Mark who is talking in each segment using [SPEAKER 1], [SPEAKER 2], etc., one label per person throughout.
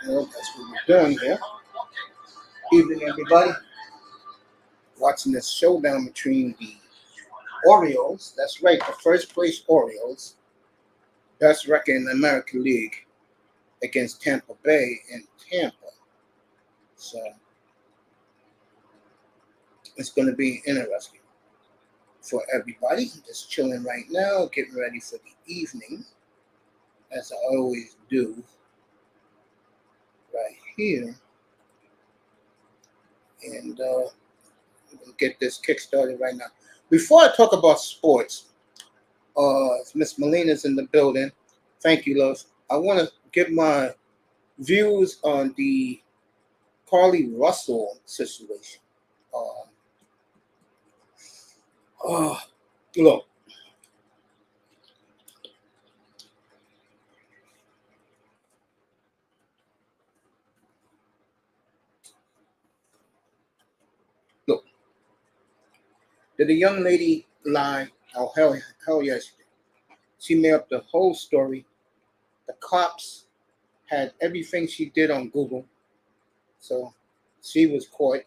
[SPEAKER 1] Well, that's what we're doing here. Evening, everybody. Watching this showdown between the Orioles. That's right, the first place Orioles. Best record in the American League against Tampa Bay in Tampa. So it's going to be interesting for everybody. Just chilling right now, getting ready for the evening, as I always do right here. And we'll get this kick started right now. Before I talk about sports, Miss Molina's in the building. Thank you, love. I want to give my views on the Carly Russell situation. Look, did the young lady lie? Oh, hell yes, she did. She made up the whole story. The cops had everything she did on Google. So she was caught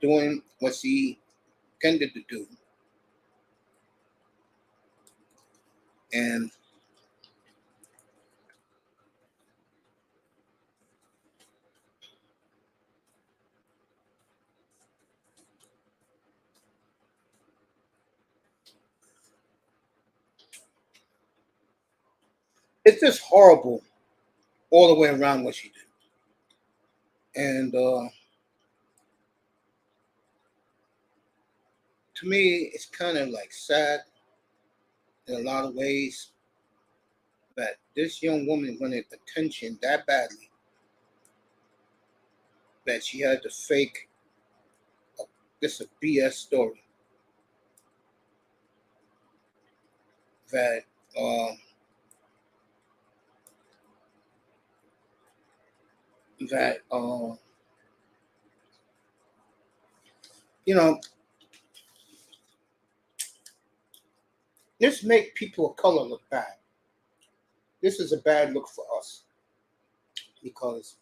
[SPEAKER 1] doing what she intended to do. And it's just horrible all the way around what she did. And to me, it's kind of like sad in a lot of ways that this young woman wanted attention that badly that she had to fake this a BS story that you know, this make people of color look bad. This is a bad look for us because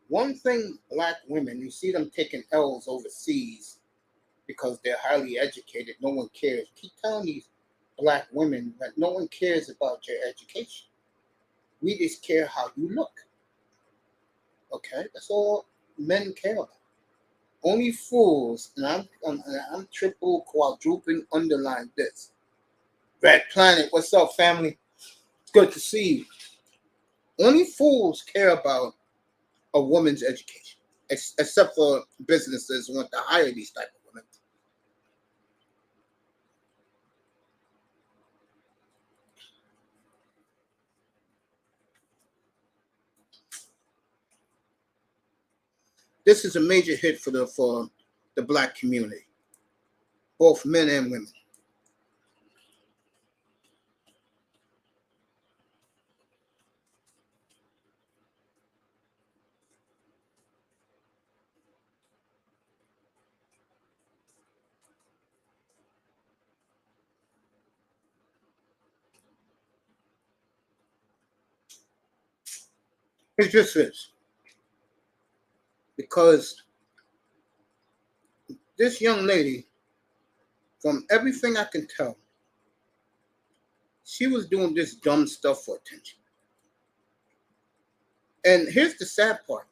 [SPEAKER 1] one thing black women, you see them taking L's overseas because they're highly educated. No one cares. Keep telling these black women that no one cares about your education. We just care how you look. Okay, that's all men care about. Only fools, and I'm triple, quadrupling, underline this. Red Planet, what's up, family? It's good to see you. Only fools care about a woman's education, except for businesses who want to hire these type of women. This is a major hit for the black community, both men and women. It just is. Because this young lady, from everything I can tell, she was doing this dumb stuff for attention. And here's the sad part.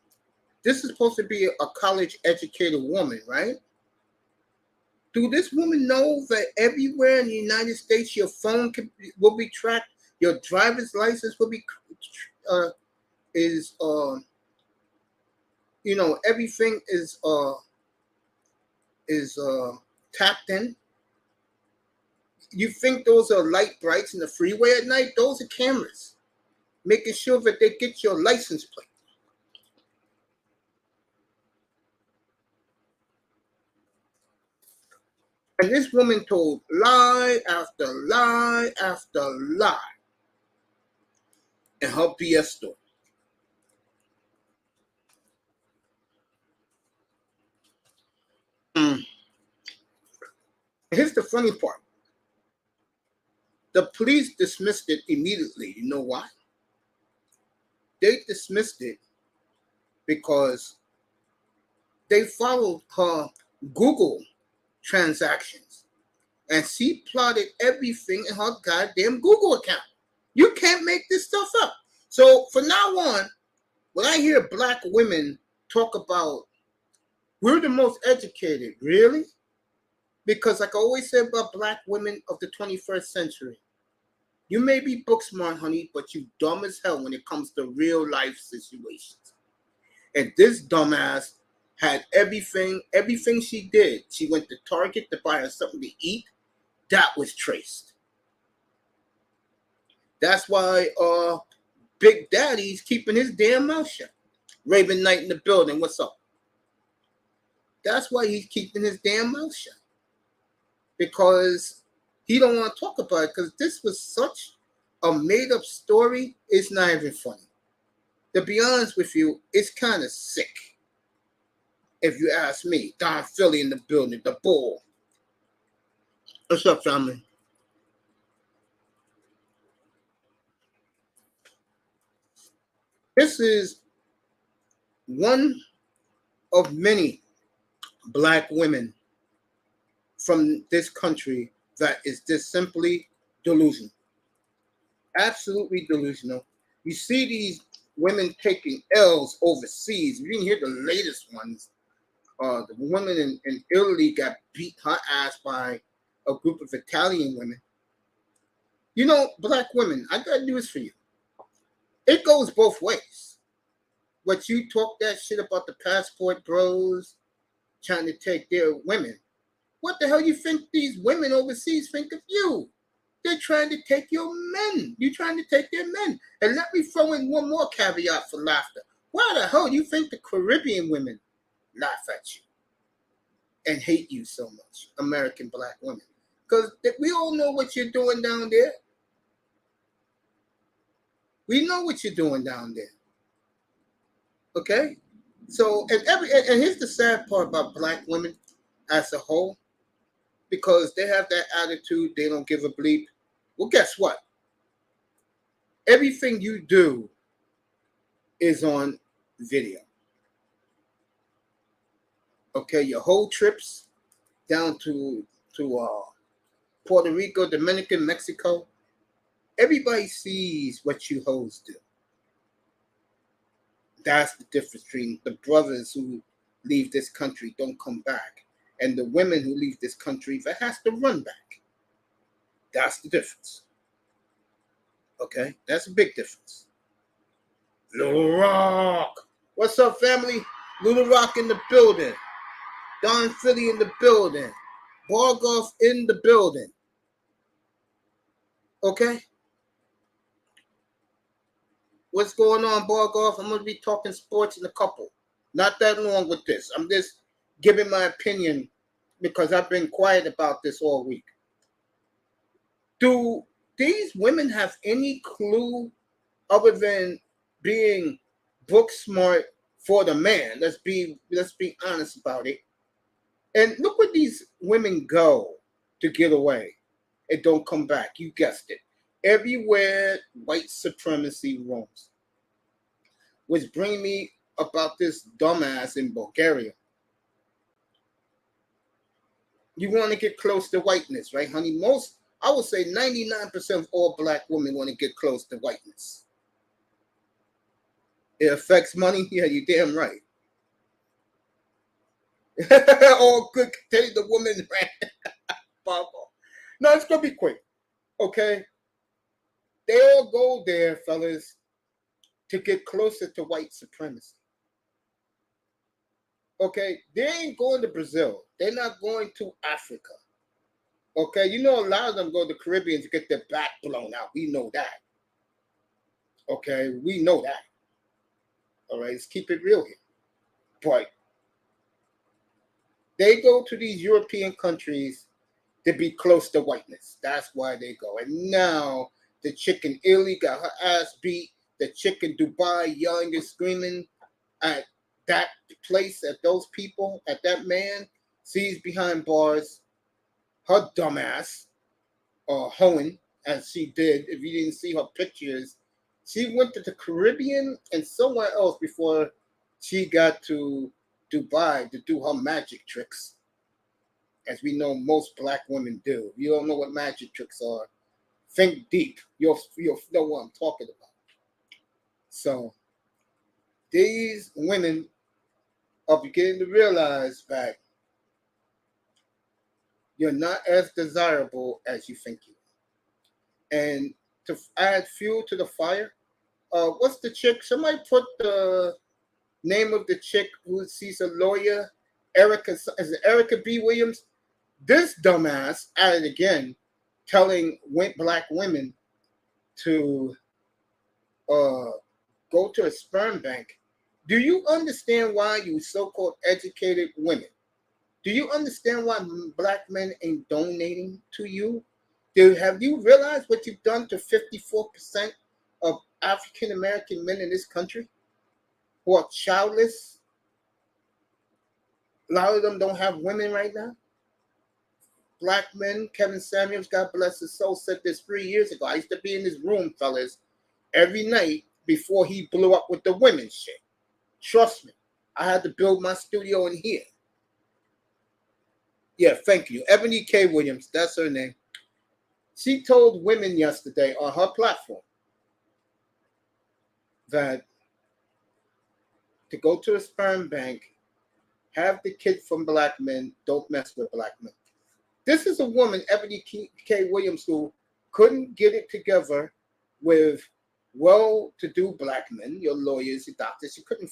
[SPEAKER 1] This is supposed to be a college educated woman, right? Do this woman know that everywhere in the United States your phone will be tracked, your driver's license will be everything is tapped in? You think those are light brights in the freeway at night? Those are cameras making sure that they get your license plate. And this woman told lie after lie after lie in her BS story. Here's the funny part. The police dismissed it immediately. You know why? They dismissed it because they followed her Google transactions and she plotted everything in her goddamn Google account. You can't make this stuff up. So from now on, when I hear black women talk about we're the most educated, really? Because like I always say about black women of the 21st century, you may be book smart, honey, but you dumb as hell when it comes to real life situations. And this dumbass had everything she did. She went to Target to buy her something to eat. That was traced. That's why Big Daddy's keeping his damn mouth shut. Raven Knight in the building, what's up? That's why he's keeping his damn mouth shut. Because he don't want to talk about it, because this was such a made-up story, it's not even funny. To be honest with you, it's kind of sick. If you ask me, Don Philly in the building, the bull. What's up, family? This is one of many black women from this country that is just simply delusional. Absolutely delusional. You see these women taking L's overseas. You didn't hear the latest ones. The woman in Italy got beat her ass by a group of Italian women. You know, black women, I got news for you. It goes both ways. What you talk that shit about the passport bros trying to take their women. What the hell you think these women overseas think of you? They're trying to take your men. You're trying to take their men. And let me throw in one more caveat for laughter. Why the hell do you think the Caribbean women laugh at you and hate you so much, American black women? Because we all know what you're doing down there. We know what you're doing down there. Okay? So, and here's the sad part about black women as a whole, because they have that attitude, they don't give a bleep. Well, guess what? Everything you do is on video. Okay, your whole trips down to Puerto Rico, Dominican, Mexico, everybody sees what you hoes do. That's the difference between the brothers who leave this country, don't come back, and the women who leave this country that has to run back. That's the difference. Okay, that's a big difference. Little Rock. What's up, family? Little Rock in the building. Don Philly in the building. Bargoff in the building. Okay? What's going on, Bargoff? I'm going to be talking sports in a couple. Not that long with this. I'm just giving my opinion because I've been quiet about this all week. Do these women have any clue other than being book smart for the man? Let's be honest about it. And look where these women go to get away and don't come back. You guessed it. Everywhere white supremacy roams. Which brings me about this dumbass in Bulgaria. You want to get close to whiteness, right, honey? I would say 99% of all black women want to get close to whiteness. It affects money? Yeah, you're damn right. All good, tell the woman, No, it's going to be quick, okay? They all go there, fellas, to get closer to white supremacy. Okay? They ain't going to Brazil. They're not going to Africa. Okay? You know, a lot of them go to the Caribbean to get their back blown out. We know that. Okay? We know that. All right? Let's keep it real here. But they go to these European countries to be close to whiteness. That's why they go. And now the chick in Italy got her ass beat. The chick in Dubai yelling and screaming at that place, at those people, at that man. Sees behind bars. Her dumbass, hoeing, as she did. If you didn't see her pictures, she went to the Caribbean and somewhere else before she got to Dubai to do her magic tricks, as we know most black women do. If you don't know what magic tricks are, think deep. You'll know what I'm talking about. So these women are beginning to realize that you're not as desirable as you think you are. And to add fuel to the fire, what's the chick? Somebody put the name of the chick who sees a lawyer, Erica, is it Erica B. Williams? This dumbass at it again, telling black women to go to a sperm bank. Do you understand why you so-called educated women? Do you understand why black men ain't donating to you? Have you realized what you've done to 54% of African American men in this country who are childless? A lot of them don't have women right now. Black men, Kevin Samuels, God bless his soul, said this 3 years ago. I used to be in his room, fellas, every night before he blew up with the women shit. Trust me, I had to build my studio in here. Yeah, thank you. Ebony K. Williams, that's her name. She told women yesterday on her platform that to go to a sperm bank, have the kid from black men, don't mess with black men. This is a woman, Ebony K. Williams, who couldn't get it together with well-to-do black men, your lawyers, your doctors. She couldn't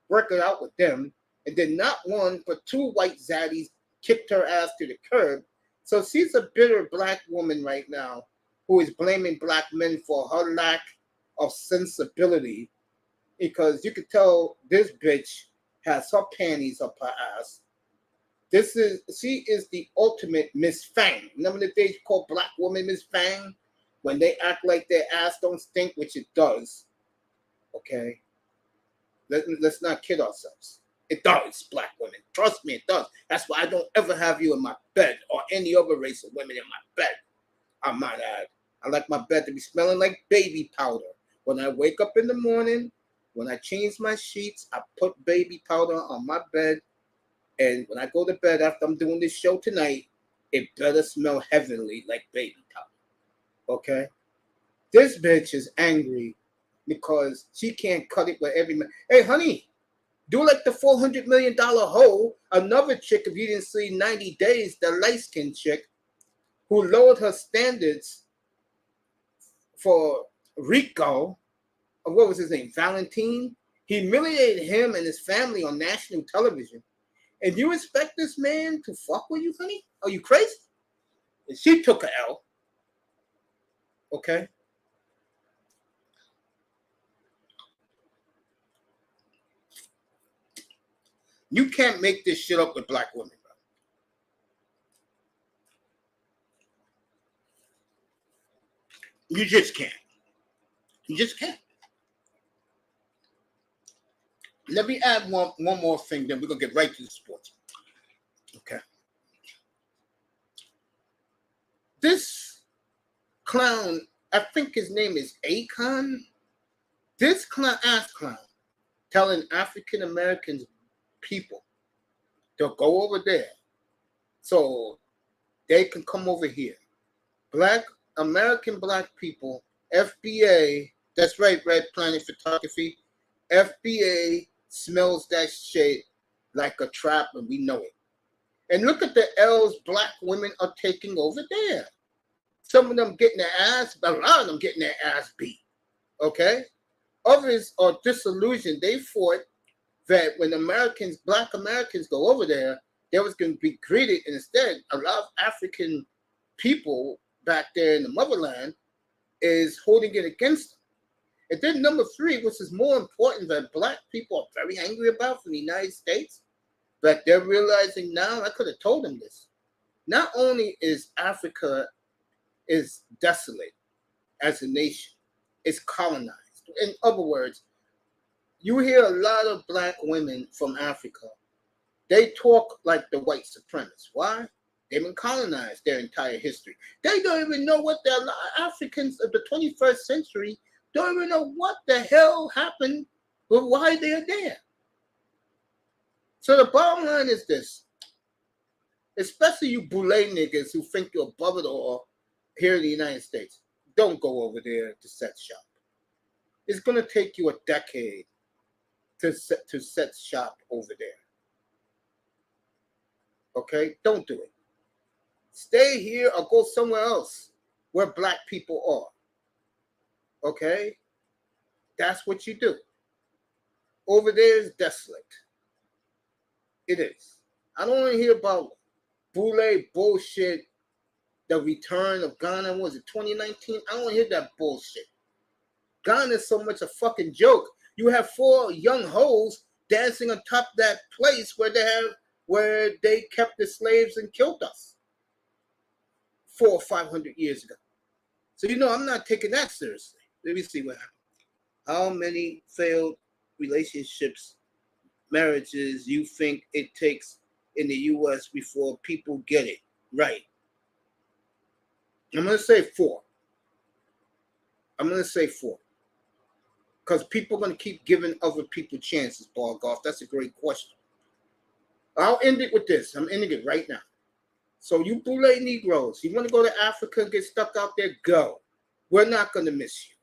[SPEAKER 1] work it out with them. And then not one, but two white zaddies kicked her ass to the curb. So she's a bitter black woman right now who is blaming black men for her lack of sensibility, because you could tell this bitch has her panties up her ass. She is the ultimate Miss Fang. Remember the days you call black women Miss Fang? When they act like their ass don't stink, which it does. Okay? Let's not kid ourselves. It does, black women. Trust me, it does. That's why I don't ever have you in my bed or any other race of women in my bed. I might add. I like my bed to be smelling like baby powder. When I wake up in the morning, when I change my sheets, I put baby powder on my bed. And when I go to bed after I'm doing this show tonight, it better smell heavenly like baby powder. Okay? This bitch is angry because she can't cut it with every man. Hey, honey, do like the $400 million hoe. Another chick, if you didn't see 90 Days, the light-skinned chick who lowered her standards for Rico, what was his name, Valentine? He humiliated him and his family on national television. And you expect this man to fuck with you, honey? Are you crazy? And she took a L. Okay? You can't make this shit up with black women, bro. You just can't. You just can't. Let me add one more thing, then we're going to get right to the sports. Okay. This clown, I think his name is Akon. This ass clown telling African Americans people to go over there so they can come over here. American black people, FBA, that's right, Red Planet Photography, FBA smells that shit like a trap, and we know it. And look at the L's black women are taking over there. Some of them getting their ass, but a lot of them getting their ass beat. Okay? Others are disillusioned. They thought that when black Americans go over there, they was going to be greeted. And instead, a lot of African people back there in the motherland is holding it against them. And then number 3, which is more important that black people are very angry about from the United States, that they're realizing now, I could have told them this. Not only is Africa is desolate as a nation, it's colonized. In other words, you hear a lot of black women from Africa. They talk like the white supremacists. Why? They've been colonized their entire history. They don't even know what the Africans of the 21st century don't even know what the hell happened But why they're there? So the bottom line is this. Especially you boule niggas who think you're above it all here in the United States. Don't go over there to set shop. It's going to take you a decade to set shop over there. Okay? Don't do it. Stay here or go somewhere else where black people are. Okay? That's what you do. Over there is desolate. It is. I don't want to hear about boule bullshit. The return of Ghana, was it 2019? I don't want to hear that bullshit. Ghana is so much a fucking joke. You have 4 young hoes dancing on top of that place where they kept the slaves and killed us 400 or 500 years ago. So I'm not taking that seriously. Let me see what happens. How many failed relationships, marriages you think it takes in the U.S. before people get it right? I'm going to say 4. Because people are going to keep giving other people chances, Ball Golf. That's a great question. I'll end it with this. I'm ending it right now. So you boule Negroes, you want to go to Africa and get stuck out there? Go. We're not going to miss you.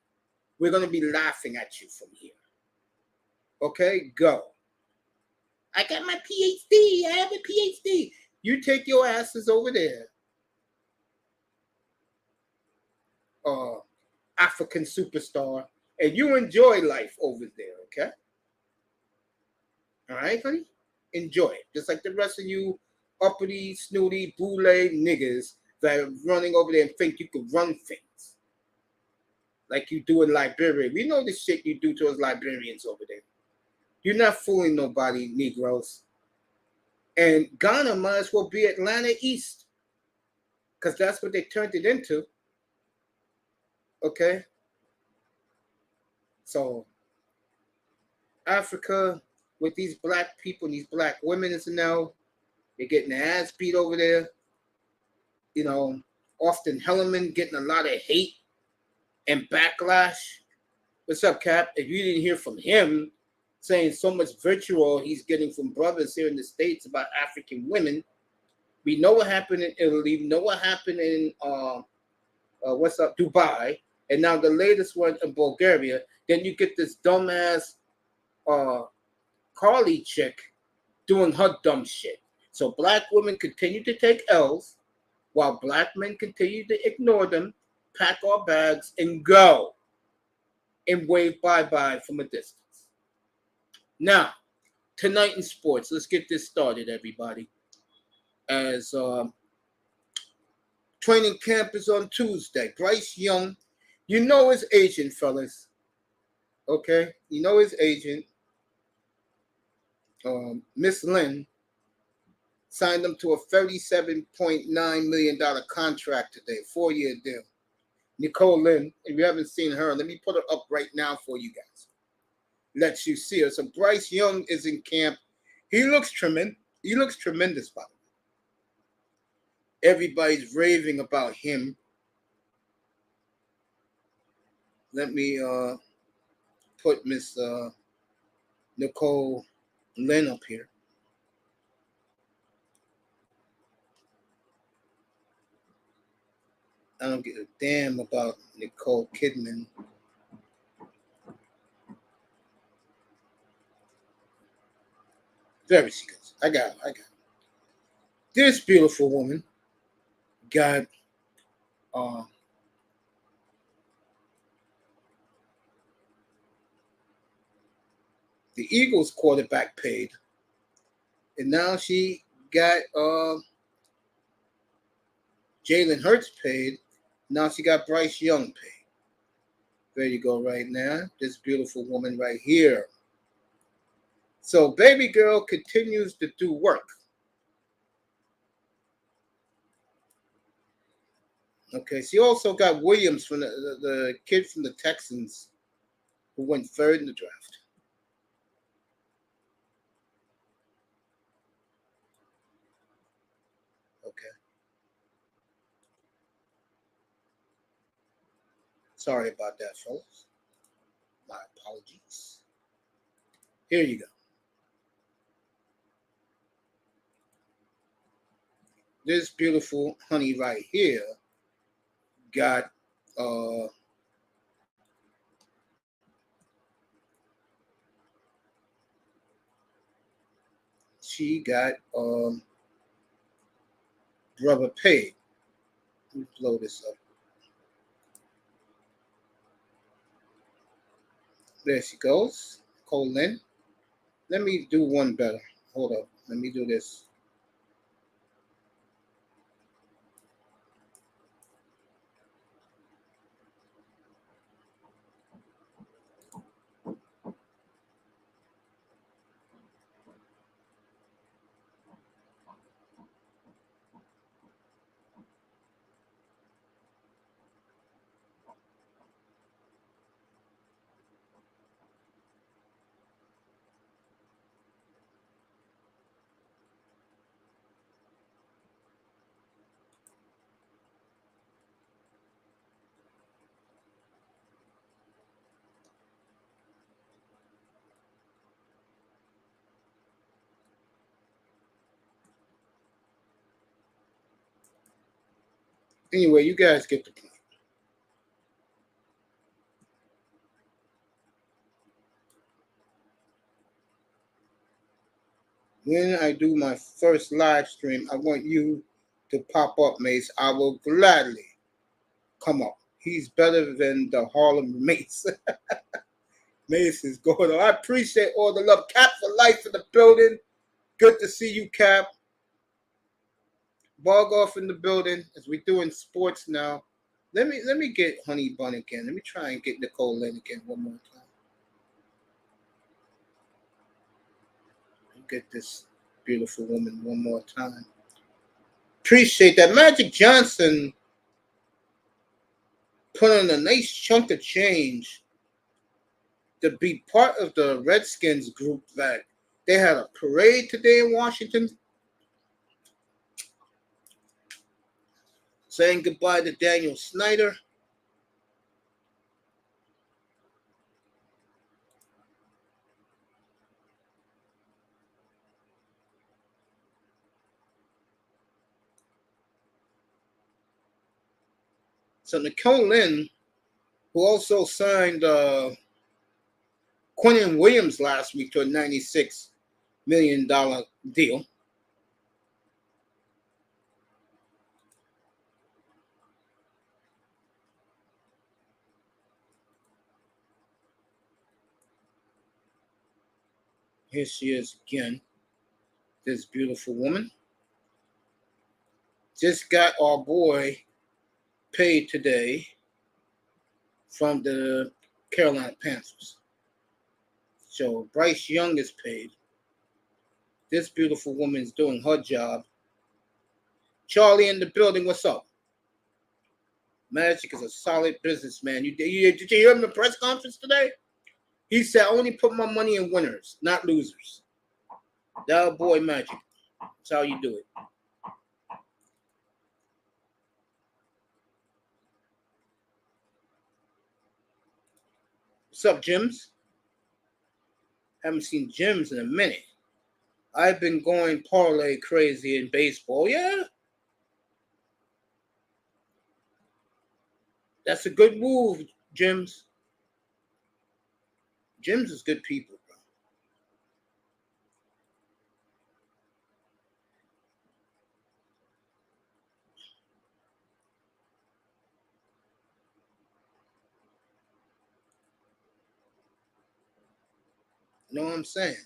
[SPEAKER 1] We're going to be laughing at you from here. Okay? Go. I got my PhD. I have a PhD. You take your asses over there. African superstar. And you enjoy life over there, okay? All right, honey? Enjoy it. Just like the rest of you uppity, snooty, boule niggas that are running over there and think you can run things. Like you do in Liberia. We know the shit you do to us Liberians over there. You're not fooling nobody, Negroes. And Ghana might as well be Atlanta East. Because that's what they turned it into. Okay? So, Africa, with these black people and these black women, is now, they're getting their ass beat over there. Austin Hellerman getting a lot of hate and backlash. What's up, Cap? If you didn't hear from him saying so much vitriol he's getting from brothers here in the States about African women, we know what happened in Italy. We know what happened in Dubai, and now the latest one in Bulgaria. Then you get this dumbass Carly chick doing her dumb shit. So black women continue to take L's while black men continue to ignore them, pack our bags, and go and wave bye-bye from a distance. Now, tonight in sports, let's get this started, everybody. As training camp is on Tuesday. Bryce Young, you know his agent, fellas. Okay? You know his agent. Miss Lynn signed him to a $37.9 million contract today, 4-year deal. Nicole Lynn, if you haven't seen her, let me put her up right now for you guys. Let you see her. So Bryce Young is in camp. He looks tremendous. By the way. Everybody's raving about him. Let me put Miss Nicole Lynn up here. I don't give a damn about Nicole Kidman. There she goes. I got her. This beautiful woman got the Eagles quarterback paid, and now she got Jalen Hurts paid. Now she got Bryce Young paid. There you go right now. This beautiful woman right here. So baby girl continues to do work. Okay, she also got Williams from the kid from the Texans who went 3rd in the draft. Okay. Sorry about that, folks. My apologies. Here you go. This beautiful honey right here got she got rubber paid. Let me blow this up. There she goes. Colin. Let me do one better. Hold up. Let me do this. Anyway, you guys get the point. When I do my first live stream, I want you to pop up, Mace. I will gladly come up. He's better than the Harlem Mace. Mace is going on. I appreciate all the love. Cap for life in the building. Good to see you, Cap. Bog off in the building as we're doing sports now. Let me get Honey Bun again. Let me try and get Nicole Lynn again one more time. Get this beautiful woman one more time. Appreciate that. Magic Johnson put in a nice chunk of change to be part of the Redskins group that they had a parade today in Washington saying goodbye to Daniel Snyder. So Nicole Lynn, who also signed Quentin Williams last week to a $96 million deal. Here she is again, this beautiful woman. Just got our boy paid today from the Carolina Panthers. So Bryce Young is paid. This beautiful woman is doing her job. Charlie in the building, what's up? Magic is a solid businessman. Did you hear him in the press conference today? He said, I only put my money in winners, not losers. That boy Magic. That's how you do it. What's up, Jims? Haven't seen Jims in a minute. I've been going parlay crazy in baseball. Yeah. That's a good move, Jims. Jims is good people, bro. You know what I'm saying?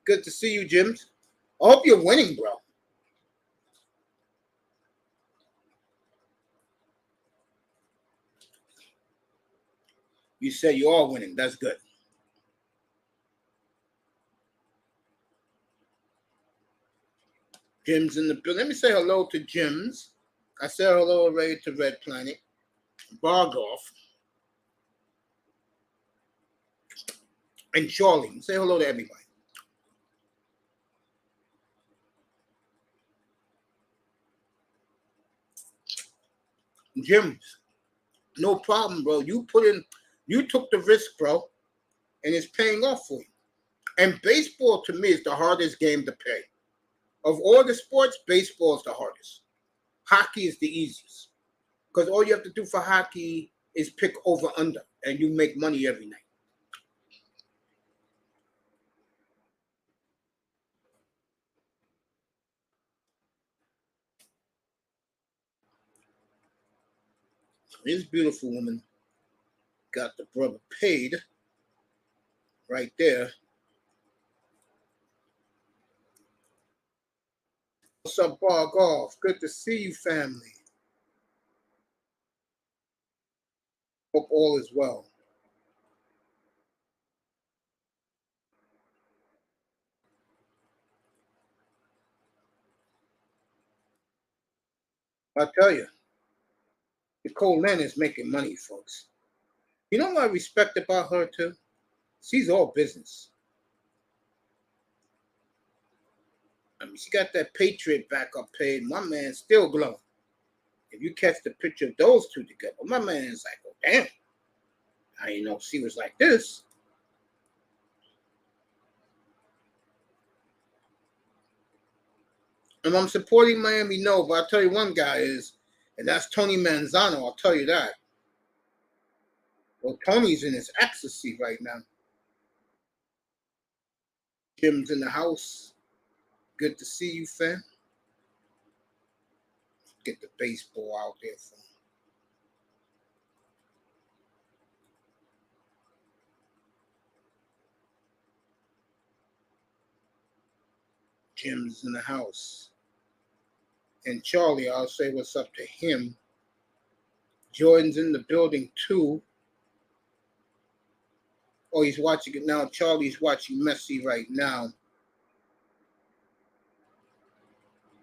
[SPEAKER 1] Good to see you, Jims. I hope you're winning, bro. You said you are winning. That's good. Jim's in the building. Let me say hello to Jim's. I said hello already to Red Planet. Bargoff. And Charlie. Say hello to everybody. Jim's. No problem, bro. You took the risk, bro. And it's paying off for you. And baseball, to me, is the hardest game to play. Of all the sports, baseball is the hardest. Hockey is the easiest. Because all you have to do for hockey is pick over under, and you make money every night. So this beautiful woman got the brother paid right there. What's up, Bar Golf? Good to see you, family. Hope all is well. I tell you, Nicole Lynn is making money, folks. You know what I respect about her, too? She's all business. I mean, she got that Patriot backup paid. My man's still glowing. If you catch the picture of those two together, my man's like, oh, damn. I didn't know she was like this. And I'm supporting Miami, no, but I'll tell you one guy is, and that's Tony Manzano, I'll tell you that. Well, Tony's in his ecstasy right now. Jim's in the house. Good to see you, fam. Get the baseball out there for him. Jim's in the house. And Charlie, I'll say what's up to him. Jordan's in the building too. Oh, he's watching it now. Charlie's watching Messi right now.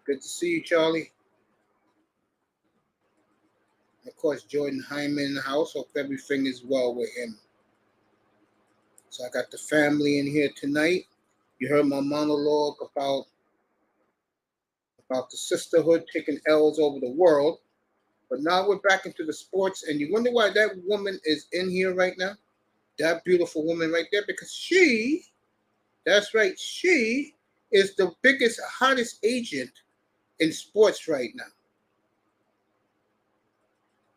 [SPEAKER 1] Good to see you, Charlie. Of course, Jordan Hyman in the house. Hope everything is well with him. So I got the family in here tonight. You heard my monologue about the sisterhood taking L's over the world. But now we're back into the sports, and you wonder why that woman is in here right now? That beautiful woman right there, because that's right, she is the biggest, hottest agent in sports right now.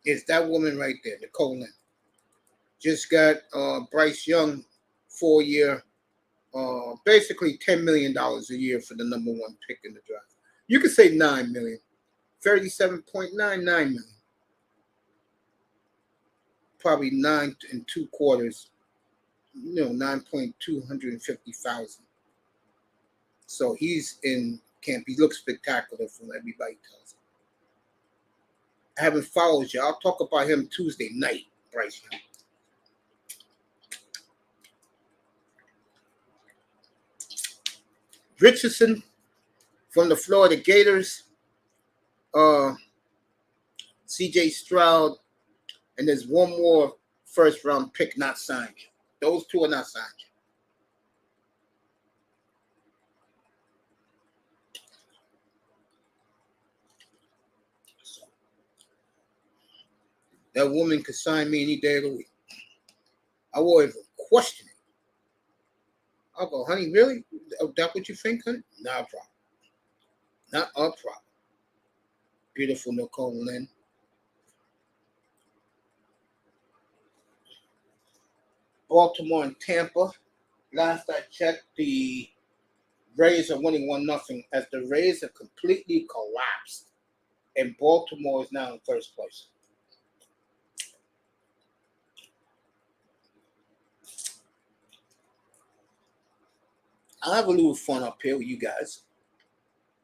[SPEAKER 1] Is that woman right there, Nicole Lynn. Just got Bryce Young 4-year, basically $10 million a year for the number one pick in the draft. You could say $9 million, 37.99 million. Probably 9 2/4, 9,250,000. So he's in camp. He looks spectacular from everybody tells him. I haven't followed you. I'll talk about him Tuesday night, Bryce Young. Richardson from the Florida Gators, CJ Stroud, and there's one more first round pick not signed. Those two are not signed. So, that woman could sign me any day of the week. I won't even question it. I'll go, honey, really? That's what you think, honey? Not a problem. Not a problem. Beautiful Nicole Lynn. Baltimore and Tampa. Last I checked, the Rays are winning 1-0 as the Rays have completely collapsed, and Baltimore is now in first place. I'll have a little fun up here with you guys.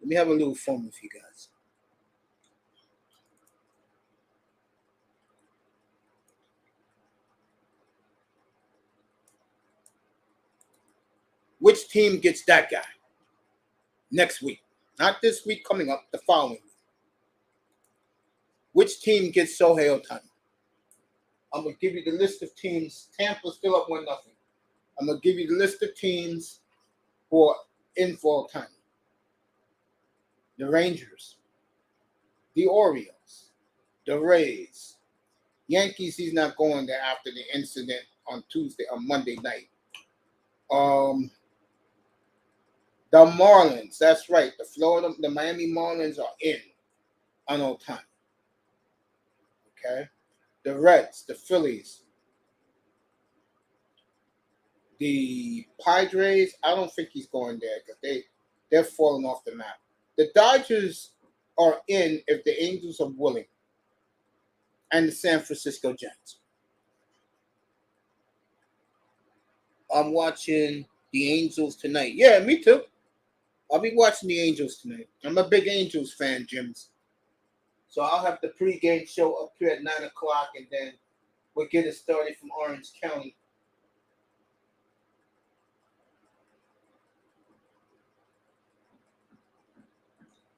[SPEAKER 1] Let me have a little fun with you guys. Which team gets that guy next week? Not this week coming up, the following week. Which team gets Shohei Ohtani? I'm going to give you the list of teams. Tampa's still up 1-0. I'm going to give you the list of teams who are in for Ohtani. The Rangers, the Orioles, the Rays. Yankees, he's not going there after the incident on Monday night. The Marlins, that's right. The Miami Marlins are in on Ohtani. Okay. The Reds, the Phillies, the Padres. I don't think he's going there because they're falling off the map. The Dodgers are in if the Angels are willing, and the San Francisco Giants. I'm watching the Angels tonight. Yeah, me too. I'll be watching the Angels tonight. I'm a big Angels fan, Jims. So I'll have the pregame show up here at 9 o'clock, and then we'll get it started from Orange County.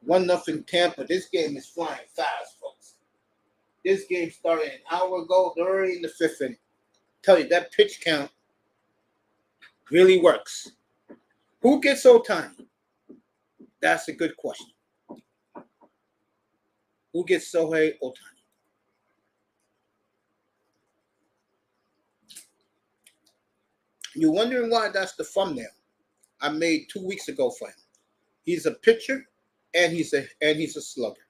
[SPEAKER 1] 1-0 Tampa. This game is flying fast, folks. This game started an hour ago. They're already in the fifth inning. Tell you, that pitch count really works. Who gets Ohtani? That's a good question. Who gets Shohei Ohtani? You're wondering why that's the thumbnail I made 2 weeks ago for him. He's a pitcher and he's a slugger.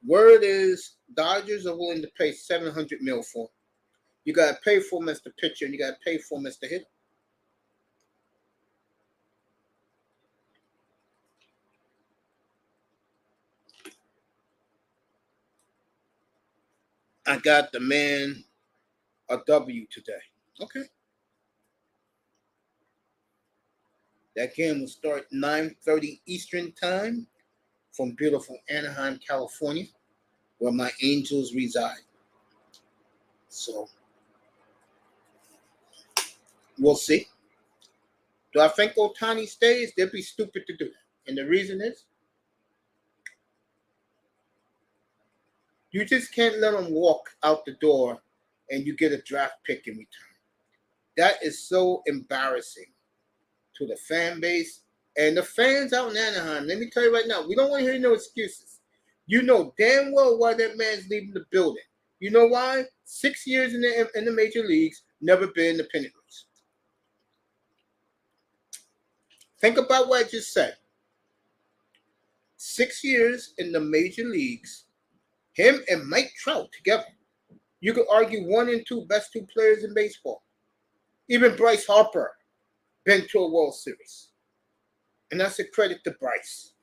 [SPEAKER 1] Word is Dodgers are willing to pay $700 million for him. You gotta pay for him as the pitcher and you gotta pay for him as the hitter. I got the man a W today. Okay. That game will start 9:30 Eastern Time from beautiful Anaheim, California, where my Angels reside. So, we'll see. Do I think Ohtani stays? They'd be stupid to do that. And the reason is, you just can't let him walk out the door and you get a draft pick in return. That is so embarrassing to the fan base and the fans out in Anaheim. Let me tell you right now, we don't want to hear no excuses. You know damn well why that man's leaving the building. You know why? 6 years in the major leagues, never been in the pennant race. Think about what I just said. 6 years in the major leagues, him and Mike Trout together. You could argue 1 and 2 best 2 players in baseball. Even Bryce Harper been to a World Series. And that's a credit to Bryce.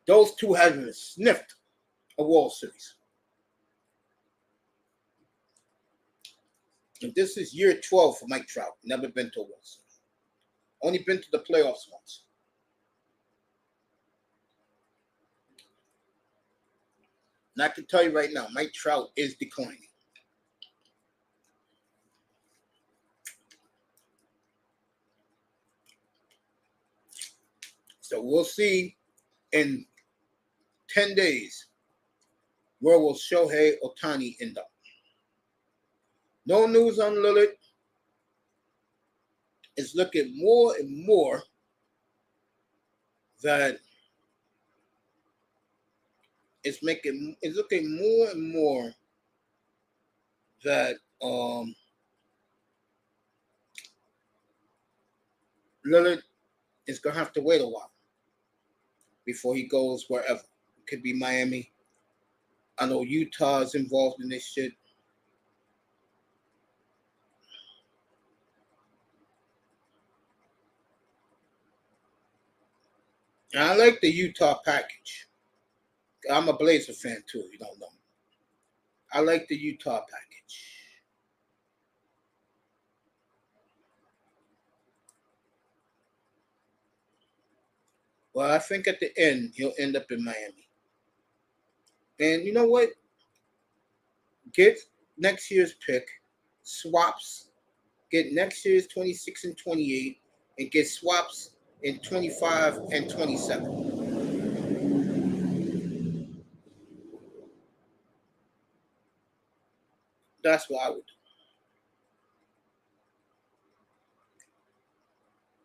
[SPEAKER 1] Those two haven't sniffed a World Series. And this is year 12 for Mike Trout. Never been to a World Series. Only been to the playoffs once. And I can tell you right now, Mike Trout is declining. So we'll see in 10 days where will Shohei Ohtani end up. No news on Lillard. It's looking more and more that it's looking more and more that Lillard is gonna have to wait a while before he goes wherever. It could be Miami. I know Utah is involved in this shit. And I like the Utah package. I'm a Blazer fan too, if you don't know. I like the Utah package. Well, I think at the end, he'll end up in Miami. And you know what? Get next year's pick, swaps, get next year's 26 and 28, and get swaps in 25 and 27. That's what I would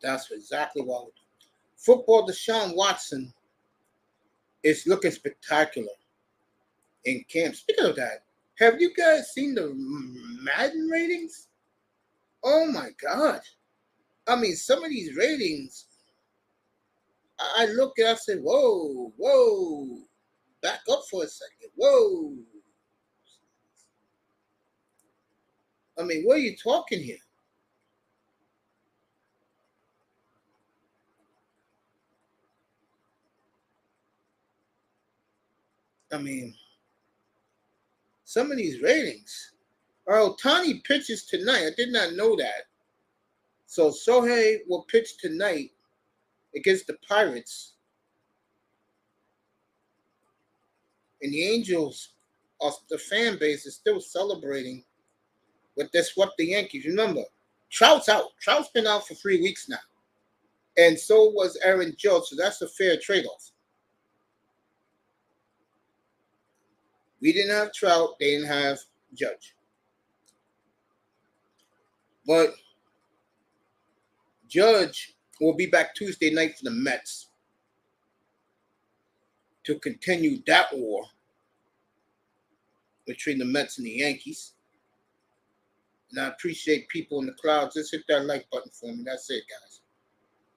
[SPEAKER 1] do. That's exactly what we'll do. Football, Deshaun Watson is looking spectacular in camp. Speaking of that, have you guys seen the Madden ratings? Oh my God. I mean, some of these ratings, I look at, I say, whoa, whoa, back up for a second. Whoa. I mean, what are you talking here? I mean, some of these ratings. Oh, Tani pitches tonight. I did not know that. So Shohei will pitch tonight against the Pirates. And the Angels, the fan base is still celebrating with they swept the Yankees. Remember, Trout's out. Trout's been out for 3 weeks now. And so was Aaron Judge. So that's a fair trade-off. We didn't have Trout. They didn't have Judge. But Judge will be back Tuesday night for the Mets to continue that war between the Mets and the Yankees. And I appreciate people in the crowd. Just hit that like button for me. That's it, guys.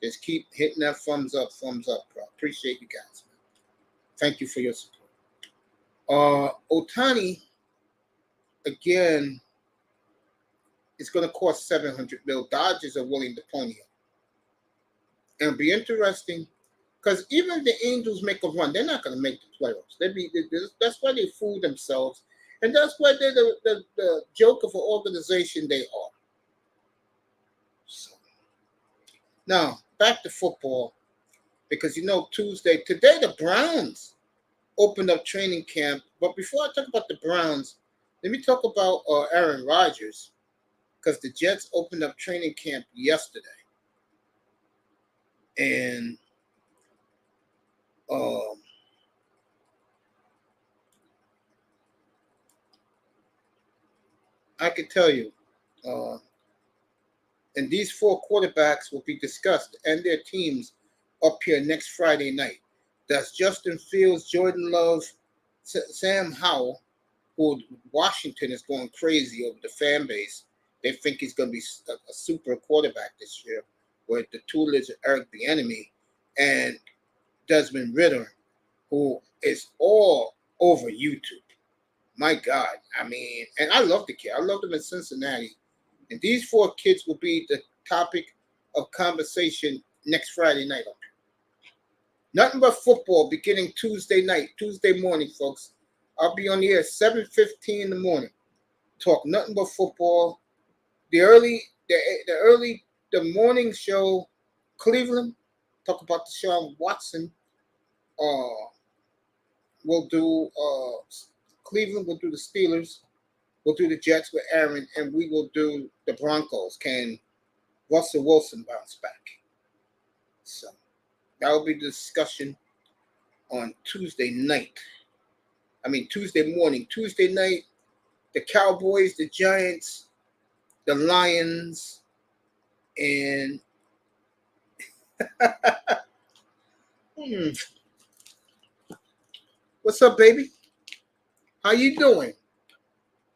[SPEAKER 1] Just keep hitting that thumbs up, bro. Appreciate you guys. Thank you for your support. Ohtani, again, it's going to cost $700 million. Dodgers are willing to pony up. And it'll be interesting because even if the Angels make a run, they're not going to make the playoffs. That's why they fool themselves. And that's why they're the joke of an organization they are. So, now, back to football. Because, today the Browns opened up training camp. But before I talk about the Browns, let me talk about Aaron Rodgers. Because the Jets opened up training camp yesterday. And I can tell you, and these 4 quarterbacks will be discussed and their teams up here next Friday night. That's Justin Fields, Jordan Love, Sam Howell, who Washington is going crazy over the fan base. They think he's going to be a super quarterback this year, where the tutelage of Eric Bieniemy, and Desmond Ridder, who is all over YouTube. My God, I mean, and I love the kid. I loved him in Cincinnati. And these 4 kids will be the topic of conversation next Friday night. Nothing but football beginning Tuesday morning, folks. I'll be on the air at 7:15 in the morning. Talk nothing but football. The morning show, Cleveland, talk about Deshaun Watson. We'll do Cleveland, we'll do the Steelers, we'll do the Jets with Aaron, and we will do the Broncos. Can Russell Wilson bounce back? So that will be the discussion on Tuesday morning. Tuesday night, the Cowboys, the Giants, the Lions, and what's up, baby? How you doing?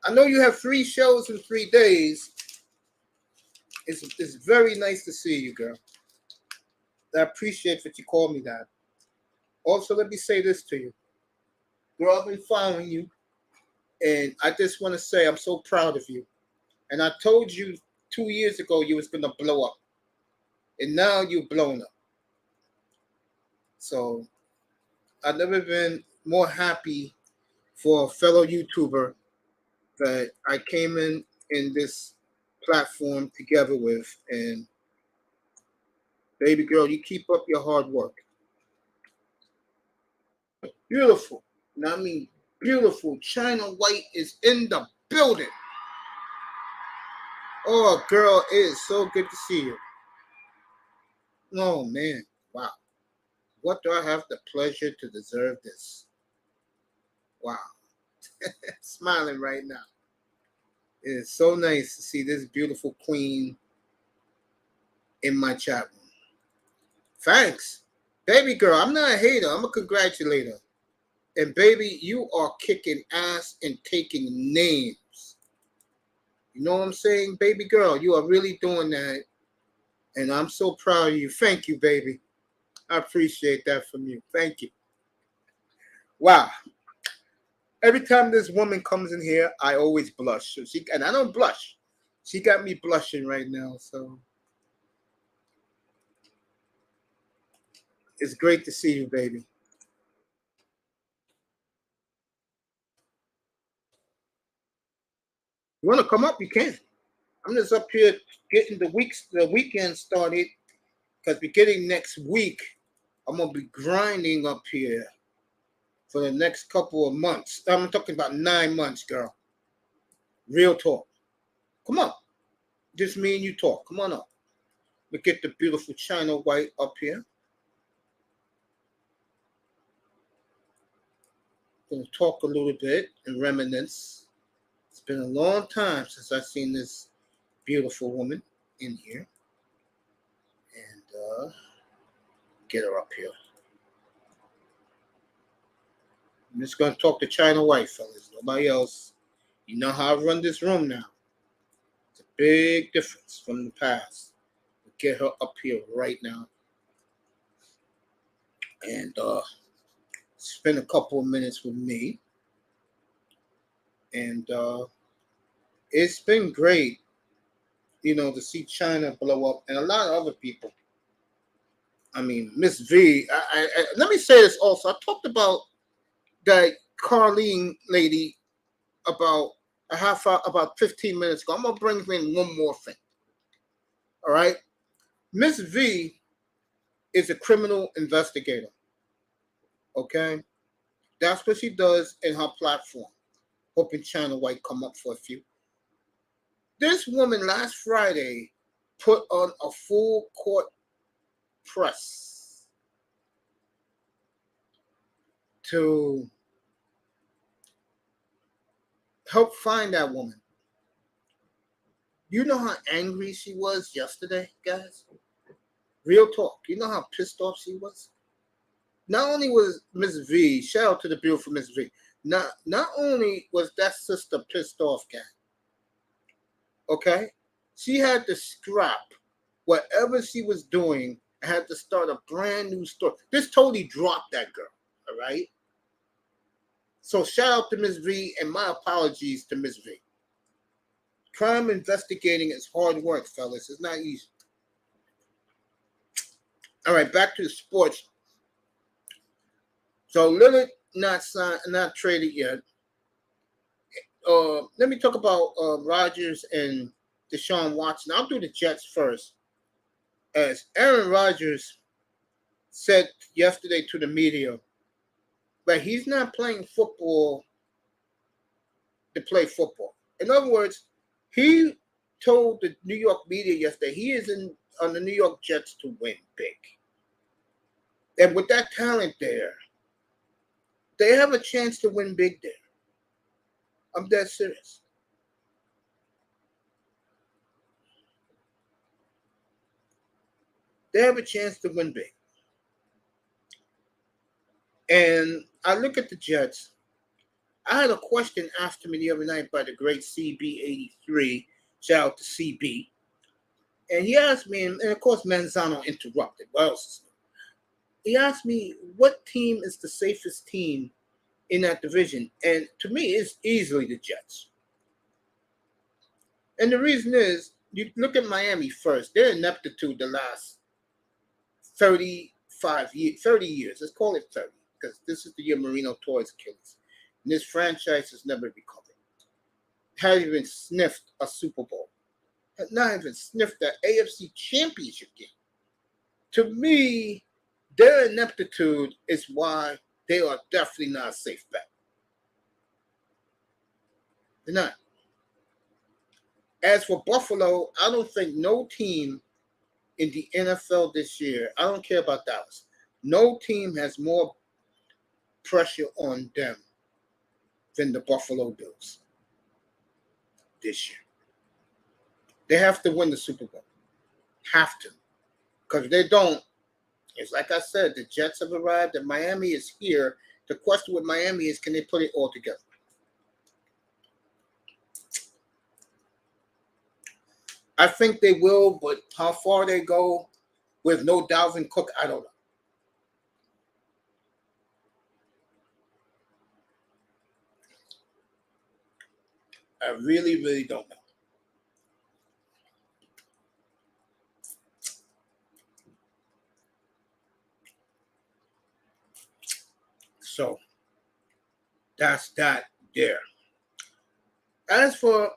[SPEAKER 1] I know you have 3 shows in 3 days. It's very nice to see you, girl. I appreciate that you called me that. Also, let me say this to you. Girl, I've been following you, and I just want to say I'm so proud of you. And I told you 2 years ago you was going to blow up, and now you've blown up. So I've never been more happy for a fellow YouTuber that I came in this platform together with. And baby girl, you keep up your hard work. Beautiful. Now, I mean, beautiful. China White is in the building. Oh, girl, it is so good to see you. Oh, man. Wow. What do I have the pleasure to deserve this? Wow. Smiling right now. It is so nice to see this beautiful queen in my chat room. Thanks. Baby girl, I'm not a hater. I'm a congratulator. And baby, you are kicking ass and taking names. You know what I'm saying? Baby girl, you are really doing that. And I'm so proud of you. Thank you, baby. I appreciate that from you. Thank you. Wow. Every time this woman comes in here, I always blush. And I don't blush. She got me blushing right now. So it's great to see you, baby. You want to come up? You can. I'm just up here getting the weekend started because beginning next week, I'm gonna be grinding up here for the next couple of months. I'm talking about 9 months, girl. Real talk. Come on. Just me and you talk. Come on up. We get the beautiful China White up here. Gonna talk a little bit and reminisce. It's been a long time since I've seen this beautiful woman in here. And get her up here. I'm just gonna talk to China White, fellas. Nobody else. You know how I run this room now. It's a big difference from the past. We'll get her up here right now. And spend a couple of minutes with me. And it's been great, to see China blow up and a lot of other people. I mean, Miss V. Let me say this also. I talked about that Carlene lady about about 15 minutes ago. I'm gonna bring in one more thing. All right, Miss V is a criminal investigator. Okay, that's what she does in her platform. Hoping China White come up for a few. This woman last Friday put on a full court press to help find that woman. You know how angry she was yesterday, guys? Real talk. You know how pissed off she was? Not only was Miss V, shout out to the beautiful Miss V, not only was that sister pissed off, guys, okay? She had to scrap whatever she was doing and had to start a brand new story. This totally dropped that girl, all right? So shout out to Miss V and my apologies to Miss V. Crime investigating is hard work, fellas. It's not easy. All right, back to the sports. So Lillard not traded yet. Let me talk about Rodgers and Deshaun Watson. I'll do the Jets first. As Aaron Rodgers said yesterday to the media, that he's not playing football to play football. In other words, he told the New York media yesterday he is on the New York Jets to win big. And with that talent there, they have a chance to win big there. I'm dead serious. They have a chance to win big. And I look at the Jets. I had a question asked to me the other night by the great CB83. Shout out to CB. And he asked me, and of course Manzano interrupted. What else is he asked me, what team is the safest team in that division? And to me, it's easily the Jets. And the reason is, you look at Miami first. Their ineptitude the last 30 years. Let's call it 30, because this is the year Marino tore his Achilles. And this franchise has never recovered. Hasn't even sniffed a Super Bowl. Has not even sniffed that AFC Championship game. To me, their ineptitude is why they are definitely not a safe bet. They're not. As for Buffalo, I don't think no team in the NFL this year, I don't care about Dallas, no team has more pressure on them than the Buffalo Bills this year. They have to win the Super Bowl. Have to. Because if they don't, it's like I said, the Jets have arrived and Miami is here. The question with Miami is, can they put it all together? I think they will, but how far they go with no Dalvin Cook, I don't know. I really, really don't know. So that's that there. As for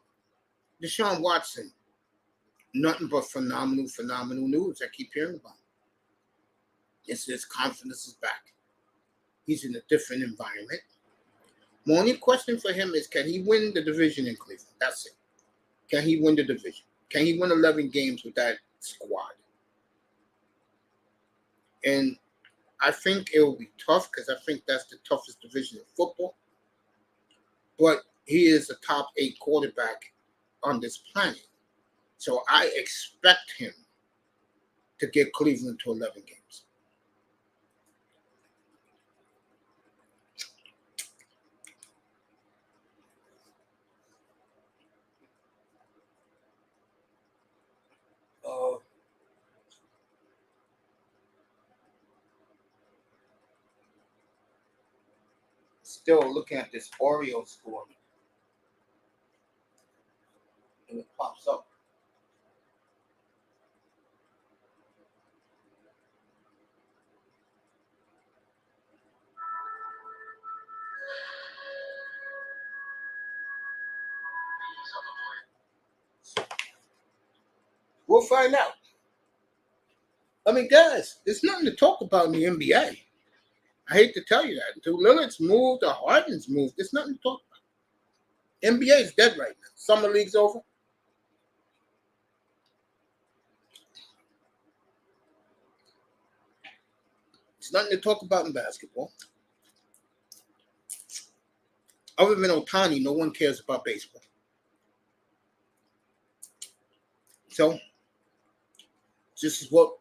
[SPEAKER 1] Deshaun Watson, nothing but phenomenal news I keep hearing about. His confidence is back. He's in a different environment. My only question for him is, can he win the division in Cleveland? That's it. Can he win the division? Can he win 11 games with that squad? And I think it will be tough because I think that's the toughest division in football. But he is a top 8 quarterback on this planet. So I expect him to get Cleveland to 11 games. Still looking at this Oreo score. And it pops up. We'll find out. I mean, guys, there's nothing to talk about in the NBA. I hate to tell you that. Until Lillard's moved or Harden's moved, there's nothing to talk about. NBA is dead right now. Summer league's over. There's nothing to talk about in basketball. Other than Ohtani, no one cares about baseball. So, this is what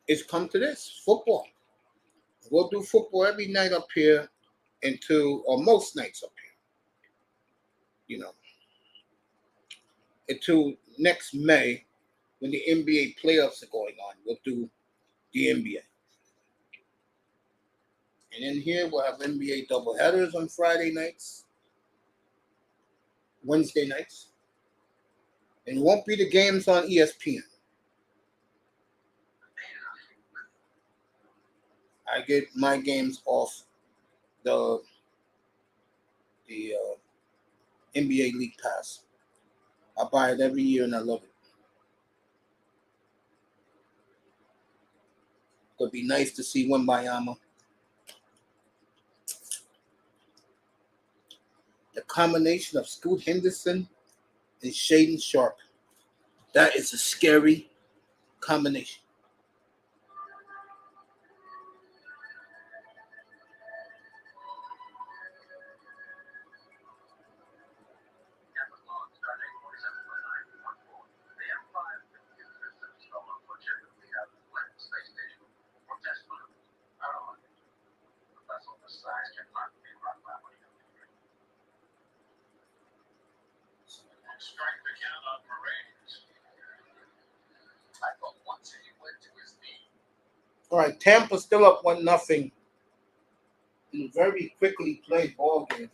[SPEAKER 1] it's come to this. Football. We'll do football every night up here or most nights up here. Until next May when the NBA playoffs are going on. We'll do the NBA. And in here, we'll have NBA doubleheaders on Friday nights, Wednesday nights. And it won't be the games on ESPN. I get my games off the NBA League Pass. I buy it every year and I love it. It'd be nice to see Wembayama. The combination of Scoot Henderson and Shaden Sharp. That is a scary combination. All right, Tampa still up 1-0 in a very quickly played ball game.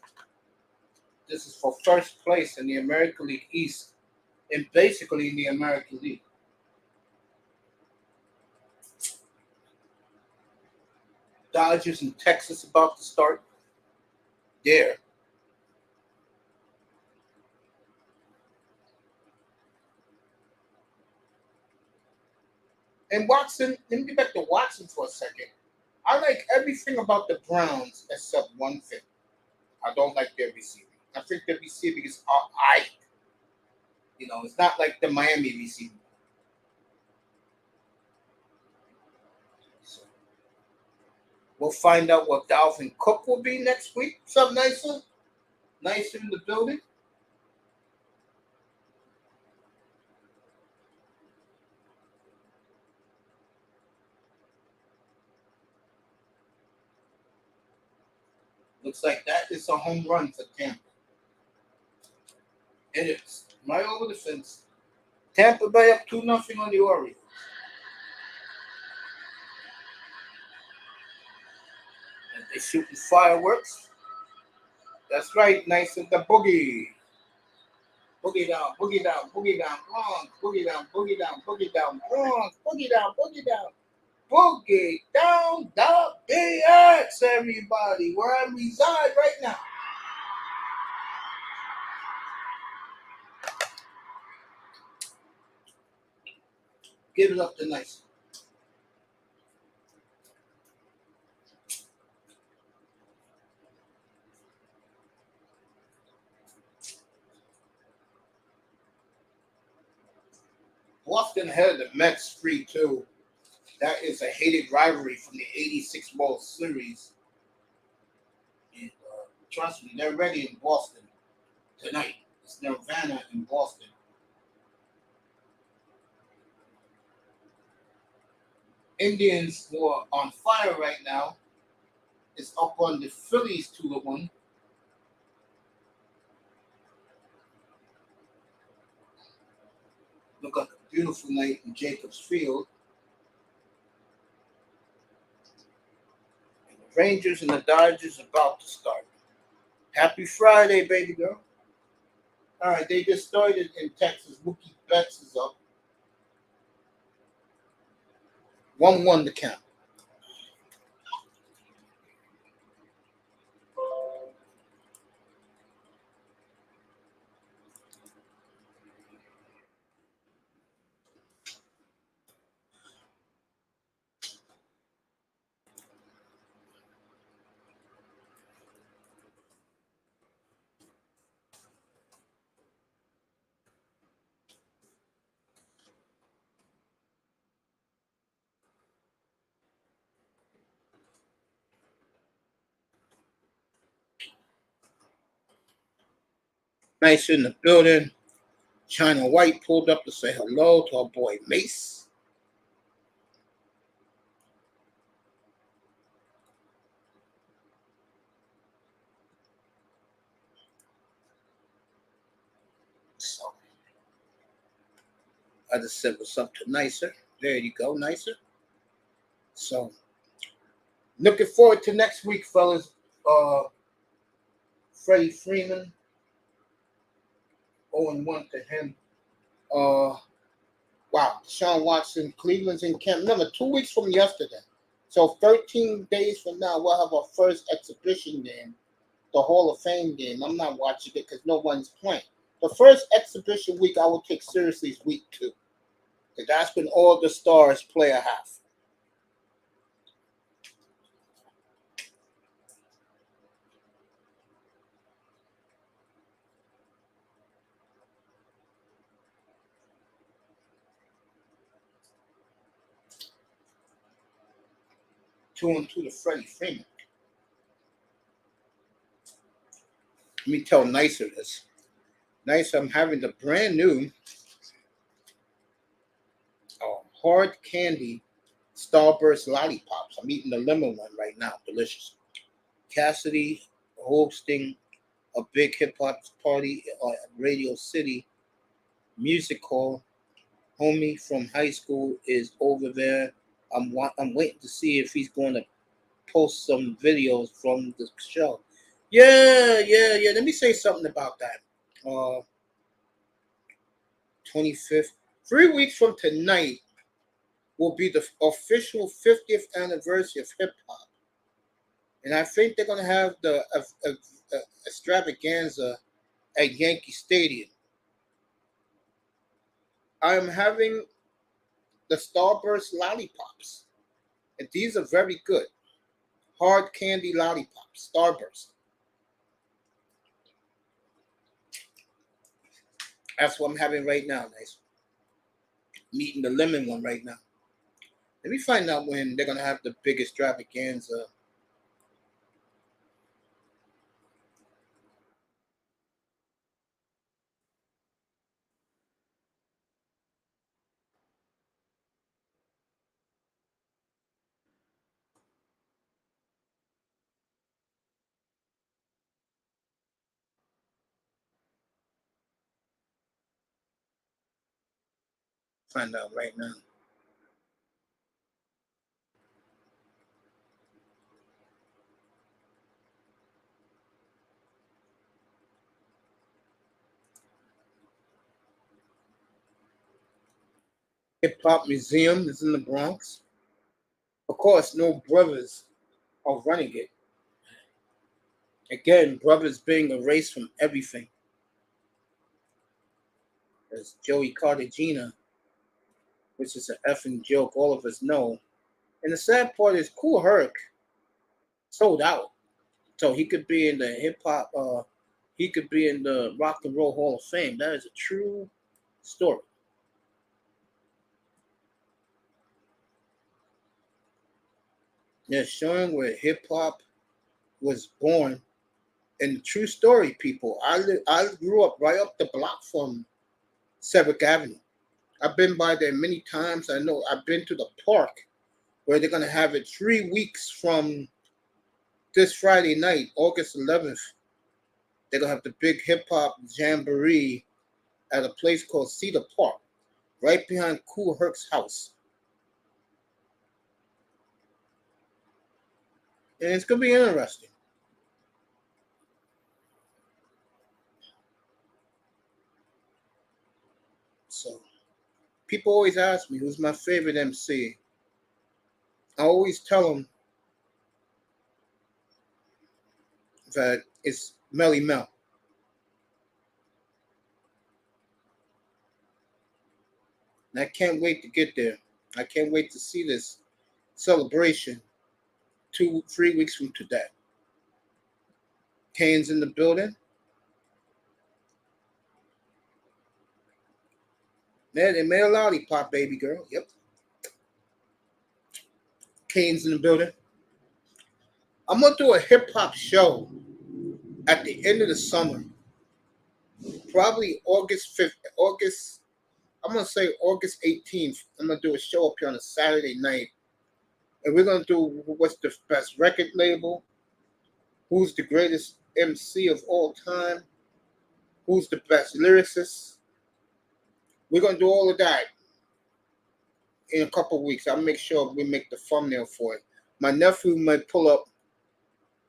[SPEAKER 1] This is for first place in the American League East and basically in the American League. Dodgers in Texas about to start there. And Watson, let me get back to Watson for a second. I like everything about the Browns except one thing. I don't like their receiving. I think their receiving is all right. It's not like the Miami receiving. So we'll find out what Dalvin Cook will be next week. What's up, Nicer? Nicer in the building. Looks like that is a home run for Tampa. It is. Right over the fence. Tampa Bay up 2-0 on the Orioles. And they shooting fireworks. That's right, nice at the boogie. Boogie down, boogie down, boogie down, Bronx, boogie down, boogie down, boogie down, Bronx, boogie down, boogie down, boogie down the BX, everybody, where I reside right now. Give it up to nice. Boston had the Mets 3-2. That is a hated rivalry from the 86 World Series. And trust me, they're ready in Boston tonight. It's Nirvana in Boston. Indians who are on fire right now is up on the Phillies 2-1. Look like a beautiful night in Jacobs Field. And the Rangers and the Dodgers about to start. Happy Friday, baby girl. All right, they just started in Texas. Mookie Betts is up. 1-1 to count. Nice in the building. China White pulled up to say hello to our boy Mace. So I just said what's up to Nicer. There you go, Nicer. So looking forward to next week, fellas. Freddie Freeman, 0-1 to him. Wow, Deshaun Watson, Cleveland's in camp. Remember, 2 weeks from yesterday. So 13 days from now, we'll have our first exhibition game, the Hall of Fame game. I'm not watching it because no one's playing. The first exhibition week I will take seriously is week 2. Because that's when all the stars play a half. Two and two to Freddie Freeman. Let me tell Nicer this. Nice, I'm having the brand new hard candy Starburst lollipops. I'm eating the lemon one right now. Delicious. Cassidy hosting a big hip hop party at Radio City Music Hall. Homie from high school is over there. I'm waiting to see if he's going to post some videos from the show. Yeah. Let me say something about that. 25th, 3 weeks from tonight will be the official 50th anniversary of hip hop, and I think they're going to have the extravaganza at Yankee Stadium. I am having the Starburst lollipops, and these are very good. Hard candy lollipops, Starburst. That's what I'm having right now, nice. I'm eating the lemon one right now. Let me find out when they're gonna have the big extravaganza. Find out right now. Hip Hop Museum is in the Bronx. Of course, no brothers are running it. Again, brothers being erased from everything. There's Joey Cartagena, which is an effing joke all of us know. And the sad part is Kool Herc sold out. So he could be in the hip hop, he could be in the Rock and Roll Hall of Fame. That is a true story. They're showing where hip hop was born. And true story, people. I grew up right up the block from Severick Avenue. I've been by there many times. I know I've been to the park where they're gonna have it 3 weeks from this Friday night, August 11th. They're gonna have the big hip hop jamboree at a place called Cedar Park, right behind Kool Herc's house. And it's gonna be interesting. So people always ask me who's my favorite MC. I always tell them that it's Melly Mel. And I can't wait to get there. I can't wait to see this celebration 3 weeks from today. Kane's in the building. Man, they made a lollipop, baby girl. Yep. Kane's in the building. I'm gonna do a hip hop show at the end of the summer. Probably August 5th, August, I'm gonna say August 18th. I'm gonna do a show up here on a Saturday night. And we're gonna do what's the best record label, who's the greatest MC of all time, who's the best lyricist. We're gonna do all of that in a couple of weeks. I'll make sure we make the thumbnail for it. My nephew might pull up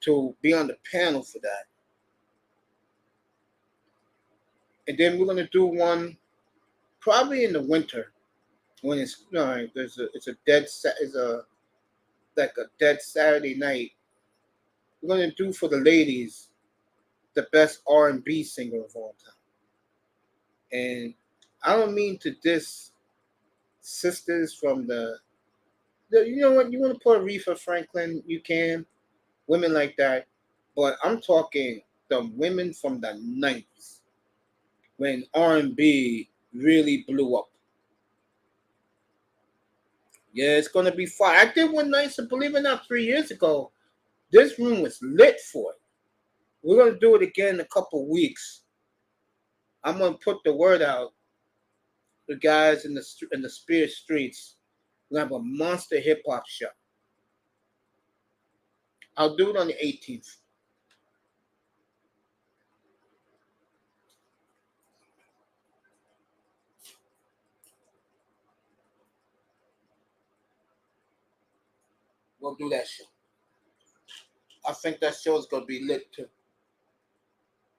[SPEAKER 1] to be on the panel for that. And then we're gonna do one probably in the winter when it's it's a like a dead Saturday night. We're gonna do for the ladies the best R&B singer of all time. And I don't mean to diss sisters from you know what, you want to put Aretha Franklin, you can, women like that, but I'm talking the women from the 90s when R&B really blew up. Yeah, it's gonna be fun. I did one night, so believe it or not, 3 years ago. This room was lit for it. We're gonna do it again in a couple weeks. I'm gonna put the word out. The guys in the Spirit Streets. We're gonna have a monster hip hop show. I'll do it on the 18th. We'll do that show. I think that show is gonna be lit too.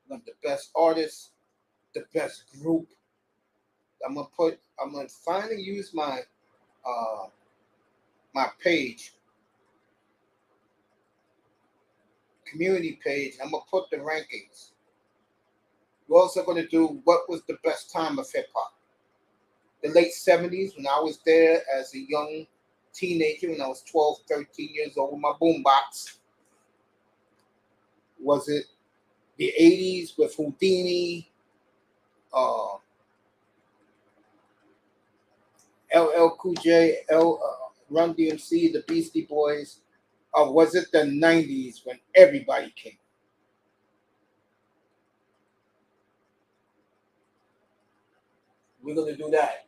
[SPEAKER 1] We have the best artists, the best group. I'm gonna finally use uh my page, community page. I'm gonna put the rankings. We're also gonna do what was the best time of hip hop. The late 70s when I was there as a young teenager when I was 12, 13 years old with my boombox. Was it the 80s with Houdini, uh, LL Cool J, Run DMC, the Beastie Boys? Or was it the 90s when everybody came? We're going to do that.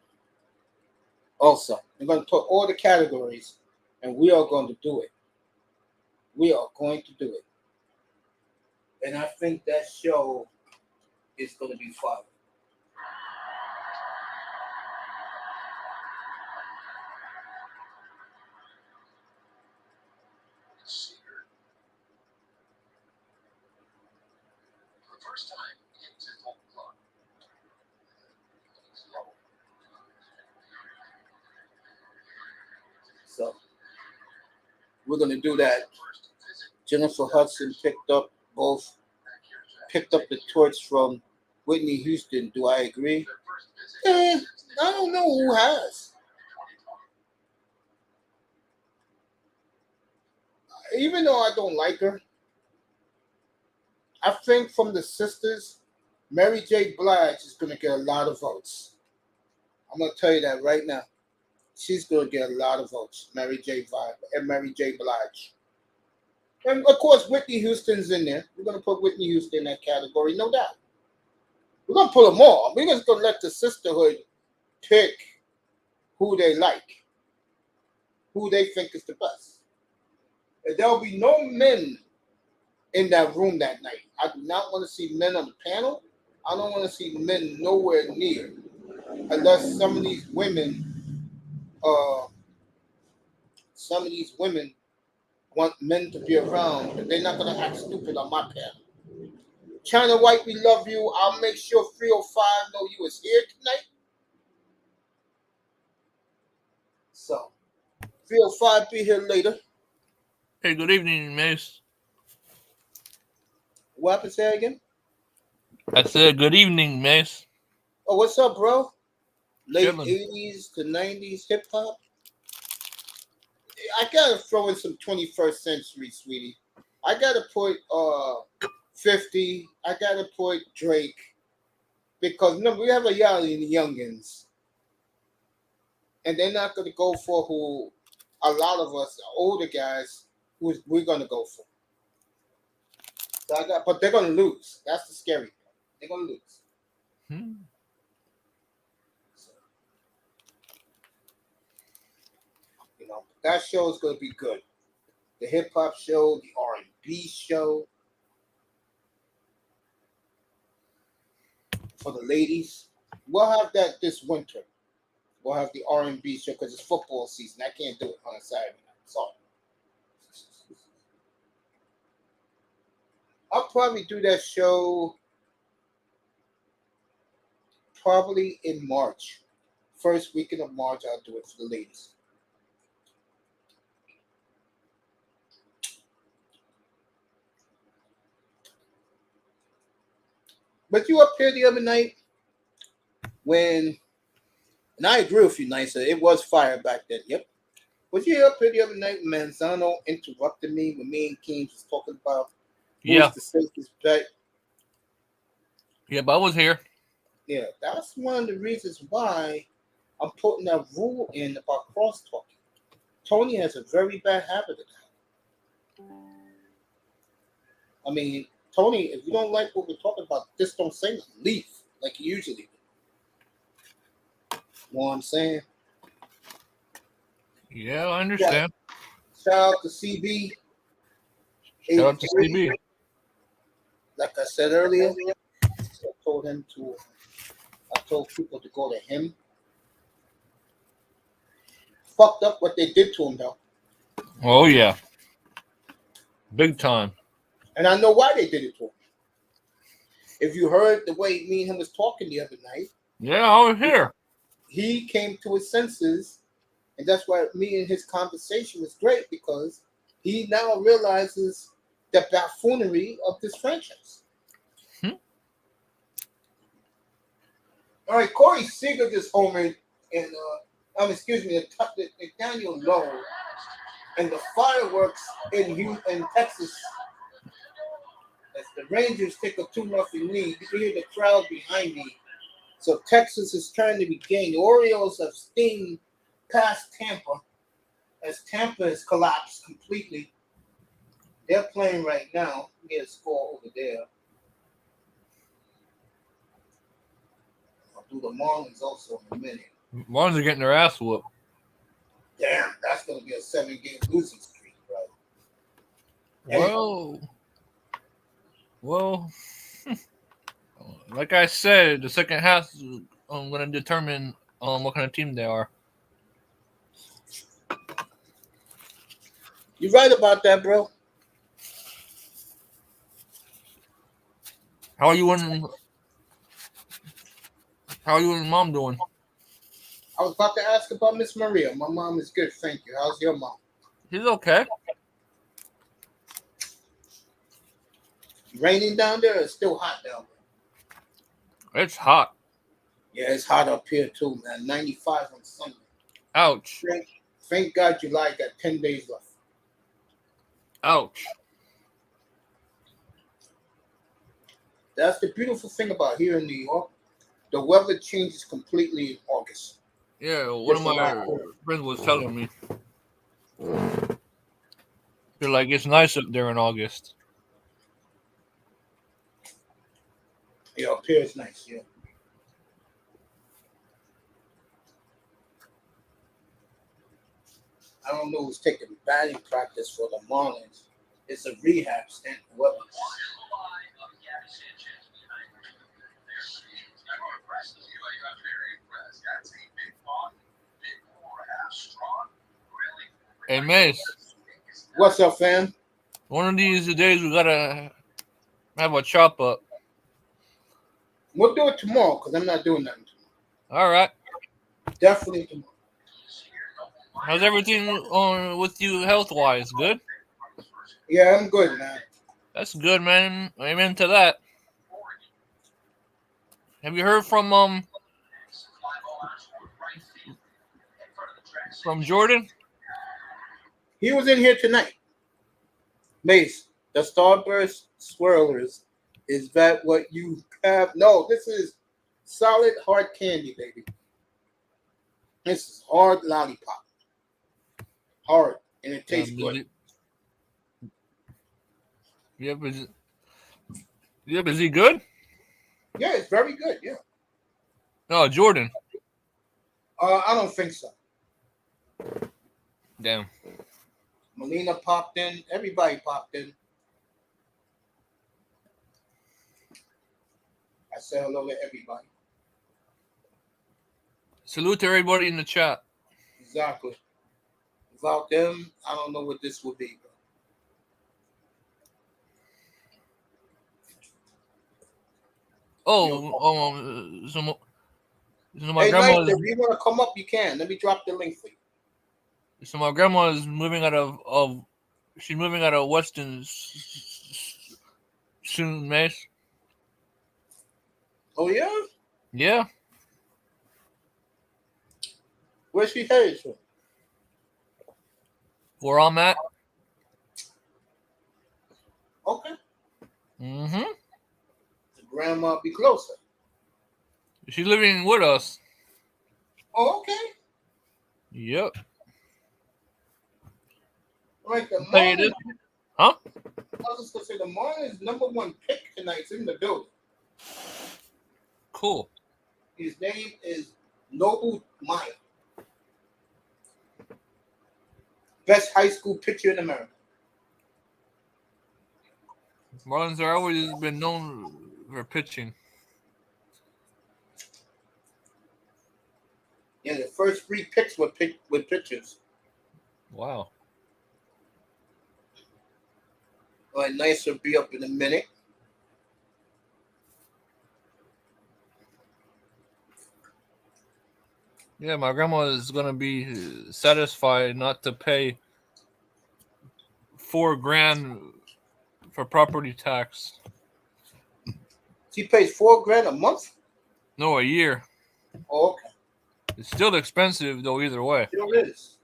[SPEAKER 1] Also, we're going to put all the categories and we are going to do it. We are going to do it. And I think that show is going to be fun. we're gonna do that. Jennifer Hudson picked up the torch from Whitney Houston. Do I agree? Eh, I don't know who has. Even though I don't like her, I think from the sisters, Mary J. Blige is gonna get a lot of votes. I'm gonna tell you that right now. She's gonna get a lot of votes. Mary J. Blige. And of course, Whitney Houston's in there. We're gonna put Whitney Houston in that category, no doubt. We're gonna put them all. We're just gonna let the sisterhood pick who they like, who they think is the best. And there'll be no men in that room that night. I do not want to see men on the panel. I don't want to see men nowhere near, unless some of these women, want men to be around, but they're not gonna act stupid on my panel. China White, we love you. I'll make sure 305 know you was here tonight. So 305 be here later.
[SPEAKER 2] Hey, good evening, Mace.
[SPEAKER 1] What happened? Say again.
[SPEAKER 2] I said good evening, Mace.
[SPEAKER 1] Oh, what's up, bro? Late
[SPEAKER 2] Chilling.
[SPEAKER 1] 80s to 90s hip hop. I gotta throw in some 21st century, sweetie. I gotta put 50. I gotta put Drake. Because remember, we have a youngins. And they're not gonna go for who a lot of us older guys who we're gonna go for. So but they're gonna lose. That's the scary part. They're gonna lose. You know, that show is gonna be good. The hip hop show, the R&B show for the ladies. We'll have that this winter. We'll have the R&B show because it's football season. I can't do it on a Saturday night. Sorry. I'll probably do that show probably in March. First weekend of March, I'll do it for the ladies. But you up here the other night when, and I agree with you, Nicer, it was fire back then. Yep. Was you up here the other night when Manzano interrupted me when me and Keynes was talking about who's the safest bet?
[SPEAKER 2] Yeah, but I was here.
[SPEAKER 1] Yeah, that's one of the reasons why I'm putting that rule in about cross-talking. Tony has a very bad habit of that. I mean, Tony, if you don't like what we're talking about, just don't say nothing. Leave, like you usually do. You know what I'm saying?
[SPEAKER 2] Yeah, I understand.
[SPEAKER 1] Shout out to CB.
[SPEAKER 2] Shout out to CB.
[SPEAKER 1] Like I said earlier, I told people to go to him. Fucked up what they did to him, though.
[SPEAKER 2] Oh, yeah. Big time.
[SPEAKER 1] And I know why they did it to him. If you heard the way me and him was talking the other night.
[SPEAKER 2] Yeah, I was here.
[SPEAKER 1] He came to his senses, and that's why me and his conversation was great, because he now realizes the buffoonery of this franchise. All right, Corey Seager just homered, and Daniel Lowe, and the fireworks in Texas. As the Rangers take a 2-0 lead, you can hear the crowd behind me. So Texas is trying to regain. The Orioles have steamed past Tampa, as Tampa has collapsed completely. They're playing right now. We get a score over there. I'll do the Marlins also in a minute.
[SPEAKER 2] Marlins are getting their ass whooped.
[SPEAKER 1] Damn, that's going to be a 7-game losing streak, bro.
[SPEAKER 2] Well, like I said, the second half I'm going to determine what kind of team they are.
[SPEAKER 1] You're right about that, bro.
[SPEAKER 2] How are you and Mom doing?
[SPEAKER 1] I was about to ask about Miss Maria. My mom is good, thank you. How's your mom?
[SPEAKER 2] She's okay.
[SPEAKER 1] Raining down there, or it's still hot down there?
[SPEAKER 2] It's hot.
[SPEAKER 1] Yeah, it's hot up here too, man. 95 on Sunday.
[SPEAKER 2] Ouch.
[SPEAKER 1] Thank God July got 10 days left.
[SPEAKER 2] Ouch.
[SPEAKER 1] That's the beautiful thing about here in New York. The weather changes completely in August.
[SPEAKER 2] Yeah, one of my friends was telling me. They're like, it's nice up there in August.
[SPEAKER 1] Yeah, up here it's nice, yeah. I don't know who's taking batting practice for the Marlins. It's a rehab stint. Whoever.
[SPEAKER 2] Hey, Mace.
[SPEAKER 1] What's up, fam?
[SPEAKER 2] One of these days we gotta have a chop up.
[SPEAKER 1] We'll do it tomorrow because I'm not doing nothing tomorrow.
[SPEAKER 2] All right.
[SPEAKER 1] Definitely tomorrow.
[SPEAKER 2] How's everything on with you health wise? Good?
[SPEAKER 1] Yeah, I'm good, man.
[SPEAKER 2] That's good, man. I'm into that. Have you heard from Jordan?
[SPEAKER 1] He was in here tonight. Mace, the Starburst Swirlers. Is that what you have? No, this is solid hard candy, baby. This is hard lollipop. Hard. And it tastes good.
[SPEAKER 2] Yep, is he good?
[SPEAKER 1] Yeah, it's very good, yeah.
[SPEAKER 2] No, Jordan.
[SPEAKER 1] I don't think so.
[SPEAKER 2] Damn.
[SPEAKER 1] Melina popped in. Everybody popped in. I said hello to everybody.
[SPEAKER 2] Salute to everybody in the chat.
[SPEAKER 1] Exactly. Without them, I don't know what this would be.
[SPEAKER 2] Oh, so my
[SPEAKER 1] hey,
[SPEAKER 2] grandma.
[SPEAKER 1] Mike, if you want to come up, you can. Let me drop the link for you.
[SPEAKER 2] So my grandma is moving out of she's moving out of Weston soon, Mace.
[SPEAKER 1] Oh yeah?
[SPEAKER 2] Yeah.
[SPEAKER 1] Where's she headed to?
[SPEAKER 2] Where I'm at.
[SPEAKER 1] Okay.
[SPEAKER 2] Mm-hmm.
[SPEAKER 1] The grandma be closer.
[SPEAKER 2] She's living with us.
[SPEAKER 1] Oh, okay.
[SPEAKER 2] Yep.
[SPEAKER 1] Right, the
[SPEAKER 2] Huh?
[SPEAKER 1] I was just gonna say the Marlins number one pick tonight's in the building.
[SPEAKER 2] Cool.
[SPEAKER 1] His name is Noble Meyer. Best high school pitcher in America.
[SPEAKER 2] Marlins are always been known for pitching.
[SPEAKER 1] Yeah, the first 3 picks were picked with pitchers.
[SPEAKER 2] Wow.
[SPEAKER 1] All right, nice will be up in a minute.
[SPEAKER 2] Yeah, my grandma is gonna be satisfied not to pay $4,000 for property tax.
[SPEAKER 1] She pays $4,000 a month.
[SPEAKER 2] No, a year.
[SPEAKER 1] Oh, okay.
[SPEAKER 2] It's still expensive though. Either way.
[SPEAKER 1] It still is.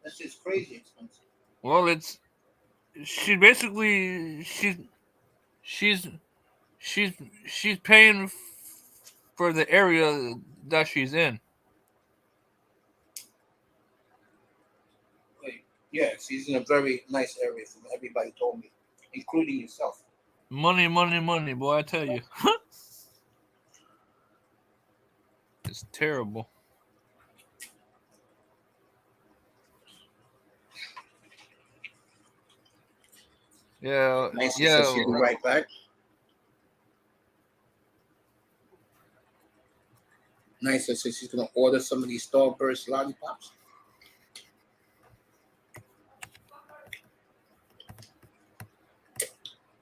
[SPEAKER 1] That's just crazy expensive.
[SPEAKER 2] Well, she's basically she's paying for the area that she's in.
[SPEAKER 1] Yeah, she's in a very nice area from everybody told me, including yourself.
[SPEAKER 2] Money, money, money, boy, I tell you. It's terrible. Yeah,
[SPEAKER 1] Nice.
[SPEAKER 2] yeah.
[SPEAKER 1] She'll be right back. Nice. So she's gonna order some of these Starburst lollipops.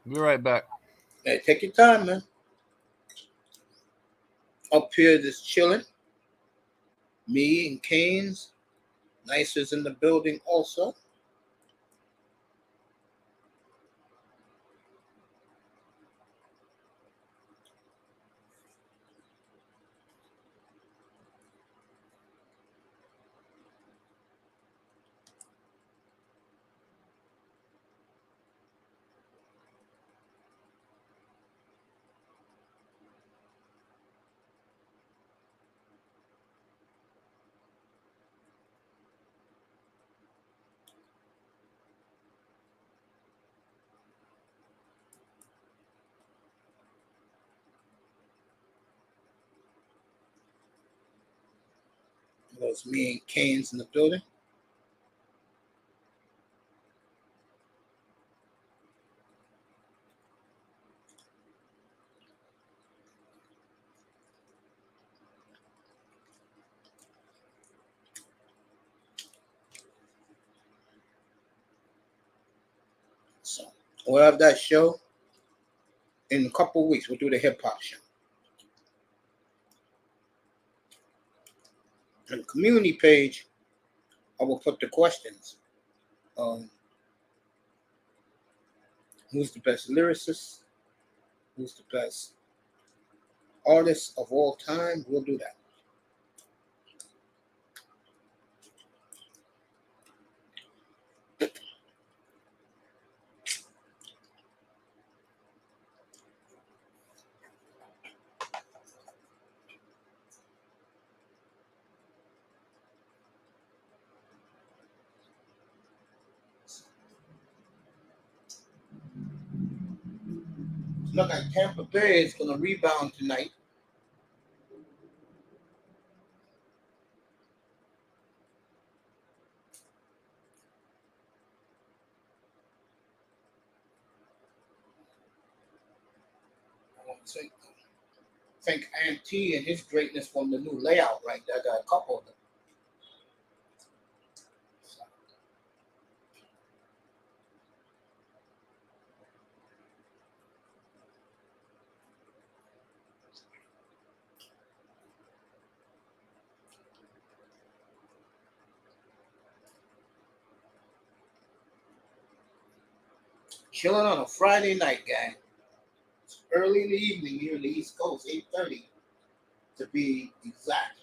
[SPEAKER 2] Be right back.
[SPEAKER 1] Hey, take your time, man. Up here, just chilling. Me and Canes. Nice is in the building also. It was me and Kane's in the building. So we'll have that show in a couple of weeks. We'll do the hip hop show. On the community page, I will put the questions. Who's the best lyricist? Who's the best artist of all time? We'll do that. Look like Tampa Bay is going to rebound tonight. I want to thank Auntie and his greatness from the new layout right there. I got a couple of them. Chilling on a Friday night, gang. It's early in the evening here in the East Coast, 8:30 to be exact.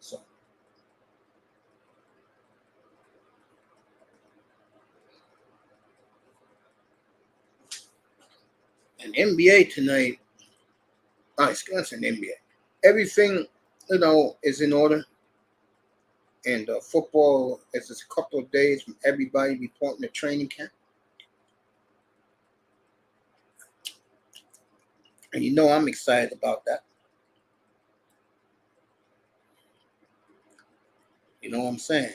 [SPEAKER 1] So, and NBA tonight, it's an NBA. Everything, is in order. And football is just a couple of days from everybody reporting to training camp. And I'm excited about that. You know what I'm saying?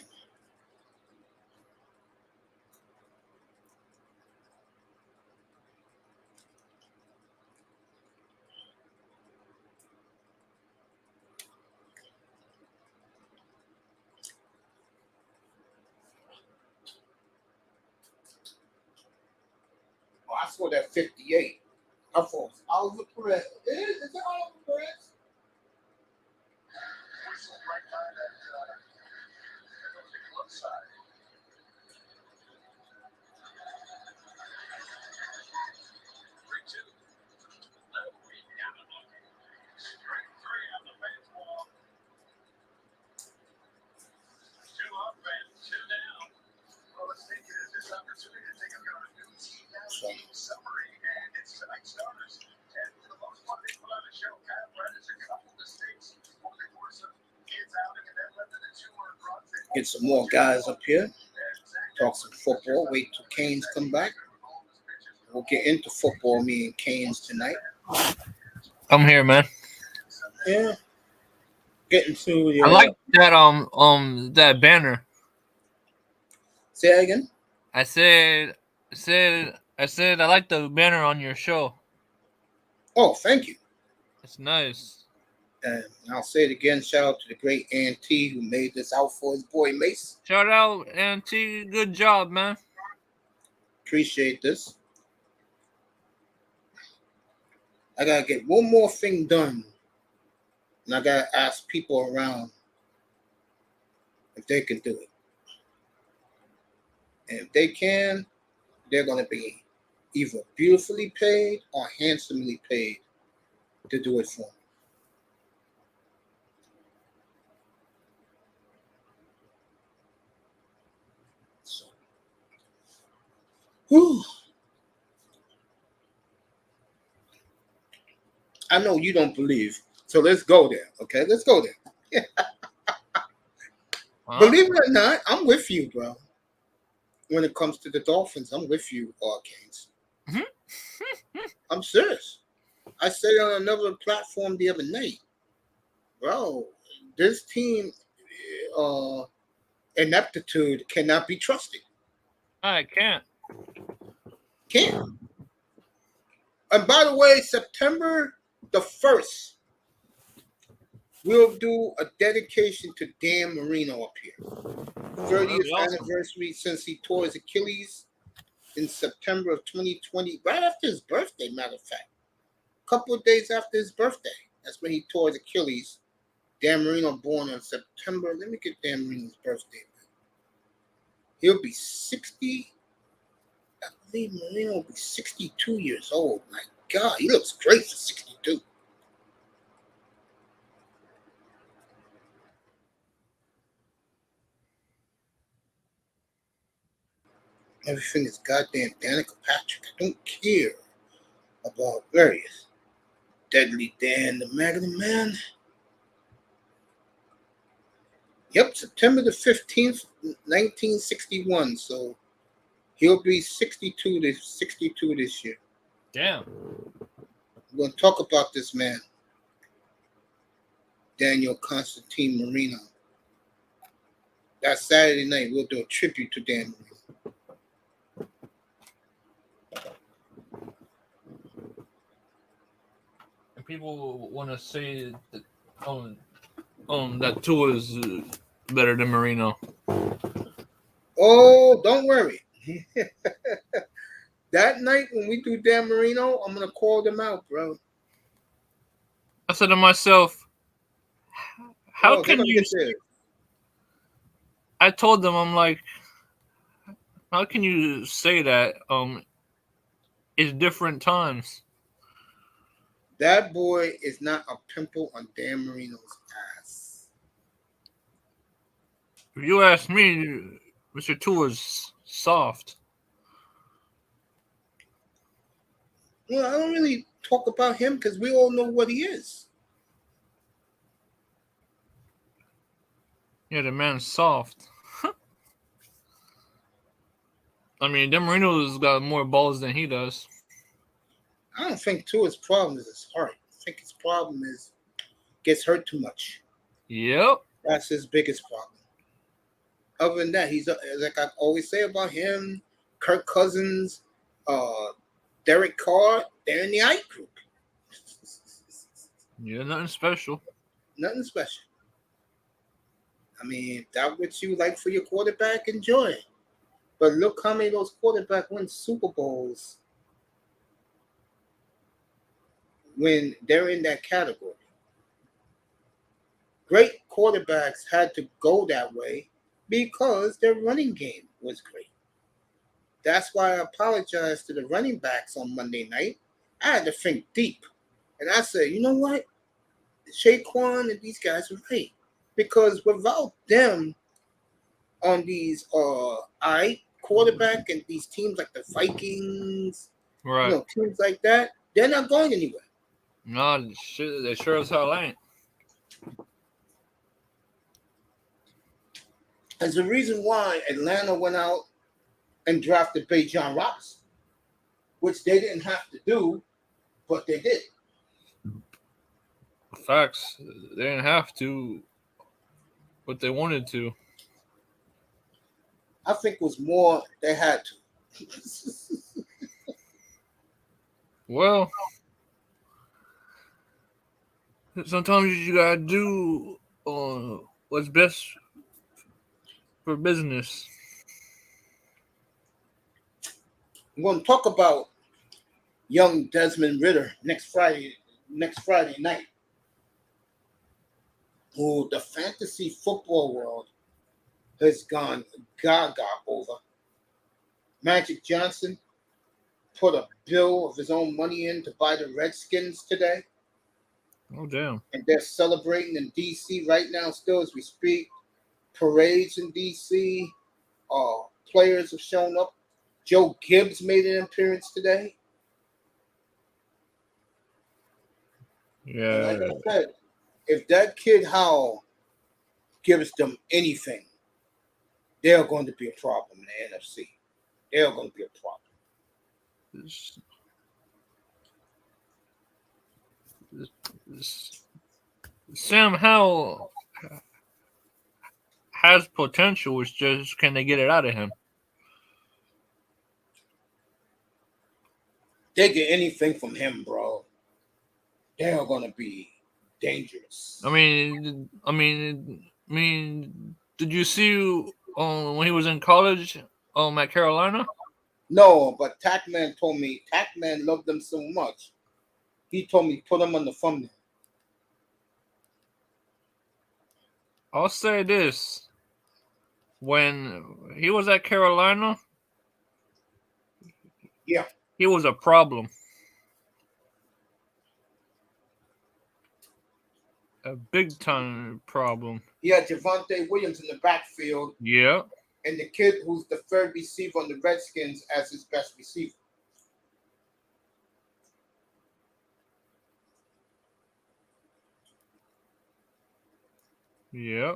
[SPEAKER 1] Oh, I saw that 58. I thought it was Oliver Perez. Is it Oliver Perez? Get some more guys up here. Talk some football. Wait till Canes come back. We'll get into football, me and Canes tonight.
[SPEAKER 2] I'm here, man.
[SPEAKER 1] Yeah. Getting to your...
[SPEAKER 2] I like that banner.
[SPEAKER 1] Say that again?
[SPEAKER 2] I said I like the banner on your show.
[SPEAKER 1] Oh, thank you.
[SPEAKER 2] It's nice.
[SPEAKER 1] And I'll say it again. Shout out to the great N.T. who made this out for his boy Mace.
[SPEAKER 2] Shout out, N.T. Good job, man.
[SPEAKER 1] Appreciate this. I gotta get one more thing done. And I gotta ask people around if they can do it. And if they can, they're gonna be either beautifully paid or handsomely paid to do it for me. So, whew. I know you don't believe, so let's go there. Okay, let's go there. Believe it or not, I'm with you, bro. When it comes to the Dolphins, I'm with you, Canes. I'm serious. I said it on another platform the other night, bro. This team, ineptitude cannot be trusted.
[SPEAKER 2] I can't.
[SPEAKER 1] Can't. And by the way, September the 1st, we'll do a dedication to Dan Marino up here. 30th anniversary since he tore his Achilles in September of 2020, right after his birthday, matter of fact. A couple of days after his birthday. That's when he tore his Achilles. Dan Marino born on September. Let me get Dan Marino's birthday. He'll be 60. I believe Marino will be 62 years old. My God, he looks great for 62. Everything is goddamn Danica Patrick. I don't care about various. Deadly Dan, the Magnet Man. Yep, September the 15th, 1961. So he'll be 62 this year.
[SPEAKER 2] Damn.
[SPEAKER 1] We're going to talk about this man, Daniel Constantine Marino. That Saturday night, we'll do a tribute to Dan Marino.
[SPEAKER 2] And people want to say that that Tua is better than Marino.
[SPEAKER 1] Oh, don't worry. That night when we do Dan Marino, I'm going to call them out, bro.
[SPEAKER 2] I said to myself, how can you... I told them, I'm like, how can you say that? It's different times.
[SPEAKER 1] That boy is not a pimple on Dan Marino's ass.
[SPEAKER 2] If you ask me, Mr. Tua's soft.
[SPEAKER 1] Well, I don't really talk about him because we all know what he is.
[SPEAKER 2] Yeah, the man's soft. I mean, Dan Marino's got more balls than he does.
[SPEAKER 1] I don't think Tua's problem is his heart. I think his problem is gets hurt too much.
[SPEAKER 2] Yep.
[SPEAKER 1] That's his biggest problem. Other than that, he's like I always say about him, Kirk Cousins, Derek Carr, they're in the Ike group.
[SPEAKER 2] Yeah, nothing special.
[SPEAKER 1] Nothing special. I mean, that what you like for your quarterback, enjoy it. But look how many of those quarterbacks win Super Bowls when they're in that category. Great quarterbacks had to go that way because their running game was great. That's why I apologized to the running backs on Monday night. I had to think deep. And I said, you know what? Saquon and these guys are right. Because without them on these quarterback and these teams like the Vikings,
[SPEAKER 2] right?
[SPEAKER 1] Teams like that, they're not going anywhere.
[SPEAKER 2] No, they sure as hell ain't.
[SPEAKER 1] There's a reason why Atlanta went out and drafted Bijan Robinson, which they didn't have to do, but they did.
[SPEAKER 2] Facts. They didn't have to, but they wanted to.
[SPEAKER 1] I think it was more they had to.
[SPEAKER 2] Well, sometimes you gotta do what's best for business.
[SPEAKER 1] I'm going to talk about young Desmond Ridder next Friday night, who the fantasy football world has gone gaga over. Magic Johnson put a bill of his own money in to buy the Redskins today.
[SPEAKER 2] Oh, damn.
[SPEAKER 1] And they're celebrating in D.C. right now still as we speak. Parades in D.C. Players have shown up. Joe Gibbs made an appearance today.
[SPEAKER 2] Yeah.
[SPEAKER 1] And like I said, if that kid Howell gives them anything, they're going to be a problem in the NFC. They're going to be a problem.
[SPEAKER 2] Sam Howell has potential. It's just, can they get it out of him?
[SPEAKER 1] They get anything from him, bro, they're going to be dangerous.
[SPEAKER 2] I mean, did you see when he was in college at Carolina?
[SPEAKER 1] No, but Tackman told me, Tackman loved them so much. He told me put them on the thumbnail.
[SPEAKER 2] I'll say this. When he was at Carolina,
[SPEAKER 1] yeah,
[SPEAKER 2] he was a problem. A big time problem.
[SPEAKER 1] He had Javonte Williams in the backfield.
[SPEAKER 2] Yeah.
[SPEAKER 1] And the kid who's the third receiver on the Redskins as his best receiver.
[SPEAKER 2] Yeah.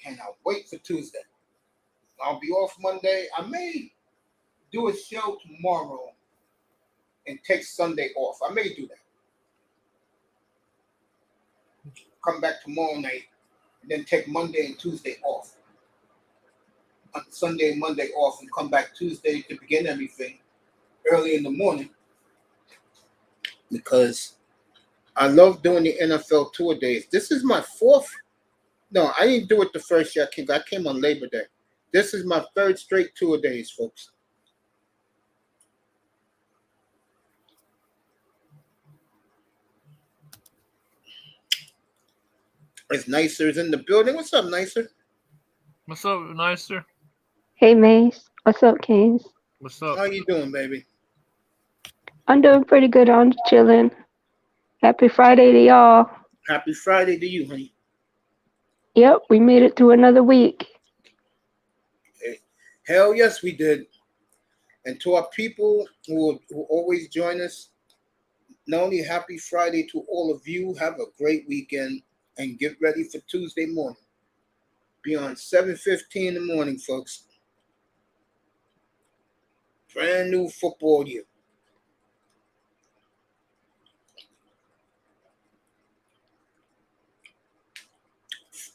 [SPEAKER 1] Cannot wait for Tuesday. I'll be off Monday. I may do a show tomorrow and take Sunday off. I may do that. Come back tomorrow night and then take Monday and Tuesday off. Sunday and Monday off and come back Tuesday to begin everything early in the morning. Because I love doing the NFL tour days. This is my fourth. No, I didn't do it the first year I came on Labor Day. This is my third straight tour days, folks. It's Nicer's in the building. What's up, Nicer?
[SPEAKER 2] What's up, Nicer?
[SPEAKER 3] Hey, Mace. What's up, Kings?
[SPEAKER 2] What's up?
[SPEAKER 1] How you doing, baby?
[SPEAKER 3] I'm doing pretty good. I'm chilling. Happy Friday to y'all.
[SPEAKER 1] Happy Friday to you, honey.
[SPEAKER 3] Yep, we made it through another week.
[SPEAKER 1] Hey, hell yes, we did. And to our people who always join us, not only happy Friday to all of you, have a great weekend and get ready for Tuesday morning. Be on 7:15 in the morning, folks. Brand new football year.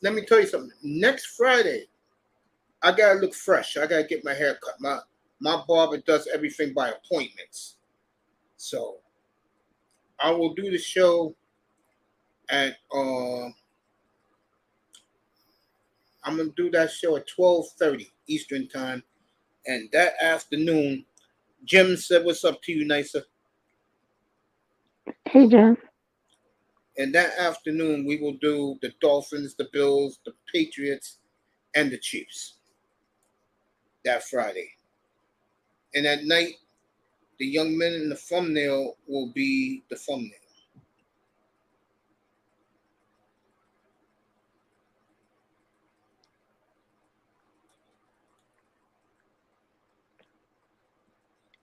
[SPEAKER 1] Let me tell you something. Next Friday, I gotta look fresh. I gotta get my hair cut. My barber does everything by appointments. So I will do the show at I'm gonna do that show at 12:30 Eastern time. And that afternoon, Jim said, "What's up to you, Nisa?"
[SPEAKER 3] Hey, Jim.
[SPEAKER 1] And that afternoon, we will do the Dolphins, the Bills, the Patriots, and the Chiefs. That Friday. And at night, the young men in the thumbnail will be the thumbnail.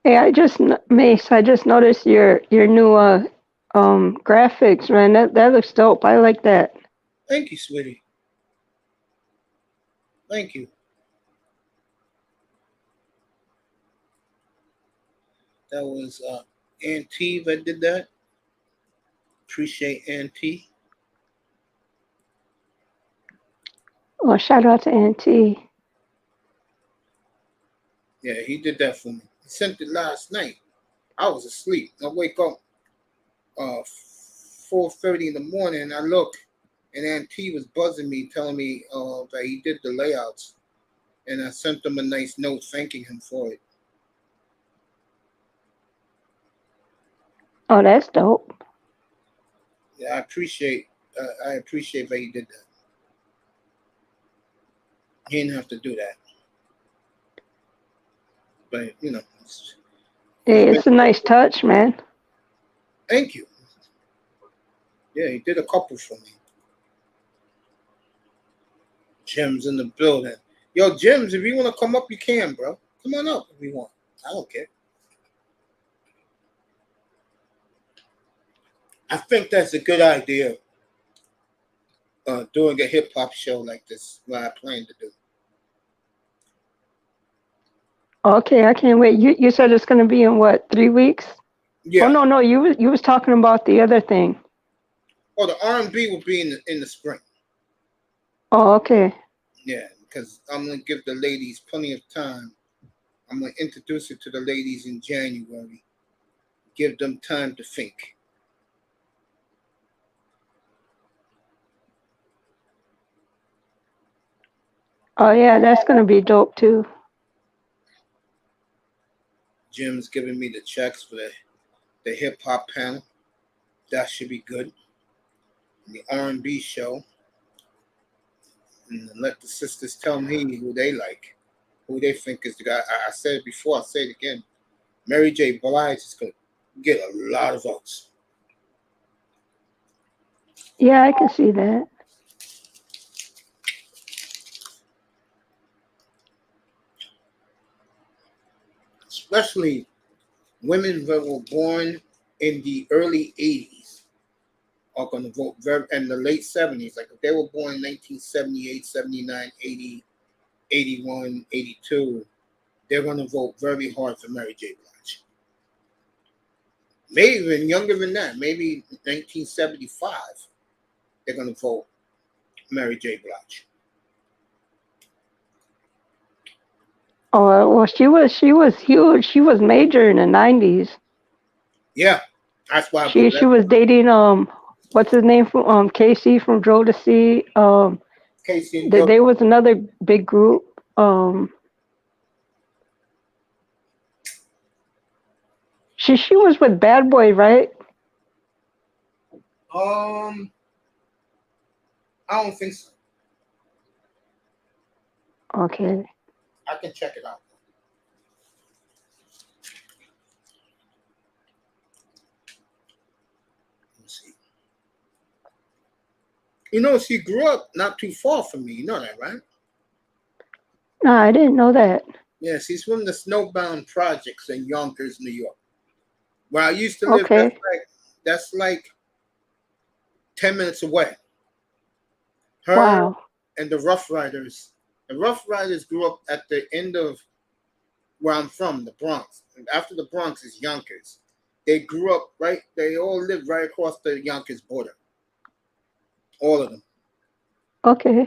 [SPEAKER 3] Hey, Mace, I just noticed your new graphics, man. That looks dope. I like that.
[SPEAKER 1] Thank you, sweetie. Thank you. That was Aunt T that did that. Appreciate Aunt T.
[SPEAKER 3] Oh, shout out to Auntie.
[SPEAKER 1] Yeah, he did that for me. He sent it last night. I was asleep. I wake up 4:30 in the morning and I look and Aunt T was buzzing me, telling me that he did the layouts. And I sent him a nice note thanking him for it.
[SPEAKER 3] Oh, that's dope.
[SPEAKER 1] Yeah, I appreciate that he did that. He didn't have to do that. But, you know.
[SPEAKER 3] Hey, it's a nice touch, man.
[SPEAKER 1] Thank you. Yeah, he did a couple for me. Jim's in the building. Yo, Jim's, if you want to come up, you can, bro. Come on up if you want. I don't care. I think that's a good idea. Doing a hip hop show like this, what I plan to do.
[SPEAKER 3] Okay, I can't wait. You said it's gonna be in what, 3 weeks? Oh
[SPEAKER 1] Yeah.
[SPEAKER 3] no, you was talking about the other thing.
[SPEAKER 1] Oh, the R&B will be in the spring.
[SPEAKER 3] Oh, okay.
[SPEAKER 1] Yeah, because I'm gonna give the ladies plenty of time. I'm gonna introduce it to the ladies in January. Give them time to think.
[SPEAKER 3] Oh yeah, that's gonna be dope too.
[SPEAKER 1] Jim's giving me the checks for the hip hop panel. That should be good. And the R&B show, and let the sisters tell me who they like, who they think is the guy. I said it before. I say it again. Mary J. Blige is gonna get a lot of votes.
[SPEAKER 3] Yeah, I can see that.
[SPEAKER 1] Especially women that were born in the early 80s are going to vote very, in the late 70s. Like if they were born in 1978, 79, 80, 81, 82, they're going to vote very hard for Mary J. Blige. Maybe even younger than that, maybe 1975, they're going to vote Mary J. Blige.
[SPEAKER 3] Oh well, she was huge. She was major in the 90s.
[SPEAKER 1] Yeah, that's why I
[SPEAKER 3] She
[SPEAKER 1] voted.
[SPEAKER 3] she was dating what's his name from Casey from Joe to See.
[SPEAKER 1] Casey and Joe.
[SPEAKER 3] They was another big group. She was with Bad Boy, right?
[SPEAKER 1] I don't think so.
[SPEAKER 3] Okay.
[SPEAKER 1] I can check it out. Let's see. You know, she grew up not too far from me. You know that, right?
[SPEAKER 3] No, I didn't know that.
[SPEAKER 1] Yeah, she's from the Snowbound Projects in Yonkers, New York, where I used to live.
[SPEAKER 3] Okay.
[SPEAKER 1] That's like 10 minutes away. Her
[SPEAKER 3] Wow.
[SPEAKER 1] and the Rough Riders. The Rough Riders grew up at the end of where I'm from, the Bronx. And after the Bronx is Yonkers. They grew up right. They all lived right across the Yonkers border. All of them.
[SPEAKER 3] Okay.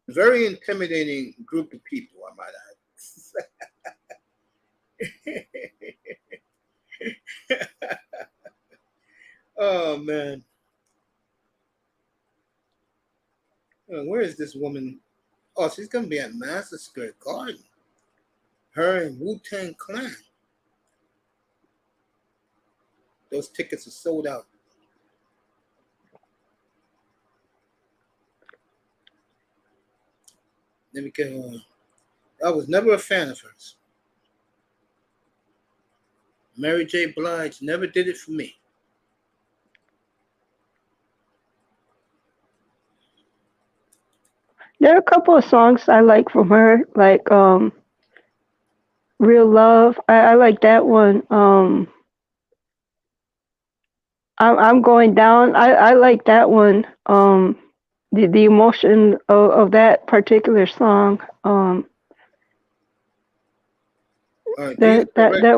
[SPEAKER 1] Very intimidating group of people, I might add. Oh man. Where is this woman? Oh, she's gonna be at Madison Square Garden. Her and Wu-Tang Clan. Those tickets are sold out. Let me get on. I was never a fan of hers. Mary J. Blige never did it for me.
[SPEAKER 3] There are a couple of songs I like from her, like Real Love. I like that one. I'm going down. I like that one. The emotion of that particular song. That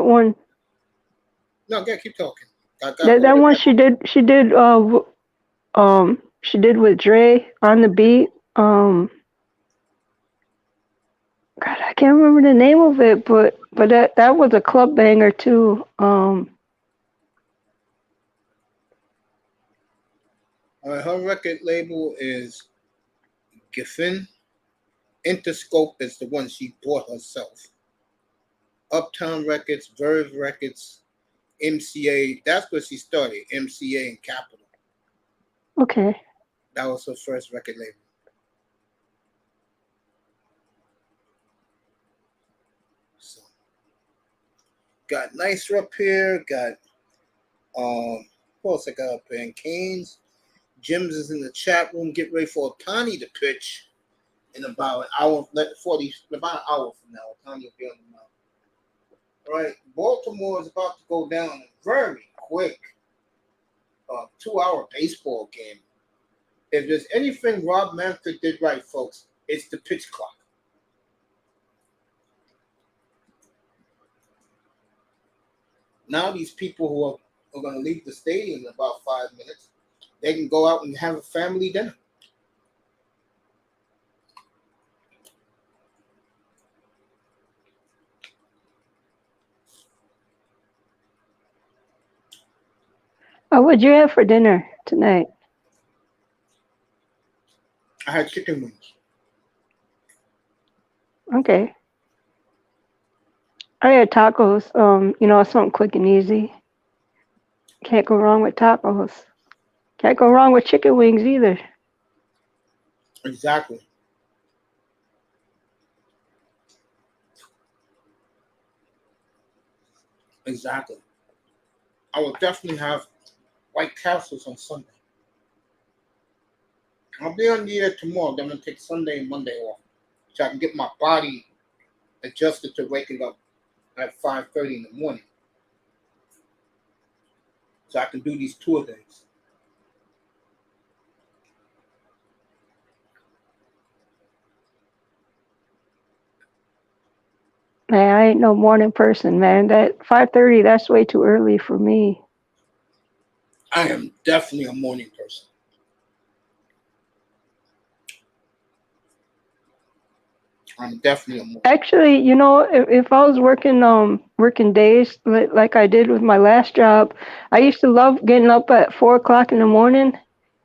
[SPEAKER 3] one.
[SPEAKER 1] No, yeah, keep talking.
[SPEAKER 3] That one she did with Dre on the beat. God, I can't remember the name of it, but that was a club banger too.
[SPEAKER 1] Her record label is Giffen. Interscope is the one she bought herself. Uptown Records, Verve Records, MCA. That's where she started. MCA and Capitol.
[SPEAKER 3] Okay.
[SPEAKER 1] That was her first record label. So, got Nicer up here. Got who else I got up here? And Canes. Jim's is in the chat room. Get ready for Otani to pitch in about an hour, about an hour from now. Otani will be on the mound. right? Baltimore is about to go down very quick. 2-hour baseball game. If there's anything Rob Manfred did right, folks, it's the pitch clock. Now these people who are going to leave the stadium in about 5 minutes, they can go out and have a family dinner.
[SPEAKER 3] What'd you have for dinner tonight?
[SPEAKER 1] I had chicken wings.
[SPEAKER 3] Okay. I had tacos. Something quick and easy. Can't go wrong with tacos. Can't go wrong with chicken wings either.
[SPEAKER 1] Exactly. Exactly. I will definitely have White Castles on Sunday. I'll be on the air tomorrow. Then I'm going to take Sunday and Monday off so I can get my body adjusted to waking up at 5:30 in the morning. So I can do these tour days.
[SPEAKER 3] Man, I ain't no morning person, man. That 5:30, that's way too early for me.
[SPEAKER 1] I am definitely a morning person. I'm definitely a morning.
[SPEAKER 3] Actually, if I was working days like I did with my last job, I used to love getting up at 4 o'clock in the morning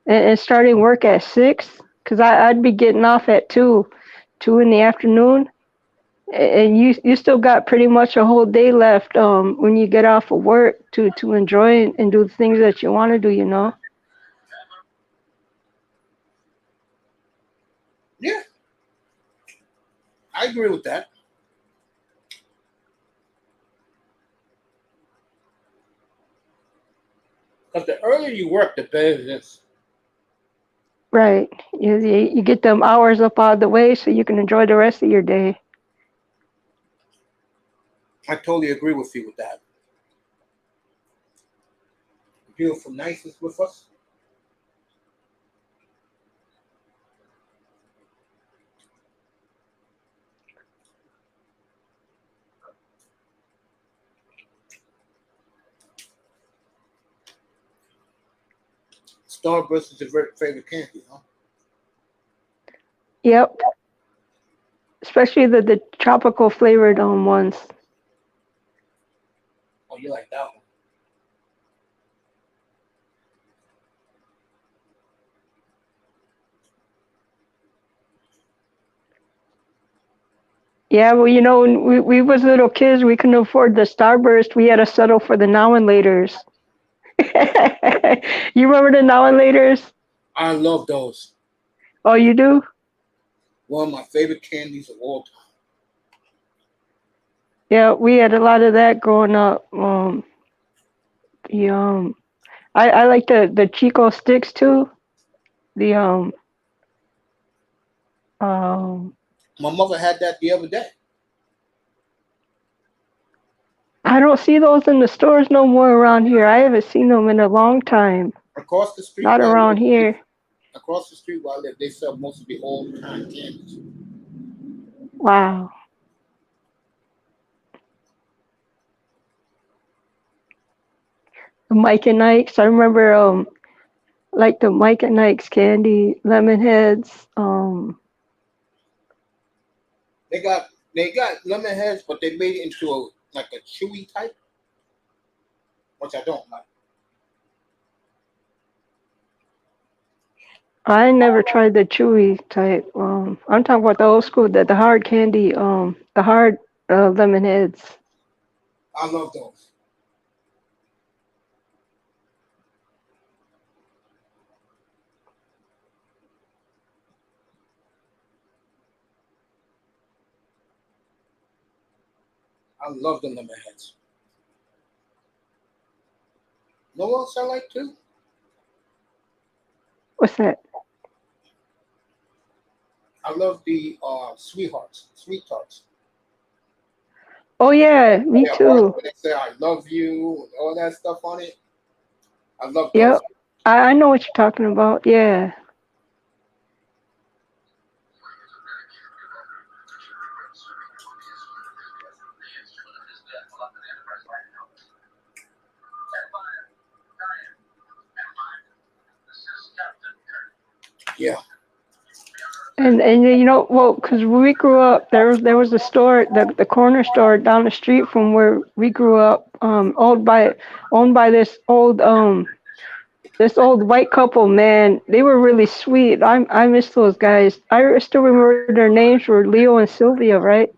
[SPEAKER 3] and starting work at 6, because I'd be getting off at 2 in the afternoon, and you still got pretty much a whole day left when you get off of work to enjoy and do the things that you want to do.
[SPEAKER 1] Yeah, I agree with that. Because the earlier you work, the better it is.
[SPEAKER 3] Right. You get them hours up out of the way so you can enjoy the rest of your day.
[SPEAKER 1] I totally agree with you with that. Beautiful Nice is with us. Starburst is your favorite candy, huh?
[SPEAKER 3] Yep. Especially the tropical flavored ones.
[SPEAKER 1] Oh, you like that one?
[SPEAKER 3] Yeah, well, when we was little kids, we couldn't afford the Starburst. We had to settle for the Now and Laters. You remember the Now and Laters?
[SPEAKER 1] I love those.
[SPEAKER 3] Oh, you do?
[SPEAKER 1] One of my favorite candies of all time.
[SPEAKER 3] Yeah, we had a lot of that growing up. The I like the Chico sticks too. The um
[SPEAKER 1] My mother had that the other day.
[SPEAKER 3] I don't see those in the stores no more around here. I haven't seen them in a long time.
[SPEAKER 1] Across the street
[SPEAKER 3] Not
[SPEAKER 1] where I
[SPEAKER 3] around
[SPEAKER 1] live,
[SPEAKER 3] here.
[SPEAKER 1] across the street where I live, they sell most of the old time candies.
[SPEAKER 3] Wow. The Mike and Ike's. I remember like the Mike and Ike's candy, lemon heads.
[SPEAKER 1] They got lemon heads, but they made it into like a chewy type, which I don't like.
[SPEAKER 3] I never tried the chewy type. I'm talking about the old school, the hard candy, the hard lemon heads.
[SPEAKER 1] I love those. I love the lemon heads. You know what else I like too?
[SPEAKER 3] What's that?
[SPEAKER 1] I love the sweet tarts.
[SPEAKER 3] Oh yeah, me
[SPEAKER 1] Yeah, one
[SPEAKER 3] too.
[SPEAKER 1] where they say "I love you" and all that stuff on it. I love those.
[SPEAKER 3] Yep. I know what you're talking about. Yeah.
[SPEAKER 1] Yeah.
[SPEAKER 3] And you know, well, because we grew up, there was a store, the corner store down the street from where we grew up, owned by this old white couple. Man, they were really sweet. I miss those guys. I still remember their names were Leo and Sylvia, right?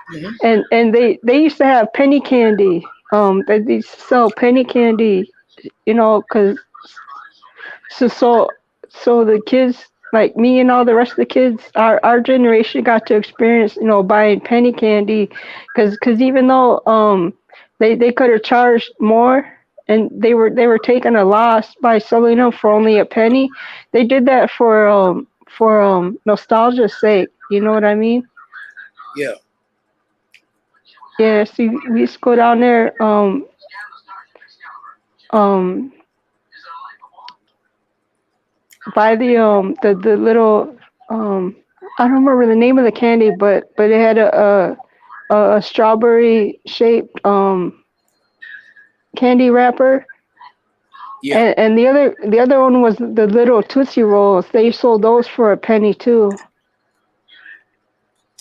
[SPEAKER 1] Hmm.
[SPEAKER 3] And they used to have penny candy. They used to sell penny candy, because so the kids like me and all the rest of the kids, our generation got to experience, buying penny candy, because even though they could have charged more, and they were taking a loss by selling them for only a penny. They did that for nostalgia's sake. You know what I mean?
[SPEAKER 1] Yeah.
[SPEAKER 3] Yeah. So we used to go down there, um buy the little, um I don't remember the name of the candy, but it had a strawberry shaped candy wrapper,
[SPEAKER 1] Yeah.
[SPEAKER 3] and the other one was the little Tootsie Rolls. They sold those for a penny too.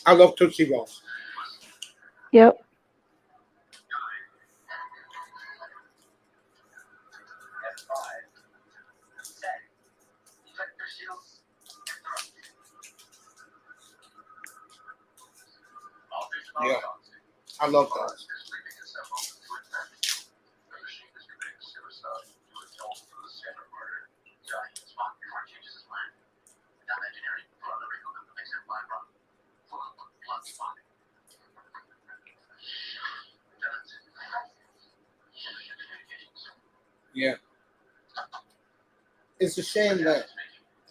[SPEAKER 1] I love Tootsie Rolls.
[SPEAKER 3] Yep.
[SPEAKER 1] Yeah. I love those. Yeah. It's a shame that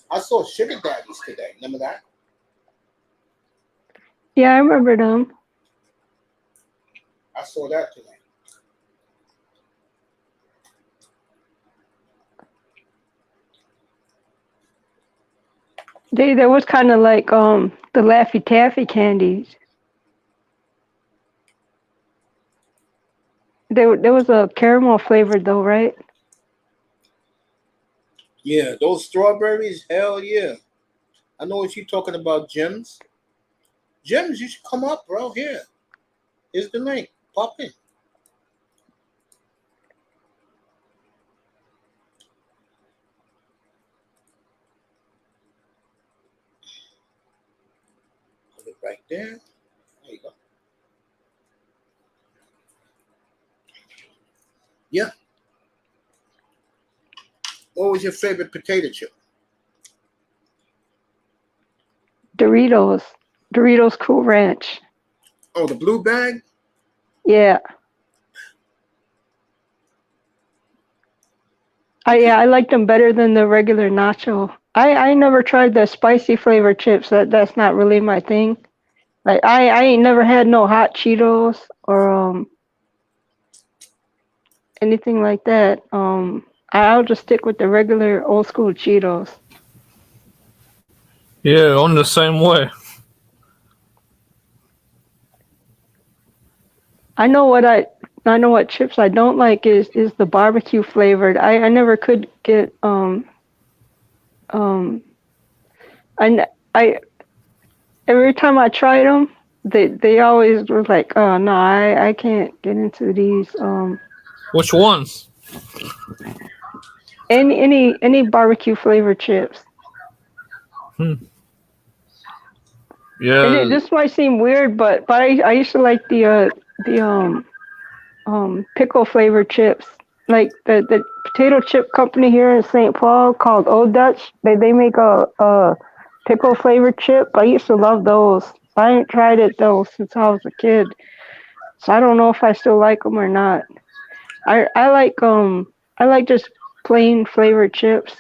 [SPEAKER 1] I saw Sugar Daddies today. Remember that?
[SPEAKER 3] Yeah, I remember them.
[SPEAKER 1] I saw that today.
[SPEAKER 3] They was kind of like the Laffy Taffy candies. There was a caramel flavored though, right?
[SPEAKER 1] Yeah, those strawberries, hell yeah. I know what you're talking about, Gems. Gems, you should come up, bro. Here. Here's the link. Pop in. Put it right there. There you go. Yeah. What was your favorite potato chip?
[SPEAKER 3] Doritos. Doritos Cool Ranch.
[SPEAKER 1] Oh, the blue bag?
[SPEAKER 3] Yeah.
[SPEAKER 1] Okay.
[SPEAKER 3] I liked them better than the regular nacho. I never tried the spicy flavored chips. That's not really my thing. Like I ain't never had no hot Cheetos or anything like that. I'll just stick with the regular old school Cheetos.
[SPEAKER 2] Yeah, I'm the same way.
[SPEAKER 3] I know what I know what chips I don't like is the barbecue flavored. I never could get um I every time I tried them, they always were like, oh no, I can't get into these
[SPEAKER 2] Which ones?
[SPEAKER 3] any barbecue flavored chips.
[SPEAKER 2] Hmm.
[SPEAKER 3] And
[SPEAKER 2] Yeah,
[SPEAKER 3] this might seem weird, but I used to like the pickle flavored chips. Like the potato chip company here in St. Paul called Old Dutch. They make a pickle flavored chip. I used to love those. I ain't tried it though since I was a kid, so I don't know if I still like them or not. I like just plain flavored chips.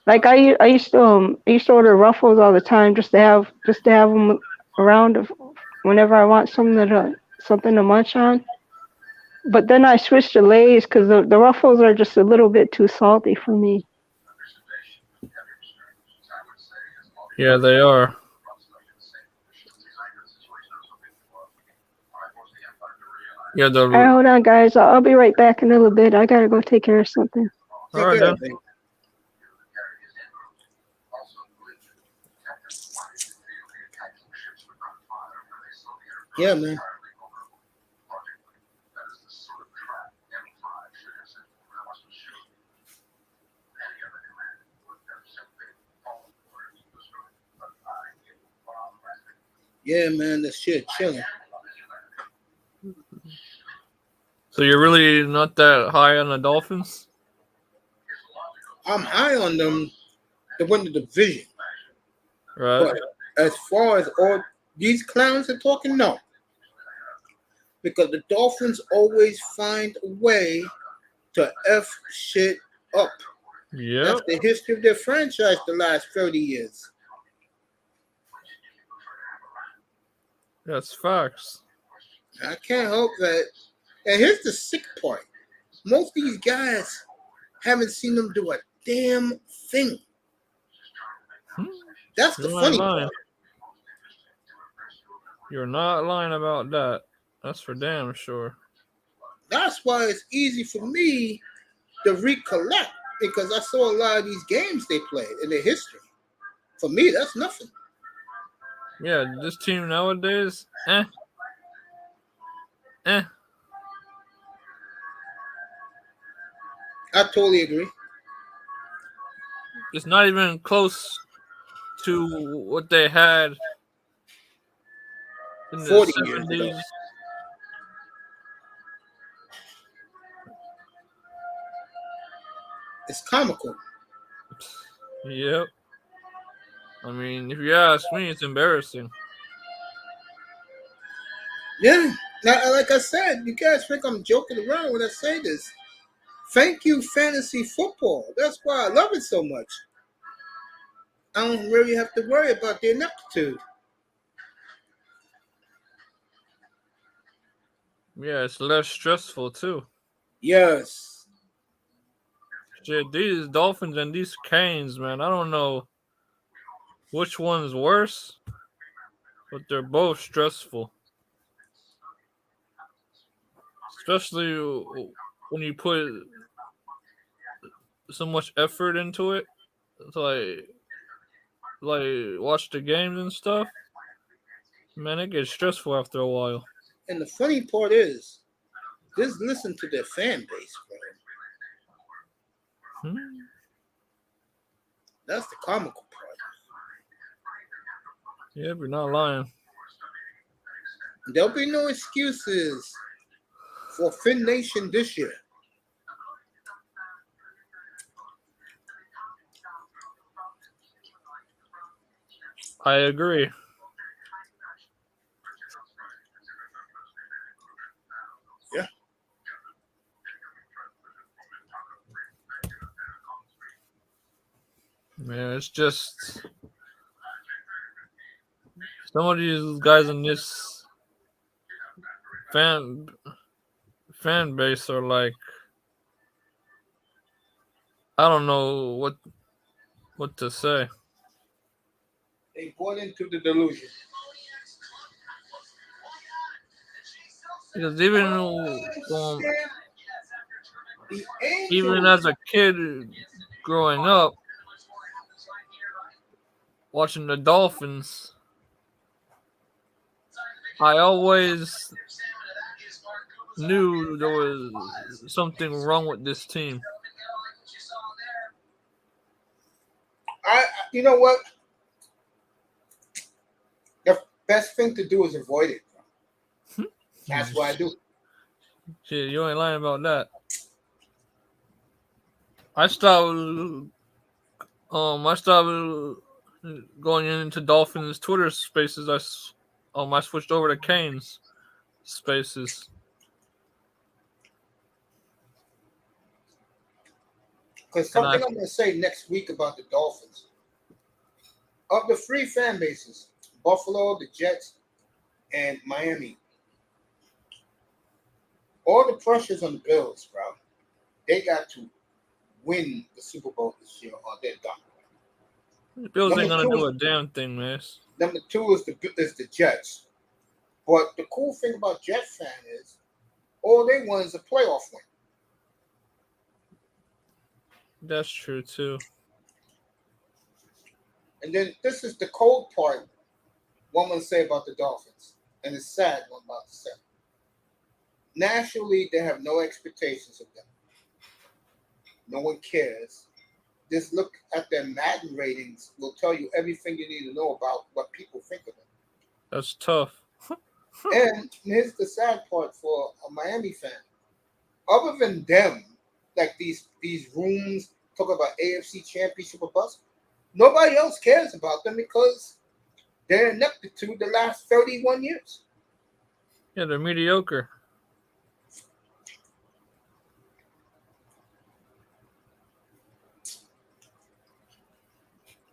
[SPEAKER 3] Like I used to order Ruffles all the time just to have them around whenever I want something something to munch on. But then I switched to Lay's because the Ruffles are just a little bit too salty for me.
[SPEAKER 2] Yeah, they are. Yeah,
[SPEAKER 3] All right, hold on, guys. I'll be right back in a little bit. I gotta go take care of something.
[SPEAKER 2] all right then.
[SPEAKER 1] Yeah, man. Yeah, man, this shit chilling.
[SPEAKER 2] So you're really not that high on the Dolphins?
[SPEAKER 1] I'm high on them to win the division.
[SPEAKER 2] Right.
[SPEAKER 1] But as far as all these clowns are talking, no. Because the Dolphins always find a way to F shit up.
[SPEAKER 2] Yep.
[SPEAKER 1] That's the history of their franchise the last 30 years.
[SPEAKER 2] That's facts.
[SPEAKER 1] I can't help that. And here's the sick part. Most of these guys haven't seen them do a damn thing. That's the funny part.
[SPEAKER 2] You're not lying about that. That's for damn sure.
[SPEAKER 1] That's why it's easy for me to recollect, because I saw a lot of these games they played in their history. For me, that's nothing.
[SPEAKER 2] Yeah, this team nowadays, eh.
[SPEAKER 1] I totally agree.
[SPEAKER 2] It's not even close to what they had in the
[SPEAKER 1] 40 years
[SPEAKER 2] 70s.
[SPEAKER 1] ago. It's comical.
[SPEAKER 2] Yep. I mean, if you ask me, it's embarrassing.
[SPEAKER 1] Yeah. Now, like I said, you guys think I'm joking around when I say this. Thank you, fantasy football. That's why I love it so much. I don't really have to worry about the ineptitude.
[SPEAKER 2] Yeah, it's less stressful too.
[SPEAKER 1] Yes.
[SPEAKER 2] Shit, these Dolphins and these Canes, man, I don't know which one's worse, but they're both stressful. Especially when you put so much effort into it to like watch the games and stuff. Man, it gets stressful after a while.
[SPEAKER 1] And the funny part is, just listen to their fan base, bro. That's the comical part.
[SPEAKER 2] Yeah, you're not lying.
[SPEAKER 1] There'll be no excuses for Fin Nation this year.
[SPEAKER 2] I agree.
[SPEAKER 1] Yeah.
[SPEAKER 2] Man, it's just some of these guys in this fan base are like, I don't know what to say.
[SPEAKER 1] They bought into the delusion.
[SPEAKER 2] Because even as a kid growing up, watching the Dolphins, I always knew there was something wrong with this team.
[SPEAKER 1] You know what? The best thing to do is avoid it. That's what I do.
[SPEAKER 2] Shit, you ain't lying about that. I stopped going into Dolphins Twitter spaces. I switched over to Canes spaces.
[SPEAKER 1] Because something I'm going to say next week about the Dolphins. Of the three fan bases, Buffalo, the Jets, and Miami, all the pressure's on the Bills, bro. They got to win the Super Bowl this year, or they're done.
[SPEAKER 2] The Bills ain't
[SPEAKER 1] Number
[SPEAKER 2] gonna
[SPEAKER 1] two
[SPEAKER 2] do a damn thing, man.
[SPEAKER 1] Number two is the Jets. But the cool thing about Jet fan is all they want is a playoff win.
[SPEAKER 2] That's true too.
[SPEAKER 1] And then this is the cold part one will say about the Dolphins. And it's sad what I'm about to say. National League, they have no expectations of them. No one cares. Just look at their Madden ratings will tell you everything you need to know about what people think of them.
[SPEAKER 2] That's tough.
[SPEAKER 1] And here's the sad part for a Miami fan. Other than them, like these rooms talk about AFC Championship or bust, nobody else cares about them because they're ineptitude the last 31 years.
[SPEAKER 2] Yeah, they're mediocre.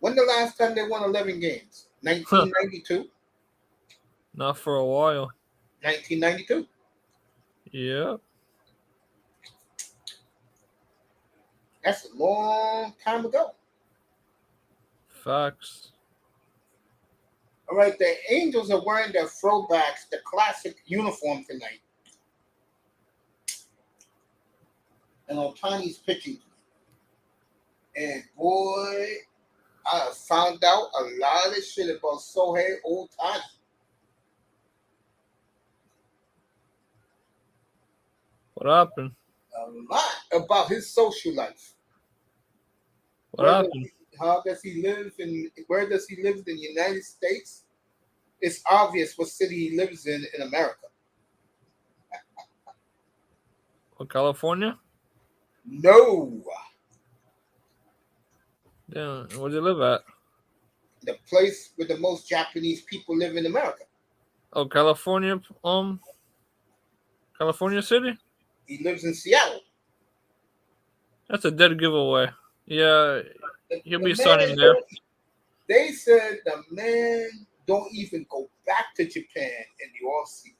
[SPEAKER 1] When the last time they won 11 games? 1992?
[SPEAKER 2] Not for a while.
[SPEAKER 1] 1992.
[SPEAKER 2] Yeah.
[SPEAKER 1] That's a long time ago.
[SPEAKER 2] Facts.
[SPEAKER 1] All right, the Angels are wearing their throwbacks, the classic uniform tonight. And Ohtani's pitching. And boy, I found out a lot of shit about Shohei Ohtani.
[SPEAKER 2] What happened?
[SPEAKER 1] A lot about his social life.
[SPEAKER 2] What happened?
[SPEAKER 1] How does he live and where does he live in the United States? It's obvious what city he lives in America.
[SPEAKER 2] What, California?
[SPEAKER 1] No.
[SPEAKER 2] Yeah, where do you live at?
[SPEAKER 1] The place where the most Japanese people live in America.
[SPEAKER 2] Oh, California. California City.
[SPEAKER 1] He lives in Seattle.
[SPEAKER 2] That's a dead giveaway. Yeah, he'll be
[SPEAKER 1] man,
[SPEAKER 2] starting there.
[SPEAKER 1] They said the man don't even go back to Japan in the off season.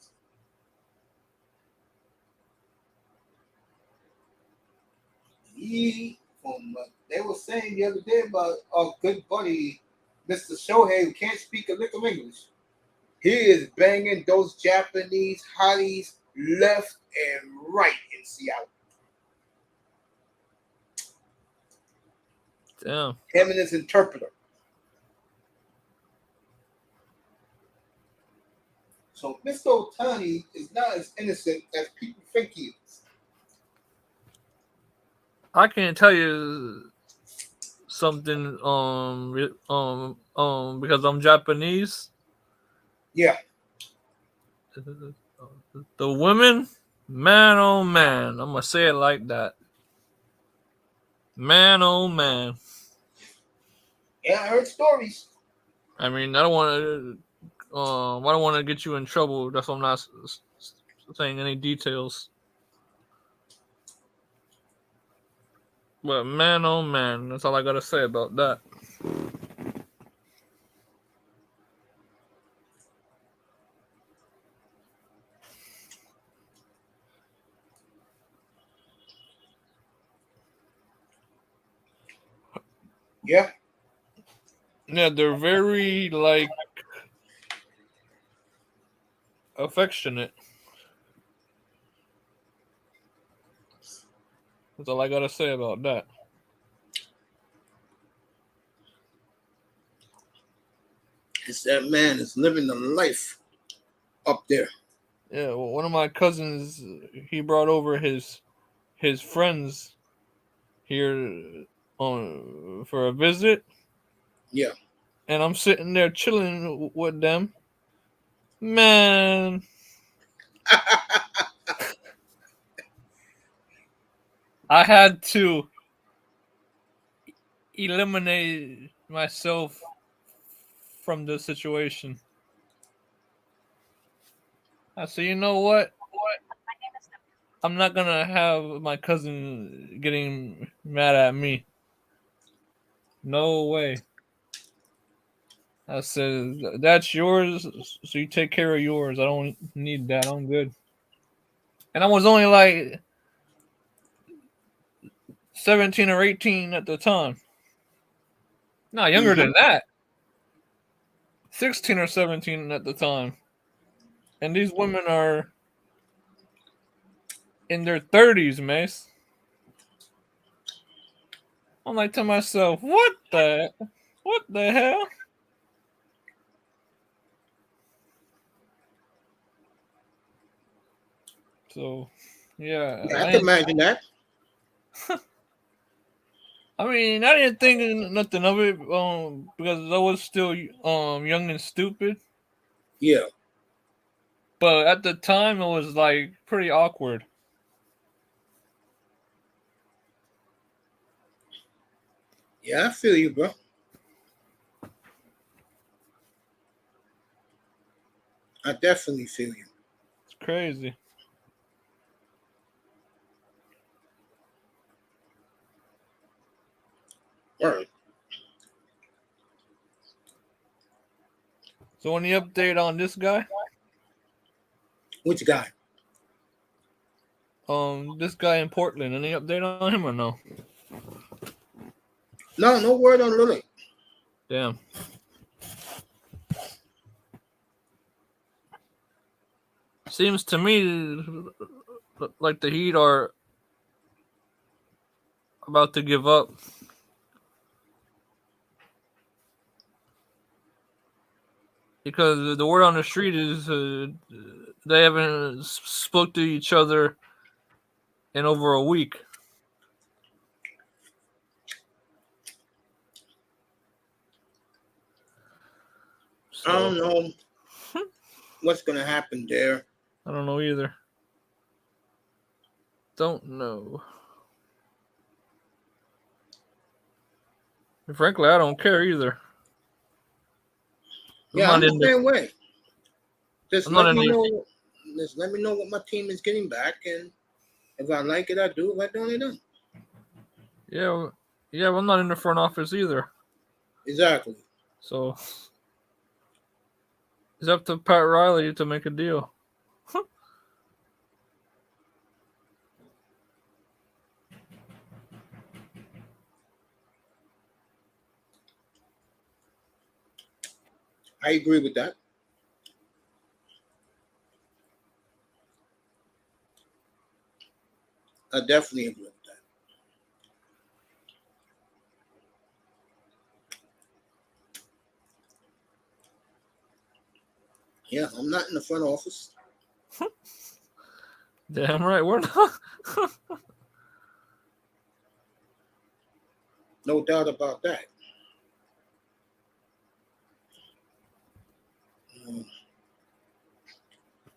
[SPEAKER 1] They were saying the other day about our good buddy, Mr. Shohei, who can't speak a lick of English. He is banging those Japanese hotties left and right in Seattle.
[SPEAKER 2] Damn.
[SPEAKER 1] Him and his interpreter. So Mr. Ohtani is not as innocent as people think he is.
[SPEAKER 2] I can't tell you something because I'm Japanese.
[SPEAKER 1] Yeah.
[SPEAKER 2] The women, man oh man, I'm gonna say it like that. Man oh man.
[SPEAKER 1] Yeah, I heard stories.
[SPEAKER 2] I mean, I don't want to get you in trouble. That's why I'm not saying any details. But man, oh man, that's all I gotta say about that.
[SPEAKER 1] Yeah.
[SPEAKER 2] Yeah, they're very like affectionate. That's all I gotta say about that.
[SPEAKER 1] It's that man is living the life up there.
[SPEAKER 2] Yeah, well, one of my cousins, he brought over his friends here for a visit.
[SPEAKER 1] Yeah.
[SPEAKER 2] And I'm sitting there chilling with them. Man. I had to eliminate myself from the situation. I said, you know what? I'm not gonna have my cousin getting mad at me. No way. I said, that's yours, so you take care of yours. I don't need that. I'm good. And I was only like 17 or 18 at the time. No, younger than that. 16 or 17 at the time. And these women are in their 30s, Mace. I'm like to myself, what the hell? So, yeah.
[SPEAKER 1] I can imagine that.
[SPEAKER 2] I mean, I didn't think nothing of it because I was still young and stupid.
[SPEAKER 1] Yeah.
[SPEAKER 2] But at the time, it was like pretty awkward.
[SPEAKER 1] Yeah, I feel you, bro. I definitely feel you.
[SPEAKER 2] It's crazy.
[SPEAKER 1] All right.
[SPEAKER 2] So, any update on this guy?
[SPEAKER 1] Which guy?
[SPEAKER 2] This guy in Portland. Any update on him or no?
[SPEAKER 1] No word on Lily.
[SPEAKER 2] Damn. Seems to me like the Heat are about to give up. Because the word on the street is they haven't spoke to each other in over a week. So,
[SPEAKER 1] I don't know what's going to happen there.
[SPEAKER 2] I don't know either. Don't know. And frankly, I don't care either.
[SPEAKER 1] Yeah, I'm the same way. Just let me know what my team is getting back, and if I like it, I do. If I don't, I don't.
[SPEAKER 2] Yeah, well, I'm not in the front office either.
[SPEAKER 1] Exactly.
[SPEAKER 2] So it's up to Pat Riley to make a deal.
[SPEAKER 1] I agree with that. I definitely agree with that. Yeah, I'm not in the front office.
[SPEAKER 2] Damn right, we're not.
[SPEAKER 1] No doubt about that.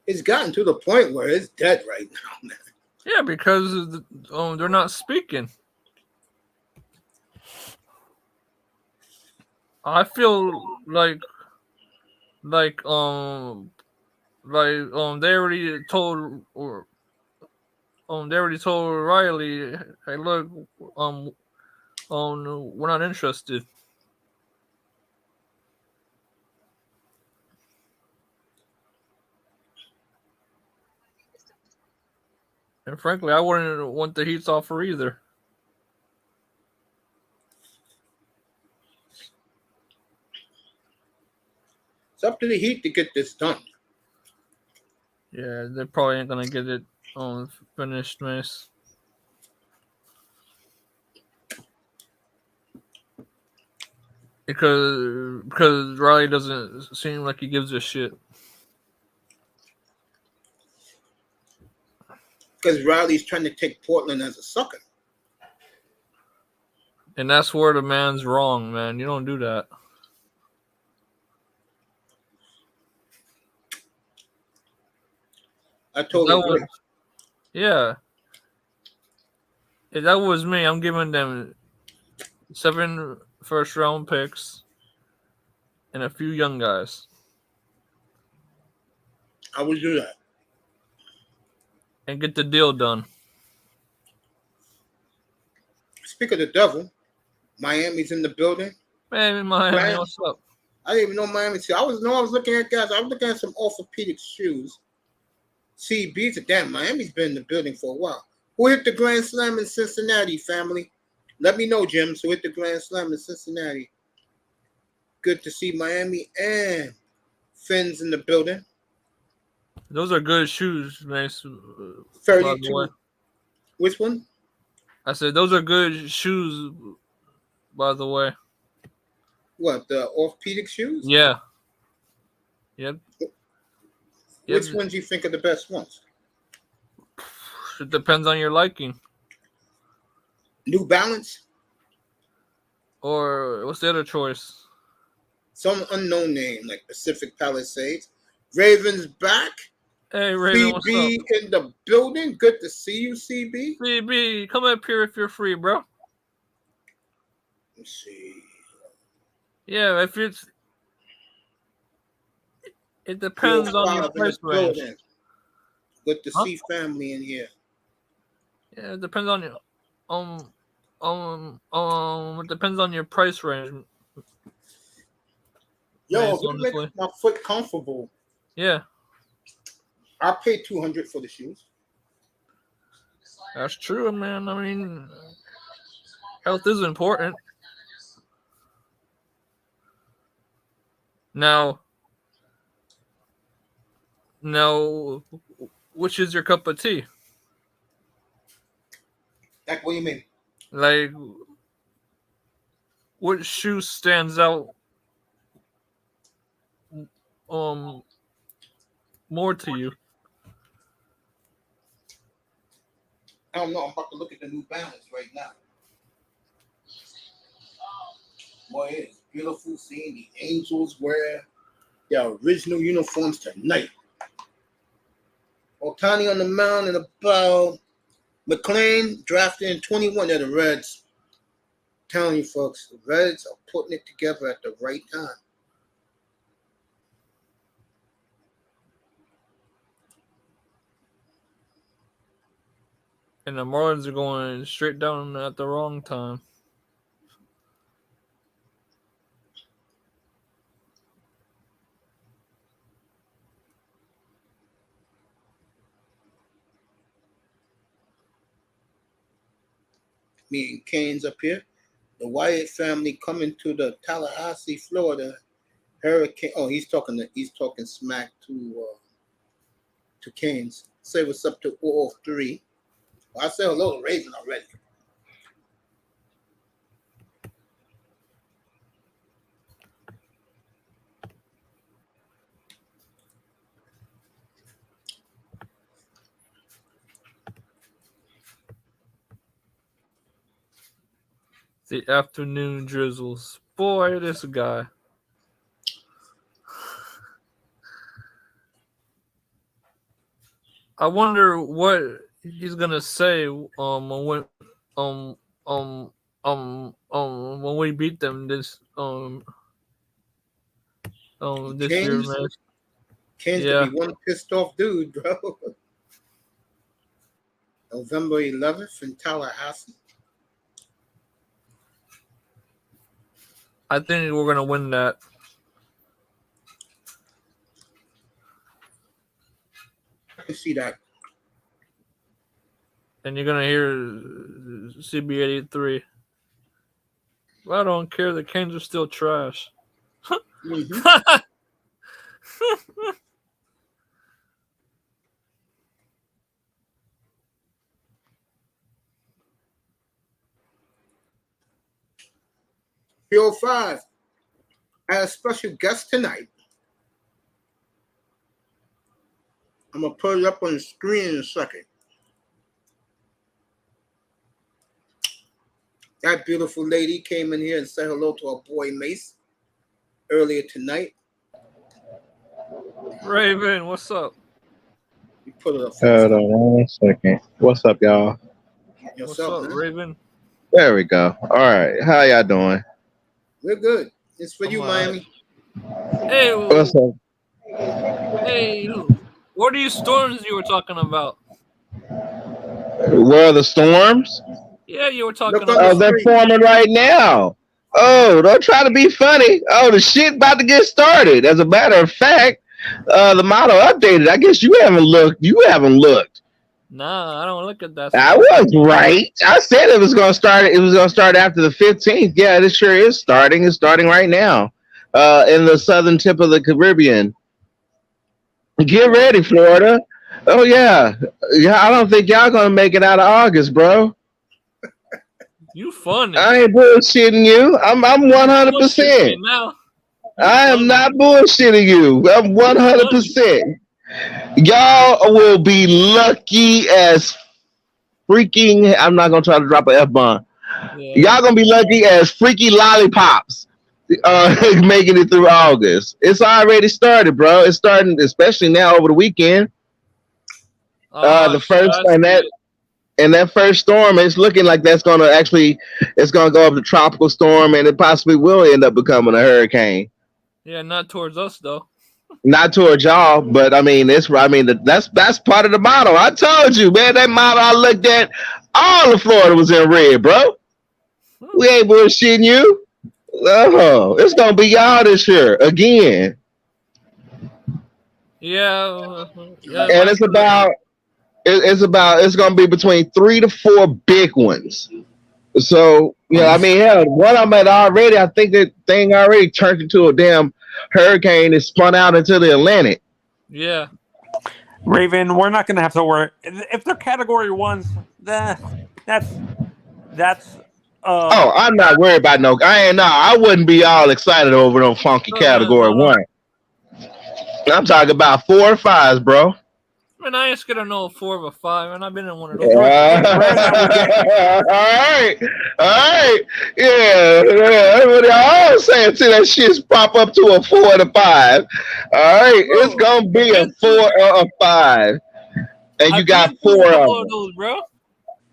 [SPEAKER 1] It's gotten to the point where it's dead right now, man.
[SPEAKER 2] Yeah, because they're not speaking. I feel like they already told Riley, hey, look, we're not interested. And frankly, I wouldn't want the Heat's offer either.
[SPEAKER 1] It's up to the Heat to get this done.
[SPEAKER 2] Yeah, they probably ain't gonna get it finished, Mace. Because Riley doesn't seem like he gives a shit.
[SPEAKER 1] Because Riley's trying to take Portland as a sucker.
[SPEAKER 2] And that's where the man's wrong, man. You don't do that.
[SPEAKER 1] I totally agree.
[SPEAKER 2] Yeah. If that was me, I'm giving them 7 first-round picks and a few young guys.
[SPEAKER 1] I would do that.
[SPEAKER 2] And get the deal done.
[SPEAKER 1] Speak of the devil, Miami's in the building.
[SPEAKER 2] Hey, Miami, what's up?
[SPEAKER 1] I didn't even know Miami. I was looking at guys. I was looking at some orthopedic shoes. CB's a damn. Miami's been in the building for a while. Who hit the Grand Slam in Cincinnati, family? Let me know, Jim. So hit the Grand Slam in Cincinnati. Good to see Miami and Finn's in the building.
[SPEAKER 2] Those are good shoes, man.
[SPEAKER 1] 32. Which one?
[SPEAKER 2] I said those are good shoes, by the way.
[SPEAKER 1] What, the orthopedic shoes?
[SPEAKER 2] Yeah. Yep.
[SPEAKER 1] Which ones do you think are the best ones?
[SPEAKER 2] It depends on your liking.
[SPEAKER 1] New Balance?
[SPEAKER 2] Or what's the other choice?
[SPEAKER 1] Some unknown name like Pacific Palisades. Ravens back.
[SPEAKER 2] Hey, Raven, what's
[SPEAKER 1] CB
[SPEAKER 2] up?
[SPEAKER 1] in the building. Good to see you, CB.
[SPEAKER 2] CB, come up here if you're free, bro.
[SPEAKER 1] Let's see.
[SPEAKER 2] Yeah, if it's... It depends on your price range.
[SPEAKER 1] Good to see family in here.
[SPEAKER 2] Yeah, it depends on your... it depends on your price range.
[SPEAKER 1] Yo, if it makes my foot comfortable.
[SPEAKER 2] Yeah.
[SPEAKER 1] I paid $200 for the shoes.
[SPEAKER 2] That's true, man. I mean, health is important. Now, which is your cup of tea?
[SPEAKER 1] Like, what do you mean?
[SPEAKER 2] Like, what shoe stands out more to you?
[SPEAKER 1] I don't know. I'm about to look at the New Balance right now. Boy, it's beautiful seeing the Angels wear their original uniforms tonight. Ohtani on the mound and about McClain drafted in 21 at the Reds. I'm telling you, folks, the Reds are putting it together at the right time.
[SPEAKER 2] And the Marlins are going straight down at the wrong time.
[SPEAKER 1] Me and Canes up here. The Wyatt family coming to the Tallahassee, Florida Hurricane. Oh, he's talking smack to Canes. Say what's up to all three. Well, I said hello to Raven already.
[SPEAKER 2] The afternoon drizzles. Boy, this guy. I wonder what he's gonna say when we beat them this this year, man.
[SPEAKER 1] Canes to be one pissed off dude, bro. November 11th in Tallahassee.
[SPEAKER 2] I think we're gonna win that.
[SPEAKER 1] I can see that.
[SPEAKER 2] And you're gonna hear CB83. I don't care. The Canes are still trash.
[SPEAKER 1] Mm-hmm. Field 5. I have a special guest tonight. I'm going to put it up on the screen in a second. That beautiful lady came in here and said hello to our boy Mace earlier tonight.
[SPEAKER 2] Raven, what's up?
[SPEAKER 1] We put it up.
[SPEAKER 4] Hold on 1 second. What's up, y'all?
[SPEAKER 2] What's up, Raven?
[SPEAKER 4] There we go. All right. How y'all doing?
[SPEAKER 1] We're good. It's for you, Miami.
[SPEAKER 2] Hey,
[SPEAKER 4] what's up?
[SPEAKER 2] Hey, what are these storms you were talking about?
[SPEAKER 4] Where are the storms?
[SPEAKER 2] Yeah, you were talking
[SPEAKER 4] Oh,
[SPEAKER 2] about.
[SPEAKER 4] they're forming right now. Oh, don't try to be funny. Oh, the shit about to get started. As a matter of fact, The model updated. I guess you haven't looked.
[SPEAKER 2] Nah, I don't look at that
[SPEAKER 4] I
[SPEAKER 2] stuff.
[SPEAKER 4] was right. I said it was gonna start. It was gonna start after the 15th. Yeah, it sure is starting. It's starting right now. In the southern tip of the Caribbean. Get ready, Florida. Oh yeah. Yeah, I don't think y'all gonna make it out of August, bro.
[SPEAKER 2] You funny.
[SPEAKER 4] I ain't bullshitting you. I'm
[SPEAKER 2] Bullshit
[SPEAKER 4] 100%.
[SPEAKER 2] me now.
[SPEAKER 4] I am not bullshitting you. I'm 100%. Y'all will be lucky as freaking. I'm not gonna try to drop an F-bomb.
[SPEAKER 2] Yeah.
[SPEAKER 4] Y'all gonna be lucky as freaky lollipops. Making it through August. It's already started, bro. It's starting, especially now over the weekend. The first and that first storm, it's looking like it's gonna go up to tropical storm, and it possibly will end up becoming a hurricane.
[SPEAKER 2] Yeah, not towards us though.
[SPEAKER 4] Not towards y'all, but I mean, that's part of the model. I told you, man. That model I looked at, all of Florida was in red, bro. We ain't bullshitting you. Oh, it's gonna be y'all this year again.
[SPEAKER 2] Yeah,
[SPEAKER 4] And it's gonna be between 3 to 4 big ones. So I mean, hell, one of them had already. I think that thing already turned into a damn hurricane and spun out into the Atlantic.
[SPEAKER 2] Yeah.
[SPEAKER 5] Raven, we're not gonna have to worry if they're category ones. That's.
[SPEAKER 4] I'm not worried about no. I wouldn't be all excited over no funky category 1. I'm talking about 4 or 5s, bro.
[SPEAKER 2] Man, I ain't scared of no 4 or 5, and I've been in one of those.
[SPEAKER 4] All right. Yeah. Everybody always saying see that shit's pop up to a 4 to 5. All right, bro, it's gonna be a 4 or a 5, and you got 4 of those, bro.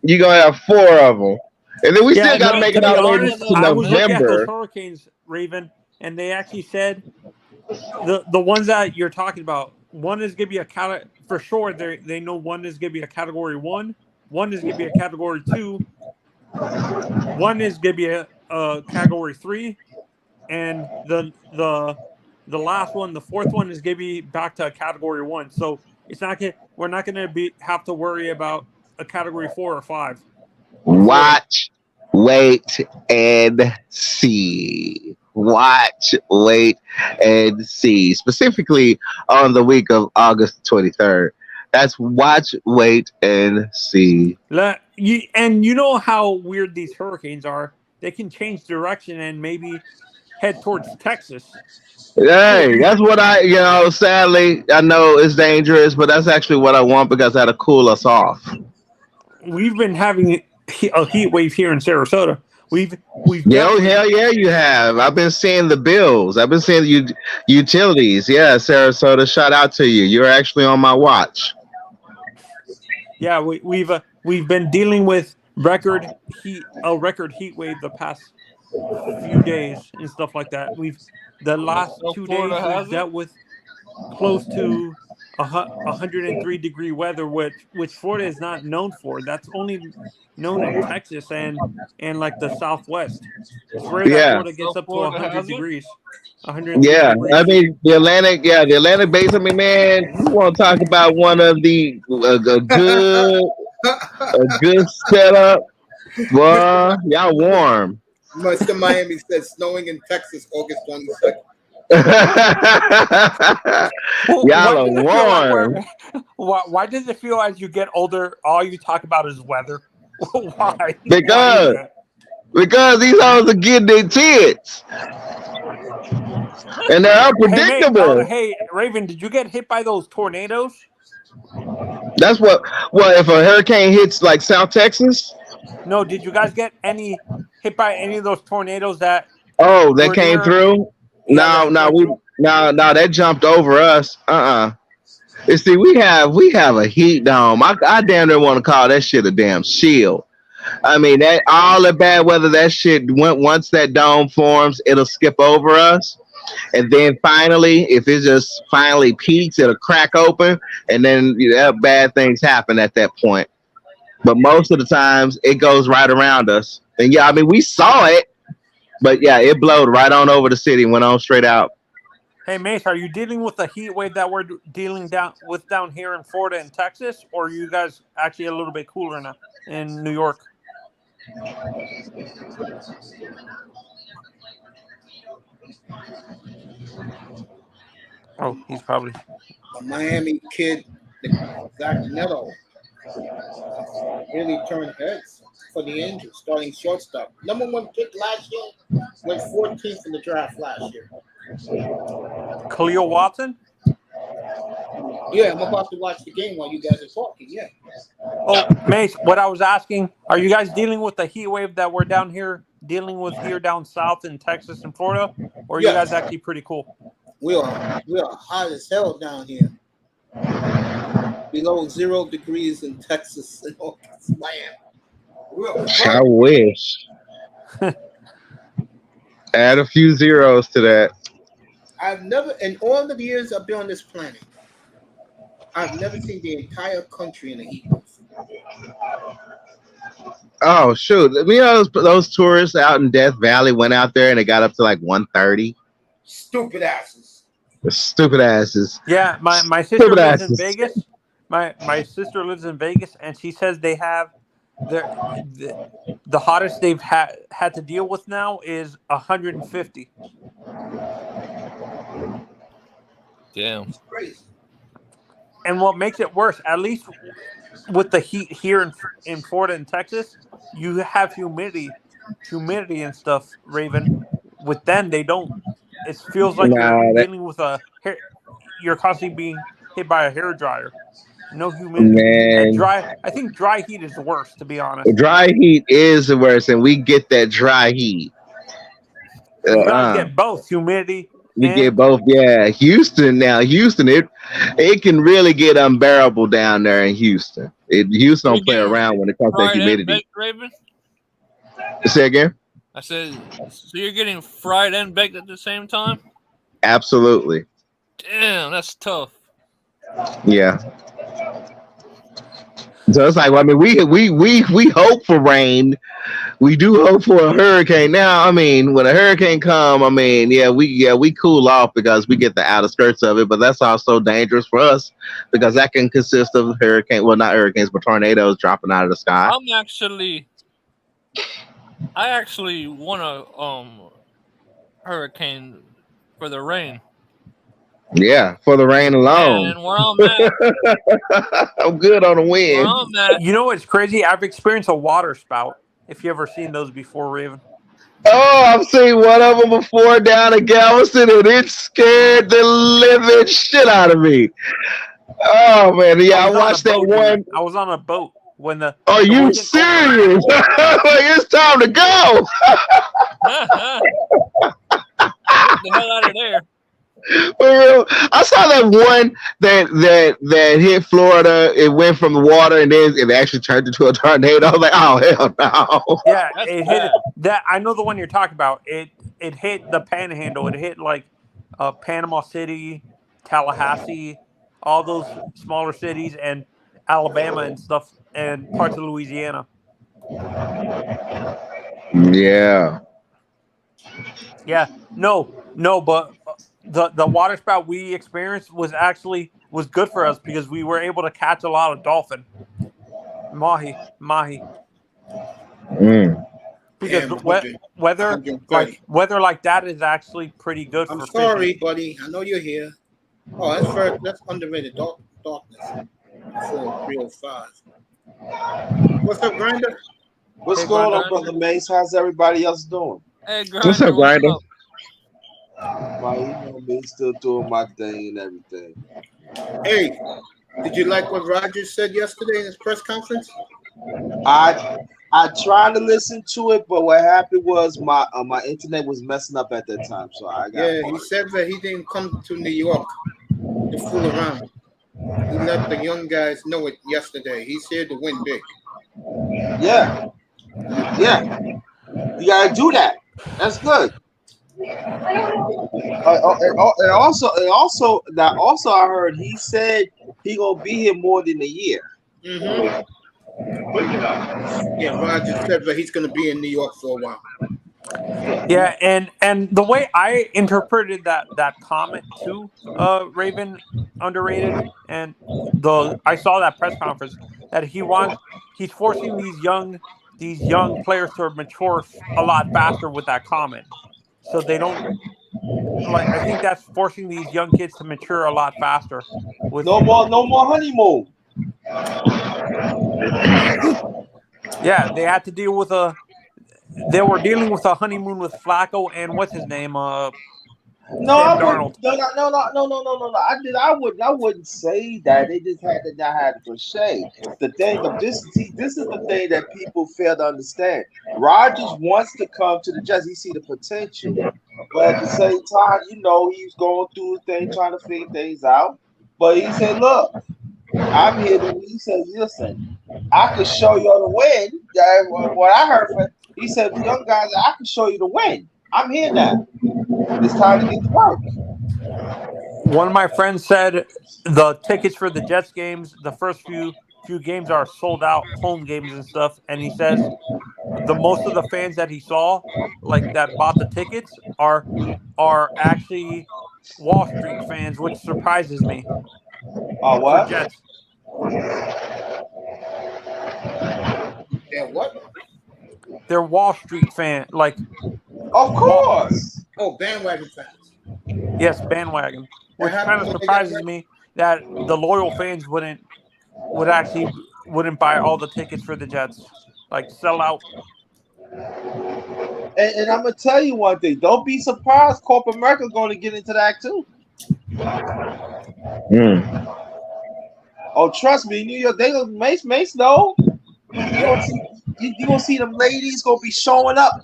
[SPEAKER 4] You gonna have 4 of them. And then we still got to make it out to November.
[SPEAKER 5] I was looking at those hurricanes, Raven, and they actually said the ones that you're talking about. One is gonna be a for sure. They know one is gonna be a category 1. One is gonna be a category 2. One is gonna be a category 3, and the last one, the 4th one, is gonna be back to a category 1. So it's not we're not gonna have to worry about a category 4 or 5.
[SPEAKER 4] Watch, wait, and see. Watch, wait, and see. Specifically on the week of August 23rd. That's watch, wait, and see.
[SPEAKER 5] And you know how weird these hurricanes are. They can change direction and maybe head towards Texas.
[SPEAKER 4] Hey, that's what sadly, I know it's dangerous, but that's actually what I want because that'll cool us off.
[SPEAKER 5] We've been having a heat wave here in Sarasota. We've
[SPEAKER 4] hell yeah, you have. I've been seeing the bills. I've been seeing the utilities. Yeah, Sarasota, shout out to you. You're actually on my watch.
[SPEAKER 5] Yeah, we've been dealing with record heat wave the past few days and stuff like that. The last 2 days we've dealt with close to 103-degree weather, which Florida is not known for. That's only known in Texas and like the Southwest. It's rare that Florida gets up to 100 degrees. 100.
[SPEAKER 4] Yeah,
[SPEAKER 5] degrees.
[SPEAKER 4] I mean the Atlantic base. I mean, man, you want to talk about one of the a good setup? Well, y'all warm.
[SPEAKER 1] Mr. Miami said snowing in Texas August 22nd.
[SPEAKER 4] Y'all are warm.
[SPEAKER 5] Why does it feel as you get older, all you talk about is weather? Why?
[SPEAKER 4] Because these hoes are getting their tits. And they're unpredictable.
[SPEAKER 5] Hey, Raven, did you get hit by those tornadoes?
[SPEAKER 4] That's what if a hurricane hits like South Texas?
[SPEAKER 5] No, did you guys get hit by any of those tornadoes that
[SPEAKER 4] came through? No, that jumped over us. You see, we have a heat dome. I damn near want to call that shit a damn shield. I mean, that all the bad weather, that shit once that dome forms, it'll skip over us. And then finally, if it just finally peaks, it'll crack open, and then bad things happen at that point. But most of the times, it goes right around us. And yeah, I mean, we saw it, but yeah, it blowed right on over the city, went on straight out.
[SPEAKER 5] Hey, Mace, are you dealing with the heat wave that we're dealing down here in Florida and Texas, or are you guys actually a little bit cooler now in New York? Oh, he's probably
[SPEAKER 1] A Miami kid, Zach Neto, really turned heads for the Angels, starting shortstop. #1 pick last year, went 14th in the draft last year.
[SPEAKER 5] Khalil Watson.
[SPEAKER 1] Yeah, I'm about to watch the game while you guys are talking. Yeah.
[SPEAKER 5] Oh, Mace, what I was asking, are you guys dealing with the heat wave that we're down here dealing with here down south in Texas and Florida, or are you guys actually pretty cool?
[SPEAKER 1] We are hot as hell down here. Below 0 degrees in Texas and August land.
[SPEAKER 4] I wish. Add a few zeros to that.
[SPEAKER 1] I've never, in all the years I've been on this planet, I've never seen the entire country in a heat wave.
[SPEAKER 4] Oh shoot! You know those tourists out in Death Valley went out there and it got up to like 130.
[SPEAKER 1] Stupid asses.
[SPEAKER 4] The stupid asses.
[SPEAKER 5] Yeah, my sister lives in Vegas. My sister lives in Vegas, and she says they have the hottest they've had to deal with now is 150.
[SPEAKER 2] Damn.
[SPEAKER 1] It's crazy.
[SPEAKER 5] And what makes it worse, at least with the heat here in Florida and Texas, you have humidity and stuff, Raven. With them, they don't. It feels like you're dealing with you're constantly being hit by a hair dryer. No humidity. And I think dry heat is the worst, to be honest.
[SPEAKER 4] Dry heat is the worst, and we get that dry heat.
[SPEAKER 5] You gotta get both humidity.
[SPEAKER 4] We get both, yeah. Houston, it can really get unbearable down there in Houston. Houston don't play around when it comes to humidity.
[SPEAKER 2] Raven?
[SPEAKER 4] Say again?
[SPEAKER 2] I said, so you're getting fried and baked at the same time?
[SPEAKER 4] Absolutely.
[SPEAKER 2] Damn, that's tough.
[SPEAKER 4] Yeah. So it's like, I mean, we hope for rain. We do hope for a hurricane. Now, I mean, when a hurricane come, I mean, we cool off because we get the outer skirts of it, but that's also dangerous for us because that can consist of not hurricanes, but tornadoes dropping out of the sky.
[SPEAKER 2] I actually want a hurricane for the rain.
[SPEAKER 4] Yeah, for the rain alone.
[SPEAKER 2] And where I'm at,
[SPEAKER 4] I'm good on the wind.
[SPEAKER 5] You know what's crazy? I've experienced a water spout. If you ever seen those before, Raven.
[SPEAKER 4] Oh, I've seen one of them before down in Galveston, and it scared the living shit out of me. Oh man, yeah, I watched that one.
[SPEAKER 5] I was on a boat when the.
[SPEAKER 4] Are you serious? Like, it's time to go.
[SPEAKER 2] Get the hell out of there.
[SPEAKER 4] For real, I saw that one that hit Florida. It went from the water and then it actually turned into a tornado. I was like, oh hell no!
[SPEAKER 5] Yeah, it hit that. I know the one you're talking about. It hit the Panhandle. It hit like Panama City, Tallahassee, all those smaller cities, and Alabama and stuff, and parts of Louisiana.
[SPEAKER 4] Yeah.
[SPEAKER 5] Yeah. No, but. The water spout we experienced was good for us because we were able to catch a lot of dolphin, mahi. Because weather like that is actually pretty good.
[SPEAKER 1] I'm sorry, buddy. I know you're here. Oh, that's underrated darkness. 305. What's up, Grinder?
[SPEAKER 6] What's going on, Brother Mace? How's everybody else doing?
[SPEAKER 2] Hey, Grinder.
[SPEAKER 4] What's up, Grinder?
[SPEAKER 6] Me still doing my thing and everything.
[SPEAKER 1] Hey, did you like what Rogers said yesterday in his press conference?
[SPEAKER 6] I tried to listen to it, but what happened was my internet was messing up at that time, so I got.
[SPEAKER 1] He said that he didn't come to New York to fool around. He let the young guys know it yesterday. He's here to win big.
[SPEAKER 6] Yeah, you gotta do that. That's good. Also, I heard he said he gonna be here more than a year.
[SPEAKER 1] Mm-hmm. Yeah, Roger said that he's gonna be in New York for a while.
[SPEAKER 5] Yeah, and the way I interpreted that comment too, Raven underrated, and I saw that press conference that he's forcing these young players to mature a lot faster with that comment, so they don't like. I think that's forcing these young kids to mature a lot faster. With
[SPEAKER 6] No more honeymoon.
[SPEAKER 5] yeah, they had to deal with They were dealing with a honeymoon with Flacco and what's his name,
[SPEAKER 6] No,
[SPEAKER 5] Sam
[SPEAKER 6] I
[SPEAKER 5] Darnold.
[SPEAKER 6] wouldn't. No. I wouldn't say that. They just had to not have it for shade. The thing of this is the thing that people fail to understand. Rodgers wants to come to the Jets. He see the potential, but at the same time, he's going through a thing, trying to figure things out. But he said, "Look, I'm here." He said, "Listen, I can show you the win." What I heard from he said, "Young guys, I can show you the win. I'm here now. It's time to get to work."
[SPEAKER 5] One of my friends said the tickets for the Jets games, the first few games are sold out, home games and stuff. And he says the most of the fans that he saw, like that bought the tickets, are actually Wall Street fans, which surprises me.
[SPEAKER 6] Oh,
[SPEAKER 5] For
[SPEAKER 6] what?
[SPEAKER 5] Jets.
[SPEAKER 1] Yeah, what?
[SPEAKER 5] They're Wall Street fan, like
[SPEAKER 6] Of course.
[SPEAKER 1] Oh, bandwagon fans.
[SPEAKER 5] yes, bandwagon, which kind of surprises me that the loyal fans wouldn't buy all the tickets for the Jets, like sell out.
[SPEAKER 6] And I'm gonna tell you one thing. Don't be surprised. Corporate America going to get into that too. Oh, trust me, New York. They gonna Mace know. You gonna see them ladies gonna be showing up.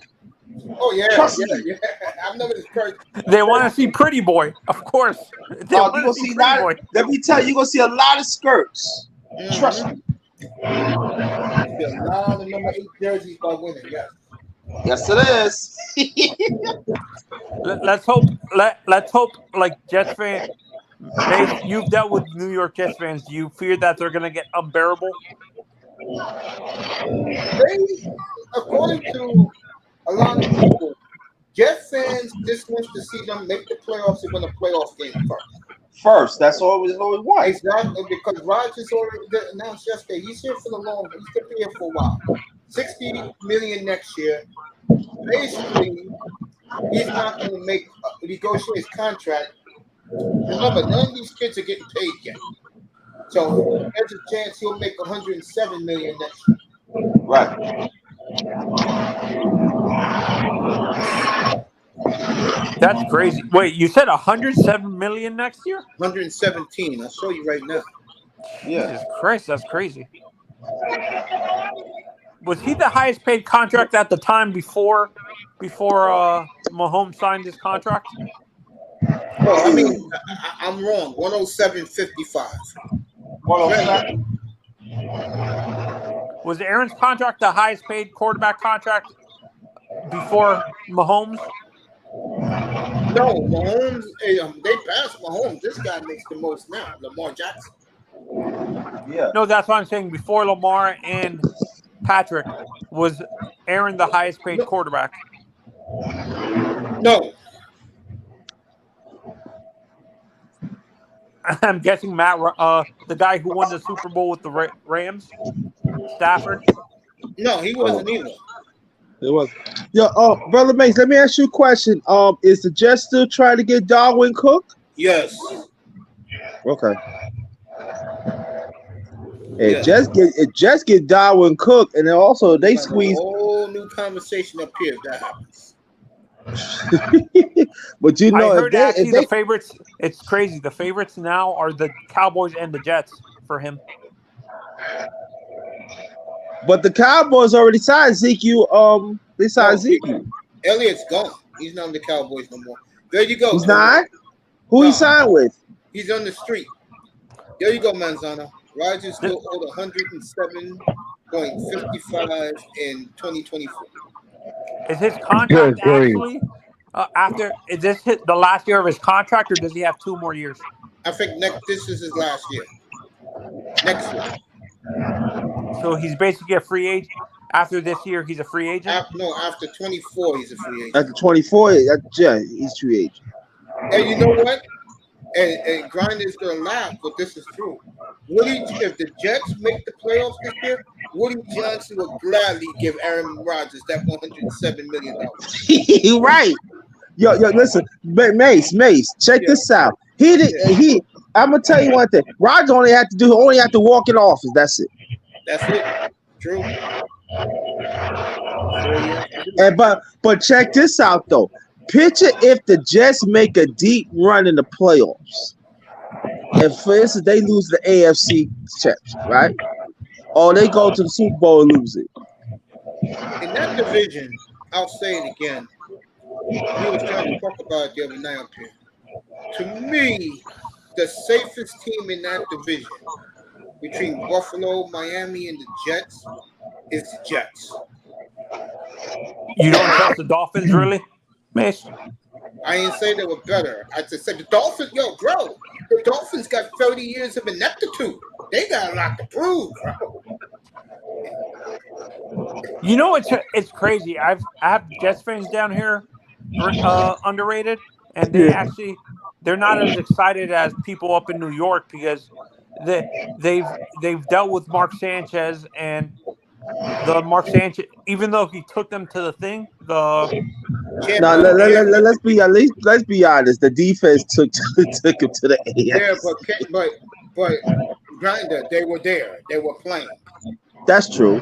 [SPEAKER 1] Oh yeah,
[SPEAKER 6] Trust
[SPEAKER 1] yeah,
[SPEAKER 6] me.
[SPEAKER 1] yeah. I've never heard.
[SPEAKER 5] They want to see Pretty Boy, of course. They
[SPEAKER 6] You
[SPEAKER 5] want
[SPEAKER 6] gonna
[SPEAKER 5] to see
[SPEAKER 6] see
[SPEAKER 5] Pretty Boy.
[SPEAKER 6] let me tell you, you're gonna see a lot of skirts. Trust me.
[SPEAKER 1] A lot of number 8 jerseys by women. Yes.
[SPEAKER 6] Yes, it is.
[SPEAKER 5] Let's hope. Let's hope. Like Jets fan, Mace, you've dealt with New York Jets fans. Do you fear that they're gonna get unbearable?
[SPEAKER 1] According to a lot of people, Jet fans just want to see them make the playoffs and win a playoff game first.
[SPEAKER 6] That's always why.
[SPEAKER 1] Exactly, because Rodgers already announced yesterday he's here for the long. He's gonna be here for a while. $60 million next year. Basically, he's not going to negotiate his contract. Remember, none of these kids are getting paid yet. So there's a chance he'll make $107 million next year.
[SPEAKER 6] Right.
[SPEAKER 5] That's crazy. Wait, you said $107 million next year?
[SPEAKER 1] 117. I'll show you right now.
[SPEAKER 6] Yeah.
[SPEAKER 5] Jesus Christ, that's crazy. Was he the highest paid contract at the time before Mahomes signed his contract?
[SPEAKER 1] Well, I mean, I'm wrong. 107.55.
[SPEAKER 6] 107.
[SPEAKER 5] Was Aaron's contract the highest paid quarterback contract before Mahomes?
[SPEAKER 1] No, Mahomes. They passed Mahomes. This guy makes the most now. Lamar Jackson.
[SPEAKER 6] Yeah.
[SPEAKER 5] No, that's what I'm saying. Before Lamar and Patrick, was Aaron the highest paid quarterback?
[SPEAKER 1] No.
[SPEAKER 5] I'm guessing Matt, the guy who won the Super Bowl with the Rams, Stafford.
[SPEAKER 1] No, he wasn't either.
[SPEAKER 6] It was. Yeah. Oh, Brother Mace, let me ask you a question. Is the Jets still trying to get Darwin Cook?
[SPEAKER 1] Yes.
[SPEAKER 6] Okay. It just get Darwin Cook, and then also they squeeze
[SPEAKER 1] a whole new conversation up here if that happens.
[SPEAKER 6] But
[SPEAKER 5] I heard the favorites. It's crazy. The favorites now are the Cowboys and the Jets for him.
[SPEAKER 6] But the Cowboys already signed Ezekiel. They signed Ezekiel.
[SPEAKER 1] Elliott's gone. He's not on the Cowboys no more. There you go.
[SPEAKER 6] He's not. Who he signed with?
[SPEAKER 1] He's on the street. There you go, Manzana. Rodgers still owed $107.55 in 2024.
[SPEAKER 5] Is his contract actually after? Is this the last year of his contract, or does he have 2 more years?
[SPEAKER 1] I think this is his last year. Next year.
[SPEAKER 5] So he's basically a free agent. after this year, he's a free agent.
[SPEAKER 1] After 24, he's a free agent.
[SPEAKER 6] After 24, he's free agent.
[SPEAKER 1] And you know what? And Grinders gonna laugh, but this is true. If the Jets make the playoffs this year, Woody Johnson will gladly give Aaron Rodgers that $107 million.
[SPEAKER 6] Right. Yo, listen, Mace, check this out. I'm gonna tell you one thing. Rodgers only have to walk in office. That's it.
[SPEAKER 1] That's it. True.
[SPEAKER 6] And but check this out though. Picture if the Jets make a deep run in the playoffs. And for instance, they lose the AFC championship, right? Or they go to the Super Bowl and lose it.
[SPEAKER 1] In that division, I'll say it again. We was trying to talk about it the other night up here. To me, the safest team in that division between Buffalo, Miami, and the Jets is the Jets.
[SPEAKER 5] You don't trust the Dolphins, really, Mace?
[SPEAKER 1] I ain't say they were better. I just said the Dolphins, the Dolphins got 30 years of ineptitude. They got a lot to prove, bro.
[SPEAKER 5] You know, it's crazy. I have Jets fans down here, underrated, and they're not as excited as people up in New York because they've dealt with Mark Sanchez, and the Mark Sanchez, even though he took them to the thing,
[SPEAKER 6] let's be honest. The defense took him to the AFC.
[SPEAKER 1] Yeah, but Grinder, they were there. They were playing.
[SPEAKER 6] That's true.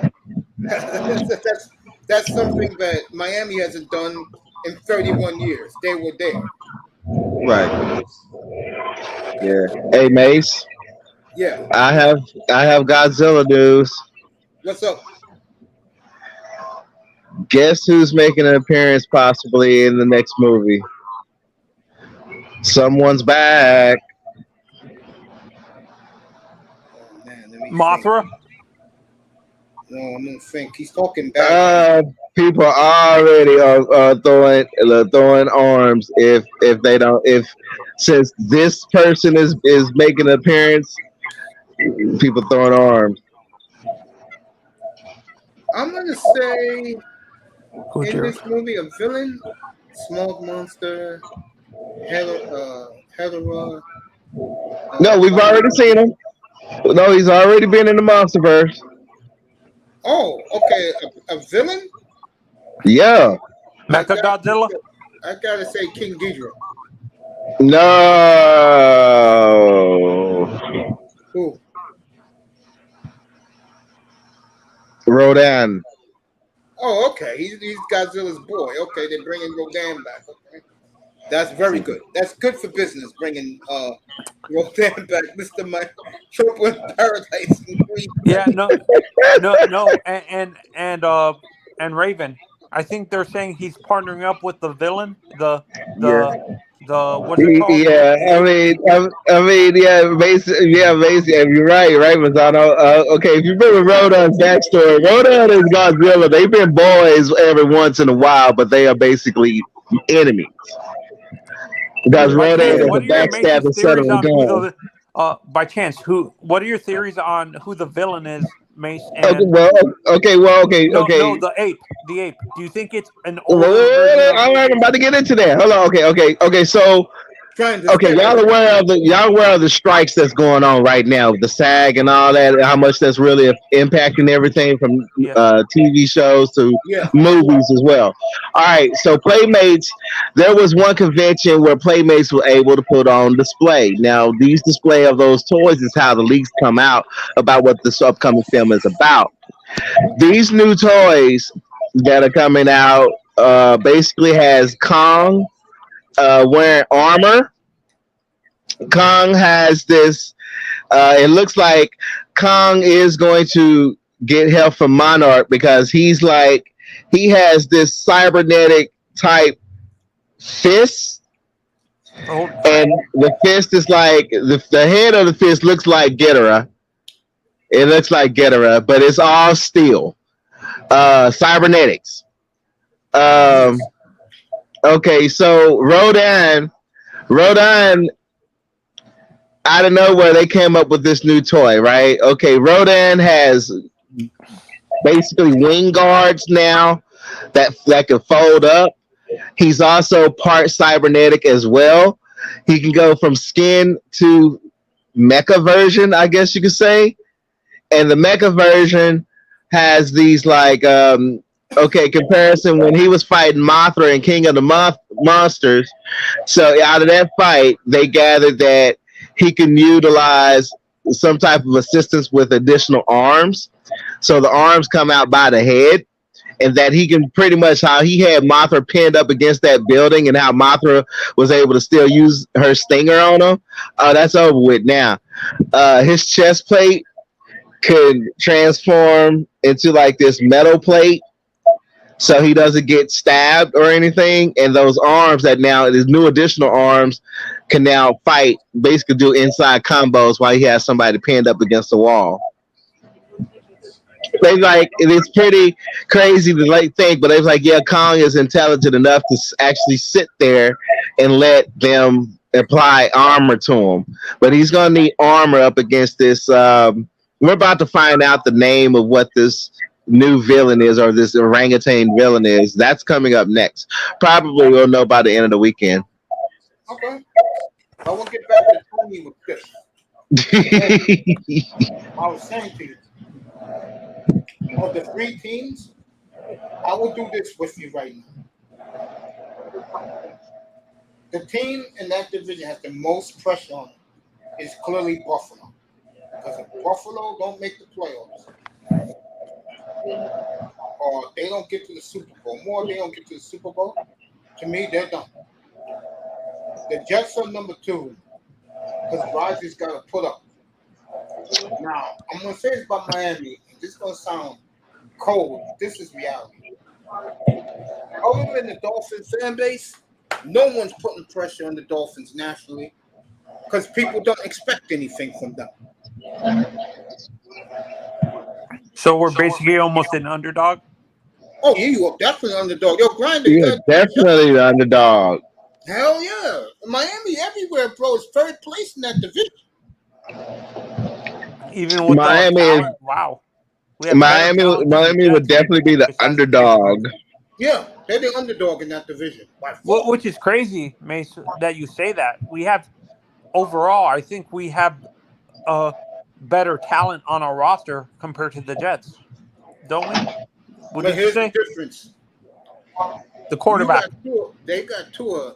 [SPEAKER 1] That's something that Miami hasn't done in 31 years. They were there.
[SPEAKER 6] Right. Yeah.
[SPEAKER 4] Hey Mace.
[SPEAKER 1] Yeah.
[SPEAKER 4] I have Godzilla news.
[SPEAKER 1] What's up?
[SPEAKER 4] Guess who's making an appearance possibly in the next movie? Someone's back.
[SPEAKER 1] Oh, man, let me
[SPEAKER 5] Mothra.
[SPEAKER 1] Think. No, I'm gonna think. He's talking back.
[SPEAKER 4] People already are throwing arms since this person is making an appearance. People throwing arms.
[SPEAKER 1] I'm gonna say in this movie a villain, Small Monster, Hedera.
[SPEAKER 4] No, we've already seen him. No, he's already been in the MonsterVerse.
[SPEAKER 1] Oh, okay, a villain.
[SPEAKER 4] Yeah.
[SPEAKER 5] Mechagodzilla.
[SPEAKER 1] I gotta say King Ghidorah.
[SPEAKER 4] No.
[SPEAKER 1] Who?
[SPEAKER 4] Rodan.
[SPEAKER 1] Oh, okay. He's Godzilla's boy. Okay, they're bringing Rodan back. Okay, that's very good. That's good for business. Bringing Rodan back, Mr. Mike, Trouble in Paradise.
[SPEAKER 5] Yeah, no, and Raven. I think they're saying he's partnering up with the villain. The what's it called?
[SPEAKER 4] Yeah, basically. You're right, Mazzano. Okay, if you remember Rodan's backstory, Rodan and Godzilla, they've been boys every once in a while, but they are basically enemies. Because Rodan is a backstabber son of a gun.
[SPEAKER 5] By chance, what are your theories on who the villain is, Mace?
[SPEAKER 4] Okay.
[SPEAKER 5] No, the ape. Do you think it's an older version?
[SPEAKER 4] All right, I'm about to get into that. Hold on. Okay. So, y'all aware of the strikes that's going on right now, the SAG and all that, how much that's really impacting everything from TV shows to movies as well. All right, so Playmates, there was one convention where Playmates were able to put on display. Now, these display of those toys is how the leaks come out about what this upcoming film is about. These new toys that are coming out basically has Kong wearing armor. Kong has this. It looks like Kong is going to get help from Monarch because he has this cybernetic type fist, and the fist is like the head of the fist looks like Ghidorah. It looks like Ghidorah, but it's all steel, cybernetics. Okay, so Rodan, out of nowhere, they came up with this new toy, right? Okay, Rodan has basically wing guards now that can fold up. He's also part cybernetic as well. He can go from skin to mecha version, I guess you could say. And the mecha version has these comparison when he was fighting Mothra and King of the Monsters. So out of that fight, they gathered that he can utilize some type of assistance with additional arms. So the arms come out by the head, and that he can pretty much how he had Mothra pinned up against that building, and how Mothra was able to still use her stinger on him. That's over with now. His chest plate could transform into like this metal plate, so he doesn't get stabbed or anything. And those arms that now his new additional arms can now fight, basically do inside combos while he has somebody pinned up against the wall. They like it's pretty crazy to think, but they was like, yeah, Kong is intelligent enough to actually sit there and let them apply armor to him. But he's gonna need armor up against this. We're about to find out the name of what this new villain is, or this orangutan villain is. That's coming up next. Probably we'll know by the end of the weekend.
[SPEAKER 1] Okay. I will get back to Tony with this. I was saying to you, of the three teams, I will do this with you right now. The team in that division has the most pressure on it is clearly Buffalo. Because if Buffalo don't make the playoffs, or they don't get to the Super Bowl, they don't get to the Super Bowl, to me, they're done. The Jets are number 2, because Rodgers got to put up. Now, I'm going to say this about Miami. This is going to sound cold. This is reality. Other than the Dolphins fan base, no one's putting pressure on the Dolphins nationally because people don't expect anything from them.
[SPEAKER 5] So we're basically almost an underdog?
[SPEAKER 1] Oh, yeah, you are definitely underdog. Yo, Grinder,
[SPEAKER 4] you're definitely the underdog.
[SPEAKER 1] Hell yeah. Miami everywhere, bro, is third place in that division.
[SPEAKER 5] Even with
[SPEAKER 4] Miami,
[SPEAKER 5] wow.
[SPEAKER 4] Miami would definitely be the underdog.
[SPEAKER 1] Yeah, they're the underdog in that division.
[SPEAKER 5] Which is crazy, Mace, that you say that. We have, overall, I think we have better talent on our roster compared to the Jets. Don't we?
[SPEAKER 1] But here's the difference.
[SPEAKER 5] The quarterback.
[SPEAKER 1] They got Tua.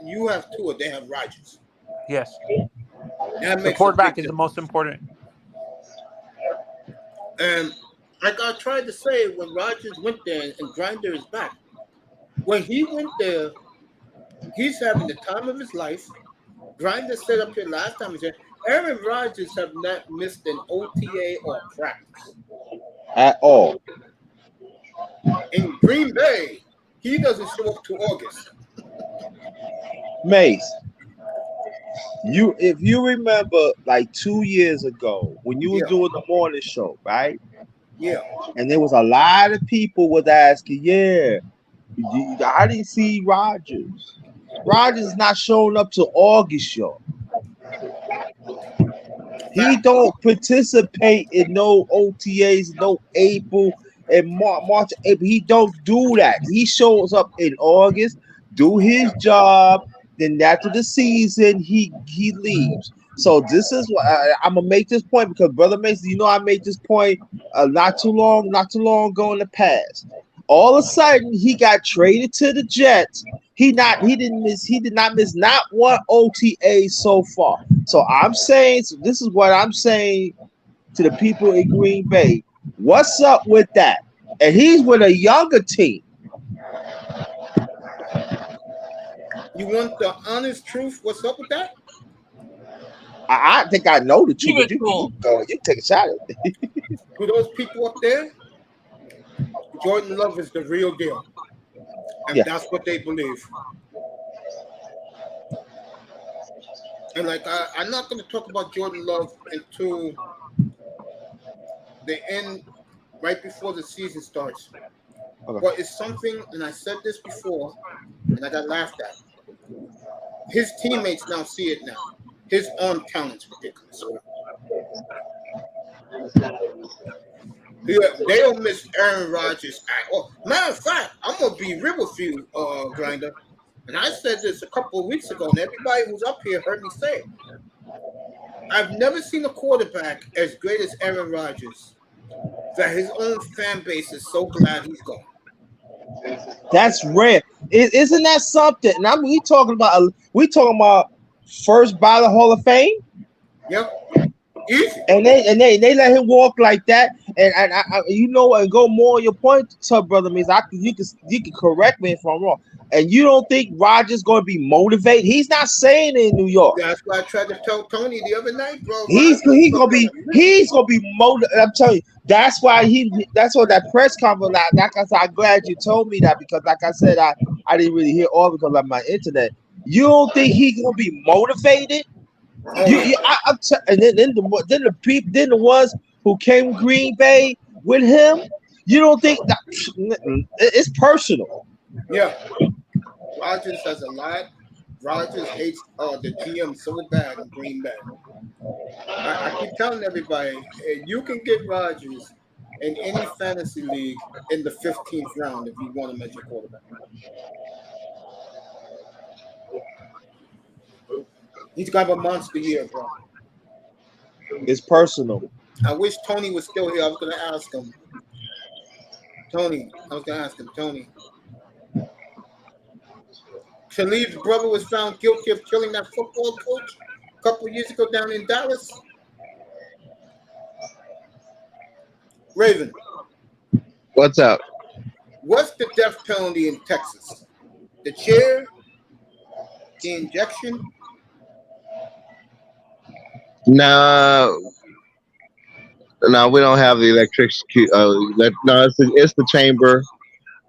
[SPEAKER 1] You have Tua. They have Rodgers.
[SPEAKER 5] Yes. The quarterback is the most important.
[SPEAKER 1] And like I tried to say when Rodgers went there and Grinder is back, when he went there, he's having the time of his life. Grinder said up here last time, he said, Aaron Rodgers have not missed an OTA or practice.
[SPEAKER 6] At all.
[SPEAKER 1] In Green Bay, he doesn't show up to August.
[SPEAKER 6] Mace, if you remember like 2 years ago when you were doing the morning show, right?
[SPEAKER 1] Yeah.
[SPEAKER 6] And there was a lot of people was asking, I didn't see Rodgers. Rodgers is not showing up to August, yo. He don't participate in no OTAs, no April and March, April. He don't do that. He shows up in August, do his job, then after the season, he leaves. So this is what I'm gonna make this point because Brother Mason, I made this point not too long ago in the past. All of a sudden, he got traded to the Jets. He did not miss not one OTA so far. So this is what I'm saying to the people in Green Bay. What's up with that? And he's with a younger team.
[SPEAKER 1] You want the honest truth? What's up with that?
[SPEAKER 6] I think I know the truth. But you take a shot at it.
[SPEAKER 1] To those people up there, Jordan Love is the real deal. And that's what they believe. And I'm not going to talk about Jordan Love until the end, right before the season starts. Okay. But it's something, and I said this before, and I got laughed at. His teammates now see it now. His arm talent's ridiculous. Yeah, they don't miss Aaron Rodgers at all. Matter of fact, I'm gonna be real with you, Grinder. And I said this a couple of weeks ago, and everybody who's up here heard me say it. I've never seen a quarterback as great as Aaron Rodgers that his own fan base is so glad he's gone.
[SPEAKER 6] That's rare. Isn't that something? And I mean, we talking about first ballot Hall of Fame.
[SPEAKER 1] Yep. Easy.
[SPEAKER 6] And they let him walk like that, and I you know, and go more on your point, so brother means you can correct me if I'm wrong. And you don't think Rodgers going to be motivated? He's not saying it in New York.
[SPEAKER 1] That's what I tried to tell Tony the other night, bro.
[SPEAKER 6] He's gonna be motivated. I'm telling you, that's why that press conference. Like I said, I'm glad you told me that, because like I said, I didn't really hear all because of my internet. You don't think he's gonna be motivated? And then the ones who came Green Bay with him, you don't think that it's personal?
[SPEAKER 1] Yeah, Rodgers has a lot. Rodgers hates the GM so bad in Green Bay. I keep telling everybody, you can get Rodgers in any fantasy league in the 15th round if you want him as your quarterback. He's got a monster year, bro.
[SPEAKER 6] It's personal.
[SPEAKER 1] I wish Tony was still here. I was going to ask him. Tony, Talib's brother was found guilty of killing that football coach a couple of years ago down in Dallas. Raven.
[SPEAKER 4] What's up?
[SPEAKER 1] What's the death penalty in Texas? The chair? The injection?
[SPEAKER 4] No, we don't have the electricity. No, it's the chamber,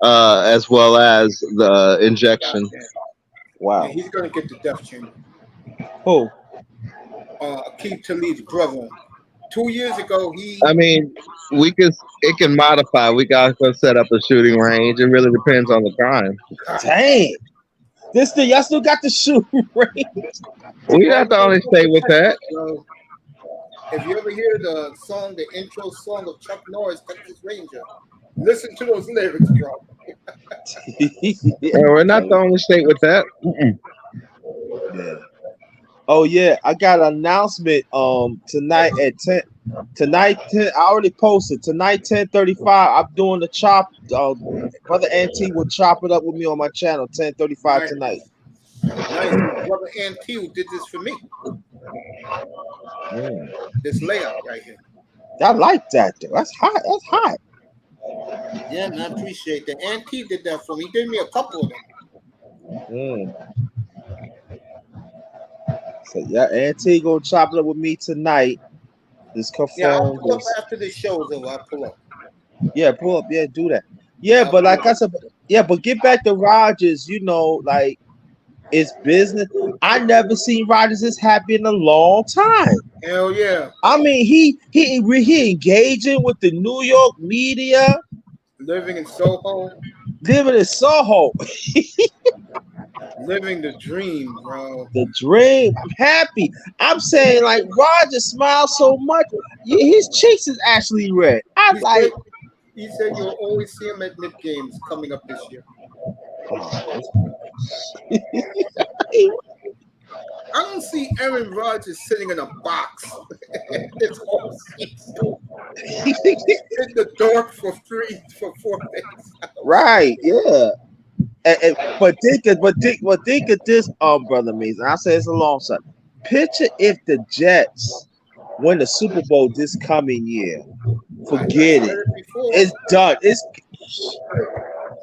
[SPEAKER 4] as well as the injection.
[SPEAKER 6] Wow.
[SPEAKER 1] Yeah, he's gonna get the death chamber.
[SPEAKER 6] Who?
[SPEAKER 1] Akeem Talib's brother. 2 years ago,
[SPEAKER 4] I mean, it can modify. We got to set up a shooting range. It really depends on the crime.
[SPEAKER 6] Dang. This thing, y'all still got the shooting range.
[SPEAKER 4] We not the only state with that.
[SPEAKER 1] So, if you ever hear the intro song of Chuck Norris, Texas Ranger, listen to those lyrics, bro.
[SPEAKER 4] We're not the only state with that.
[SPEAKER 6] Yeah. Oh yeah, I got an announcement. Tonight at 10. Tonight, I already posted. Tonight, 10:35. I'm doing the chop. Brother NT will chop it up with me on my channel. 10:35 tonight.
[SPEAKER 1] Nice. Brother NT who did this for me. This layout right here.
[SPEAKER 6] I like that though. That's hot. That's hot.
[SPEAKER 1] Yeah, man, I appreciate that. NT did that for me. He gave me a couple of them.
[SPEAKER 6] So yeah, NT gonna chop it up with me tonight. It's confirmed.
[SPEAKER 1] Yeah, I'll pull up after this show's over. I'll pull up.
[SPEAKER 6] Yeah, pull up. Yeah, do that. Yeah, but like I said, but get back to Rodgers. You know, like it's business. I never seen Rodgers this happy in a long time.
[SPEAKER 1] Hell yeah.
[SPEAKER 6] I mean, he engaging with the New York media.
[SPEAKER 1] Living in Soho. Living the dream, bro.
[SPEAKER 6] The dream. I'm happy. I'm saying, like, Rodgers smiles so much. His cheeks is actually red.
[SPEAKER 1] He said you'll always see him at Knicks games coming up this year. I don't see Aaron Rodgers sitting in a box. It's all season. In the dark for 4 days.
[SPEAKER 6] Right, yeah. But think of this, brother means, and I say it's a long shot. Picture if the Jets win the Super Bowl this coming year. Forget it. It's done. It's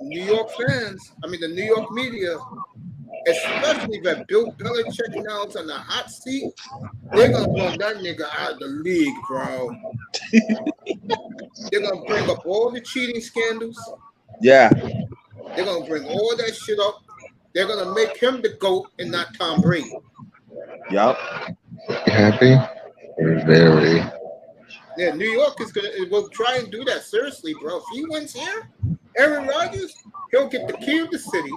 [SPEAKER 1] New York fans. I mean, the New York media, especially that Bill Belichick now is on the hot seat. They're gonna run that nigga out of the league, bro. They're gonna bring up all the cheating scandals.
[SPEAKER 6] Yeah.
[SPEAKER 1] They're going to bring all that shit up. They're going to make him the GOAT and not Tom Brady.
[SPEAKER 6] Yup.
[SPEAKER 4] Happy? Very.
[SPEAKER 1] Yeah, New York will try and do that. Seriously, bro. If he wins here, Aaron Rodgers, he'll get the key of the city.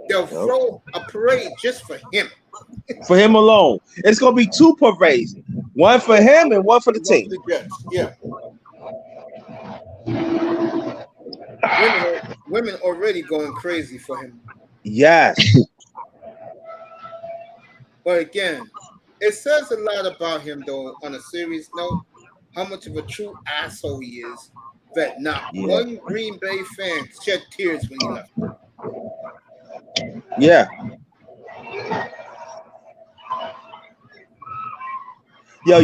[SPEAKER 1] They'll throw a parade just for him.
[SPEAKER 6] For him alone. It's going to be 2 parades. One for him and one for the team.
[SPEAKER 1] Yeah. Women already going crazy for him.
[SPEAKER 6] Yes.
[SPEAKER 1] But again, it says a lot about him, though, on a serious note, how much of a true asshole he is, that not one Green Bay fan shed tears when he left.
[SPEAKER 6] Yeah. Yo,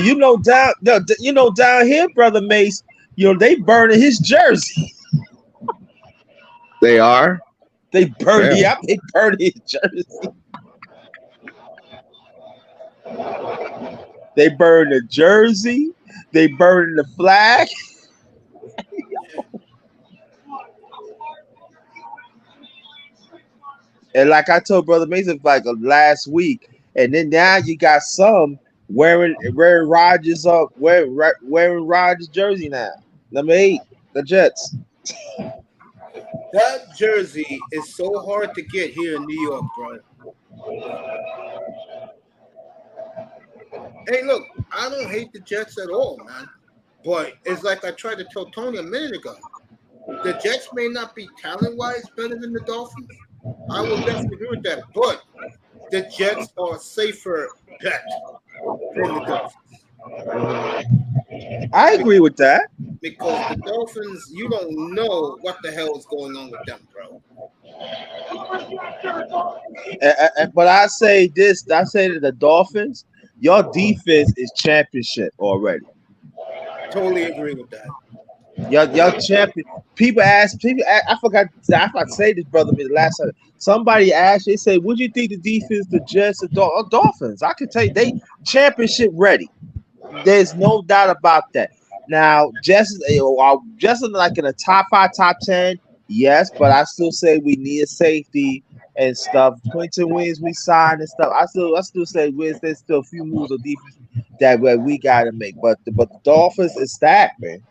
[SPEAKER 6] down here, Brother Mace, they burning his jersey.
[SPEAKER 4] They are?
[SPEAKER 6] They burning his jersey. They burn the jersey. They burn the flag. And like I told Brother Mason last week, and then now you got some wearing Rodgers wearing Rodgers jersey now. Number 8, the Jets.
[SPEAKER 1] That jersey is so hard to get here in New York, bro. Hey, look, I don't hate the Jets at all, man. But it's like I tried to tell Tony a minute ago. The Jets may not be talent-wise better than the Dolphins. I will definitely agree with that. But the Jets are a safer bet than the Dolphins.
[SPEAKER 6] I agree with that.
[SPEAKER 1] Because the Dolphins, you don't know what the hell is going on with them, bro.
[SPEAKER 6] But I say to the Dolphins, your defense is championship already.
[SPEAKER 1] Totally agree with that.
[SPEAKER 6] Your champion. People ask. I forgot to say this, brother. Last time somebody asked, they say, "Would you think the defense, the Jets, the Dolphins?" I can tell you, they championship ready. There's no doubt about that. Now, just like in the top 5, top 10, yes, but I still say we need a safety and stuff. Quentin Williams we signed and stuff. I still say there's still a few moves of defense that we gotta make. But the Dolphins is stacked, man.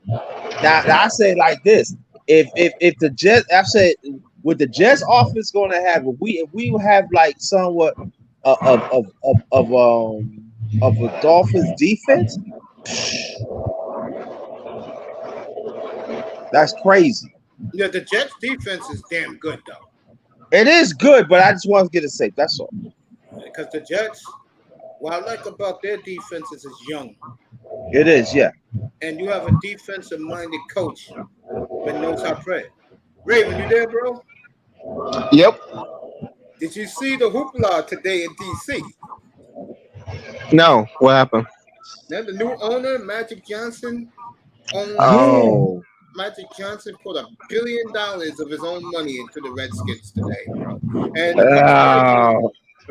[SPEAKER 6] Now I say it like this: if the Jets, I said, with the Jets offense going to have, if we have like somewhat of a Dolphins defense, that's crazy.
[SPEAKER 1] Yeah, the Jets defense is damn good though.
[SPEAKER 6] It is good, but I just want to get it safe. That's all.
[SPEAKER 1] Because the Jets, what I like about their defense is it's young.
[SPEAKER 6] It is, yeah.
[SPEAKER 1] And you have a defensive-minded coach that knows how to play. Raven, you there, bro?
[SPEAKER 4] Yep.
[SPEAKER 1] Did you see the hoopla today in D.C.?
[SPEAKER 4] No. What happened?
[SPEAKER 1] Now the new owner, Magic Johnson, Magic Johnson put $1 billion of his own money into the Redskins today, bro. And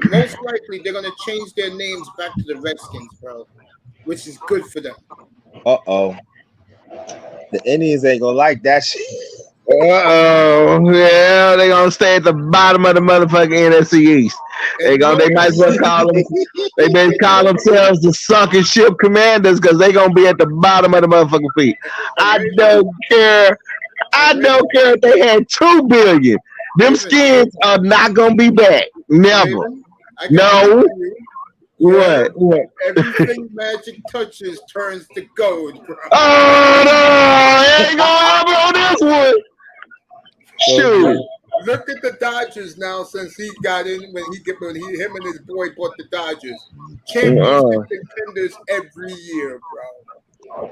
[SPEAKER 1] most likely they're going to change their names back to the Redskins, bro, which is good for them.
[SPEAKER 6] Uh-oh. The Indians ain't going to like that shit.
[SPEAKER 4] Yeah, they gonna stay at the bottom of the motherfucking NFC East. They might as well call them. They may call themselves the sunken ship commanders because they gonna be at the bottom of the motherfucking feet. I don't care. I don't care if they had $2 billion. Them skins are not gonna be back. Never. No. What?
[SPEAKER 1] Everything Magic touches turns to gold, bro.
[SPEAKER 4] Oh no! It ain't gonna happen on this one. Shoot.
[SPEAKER 1] Look at the Dodgers now since he got in him and his boy bought the Dodgers. Championship contenders every year, bro.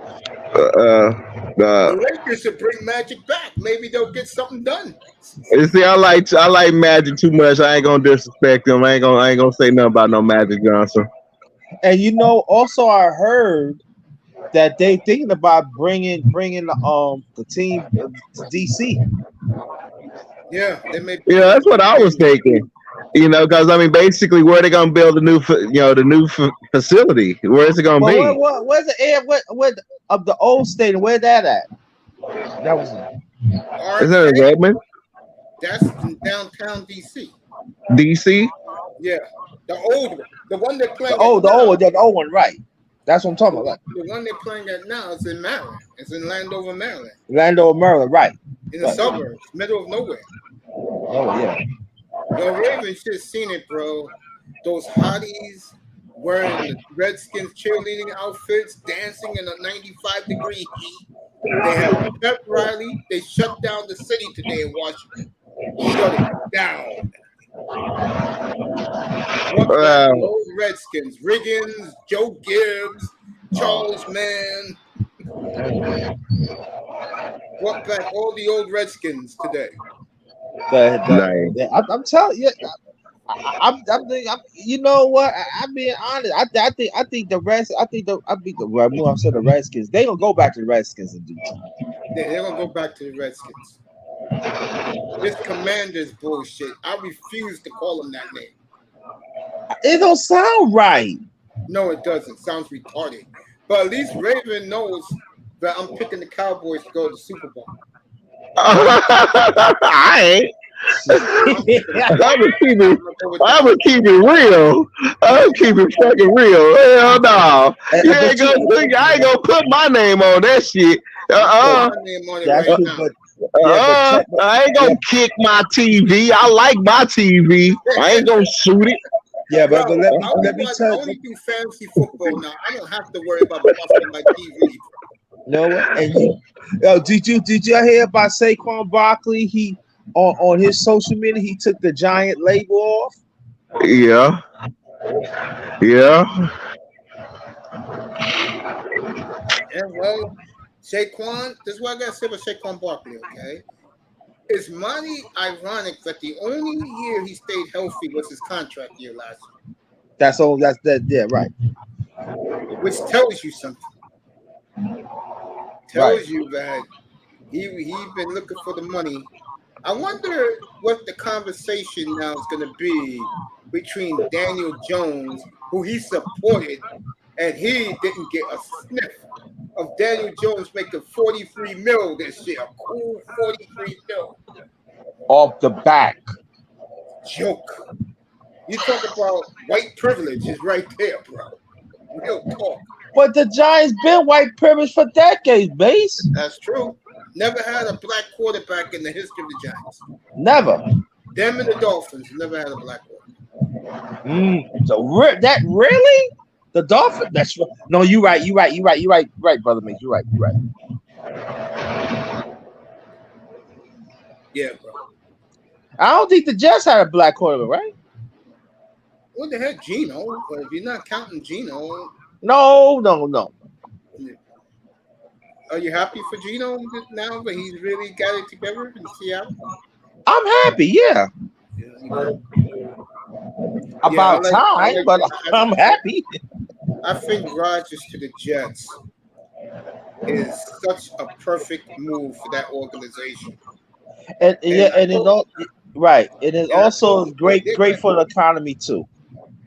[SPEAKER 1] The Lakers should bring Magic back. Maybe they'll get something done.
[SPEAKER 4] You see, I like Magic too much. I ain't gonna disrespect him. I ain't gonna say nothing about no Magic Johnson.
[SPEAKER 6] And also I heard that they thinking about bringing the team to DC.
[SPEAKER 1] Yeah, they may.
[SPEAKER 4] Yeah, that's what I was thinking. Because I mean, basically, where they gonna build the new facility? Where is it gonna be?
[SPEAKER 6] Where's the air? Where of the old stadium? Where that at? That was.
[SPEAKER 4] Is that in Redmond?
[SPEAKER 1] That's in downtown DC.
[SPEAKER 4] DC?
[SPEAKER 1] Yeah, the old one, the one they're playing.
[SPEAKER 6] The old one, right? That's what I'm talking about.
[SPEAKER 1] The one they're playing at now is in Maryland. It's in Landover, Maryland.
[SPEAKER 6] Right?
[SPEAKER 1] In the suburbs, middle of nowhere.
[SPEAKER 6] Oh yeah.
[SPEAKER 1] Yo, Raven should seen it, bro. Those hotties wearing the Redskins cheerleading outfits, dancing in a 95-degree heat. They have a pep rally. They shut down the city today in Washington. Shut it down. What back the old Redskins? Riggins, Joe Gibbs, Charles Mann. What back all the old Redskins today?
[SPEAKER 6] I'm telling you, you know what? I'm being honest. I think the rest. I think the Redskins. They gonna go back to the Redskins in due time.
[SPEAKER 1] Yeah, they're gonna go back to the Redskins. This Commanders bullshit. I refuse to call them that name.
[SPEAKER 6] It don't sound right.
[SPEAKER 1] No, it doesn't. Sounds retarded. But at least Raven knows that I'm picking the Cowboys to go to the Super Bowl.
[SPEAKER 4] I ain't. I would keep it real. I would keep it fucking real. Hell no. I ain't gonna put my name on that shit. I ain't gonna kick my TV. I like my TV. I ain't gonna shoot it.
[SPEAKER 6] Yeah, but let me tell you.
[SPEAKER 1] I only do fantasy football now. I don't have to worry about busting my TV.
[SPEAKER 6] No, and did you hear about Saquon Barkley? He on his social media he took the giant label off.
[SPEAKER 4] Yeah.
[SPEAKER 1] Yeah, well, Saquon. This is what I gotta say about Saquon Barkley. Okay, it's mighty ironic that the only year he stayed healthy was his contract year last year.
[SPEAKER 6] That's all. Yeah, right.
[SPEAKER 1] Which tells you something. Tells you that he been looking for the money. I wonder what the conversation now is going to be between Daniel Jones, who he supported, and he didn't get a sniff of Daniel Jones making $43 million this year. A cool $43 million.
[SPEAKER 6] Off the back.
[SPEAKER 1] Joke. You talk about white privilege is right there, bro. Real talk.
[SPEAKER 6] But the Giants been white privilege for decades, Base.
[SPEAKER 1] That's true. Never had a black quarterback in the history of the Giants.
[SPEAKER 6] Never.
[SPEAKER 1] Them and the Dolphins never had a black quarterback.
[SPEAKER 6] So that really? The Dolphins? That's no. You're right, brother. Mate, you're right.
[SPEAKER 1] Yeah, bro.
[SPEAKER 6] I don't think the Jets had a black quarterback, right?
[SPEAKER 1] What the heck, Geno? But if you're not counting Geno.
[SPEAKER 6] No.
[SPEAKER 1] Are you happy for Geno now that he's really got it together in Seattle?
[SPEAKER 6] I'm happy, yeah. About time, but I'm happy.
[SPEAKER 1] I think Rodgers to the Jets is such a perfect move for that organization.
[SPEAKER 6] And it's all right. It is also great for the economy too.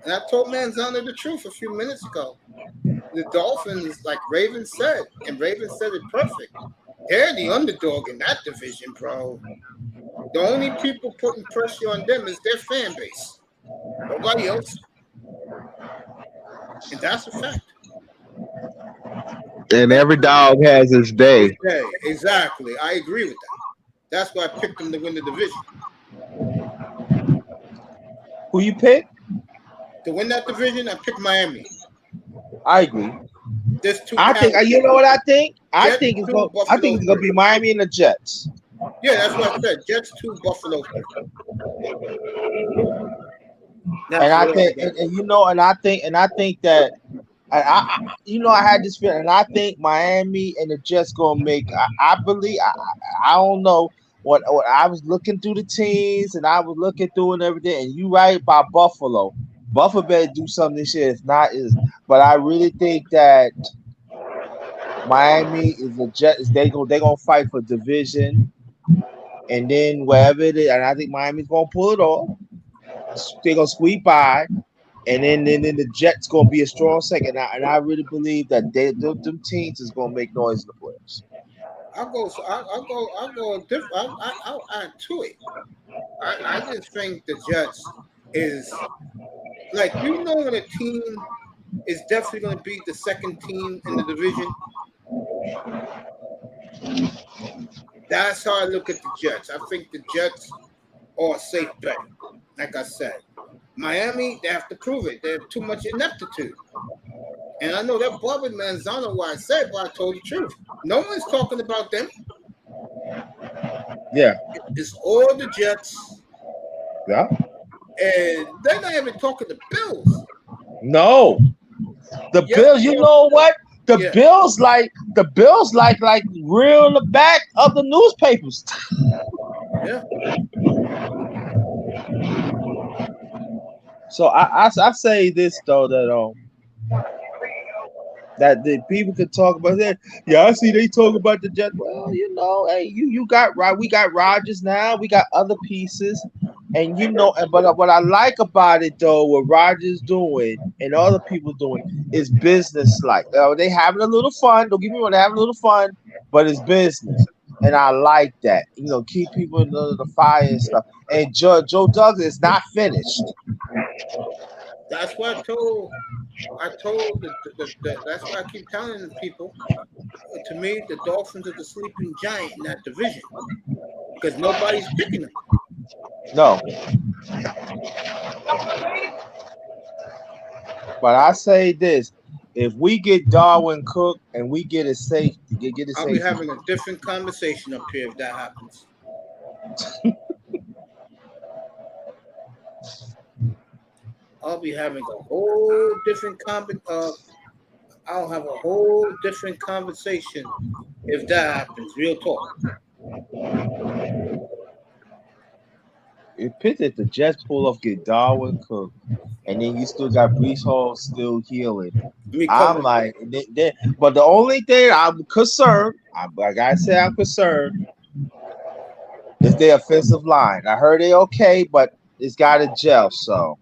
[SPEAKER 1] And I told Manzano the truth a few minutes ago. The Dolphins, like Raven said, and Raven said it perfect. They're the underdog in that division, bro. The only people putting pressure on them is their fan base. Nobody else. And that's a fact.
[SPEAKER 4] And every dog has his day.
[SPEAKER 1] Exactly. I agree with that. That's why I picked them to win the division.
[SPEAKER 6] Who you pick?
[SPEAKER 1] To win that division, I picked Miami.
[SPEAKER 6] I agree.
[SPEAKER 1] There's two.
[SPEAKER 6] I think. You know what I think? I think it's gonna be Miami and the Jets.
[SPEAKER 1] Yeah, that's what I said. Jets 2, Buffalo 3.
[SPEAKER 6] And I think, and I think that, I had this feeling, and I think Miami and the Jets gonna make. I believe. I don't know what I was looking through the teams, and I was looking through and everything. And you right about Buffalo. Buffalo better do something this year. It's not is, but I really think that Miami is the Jets. They're gonna fight for division, and then wherever it is, and I think Miami's gonna pull it off. They're gonna squeak by, and then the Jets gonna be a strong second. And I really believe that them teams is gonna make noise in the playoffs.
[SPEAKER 1] I'll go different. I'll add to it. I just think the Jets is like, when a team is definitely going to beat the second team in the division. That's how I look at the Jets. I think the Jets are a safe bet. Like I said, Miami, they have to prove it. They have too much ineptitude. And I know that Bobby Manzano, what I said, but I told the truth. No one's talking about them.
[SPEAKER 6] Yeah.
[SPEAKER 1] It's all the Jets.
[SPEAKER 6] Yeah.
[SPEAKER 1] And they're not even talking the Bills.
[SPEAKER 6] No. The
[SPEAKER 1] Yes,
[SPEAKER 6] Bills, you know what? The
[SPEAKER 1] Yeah.
[SPEAKER 6] Bills like real in the back of the newspapers.
[SPEAKER 1] Yeah.
[SPEAKER 6] So I say this though, that the people could talk about that. Yeah, I see they talk about the Jets. Well, you know, hey, you got right. We got Rodgers now. We got other pieces, and you know. But what I like about it though, what Rodgers doing and other people doing is business. Like they having a little fun. Don't get me wrong, they having a little fun, but it's business, and I like that. You know, keep people in the fire and stuff. And Joe Douglas is not finished.
[SPEAKER 1] That's what I told that's why I keep telling the people. To me, the Dolphins are the sleeping giant in that division because nobody's picking them.
[SPEAKER 6] No. But I say this: if we get Darwin Cook and we get a safety, get a
[SPEAKER 1] I'll
[SPEAKER 6] safety.
[SPEAKER 1] be having a different conversation up here if that happens. I'll be having a whole different I'll have a whole different conversation if that happens. Real talk.
[SPEAKER 6] If the Jets pull off, get Darwin Cook, and then you still got Brees Hall still healing. I'm like, but the only thing I'm concerned, like I said, I'm concerned is their offensive line. I heard they okay, but it's got to gel. So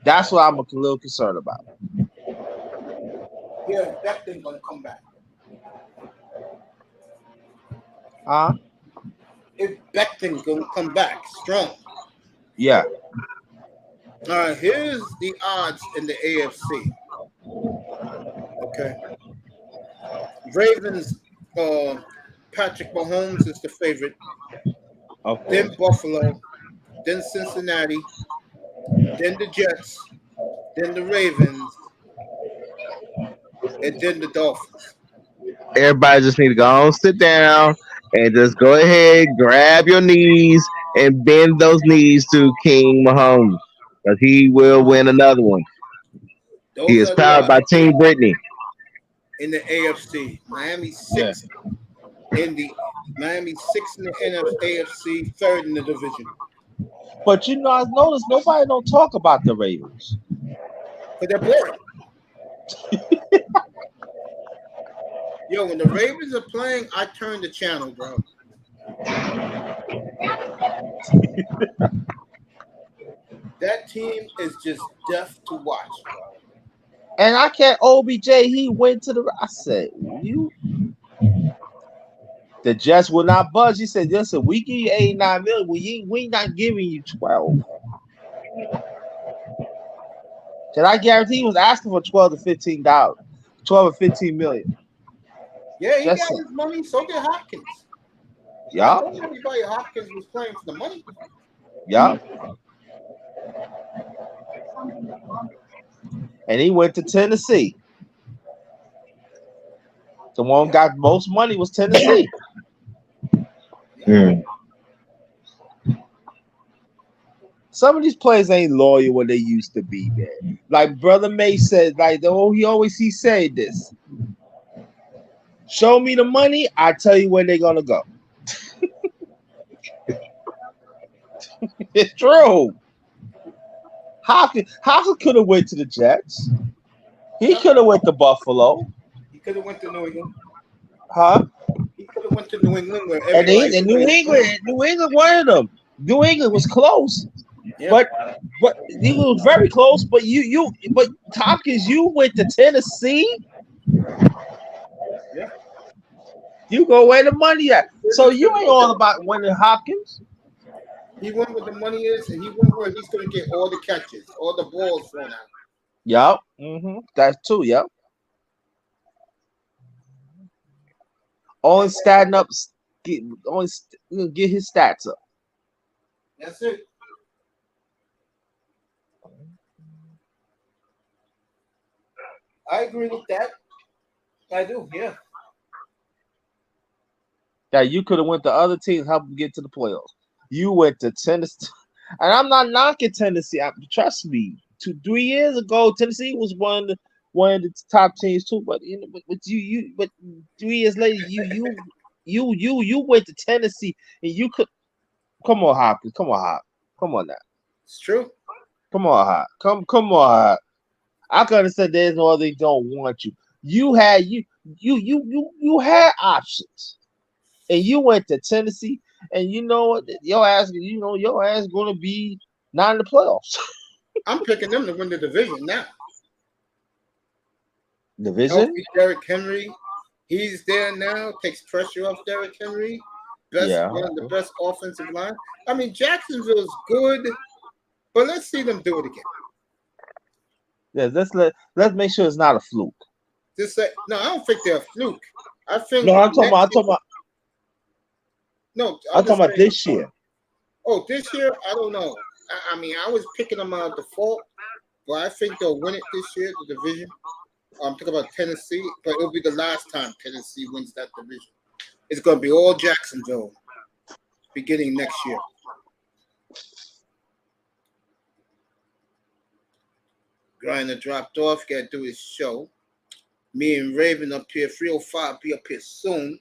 [SPEAKER 6] that's what I'm a little concerned about.
[SPEAKER 1] Yeah, that thing's gonna come back.
[SPEAKER 6] Huh?
[SPEAKER 1] If Becton's gonna come back strong.
[SPEAKER 6] Yeah.
[SPEAKER 1] All right, here's the odds in the AFC. Okay. Ravens, Patrick Mahomes is the favorite.
[SPEAKER 6] Okay.
[SPEAKER 1] Then Buffalo, then Cincinnati, then the Jets, then the Ravens, and then the Dolphins.
[SPEAKER 4] Everybody just need to go on, sit down, and just go ahead, grab your knees, and bend those knees to King Mahomes, because he will win another one. He
[SPEAKER 1] Those
[SPEAKER 4] is
[SPEAKER 1] are the
[SPEAKER 4] powered by
[SPEAKER 1] odds
[SPEAKER 4] Team Brittany.
[SPEAKER 1] in the AFC. Miami sixth in the AFC, third in the division.
[SPEAKER 6] But you know, I noticed nobody don't talk about the Ravens.
[SPEAKER 1] But they're boring. Yo, when the Ravens are playing, I turn the channel, bro. That team is just deaf to watch, bro.
[SPEAKER 6] And I can't OBJ, he went to the I said, the Jets will not budge. He said, listen, we give you 89 million. We not giving you 12. And I guarantee he was asking for $12 to $15. 12 or 15 million.
[SPEAKER 1] Yeah, he
[SPEAKER 6] Just
[SPEAKER 1] got his money. So did Hopkins.
[SPEAKER 6] Yeah.
[SPEAKER 1] I told everybody Hopkins was playing for the money.
[SPEAKER 6] Yeah. And he went to Tennessee. The one got most money was Tennessee. Some of these players ain't loyal what they used to be, man. Like Brother May said, he said this. Show me the money, I tell you where they're gonna go. It's true. Hopkins could have went to the Jets. He could have went to Buffalo.
[SPEAKER 1] He could have went to New England.
[SPEAKER 6] Huh?
[SPEAKER 1] He could have went to New England where
[SPEAKER 6] And New England wanted him. New England was close. Yeah. But he was very close. But but Hopkins, you went to Tennessee.
[SPEAKER 1] Yeah.
[SPEAKER 6] You go where the money at. So you ain't all about winning Hopkins.
[SPEAKER 1] He went where the money is, and he went where he's going to get all the catches, all the balls thrown out.
[SPEAKER 6] Yup. Mm-hmm. That's too. Yup. Only statting up. Get his stats up.
[SPEAKER 1] That's it. I agree with that. I do. Yeah.
[SPEAKER 6] That you could have went to other teams, help them get to the playoffs. You went to Tennessee, and I'm not knocking Tennessee. Trust me, 3 years ago, Tennessee was one of the top teams too. But but 3 years later, you went to Tennessee, and you could come on, Hopkins, come on, Hop, come on now,
[SPEAKER 1] It's true.
[SPEAKER 6] come on, Hop, come on, Hop. I can understand there's no other they don't want you. You had you had options. And you went to Tennessee, and you know what? Your ass going to be not in the playoffs.
[SPEAKER 1] I'm picking them to win the division now.
[SPEAKER 6] Division?
[SPEAKER 1] Healthy Derrick Henry, he's there now. Takes pressure off Derrick Henry. One of the best offensive line. I mean, Jacksonville's good, but let's see them do it again.
[SPEAKER 6] Yeah, let's make sure it's not a fluke.
[SPEAKER 1] No, I don't think they're a fluke. I think
[SPEAKER 6] no, I'm talking about.
[SPEAKER 1] No,
[SPEAKER 6] I'm talking about this year.
[SPEAKER 1] Oh, this year? I don't know. I mean, I was picking them out of default, but I think they'll win it this year, the division. I'm talking about Tennessee, but it'll be the last time Tennessee wins that division. It's going to be all Jacksonville beginning next year. Griner dropped off. Got to do his show. Me and Raven up here, 305, be up here soon.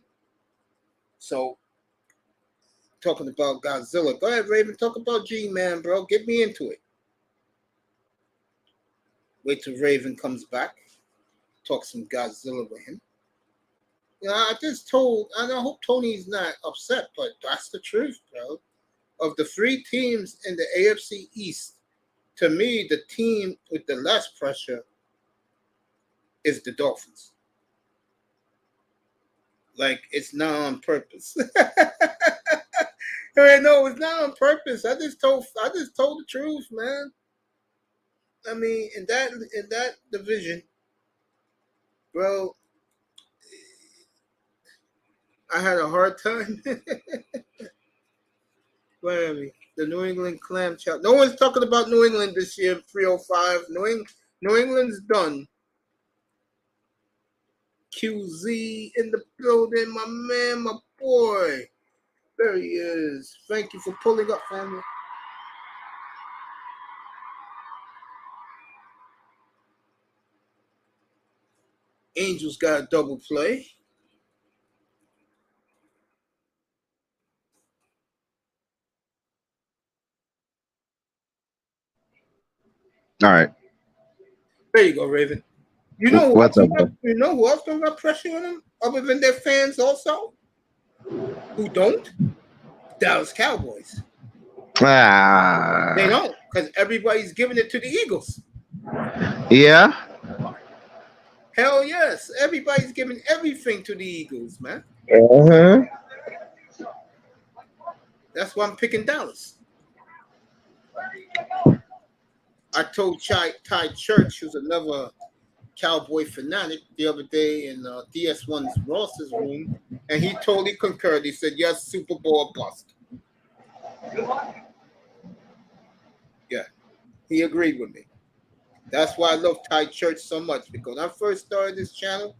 [SPEAKER 1] So, talking about Godzilla. Go ahead, Raven. Talk about G-Man, bro. Get me into it. Wait till Raven comes back. Talk some Godzilla with him. You know, I hope Tony's not upset, but that's the truth, bro. Of the 3 teams in the AFC East, to me, the team with the less pressure is the Dolphins. Like, it's not on purpose. No, it's not on purpose. I just told the truth, man. I mean, in that division, bro, I had a hard time. Where are we? The New England Clam Chowder. No one's talking about New England this year. 305. New England's done. QZ in the building, my man, my boy. There he is. Thank you for pulling up, family. Angels got a double play.
[SPEAKER 4] All right.
[SPEAKER 1] There you go, Raven. You know
[SPEAKER 4] What's up?
[SPEAKER 1] You know who else don't got pressure on them other than their fans also? Who don't? Dallas Cowboys. They don't, because everybody's giving it to the Eagles.
[SPEAKER 4] Yeah.
[SPEAKER 1] Hell yes. Everybody's giving everything to the Eagles, man.
[SPEAKER 4] Uh-huh.
[SPEAKER 1] That's why I'm picking Dallas. I told Ty Church, who's another Cowboy fanatic, the other day in DS1's Ross's room, and he totally concurred. He said, yes, Super Bowl bust. Yeah, he agreed with me. That's why I love Ty Church so much, because when I first started this channel,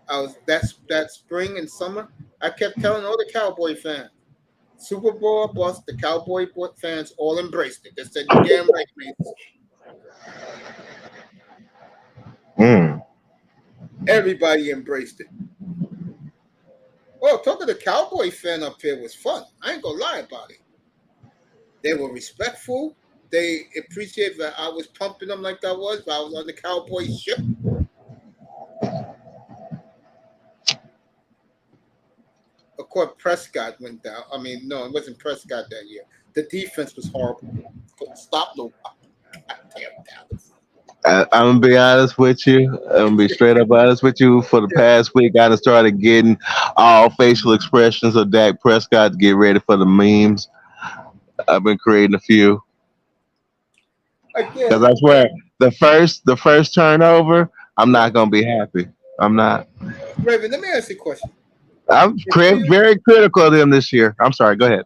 [SPEAKER 1] that spring and summer, I kept telling all the Cowboy fans, Super Bowl bust, the Cowboy fans all embraced it. They said, you're damn right, man. Everybody embraced it. Well, talking to the Cowboy fan up here was fun. I ain't gonna lie about it. They were respectful. They appreciated that I was pumping them like I was, but I was on the Cowboy ship. Of course, Prescott went down. I mean, no, it wasn't Prescott that year. The defense was horrible. Couldn't stop nobody. Goddamn Dallas.
[SPEAKER 4] I'm gonna be honest with you. I'm gonna be straight up honest with you. For the past week, I done started getting all facial expressions of Dak Prescott to get ready for the memes. I've been creating a few. Because I swear, the first turnover, I'm not gonna be happy. I'm not.
[SPEAKER 1] Raven, let me ask you a question.
[SPEAKER 4] I'm very critical of them this year. I'm sorry. Go ahead.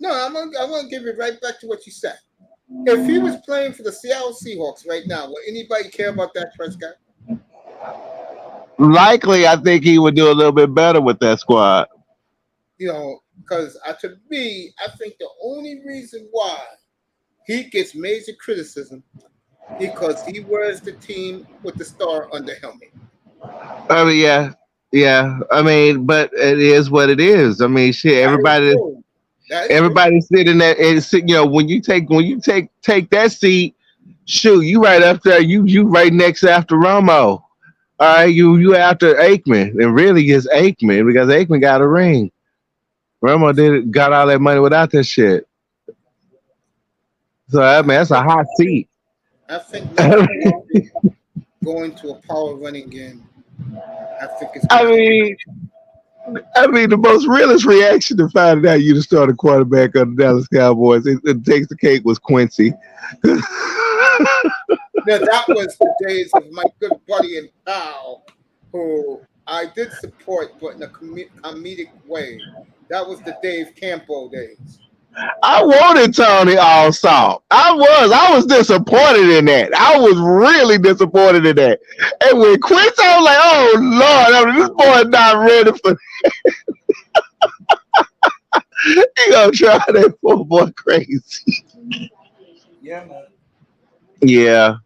[SPEAKER 1] No, I'm gonna give it right back to what you said. If he was playing for the Seattle Seahawks right now, would anybody care about that Prescott?
[SPEAKER 4] Likely, I think he would do a little bit better with that squad.
[SPEAKER 1] You know, because to me, I think the only reason why he gets major criticism because he wears the team with the star on the helmet.
[SPEAKER 4] I mean, yeah. I mean, but it is what it is. I mean, shit.
[SPEAKER 1] That is true. That is true.
[SPEAKER 4] Everybody's sitting there, and you know, when you take that seat, shoot, you right up there. You right next after Romo. All right, you after Aikman, and really it's Aikman because Aikman got a ring. Romo got all that money without that shit. So I mean, that's a hot seat.
[SPEAKER 1] I think maybe going to a power running game. I think it's.
[SPEAKER 4] I mean, the most realist reaction to finding out you to start a quarterback on the Dallas Cowboys, it takes the cake, was Quincy.
[SPEAKER 1] Now, that was the days of my good buddy and pal, who I did support, but in a comedic way. That was the Dave Campo days.
[SPEAKER 4] I wanted Tony Allsop. I was disappointed in that. I was really disappointed in that. And when Quincy, I was like, oh Lord, I mean, this boy not ready for he gonna try that poor boy crazy.
[SPEAKER 1] Yeah, man.
[SPEAKER 4] Yeah.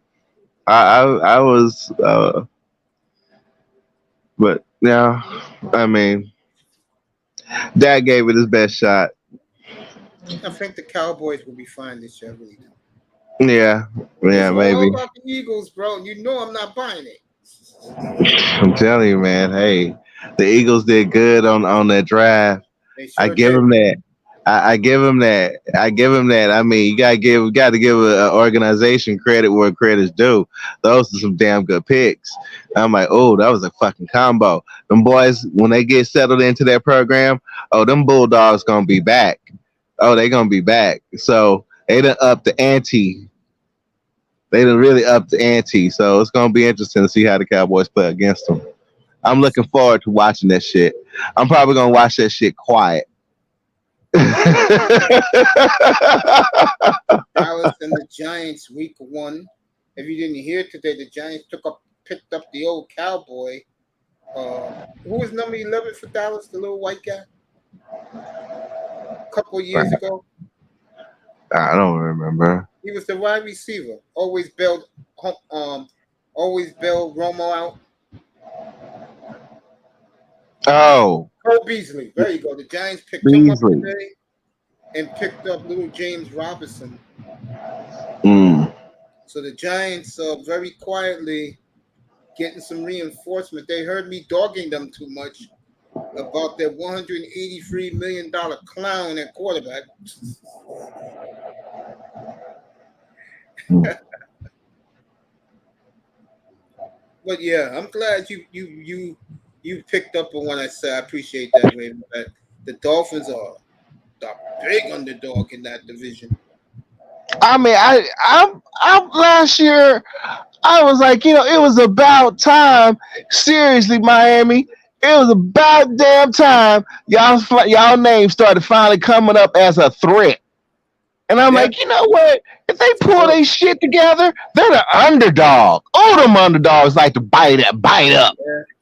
[SPEAKER 4] I was but yeah, I mean Dad gave it his best shot.
[SPEAKER 1] I think the Cowboys will be fine this year, really.
[SPEAKER 4] Yeah,
[SPEAKER 1] It's
[SPEAKER 4] maybe.
[SPEAKER 1] all about the Eagles, bro. You know I'm not buying it.
[SPEAKER 4] I'm telling you, man. Hey, the Eagles did good on that drive.
[SPEAKER 1] They sure
[SPEAKER 4] I give
[SPEAKER 1] did.
[SPEAKER 4] them that. I give him that. I give him that. I mean, you got to give an organization credit where credit's due. Those are some damn good picks. I'm like, oh, that was a fucking combo. Them boys, when they get settled into their program, oh, them Bulldogs gonna be back. Oh, they gonna be back. So they done up the ante. They done really up the ante. So it's gonna be interesting to see how the Cowboys play against them. I'm looking forward to watching that shit. I'm probably gonna watch that shit quiet.
[SPEAKER 1] Dallas and the Giants, week 1. If you didn't hear today, the Giants picked up the old cowboy. Who was number 11 for Dallas? The little white guy. A couple of years ago.
[SPEAKER 4] I don't remember.
[SPEAKER 1] He was the wide receiver. Always bailed Romo out.
[SPEAKER 4] Oh,
[SPEAKER 1] Cole Beasley. There you go. The Giants picked him up
[SPEAKER 4] Beasley.
[SPEAKER 1] today and picked up little James Robinson. So the Giants are very quietly getting some reinforcement. They heard me dogging them too much about their $183 million clown at quarterback. But yeah, I'm glad you picked up on what I said. I appreciate that, Raven. The Dolphins are the big underdog in that division.
[SPEAKER 4] I mean, I last year I was like, you know, it was about time. Seriously, Miami, it was about damn time y'all names started finally coming up as a threat. And I'm like, you know what? If they pull their shit together, they're the underdog. All them underdogs like to bite up.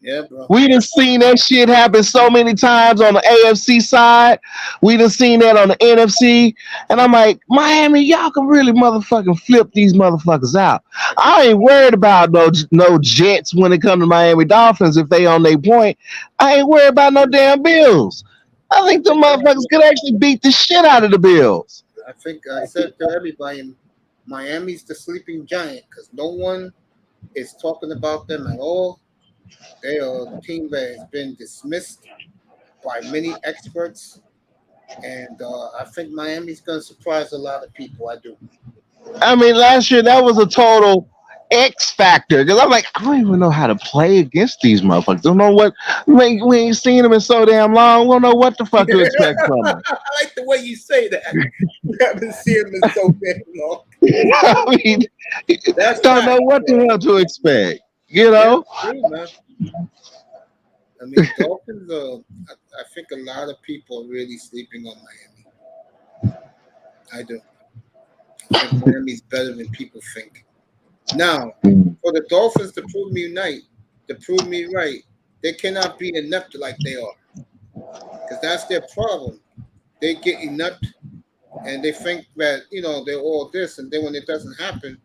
[SPEAKER 1] Yeah, bro.
[SPEAKER 4] We done seen that shit happen so many times on the AFC side. We done seen that on the NFC. And I'm like, Miami, y'all can really motherfucking flip these motherfuckers out. I ain't worried about no Jets when it comes to Miami Dolphins if they on their point. I ain't worried about no damn Bills. I think the motherfuckers could actually beat the shit out of the Bills.
[SPEAKER 1] I think I said to everybody, Miami's the sleeping giant because no one is talking about them at all. They are the team that has been dismissed by many experts. And I think Miami's going to surprise a lot of people. I do.
[SPEAKER 4] I mean, last year that was a total X factor because I'm like, I don't even know how to play against these motherfuckers. Don't know what we ain't seen them in so damn long. We don't know what the fuck to expect from them.
[SPEAKER 1] I like the way you say that. We haven't seen them in so damn long.
[SPEAKER 4] I mean, don't know what the hell to expect. You know?
[SPEAKER 1] Yeah, true, man. I mean, Dolphins. I think a lot of people are really sleeping on Miami. I do. I think Miami's better than people think. Now, for the Dolphins to prove me right, to prove me right. They cannot be inept like they are, because that's their problem. They get inept and they think that they're all this, and then when it doesn't happen,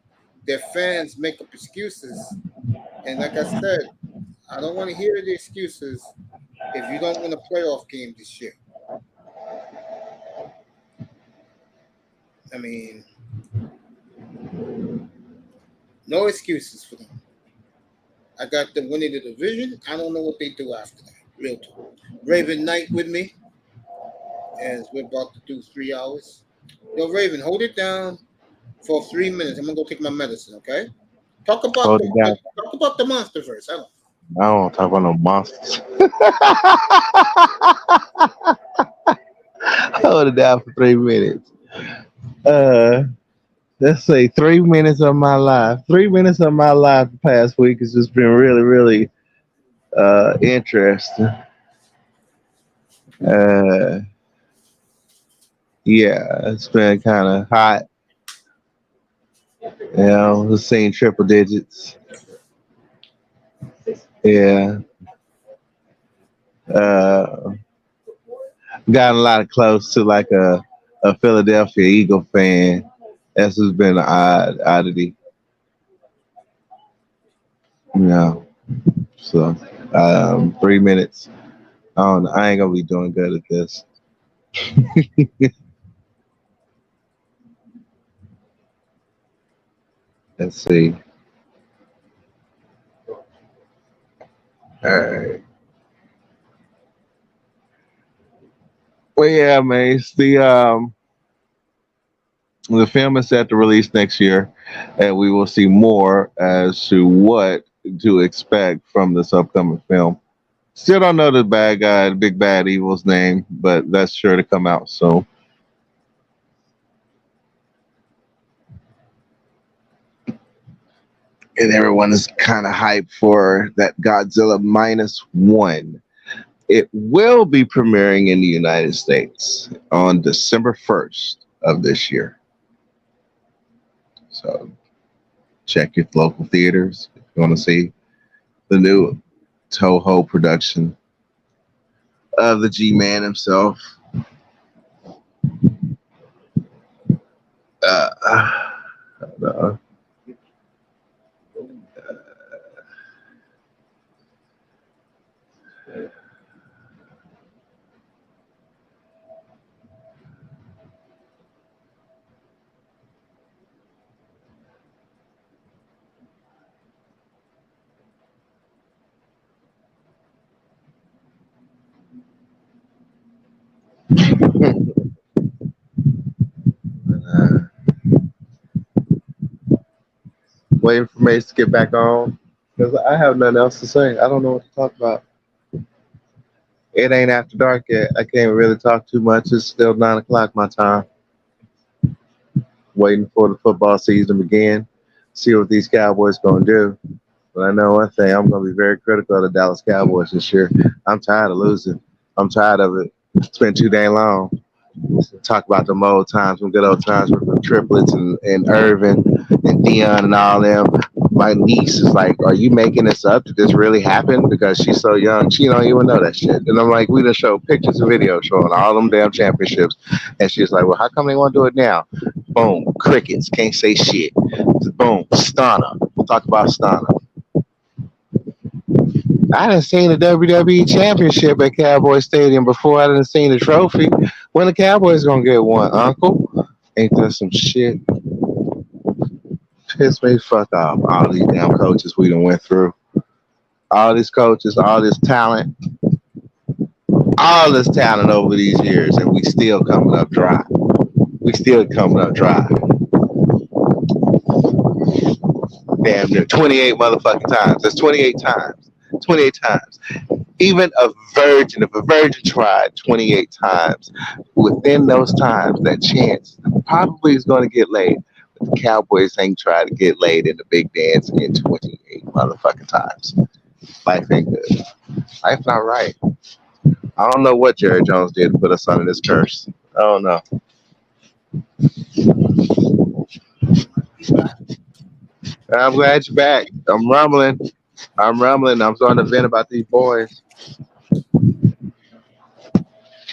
[SPEAKER 1] their fans make up excuses. And like I said, I don't want to hear the excuses if you don't win a playoff game this year. I mean, no excuses for them. I got them winning the division. I don't know what they do after that. Real talk. Raven Knight with me, as we're about to do 3 hours. Yo, Raven, hold it down for 3 minutes. I'm gonna go take my medicine. Okay? Talk about the Monsterverse. I
[SPEAKER 4] don't want to talk about no monsters. Hold it down for 3 minutes. Let's say 3 minutes of my life. 3 minutes of my life the past week has just been really, really interesting. Yeah, it's been kind of hot. We've seen triple digits. Yeah. Gotten a lot of close to like a Philadelphia Eagle fan. That's just been an oddity. So 3 minutes. I ain't gonna be doing good at this. Let's see. All right. Well, yeah, man. It's the film is set to release next year, and we will see more as to what to expect from this upcoming film. Still don't know the bad guy, the big bad evil's name, but that's sure to come out soon. And everyone is kind of hyped for that Godzilla -1. It will be premiering in the United States on December 1st of this year. So check your local theaters if you want to see the new Toho production of the G-Man himself. Waiting for Mace to get back on because I have nothing else to say. I don't know what to talk about. It ain't after dark yet. I can't really talk too much. It's still 9 o'clock my time. Waiting for the football season to begin. See what these Cowboys gonna do. But I know one thing. I'm gonna be very critical of the Dallas Cowboys this year. I'm tired of losing. I'm tired of it. It's been too dang long. Talk about them old times, some good old times with the triplets and Irvin and Dion and all them. My niece is like, "Are you making this up? Did this really happen?" Because she's so young, she don't even know that shit. And I'm like, we done show pictures and videos showing all them damn championships, and she's like, "Well, how come they want to do it now?" Boom, crickets, can't say shit. Boom, stunner. We'll talk about stunner. I done seen the WWE Championship at Cowboy Stadium before. I done seen the trophy. When the Cowboys gonna get one, Uncle? Ain't that some shit? Piss me fuck off. All these damn coaches we done went through. All these coaches, all this talent over these years, and we still coming up dry. Damn near 28 motherfucking times. That's 28 times. 28 times. Even if a virgin tried 28 times, within those times, that chance probably is going to get laid. But the Cowboys ain't tried to get laid in the big dance in 28 motherfucking times. Life ain't good. Life not right. I don't know what Jerry Jones did to put us under this curse. I don't know. I'm glad you're back. I'm rumbling. I'm rambling. I'm starting to vent about these boys.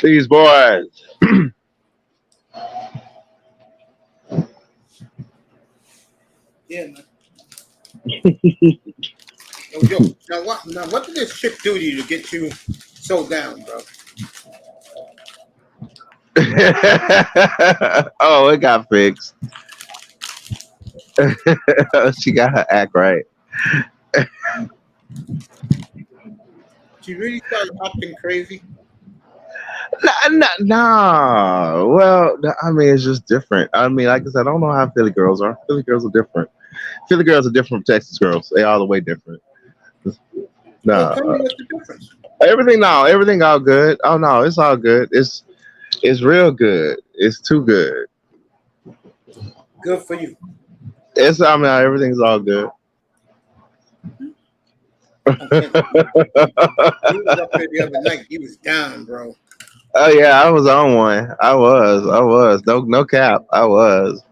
[SPEAKER 4] These boys.
[SPEAKER 1] Yeah, man. Yo, now what did this shit do to you to get you so down, bro?
[SPEAKER 4] Oh, it got fixed. She got her act right.
[SPEAKER 1] She really started acting crazy.
[SPEAKER 4] No. Well, I mean, it's just different. I mean, like I said, I don't know how Philly girls are. Philly girls are different. Philly girls are different from Texas girls. They all the way different.
[SPEAKER 1] Well,
[SPEAKER 4] No,
[SPEAKER 1] tell me what's the difference.
[SPEAKER 4] everything. No, everything all good. Oh no, it's all good. It's real good. It's too good.
[SPEAKER 1] Good for you.
[SPEAKER 4] It's. I mean, everything's all good.
[SPEAKER 1] Okay. You was up there the other night. You was down, bro.
[SPEAKER 4] Oh yeah, I was on one. I was. No cap. I was.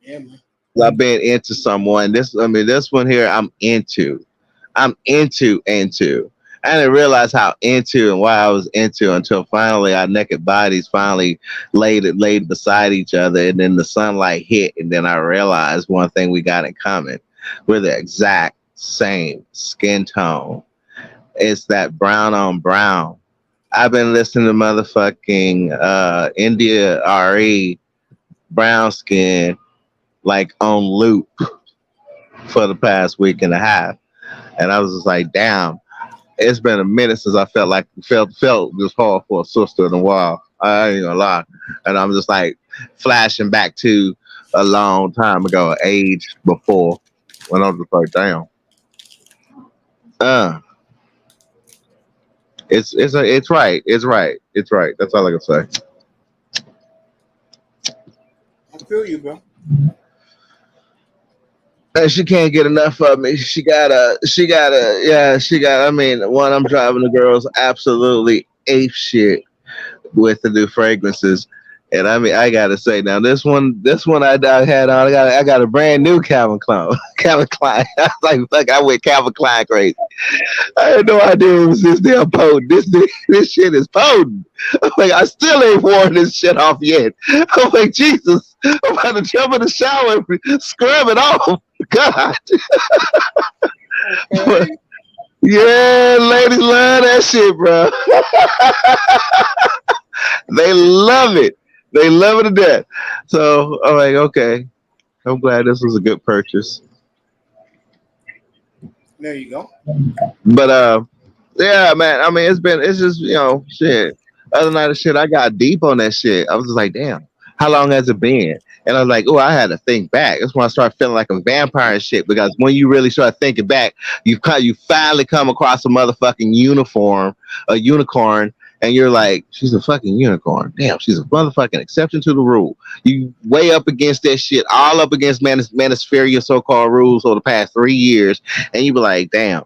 [SPEAKER 1] Yeah, man.
[SPEAKER 4] I've been into someone. This one here, I'm into. I'm into. I didn't realize how into and why I was into until finally our naked bodies finally laid beside each other, and then the sunlight hit, and then I realized one thing we got in common: we're the exact same skin tone. It's that brown on brown. I've been listening to motherfucking India Re brown skin like on loop for the past week and a half, and I was just like, damn. It's been a minute since I felt this hard for a sister in a while. I ain't gonna lie, and I'm just like flashing back to a long time ago, age before, when I was just like, damn. It's right. That's all I can say.
[SPEAKER 1] I feel you, bro.
[SPEAKER 4] And she can't get enough of me. She got. I mean, when I'm driving the girls absolutely ape shit with the new fragrances. And I mean, I gotta say now, this one I had on. I got a brand new Calvin Klein. Calvin Klein. I was like, fuck, I went Calvin Klein crazy. I had no idea it was this damn potent. This shit is potent. I'm like, I still ain't worn this shit off yet. I'm like, Jesus, I'm about to jump in the shower and scrub it off. God.
[SPEAKER 1] Okay.
[SPEAKER 4] Yeah, ladies love that shit, bro. They love it. They love it to death. So I'm like, okay. I'm glad this was a good purchase.
[SPEAKER 1] There you go.
[SPEAKER 4] But yeah, man. I mean, it's just shit. Other night of shit, I got deep on that shit. I was just like, damn, how long has it been? And I was like, oh, I had to think back. That's when I started feeling like a vampire and shit. Because when you really start thinking back, you finally come across a motherfucking a unicorn, and you're like, she's a fucking unicorn. Damn, she's a motherfucking exception to the rule. You way up against that shit, all up against Manosphere so-called rules over the past 3 years, and you be like, damn,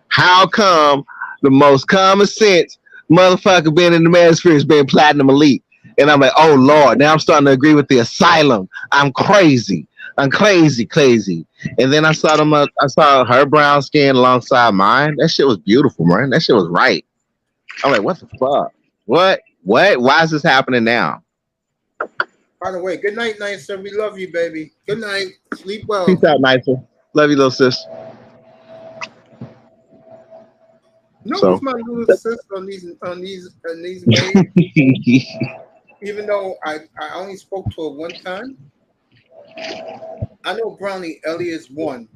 [SPEAKER 4] how come the most common sense motherfucker being in the Manosphere has been Platinum Elite? And I'm like, oh Lord, now I'm starting to agree with the Asylum. I'm crazy. I'm crazy. And then I saw her brown skin alongside mine. That shit was beautiful, man. That shit was right. I'm like, what the fuck? What? Why is this happening now?
[SPEAKER 1] By the way, good night, Nicer. We love you, baby. Good night. Sleep well.
[SPEAKER 4] Peace out, Nicer. Love you, little sis.
[SPEAKER 1] No,
[SPEAKER 4] So-
[SPEAKER 1] it's my little sister on these waves. Even though I only spoke to her one time. I know Brownie Ellie is one.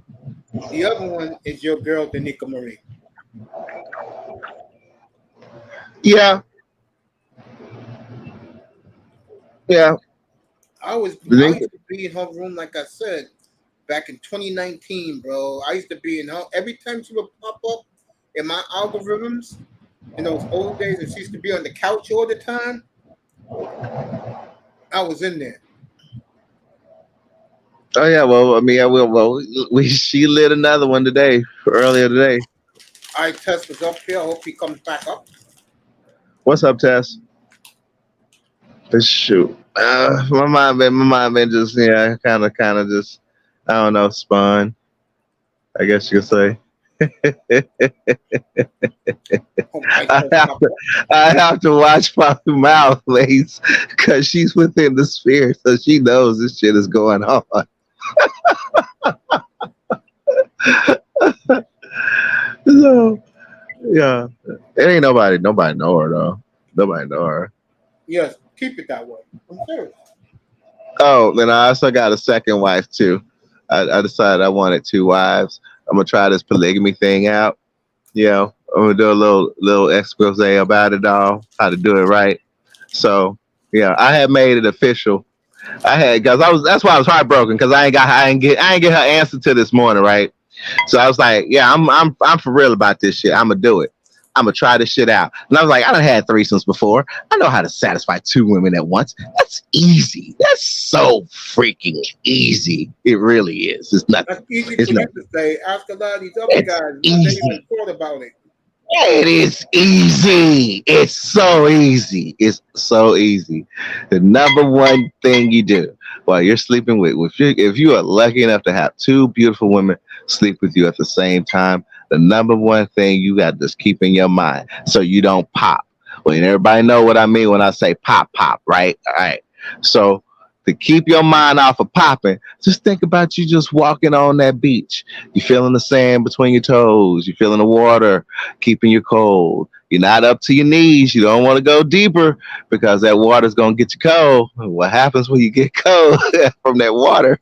[SPEAKER 1] The other one is your girl, Danica Marie.
[SPEAKER 4] Yeah.
[SPEAKER 1] I used to be in her room, like I said, back in 2019, bro. I used to be in her. Every time she would pop up in my algorithms in those old days, and she used to be on the couch all the time, I was in there.
[SPEAKER 4] Oh yeah. Well, I mean, she lit another one earlier today.
[SPEAKER 1] All right, Tess was up here. I hope he comes back up.
[SPEAKER 4] What's up, Tess? Shoot. My mind been just kind of just I don't know, spun. I guess you could say.
[SPEAKER 1] Oh my
[SPEAKER 4] I
[SPEAKER 1] God,
[SPEAKER 4] have to, I have to watch my mouth, Lace, because she's within the sphere, so she knows this shit is going on. So yeah, it ain't nobody know her though. Nobody know her.
[SPEAKER 1] yes, keep it that way. I'm serious.
[SPEAKER 4] Oh, then I also got a second wife too. I decided I wanted two wives. I'm gonna try this polygamy thing out. I'm gonna do a little expose about it all, how to do it right. So yeah, I had made it official. I had because I was that's why I was heartbroken because I ain't get her answer to this morning, right? So I was like, yeah, I'm for real about this shit. I'm gonna do it. I'm gonna try this shit out. And I was like, I done had threesomes before. I know how to satisfy two women at once. That's easy. That's so freaking easy. It really is. It's nothing.
[SPEAKER 1] That's easy
[SPEAKER 4] It's
[SPEAKER 1] for you
[SPEAKER 4] nothing.
[SPEAKER 1] to say. Ask a lot of these other
[SPEAKER 4] It's
[SPEAKER 1] guys. They even
[SPEAKER 4] easy.
[SPEAKER 1] thought about it.
[SPEAKER 4] It is easy. It's so easy. It's so easy. The number one thing you do while you're sleeping with, if you are lucky enough to have two beautiful women sleep with you at the same time, the number one thing you got to just keep in your mind so you don't pop. Well, and everybody know what I mean when I say pop, pop, right? All right. So to keep your mind off of popping, just think about you just walking on that beach. You feeling the sand between your toes. You feeling the water keeping you cold. You're not up to your knees. You don't want to go deeper because that water's gonna get you cold. And what happens when you get cold from that water?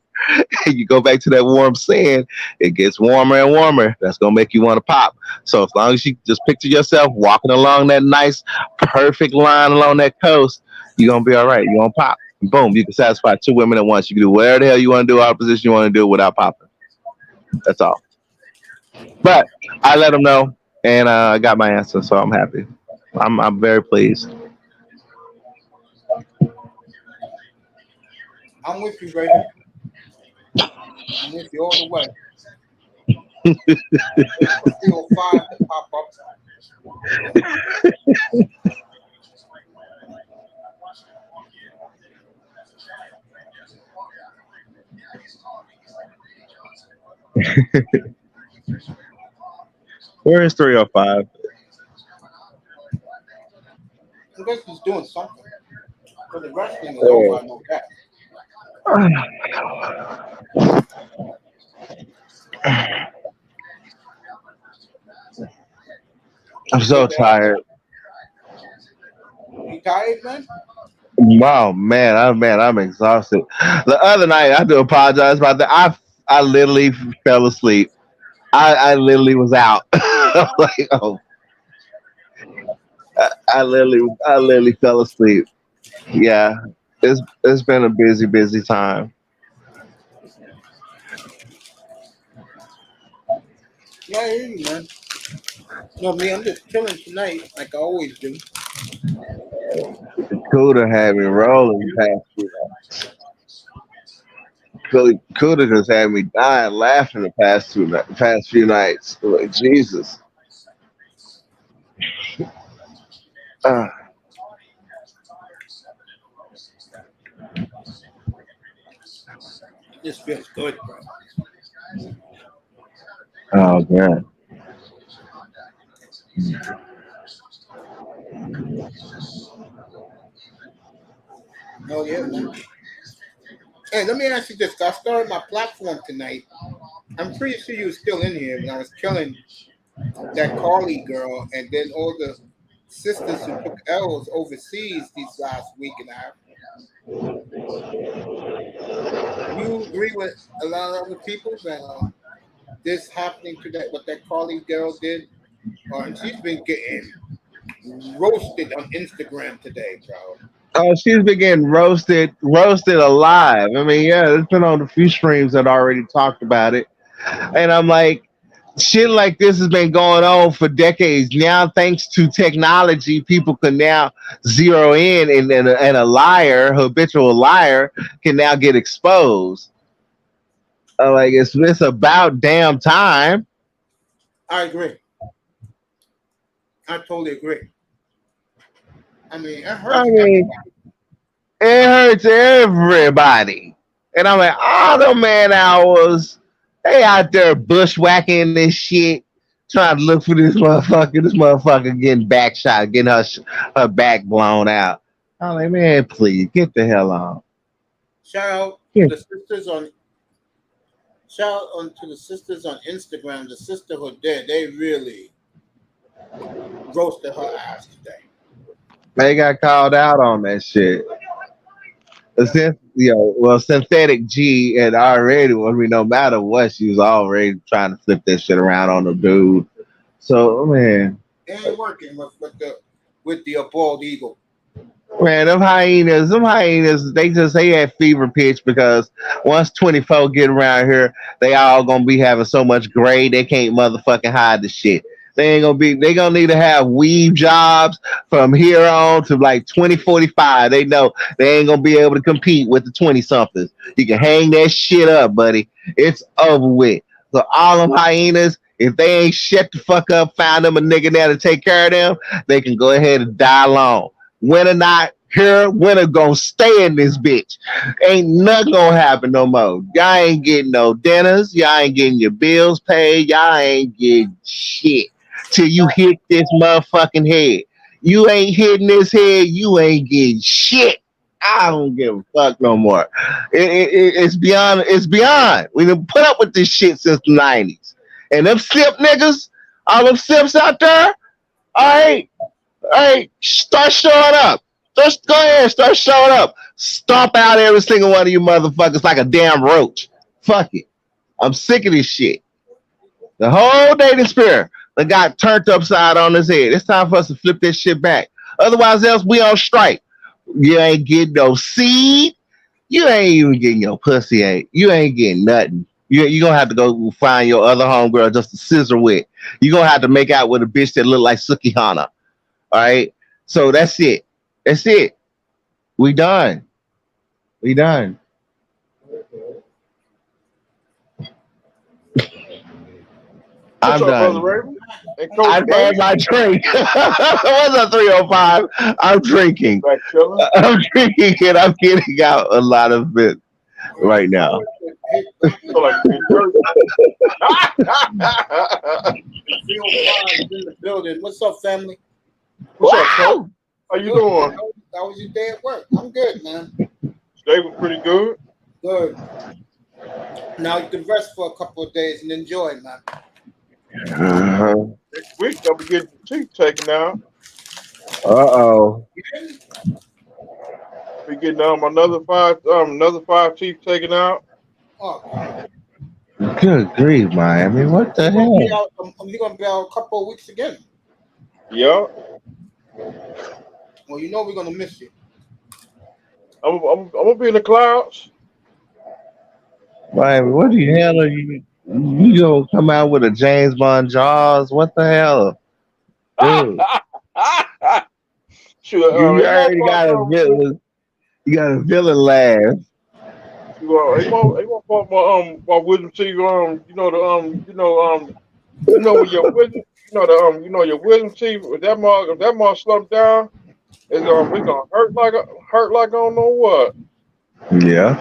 [SPEAKER 4] You go back to that warm sand, it gets warmer and warmer. That's gonna make you want to pop. So as long as you just picture yourself walking along that nice, perfect line along that coast, you're gonna be all right. You're gonna pop. Boom, you can satisfy two women at once. You can do whatever the hell you want to do, our position you want to do without popping. That's all. But I let them know, and I got my answer, so I'm happy. I'm very pleased.
[SPEAKER 1] I'm with you, Raven. I'm with you all the way. Wait for 305 to pop up.
[SPEAKER 4] Where is 305?
[SPEAKER 1] I guess he's doing something. Because the wrestling is over, I know that.
[SPEAKER 4] I'm
[SPEAKER 1] You
[SPEAKER 4] so
[SPEAKER 1] said that.
[SPEAKER 4] tired.
[SPEAKER 1] You tired, man?
[SPEAKER 4] Wow, man, I'm exhausted. The other night, I do apologize about that. I literally fell asleep. I literally was out. I'm like, oh, I literally fell asleep. Yeah, it's been a busy time.
[SPEAKER 1] Yeah, I hear you, man. No, me, I'm just chilling tonight, like I always do.
[SPEAKER 4] Cuda had me rolling past few Cuda just had me dying laughing the past few nights. Like Jesus. Uh,
[SPEAKER 1] It just feels good, bro.
[SPEAKER 4] oh man.
[SPEAKER 1] Oh, yeah, man. Hey, let me ask you this. 'Cause I started my platform tonight. I'm pretty sure you were still in here when I was killing that Carly girl and then all the sisters who took L's overseas these last week and a half. You agree with a lot of other people that this happening to that what that Carly girl did? And she's been getting roasted on Instagram today, bro.
[SPEAKER 4] Oh, she's been getting roasted alive. I mean, yeah, it's been on a few streams that already talked about it. And I'm like, shit like this has been going on for decades. Now, thanks to technology, people can now zero in and a liar, habitual liar, can now get exposed. Like it's about damn time.
[SPEAKER 1] I agree. I totally agree. I mean, it
[SPEAKER 4] I
[SPEAKER 1] hurts
[SPEAKER 4] mean,
[SPEAKER 1] everybody.
[SPEAKER 4] It hurts everybody. And I'm like, all the man hours, they out there bushwhacking this shit, trying to look for this motherfucker. This motherfucker getting back shot, getting her back blown out. I'm like, man, please get the hell on.
[SPEAKER 1] Shout out
[SPEAKER 4] Yeah.
[SPEAKER 1] to the sisters on. Shout out to the sisters on Instagram. The sisterhood there, they really roasted her ass today.
[SPEAKER 4] They got called out on that shit. Synthetic G had already, no matter what, she was already trying to flip that shit around on the dude. So, man,
[SPEAKER 1] It ain't working with the bald eagle.
[SPEAKER 4] man, them hyenas, they had fever pitch because once 24 get around here, they all gonna be having so much grade they can't motherfucking hide the shit. They gonna need to have weave jobs from here on to like 2045. They know they ain't gonna be able to compete with the 20 somethings. You can hang that shit up, buddy. It's over with. So all them hyenas, if they ain't shut the fuck up, find them a nigga there to take care of them, they can go ahead and die alone. Winter not here, winter gonna stay in this bitch. Ain't nothing gonna happen no more. Y'all ain't getting no dinners. Y'all ain't getting your bills paid. Y'all ain't getting shit till you hit this motherfucking head. You ain't hitting this head, you ain't getting shit. I don't give a fuck no more. It's beyond. It's beyond. We done put up with this shit since the 90s. And them slip niggas, all them slips out there, all right, start showing up. Just go ahead, start showing up. Stomp out every single one of you motherfuckers like a damn roach. Fuck it. I'm sick of this shit. The whole dating spirit that got turned upside on his head. It's time for us to flip this shit back. Otherwise, else we on strike. You ain't getting no seed. You ain't even getting your pussy. You ain't getting nothing. You're going to have to go find your other homegirl just to scissor with. You're going to have to make out with a bitch that look like Sukihana. All right? So that's it. That's it. We done. We done. I'm done. I've had my drink. What's a 305? I'm drinking. I'm drinking and I'm getting out a lot of it right now.
[SPEAKER 1] In the building. What's up, family?
[SPEAKER 7] What's up, Cole? How you doing?
[SPEAKER 1] How was your day at work? I'm good, man.
[SPEAKER 7] Today was pretty good.
[SPEAKER 1] Good. Now you can rest for a couple of days and enjoy, man.
[SPEAKER 7] Next week I'll be getting teeth taken out.
[SPEAKER 4] Uh-oh.
[SPEAKER 7] Be getting another five teeth taken out.
[SPEAKER 1] Oh,
[SPEAKER 4] Good grief, Miami. What the hell?
[SPEAKER 1] You're gonna be out a couple of weeks again.
[SPEAKER 7] Yeah.
[SPEAKER 1] Well, you know we're gonna miss you.
[SPEAKER 7] I'm gonna be in the clouds.
[SPEAKER 4] Miami, what the hell are you? You gonna come out with a James Bond Jaws? What the hell? Dude.
[SPEAKER 7] Sure,
[SPEAKER 4] You already got a villain. You got a villain laugh.
[SPEAKER 7] He gonna put my wisdom teeth when your wisdom your wisdom teeth if that mark slumped down, it's gonna hurt like I don't know what.
[SPEAKER 4] Yeah.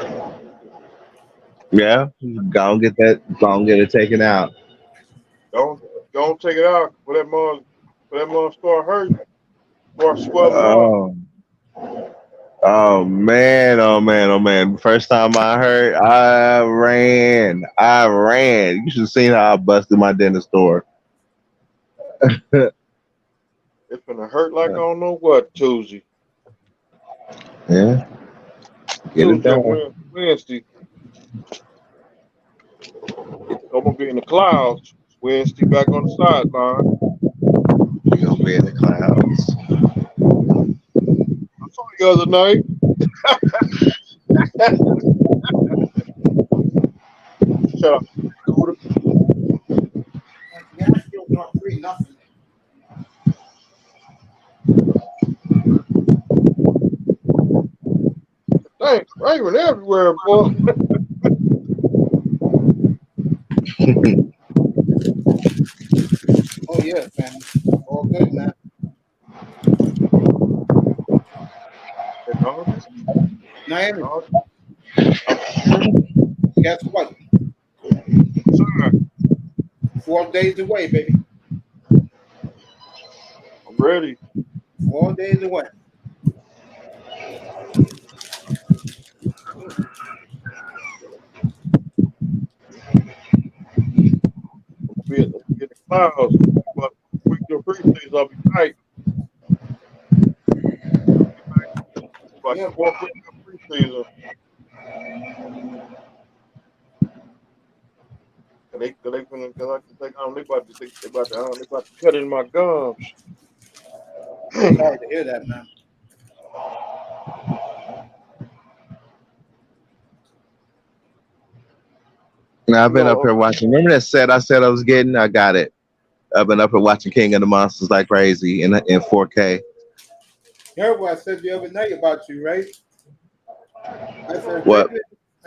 [SPEAKER 4] Yeah. Go and get it taken out.
[SPEAKER 7] Don't take it out for that month start hurting or swelling up.
[SPEAKER 4] Oh man, oh man, oh man. First time I heard, I ran. You should have seen how I busted my dentist door.
[SPEAKER 7] It's gonna hurt like I don't know what, Tuesday.
[SPEAKER 4] Yeah. Get it done.
[SPEAKER 7] Wednesday. I'm gonna be in the clouds. Wednesday back on the sideline.
[SPEAKER 4] You're gonna be in the clouds.
[SPEAKER 7] I saw you the other night. Shut up.
[SPEAKER 1] Still not free nothing.
[SPEAKER 7] Thanks, Raven everywhere, boy.
[SPEAKER 1] Oh yeah, fam. All good, man. Miami.
[SPEAKER 7] Oh,
[SPEAKER 1] Guess what?
[SPEAKER 7] sir,
[SPEAKER 1] 4 days away, baby.
[SPEAKER 7] I'm ready.
[SPEAKER 1] 4 days away.
[SPEAKER 7] Be in the clouds. But we can appreciate I'll be tight. Like
[SPEAKER 1] Yeah,
[SPEAKER 7] 4 weeks of preseason. And they about to cut in my gums.
[SPEAKER 1] sorry to hear that, man.
[SPEAKER 4] Now I've been up here watching. Remember that set I said I was getting? I got it. I've been up here watching King of the Monsters like crazy in 4K.
[SPEAKER 1] You heard what I said the other night about you, right?
[SPEAKER 4] What?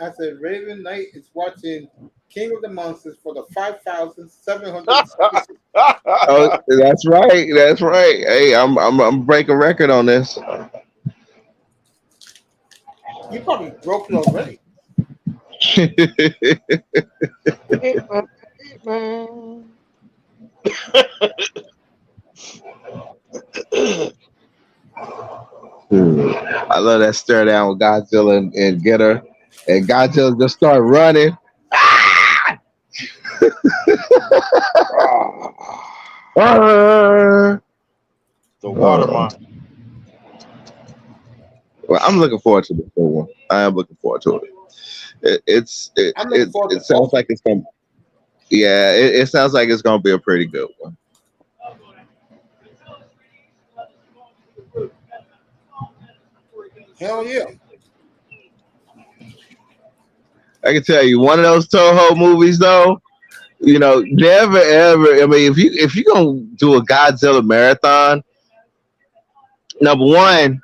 [SPEAKER 1] I said Raven Knight is watching King of the Monsters for the 5,700.
[SPEAKER 4] Oh, that's right. That's right. Hey, I'm breaking record on this.
[SPEAKER 1] You probably broke it already.
[SPEAKER 4] I love that stare down with Godzilla and get her, and Godzilla just start running.
[SPEAKER 7] The water monster.
[SPEAKER 4] Well, I'm looking forward to the full one. I am looking forward to it. It sounds like it's gonna. Yeah, it sounds like it's gonna be a pretty good one.
[SPEAKER 1] Hell yeah.
[SPEAKER 4] I can tell you, one of those Toho movies, though, never ever. I mean, if you're gonna do a Godzilla marathon, number one,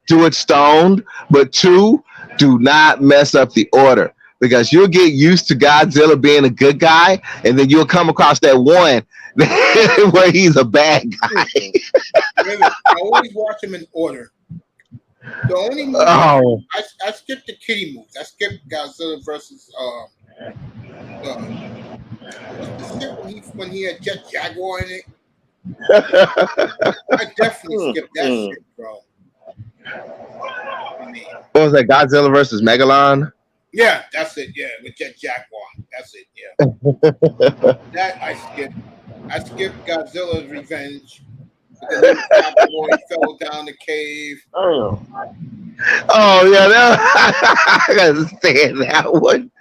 [SPEAKER 4] do it stoned, but two, do not mess up the order because you'll get used to Godzilla being a good guy, and then you'll come across that one where he's a bad guy.
[SPEAKER 1] I always watch him in order. The only movie I skipped the kitty movies. I skipped Godzilla versus when he had Jet Jaguar in it. I definitely skipped that shit, bro. I mean,
[SPEAKER 4] what was that? Godzilla versus Megalon?
[SPEAKER 1] Yeah, that's it. Yeah, with Jet Jaguar. That's it. Yeah. That I skipped. I skipped Godzilla's Revenge. The little boy fell down the cave.
[SPEAKER 7] Oh
[SPEAKER 4] yeah, I gotta stand that one.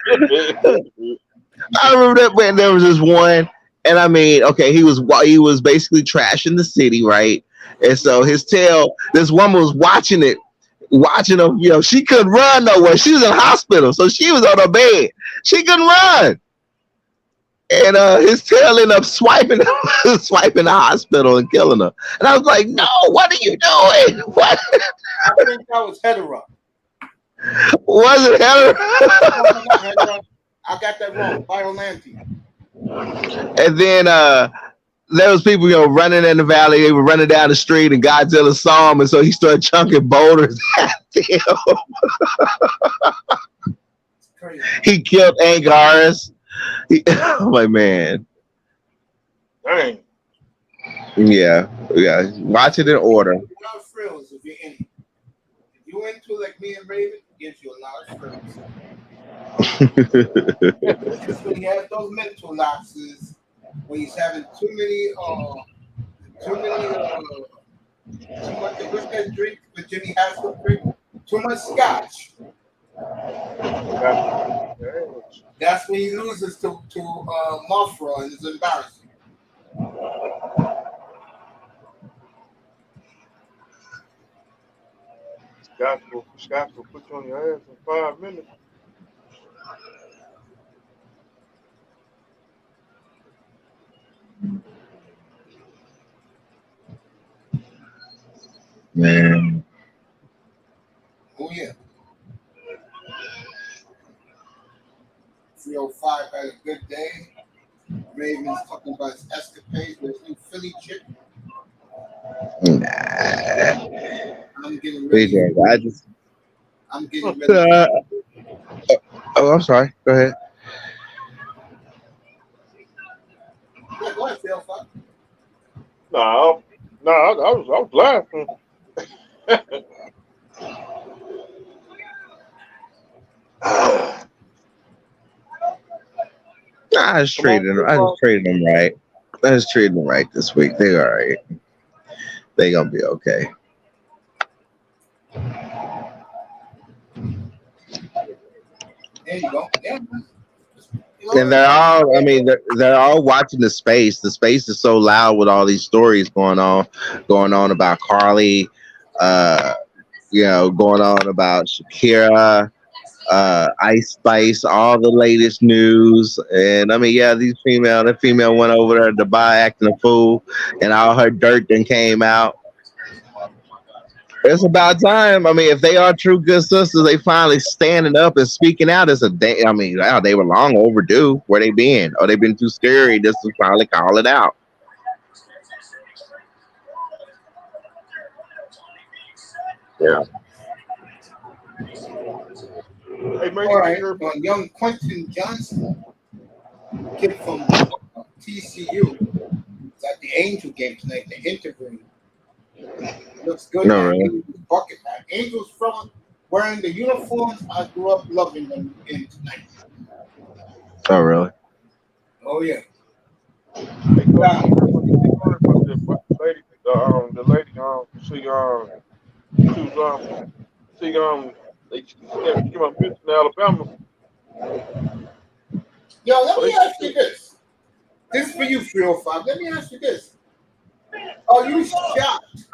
[SPEAKER 4] I remember that when there was this one, and I mean, okay, he was basically trashing the city, right? And so his tail, this woman was watching him. She couldn't run nowhere. She was in the hospital, so she was on her bed. She couldn't run. And his tail ended up swiping the hospital and killing her. And I was like, no, what are you doing? What?
[SPEAKER 1] I think that was Hedera.
[SPEAKER 4] Was it Hedera?
[SPEAKER 1] No, I got that wrong. Biollante.
[SPEAKER 4] And then there was people, running in the valley. They were running down the street, and Godzilla saw him, and so he started chunking boulders at him. He killed Angaris. I'm like, man.
[SPEAKER 7] Dang.
[SPEAKER 4] Yeah. Watch it in order.
[SPEAKER 1] lot of frills if you're in it. If you're into like me and Raven, it gives you a lot of frills. Just when he has those mental lapses, when he's having too much, what's that drink with Jimmy Haslam drink? Too much scotch. That's when he loses to Mothra and it's embarrassing.
[SPEAKER 7] Scott will put you on your ass in 5 minutes.
[SPEAKER 4] Man.
[SPEAKER 1] Oh yeah. 305 had a good day. Raven's talking about his escapades with his new Philly chick.
[SPEAKER 4] Nah.
[SPEAKER 1] I'm getting ready. I'm getting ready.
[SPEAKER 4] Oh, I'm sorry. Go ahead.
[SPEAKER 1] Go ahead, Phil. Fuck.
[SPEAKER 7] No, I was laughing.
[SPEAKER 4] I just treated them right. I just treated them right this week. They all right. They gonna be okay.
[SPEAKER 1] There you go. Yeah.
[SPEAKER 4] And they're all, I mean, they're all watching the space. The space is so loud with all these stories going on about Carly, going on about Shakira, Ice Spice, all the latest news. And I mean, yeah, the female went over there to Dubai acting a fool, and all her dirt then came out. It's about time. I mean, if they are true good sisters, they finally standing up and speaking out. It's a day. I mean, wow, they were long overdue. Where they been? Or they been too scary just to finally call it out. Yeah.
[SPEAKER 7] Hey, man,
[SPEAKER 1] All right. Young Quentin Johnson, kid from TCU, is at the Angel game tonight. The interview looks good.
[SPEAKER 4] No, really.
[SPEAKER 1] Bucket hat. Angels from wearing the uniforms. I grew up loving them in tonight.
[SPEAKER 4] Oh, really?
[SPEAKER 1] Oh yeah.
[SPEAKER 7] Hey, the lady, they came up in Alabama.
[SPEAKER 1] Yo, let me ask you this. This is for you, 305. Let me ask you this. Are you shocked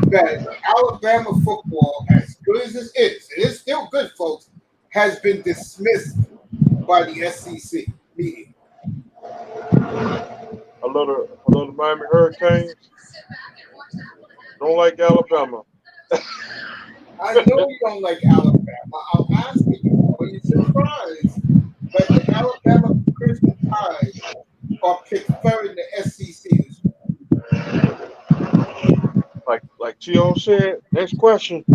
[SPEAKER 1] that Alabama football, as good as it is, it is still good, folks, has been dismissed by the SEC meeting?
[SPEAKER 7] A lot of Miami Hurricanes don't like Alabama.
[SPEAKER 1] I know you don't like Alabama. I'm asking you, are you surprised that the Alabama Crimson Tide are preferring the SEC?
[SPEAKER 7] Like Gio said, next question.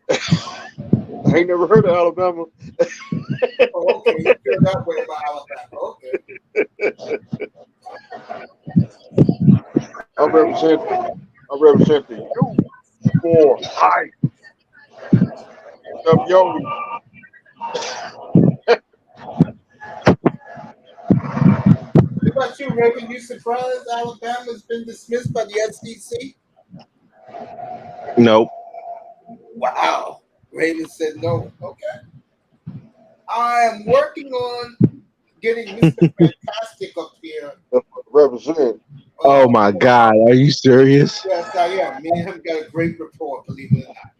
[SPEAKER 7] I ain't never heard of Alabama.
[SPEAKER 1] Oh, okay, you feel that way about Alabama. Okay.
[SPEAKER 7] I represent the U for high. Yo.
[SPEAKER 1] What about you, Raven? You surprised Alabama's been dismissed by the SEC?
[SPEAKER 4] Nope.
[SPEAKER 1] Wow. Raven said no. Okay. I am working on getting Mr. Fantastic up here.
[SPEAKER 7] Represent.
[SPEAKER 4] Oh my God. Are you serious?
[SPEAKER 1] Yes, I am. Me and him got a great rapport, believe it or not.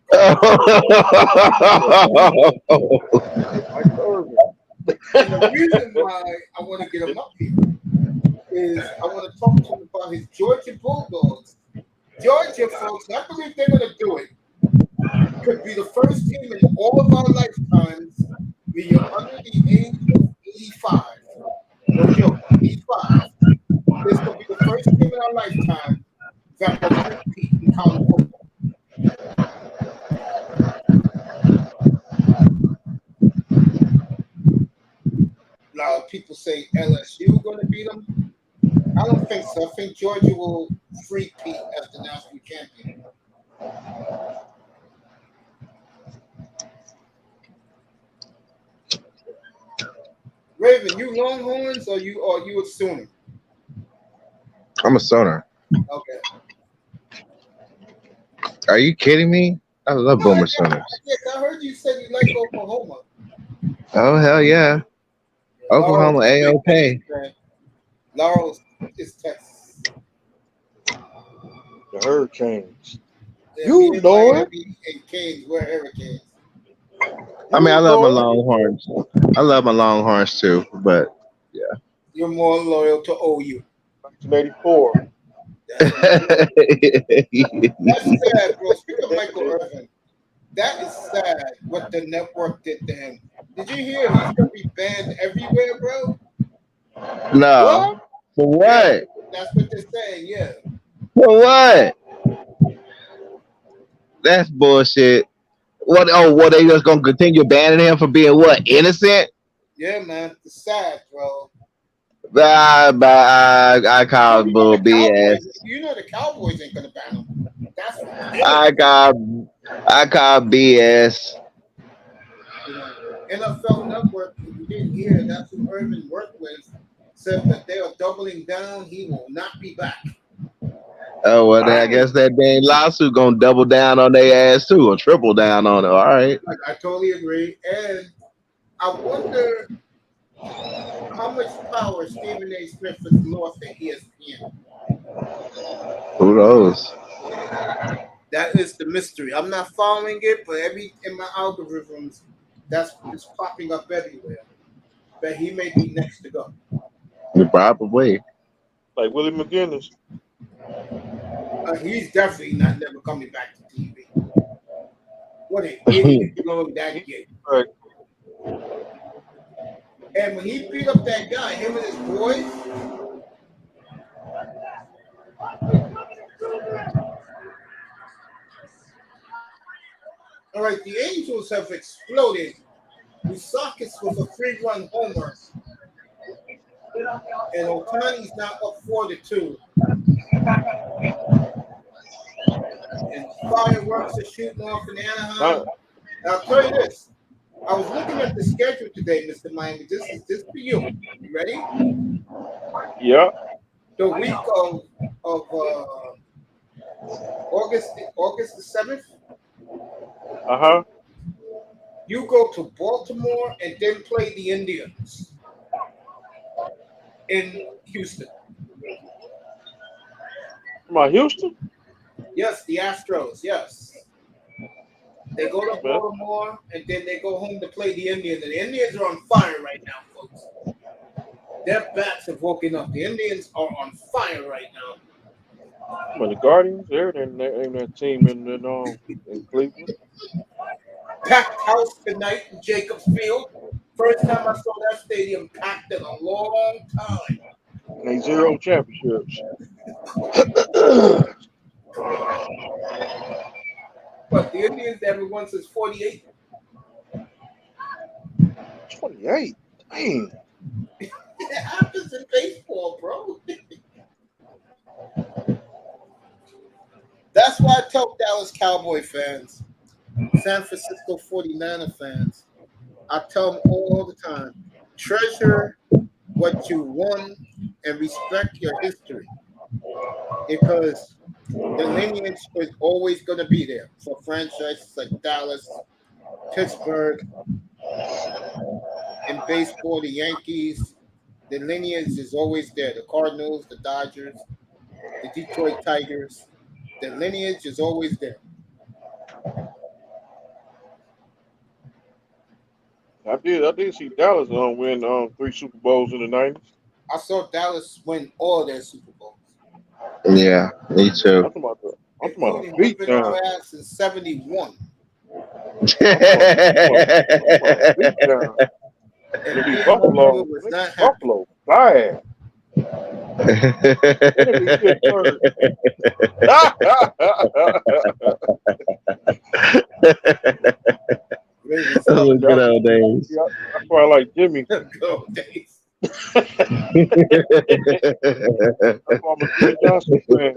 [SPEAKER 1] And the reason why I want to get him up here is I want to talk to him about his Georgia Bulldogs. Georgia, folks, I believe they're going to do it. Could be the first team in all of our lifetimes when you're under the age of 85. No joke, 85. This will be the first team in our lifetime that will compete in college football. A lot of people say LSU going to beat them. I don't think so. I think Georgia will three-peat as the national champion. Raven, you Longhorns or you a Sooner?
[SPEAKER 4] I'm a Sooner.
[SPEAKER 1] Okay.
[SPEAKER 4] Are you kidding me? I love Boomer Sooners.
[SPEAKER 1] Yes, I heard you said you like Oklahoma.
[SPEAKER 4] Oh, hell yeah. Oklahoma A-OK.
[SPEAKER 1] Laurel is Texas.
[SPEAKER 7] The Hurricanes.
[SPEAKER 1] Yeah, you know it. And Canes, we're Hurricanes.
[SPEAKER 4] I mean, I love my Longhorns. I love my Longhorns too, but yeah.
[SPEAKER 1] You're more loyal to OU.
[SPEAKER 7] 1984.
[SPEAKER 1] That's sad, bro. Speaking of Michael Irvin, that is sad what the network did to him. Did you hear he's gonna be banned everywhere, bro?
[SPEAKER 4] No. What? For what?
[SPEAKER 1] Yeah, that's what they're saying, yeah.
[SPEAKER 4] For what? That's bullshit. What? Oh, what? They just gonna continue banning him for being what? Innocent?
[SPEAKER 1] Yeah, man. It's sad, bro.
[SPEAKER 4] I call
[SPEAKER 1] You know
[SPEAKER 4] bull
[SPEAKER 1] the
[SPEAKER 4] BS.
[SPEAKER 1] Cowboys. You know the Cowboys ain't gonna ban him. That's
[SPEAKER 4] I call I call BS.
[SPEAKER 1] you know. NFL Network. If you didn't hear, that's who Irvin worked with. Said that they are doubling down. He will not be back.
[SPEAKER 4] Oh well, then I guess that dang lawsuit gonna double down on their ass too, or triple down on it. All right.
[SPEAKER 1] I totally agree. And I wonder how much power Stephen A. Smith has lost at ESPN.
[SPEAKER 4] Who knows?
[SPEAKER 1] That is the mystery. I'm not following it, but in my algorithms, that's just popping up everywhere. But he may be next to go.
[SPEAKER 4] Probably.
[SPEAKER 7] Like Willie McGinnis.
[SPEAKER 1] He's definitely not never coming back to TV. What an idiot going that gig.
[SPEAKER 7] Right.
[SPEAKER 1] And when he beat up that guy, him and his boys. All right, the Angels have exploded. Musakis was a 3-run homer. And Otani's now up 4-2. And fireworks are shooting off in Anaheim. I'll tell you this. I was looking at the schedule today, Mr. Miami. This is just for you. You ready?
[SPEAKER 7] Yeah.
[SPEAKER 1] The week of August the 7th.
[SPEAKER 7] Uh-huh.
[SPEAKER 1] You go to Baltimore and then play the Indians in Houston.
[SPEAKER 7] Come on, Houston?
[SPEAKER 1] Yes, the Astros. Yes. They go to Baltimore and then they go home to play the Indians. And the Indians are on fire right now, folks. Their bats have woken up. The Indians are on fire right now.
[SPEAKER 7] Well, the Guardians, they're in that team in Cleveland.
[SPEAKER 1] Packed house tonight in Jacobs Field. First time I saw that stadium packed in a long time.
[SPEAKER 7] They 0 championships.
[SPEAKER 1] But the Indians haven't won since 48.
[SPEAKER 7] 28? Dang.
[SPEAKER 1] It happens in baseball, bro. That's why I tell Dallas Cowboy fans, San Francisco 49er fans, I tell them all the time, treasure what you won and respect your history. Because the lineage is always going to be there for franchises like Dallas, Pittsburgh, in baseball, the Yankees. The lineage is always there. The Cardinals, the Dodgers, the Detroit Tigers. The lineage is always there.
[SPEAKER 7] I did see Dallas win 3 Super Bowls in the 90s.
[SPEAKER 1] I saw Dallas win all their Super Bowls.
[SPEAKER 4] Yeah, me too.
[SPEAKER 7] I'm talking about
[SPEAKER 1] Including
[SPEAKER 7] a beat
[SPEAKER 1] whipping
[SPEAKER 7] down.
[SPEAKER 1] our ass in 71. And
[SPEAKER 7] It'll be
[SPEAKER 1] Ian
[SPEAKER 7] Buffalo.
[SPEAKER 1] Marshall was not happy.
[SPEAKER 7] Buffalo, bad.
[SPEAKER 4] Those good old days.
[SPEAKER 7] That's why I like Jimmy.
[SPEAKER 1] Good old days.
[SPEAKER 7] That's why I'm a Jimmy Johnson fan.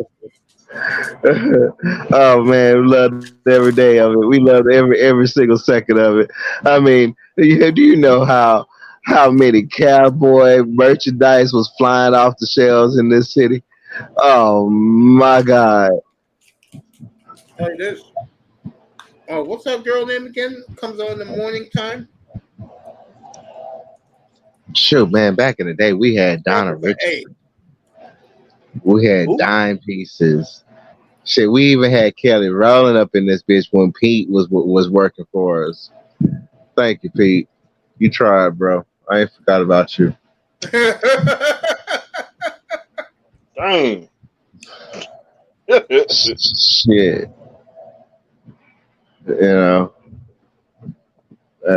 [SPEAKER 4] Oh man, we loved every day of it. We loved every single second of it. I mean, do you know how many cowboy merchandise was flying off the shelves in this city? Oh my God!
[SPEAKER 1] Hey, this. Oh, what's that girl name again? Comes on in the morning time.
[SPEAKER 4] Shoot, man! Back in the day, we had Donna Richardson.
[SPEAKER 1] Hey,
[SPEAKER 4] We had dime pieces. Shit, we even had Kelly rolling up in this bitch when Pete was working for us. Thank you, Pete. You tried, bro. I ain't forgot about you.
[SPEAKER 7] Dang.
[SPEAKER 4] Shit. You know,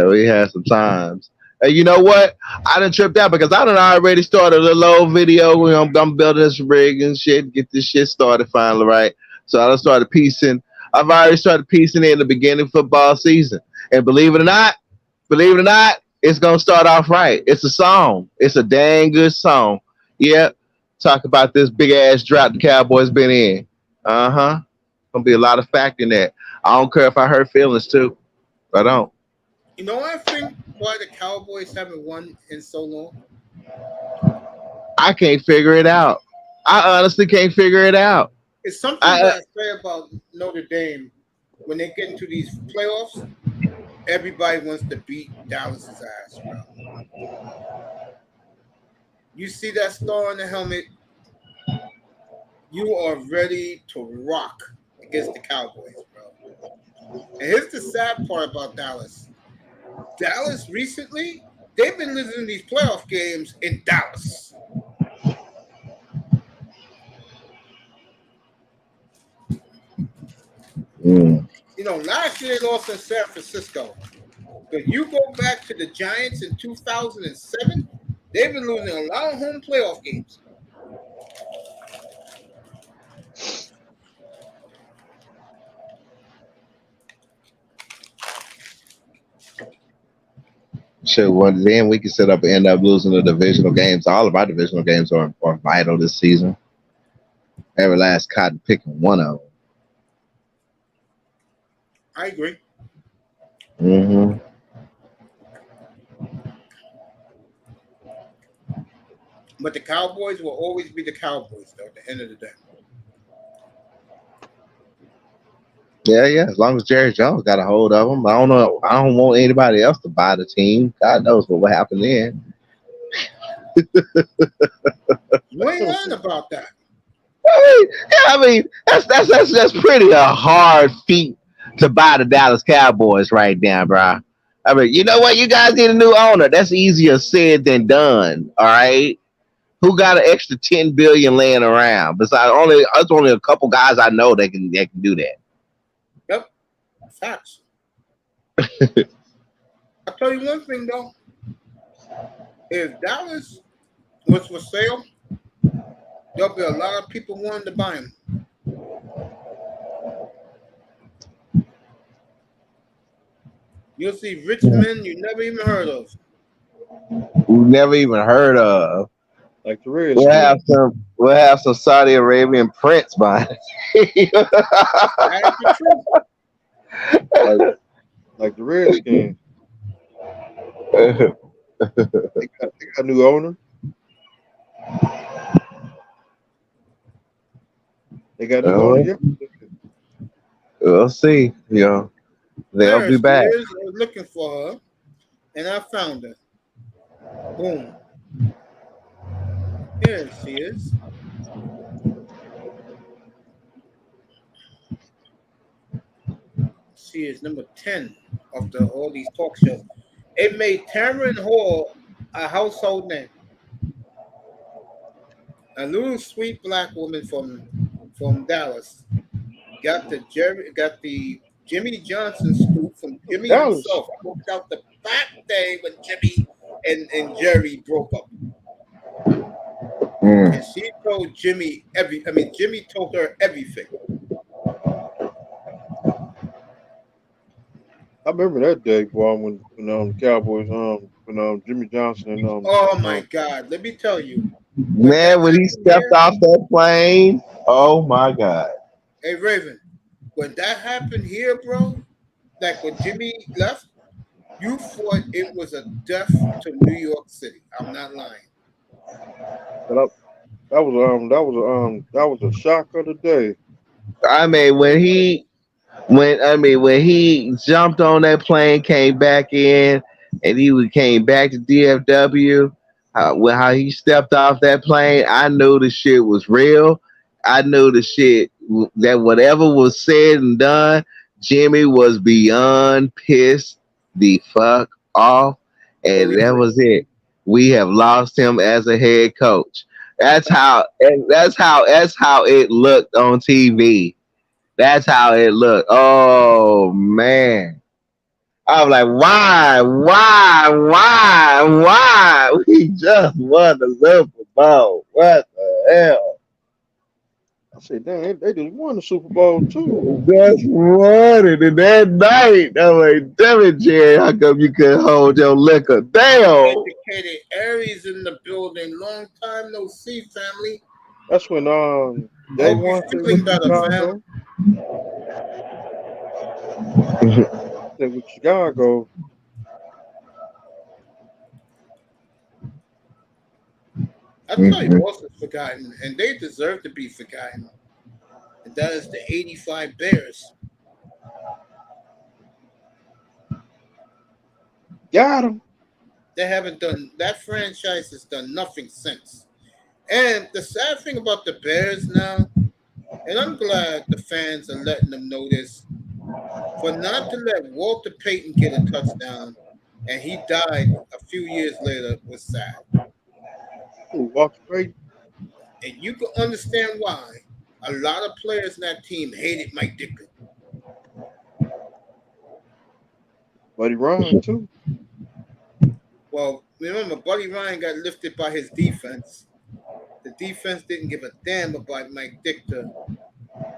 [SPEAKER 4] we had some times. And you know what? I done tripped out because I done already started a little old video. I'm building this rig and shit, get this shit started finally, right? So I done started piecing I've already started piecing in the beginning of football season. And believe it or not, it's gonna start off right. It's a song. It's a dang good song. Yeah. Talk about this big ass drought the Cowboys been in. Uh-huh. Gonna be a lot of fact in that. I don't care if I hurt feelings too. I don't.
[SPEAKER 1] You know, I think why the Cowboys haven't won in so long.
[SPEAKER 4] I can't figure it out. I honestly can't figure it out.
[SPEAKER 1] It's something that I say about Notre Dame when they get into these playoffs. Everybody wants to beat Dallas's ass, bro. You see that star on the helmet, you are ready to rock against the Cowboys, bro. And here's the sad part about Dallas. Dallas recently, they've been losing these playoff games in Dallas.
[SPEAKER 4] Mm.
[SPEAKER 1] You know, last year they lost in San Francisco. But you go back to the Giants in 2007, they've been losing a lot of home playoff games.
[SPEAKER 4] Sure, well, then we can set up and end up losing the divisional games. All of our divisional games are vital this season. Every last cotton picking one of them.
[SPEAKER 1] I agree.
[SPEAKER 4] Mm-hmm.
[SPEAKER 1] But the Cowboys will always be the Cowboys, though, at the end of the day.
[SPEAKER 4] Yeah. As long as Jerry Jones got a hold of them, I don't know. I don't want anybody else to buy the team. God knows what will happen then.
[SPEAKER 1] You ain't lying about that.
[SPEAKER 4] I mean, that's pretty a hard feat to buy the Dallas Cowboys right now, bro. I mean, you know what? You guys need a new owner. That's easier said than done. All right. Who got an extra $10 billion laying around? Besides, there's only a couple guys I know that can do that.
[SPEAKER 1] Yep. Facts. I'll tell you one thing, though. If Dallas was for sale, there'll be a lot of people wanting to buy him. You'll see rich men you never even heard of.
[SPEAKER 4] We've never even heard of.
[SPEAKER 7] Like the Redskins.
[SPEAKER 4] We'll have some Saudi Arabian prince buying.
[SPEAKER 1] That's the truth.
[SPEAKER 7] Like the Redskins. They got a new owner. They got a new owner.
[SPEAKER 4] We'll see. They'll be back.
[SPEAKER 1] I was looking for her, and I found her. Boom. There she is. She is number 10 of all these talk shows. It made Tamron Hall a household name. A little sweet black woman from Dallas got the Jimmy Johnson scoop from Jimmy himself. I looked out the back day when Jimmy and Jerry broke up. And she told Jimmy Jimmy told her everything.
[SPEAKER 7] I remember that day, boy, when the Cowboys, when Jimmy Johnson and
[SPEAKER 1] oh my God! Let me tell you,
[SPEAKER 4] man, when he stepped off that plane, oh my God!
[SPEAKER 1] Hey Raven, when that happened here, bro, like when Jimmy left, you thought it was a death to New York City. I'm not lying.
[SPEAKER 7] That was a shock of the day.
[SPEAKER 4] I mean, when he jumped on that plane, came back in, and he came back to DFW, how he stepped off that plane, I knew the shit was real. I knew the shit that whatever was said and done, Jimmy was beyond pissed the fuck off, and that was it. We have lost him as a head coach. That's how it looked on TV. That's how it looked. Oh man. I was like, why? We just won the Super Bowl. What the hell?
[SPEAKER 7] said, "Dang, they just won the Super Bowl too."
[SPEAKER 4] That's funny. And that night, I'm like, damn it, Jerry, how come you couldn't hold your liquor? Damn.
[SPEAKER 1] Educated Aries in the building. Long time no see, family.
[SPEAKER 7] That's when they
[SPEAKER 1] Hope
[SPEAKER 7] won
[SPEAKER 1] you're
[SPEAKER 7] with
[SPEAKER 1] feeling better, fam.
[SPEAKER 7] Chicago. Said with Chicago.
[SPEAKER 1] I tell you, Boston's forgotten, and they deserve to be forgotten. And that is the '85 Bears.
[SPEAKER 7] Got him.
[SPEAKER 1] They haven't done that. Franchise has done nothing since. And the sad thing about the Bears now, and I'm glad the fans are letting them know this, for not to let Walter Payton get a touchdown, and he died a few years later, was sad.
[SPEAKER 7] Ooh, Walter Payton.
[SPEAKER 1] And you can understand why a lot of players in that team hated Mike Ditka.
[SPEAKER 7] Buddy Ryan too.
[SPEAKER 1] Well, remember, Buddy Ryan got lifted by his defense. The defense didn't give a damn about Mike Ditka.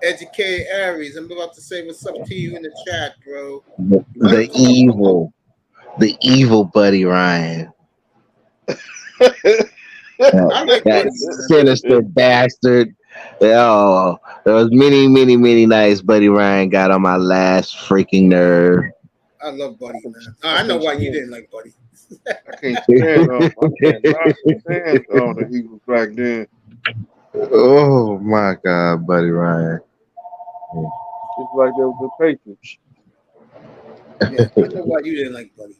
[SPEAKER 1] Educated Aries, I'm about to say what's up to you in the chat, bro.
[SPEAKER 4] The evil Buddy Ryan. That sinister bastard. Oh, there was many nights Buddy Ryan got on my last freaking nerve.
[SPEAKER 1] I love Buddy, man. I know why you didn't like Buddy.
[SPEAKER 7] I can't stand on the Eagles back then.
[SPEAKER 4] Oh my God, Buddy Ryan.
[SPEAKER 7] It's like they were the Patriots.
[SPEAKER 1] Yeah, I know why you didn't like Buddy.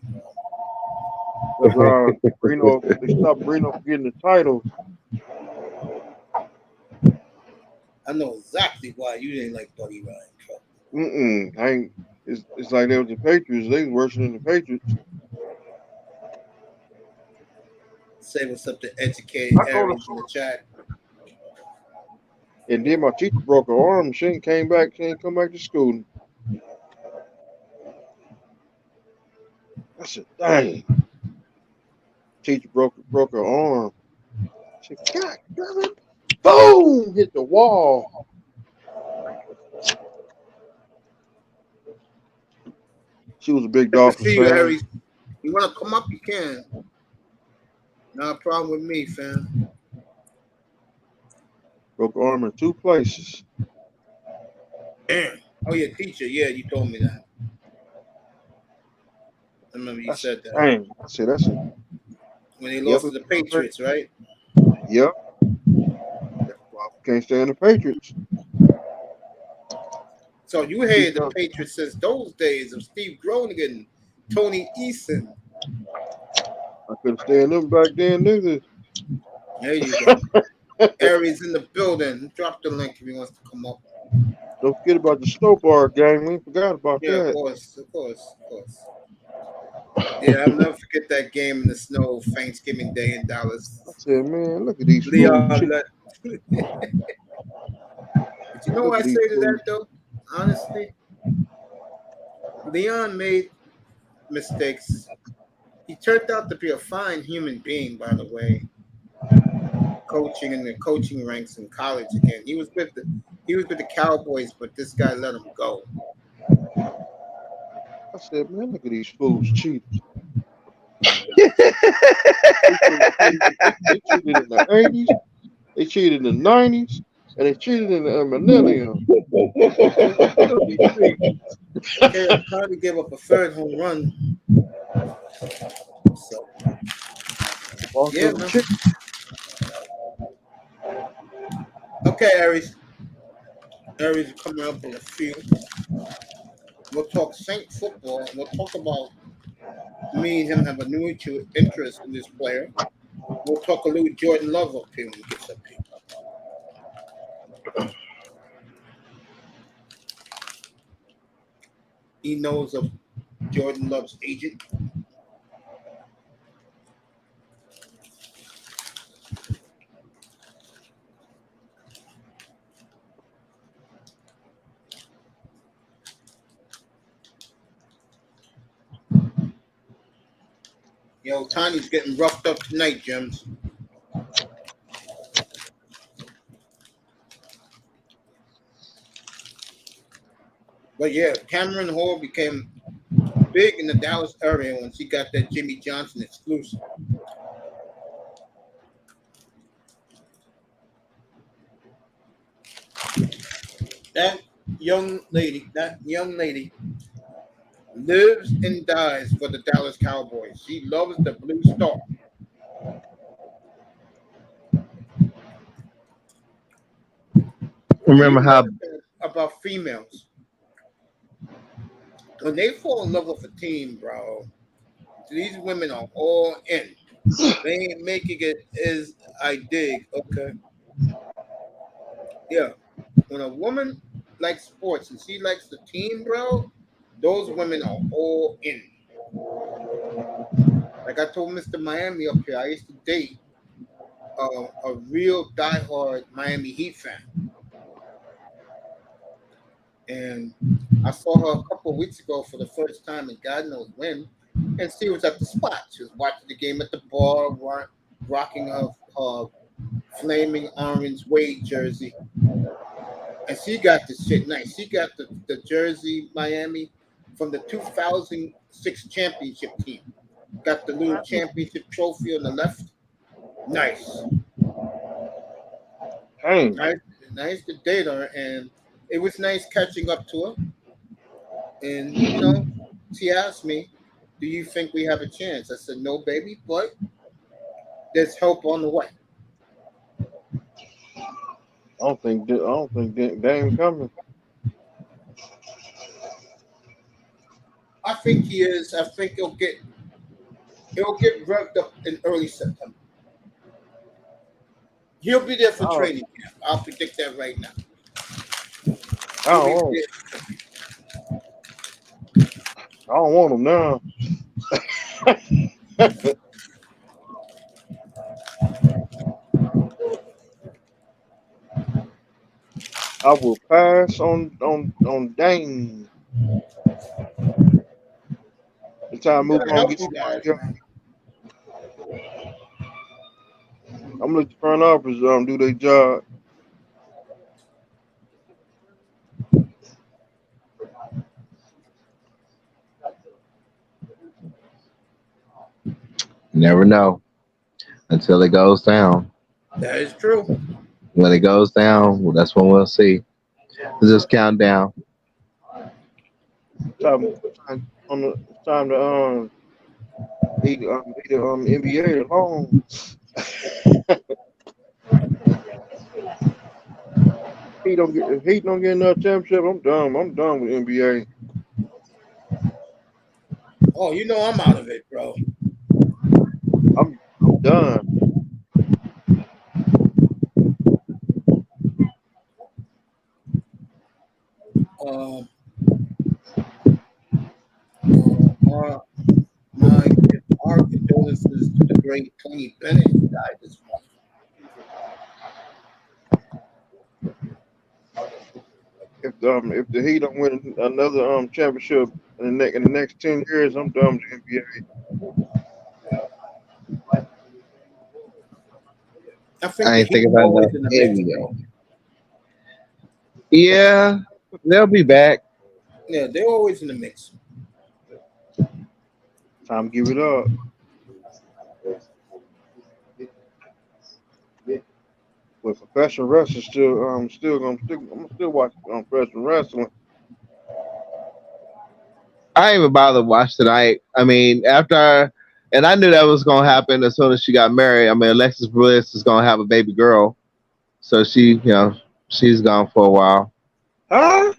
[SPEAKER 7] Because they stopped Reno from getting the title.
[SPEAKER 1] I know exactly why you didn't like Buddy Ryan.
[SPEAKER 7] I ain't. It's like they was the Patriots. They was worse than the Patriots.
[SPEAKER 1] Say what's up to Educated Aries in the chat.
[SPEAKER 7] And then my teacher broke her arm. She ain't came back. She ain't come back to school. I said, dang. Teacher broke her arm. She said, God damn it. Boom! Hit the wall. She was a big Dolphins
[SPEAKER 1] See you,
[SPEAKER 7] fan.
[SPEAKER 1] Aries. You want to come up? You can. Not a problem with me, fam.
[SPEAKER 7] Broke her arm in 2 places.
[SPEAKER 1] Damn. Oh, yeah, teacher. Yeah, you told me that. I remember you said that.
[SPEAKER 7] Dang. I said, that's it.
[SPEAKER 1] When they lost to the Patriots, right?
[SPEAKER 7] Yep. Can't stand the Patriots.
[SPEAKER 1] So you hated the Patriots since those days of Steve Groningen, Tony Eason.
[SPEAKER 7] I couldn't stand them back then neither.
[SPEAKER 1] There you go. Aries in the building. Drop the link if he wants to come up.
[SPEAKER 7] Don't forget about the snowball game. We forgot about that.
[SPEAKER 1] Of course. Yeah, I'll never forget that game in the snow, Thanksgiving Day in Dallas.
[SPEAKER 7] I said, man, look at these
[SPEAKER 1] Leon.
[SPEAKER 7] fools.
[SPEAKER 1] But you know what I say to that, though? Honestly, Leon made mistakes. He turned out to be a fine human being, by the way. Coaching in the coaching ranks in college again. He was with the Cowboys, but this guy let him go.
[SPEAKER 7] I said, man, look at these fools cheating. They cheated in the 80s, they cheated in the 90s, and they cheated in the millennium.
[SPEAKER 1] Probably gave up a third home run. So, yeah, man. Okay, Aries. Aries is coming up in a few. We'll talk Saint football, and we'll talk about me and him have a new interest in this player. We'll talk a little Jordan Love up here when he gets up here. He knows of Jordan Love's agent. Yo, Tiny's getting roughed up tonight, Gems. But yeah, Cameron Hall became big in the Dallas area when she got that Jimmy Johnson exclusive. That that young lady lives and dies for the Dallas Cowboys. She loves the blue star.
[SPEAKER 4] Remember
[SPEAKER 1] Here's
[SPEAKER 4] how
[SPEAKER 1] another thing about females. When they fall in love with a team, bro, these women are all in. They ain't making it as I dig, okay? Yeah. When a woman likes sports and she likes the team, bro, those women are all in. Like I told Mr. Miami up here, I used to date a real diehard Miami Heat fan. And I saw her a couple of weeks ago for the first time, and God knows when. And she was at the spot. She was watching the game at the bar, rocking her flaming orange Wade jersey. And she got the shit nice. She got the jersey Miami from the 2006 championship team. Got the little championship trophy on the left. Nice.
[SPEAKER 7] Dang.
[SPEAKER 1] Nice to date her. And it was nice catching up to her. And, you know, she asked me, do you think we have a chance? I said, no, baby, but there's help on the way.
[SPEAKER 7] I don't think Dame coming.
[SPEAKER 1] I think he is. I think he'll get revved up in early September. He'll be there for
[SPEAKER 7] Oh,
[SPEAKER 1] training camp. I'll predict that right now.
[SPEAKER 7] I
[SPEAKER 1] He'll
[SPEAKER 7] don't
[SPEAKER 1] be
[SPEAKER 7] want.
[SPEAKER 1] there.
[SPEAKER 7] I don't want him now. I will pass on Dame. It's time to
[SPEAKER 1] He's
[SPEAKER 7] move
[SPEAKER 1] gonna
[SPEAKER 7] on.
[SPEAKER 1] help
[SPEAKER 7] Get
[SPEAKER 1] you guys,
[SPEAKER 7] somebody else.
[SPEAKER 1] man.
[SPEAKER 7] I'm gonna let the front office do their job.
[SPEAKER 4] never know until it goes down.
[SPEAKER 1] That is true.
[SPEAKER 4] When it goes down, well, that's when we'll see. Just count down.
[SPEAKER 7] It's time to leave the NBA alone. If he don't get another championship, I'm done. I'm done with NBA.
[SPEAKER 1] Oh, you know I'm out of it, bro.
[SPEAKER 7] I'm done.
[SPEAKER 1] Um, our condolences to the great Tony Bennett who died this month.
[SPEAKER 7] If the Heat don't win another championship in the next 10 years, I'm done with the NBA.
[SPEAKER 1] I think
[SPEAKER 4] I
[SPEAKER 1] the
[SPEAKER 4] ain't
[SPEAKER 1] Heat
[SPEAKER 4] thinking
[SPEAKER 1] are
[SPEAKER 4] about
[SPEAKER 1] always
[SPEAKER 4] that.
[SPEAKER 1] in the
[SPEAKER 4] Here
[SPEAKER 1] mix,
[SPEAKER 4] we
[SPEAKER 1] man.
[SPEAKER 4] go. Yeah, they'll be back.
[SPEAKER 1] Yeah, they're always in the mix.
[SPEAKER 7] Time to give it up. With professional wrestling I'm still watch professional wrestling.
[SPEAKER 4] I ain't even bother to watch tonight. I mean, and I knew that was gonna happen as soon as she got married. I mean, Alexis Bliss is gonna have a baby girl, so she's gone for a while.
[SPEAKER 7] Huh?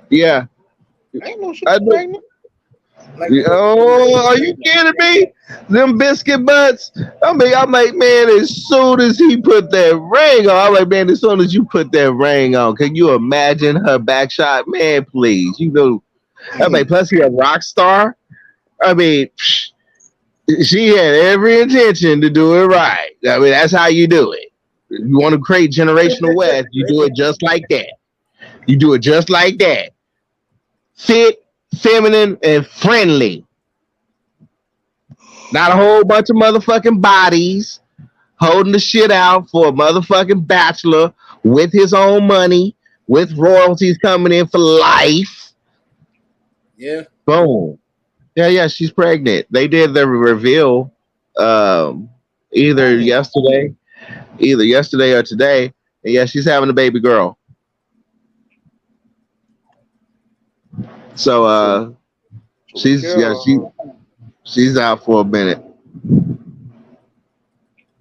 [SPEAKER 4] Yeah,
[SPEAKER 7] Ain't no shit
[SPEAKER 4] I do.
[SPEAKER 7] pregnant.
[SPEAKER 1] Like
[SPEAKER 4] Oh, are you kidding me? Them biscuit butts. I'm like, man, as soon as he put that ring on, I'm like, man, as soon as you put that ring on, can you imagine her back shot? Man, please. You know, I mean, plus he a rock star. I mean, she had every intention to do it right. I mean, that's how you do it. You want to create generational wealth, you do it just like that. You do it just like that. Fit, feminine, and friendly. Not a whole bunch of motherfucking bodies holding the shit out for a motherfucking bachelor with his own money with royalties coming in for life.
[SPEAKER 1] Yeah.
[SPEAKER 4] Boom. Yeah, she's pregnant. They did the reveal um either
[SPEAKER 6] Dang.
[SPEAKER 4] yesterday or today. And yeah, she's having a baby girl. So
[SPEAKER 7] So, so
[SPEAKER 4] she's
[SPEAKER 7] Mikhail,
[SPEAKER 4] she's out for a minute.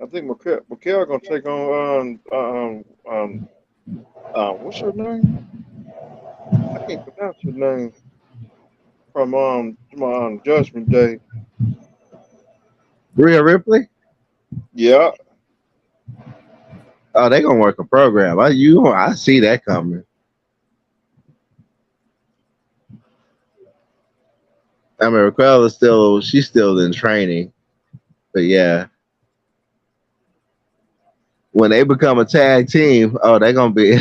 [SPEAKER 7] I think Mikhail gonna take on what's her name? I can't pronounce her name from Judgment Day.
[SPEAKER 4] Rhea Ripley?
[SPEAKER 7] Yeah,
[SPEAKER 4] Oh, they gonna work a program. I see that coming. I mean, Raquel is she's still in training, but yeah, when they become a tag team, oh, they're gonna be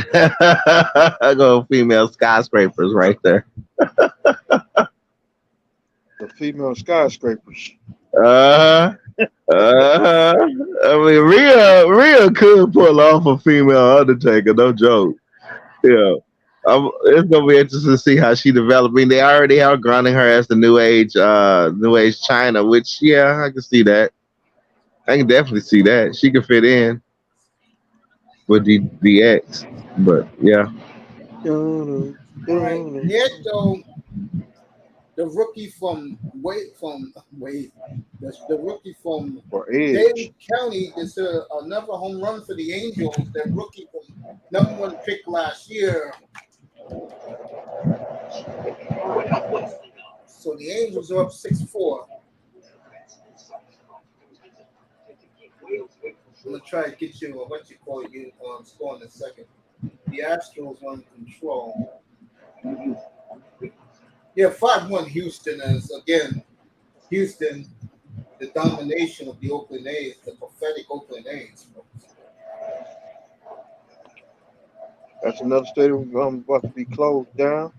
[SPEAKER 4] go female skyscrapers right there.
[SPEAKER 7] the female skyscrapers.
[SPEAKER 4] Uh, I mean, Rhea could pull off a female Undertaker, no joke. Yeah. It's gonna be interesting to see how she develops. I mean, they already are grounding her as the new age China, which yeah, I can see that. I can definitely see that. She can fit in with the DX. But yeah.
[SPEAKER 1] All right. Nieto, the rookie from the rookie from
[SPEAKER 7] For Edge.
[SPEAKER 1] Daly County is another home run for the Angels. Their rookie from #1 pick last year. So the Angels are up 6-4. I'm gonna try to get you score in a second. The Astros are in control. Yeah, 5-1 Houston is again Houston, the domination of the Oakland A's, the pathetic Oakland A's.
[SPEAKER 7] That's another stadium about to be closed down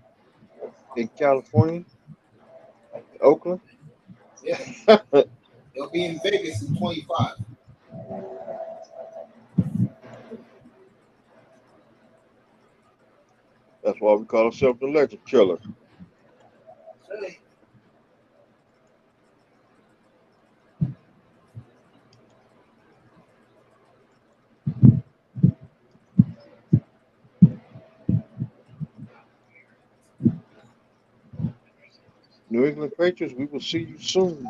[SPEAKER 7] in California, Oakland.
[SPEAKER 1] Yeah, they'll be in Vegas in 25.
[SPEAKER 7] That's why we call ourselves the Legend Killer.
[SPEAKER 1] Say,
[SPEAKER 7] New England Patriots, we will see you soon.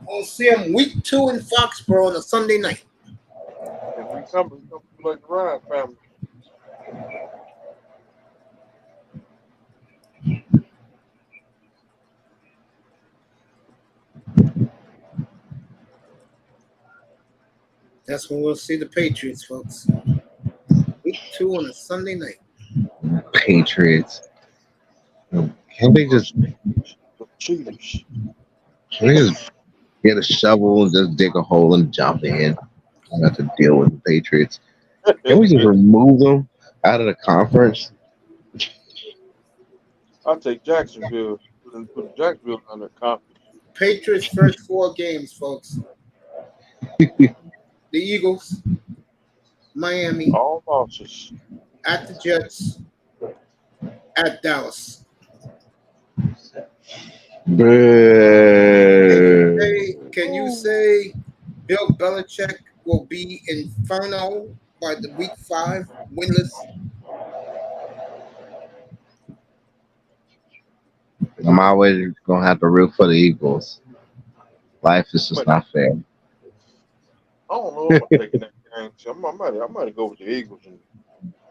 [SPEAKER 1] we'll see them week 2 in Foxborough on a Sunday night.
[SPEAKER 7] If we come like the Ryan family.
[SPEAKER 1] That's when we'll see the Patriots, folks. Week 2 on a Sunday night.
[SPEAKER 4] Patriots. Can't they just
[SPEAKER 7] Cheaters.
[SPEAKER 4] get a shovel and just dig a hole and jump in? I don't have to deal with the Patriots. Can we just remove them out of the conference?
[SPEAKER 7] I'll take Jacksonville and put Jacksonville under conference.
[SPEAKER 1] Patriots' first 4 games, folks. The Eagles, Miami,
[SPEAKER 7] All losses.
[SPEAKER 1] at the Jets, at Dallas. Can you say Bill Belichick will be inferno by the week 5 winless?
[SPEAKER 4] I'm always gonna have to root for the Eagles. Life is just not fair.
[SPEAKER 7] I don't know if I'm taking that game. So I might go with the Eagles. And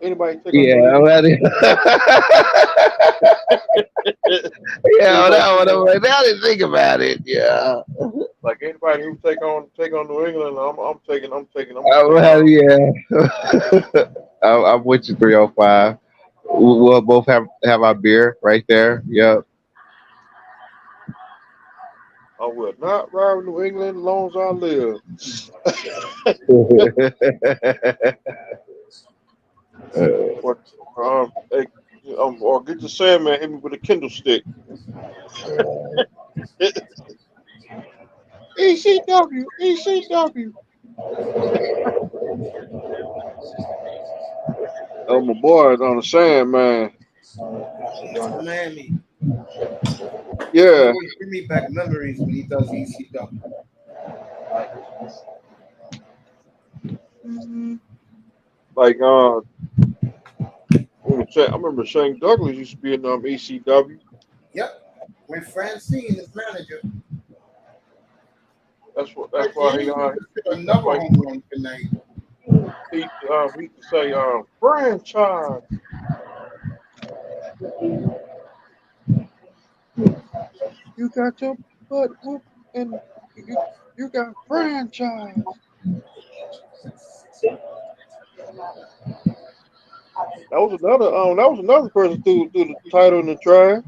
[SPEAKER 7] anybody take
[SPEAKER 4] Yeah,
[SPEAKER 7] on the Eagles?
[SPEAKER 4] yeah, now I didn't think about it. Yeah.
[SPEAKER 7] Like anybody who take on New England, I'm taking.
[SPEAKER 4] Yeah. I'm with you, 305. We'll both have our beer right there. Yep.
[SPEAKER 7] I will not ride with New England as long as I live. Or get the Sandman, hit me with a Kindle stick. ECW. Oh, my boy is on the sand, man.
[SPEAKER 1] He's from Miami. He
[SPEAKER 7] Yeah,
[SPEAKER 1] always bring me back memories when he does ECW.
[SPEAKER 7] like I remember Shane Douglas used to be in ECW.
[SPEAKER 1] Yep. When Francine is manager,
[SPEAKER 7] That's why
[SPEAKER 1] Francine used to hit another
[SPEAKER 7] like
[SPEAKER 1] home run tonight.
[SPEAKER 7] he used to say franchise. You got your butt whooped and you got franchise. That was another person threw the title in the trash.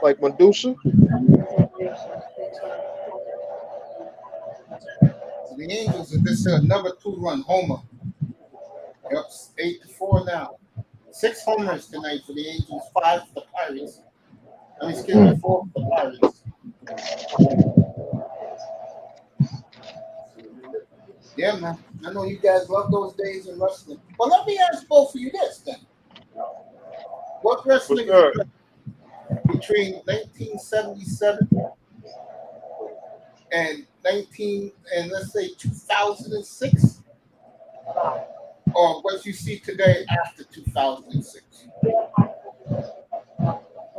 [SPEAKER 7] Like Medusa.
[SPEAKER 1] The Angels are just another 2-run homer. Yep, 8-4 now. 6 homers tonight for the Angels, 5 for the Pirates. I mean, excuse me, 4 for the Pirates. Yeah, man. I know you guys love those days in wrestling. Well, let me ask both of you this then. What wrestling is better between 1977 and let's say 2006, or what you see today after 2006?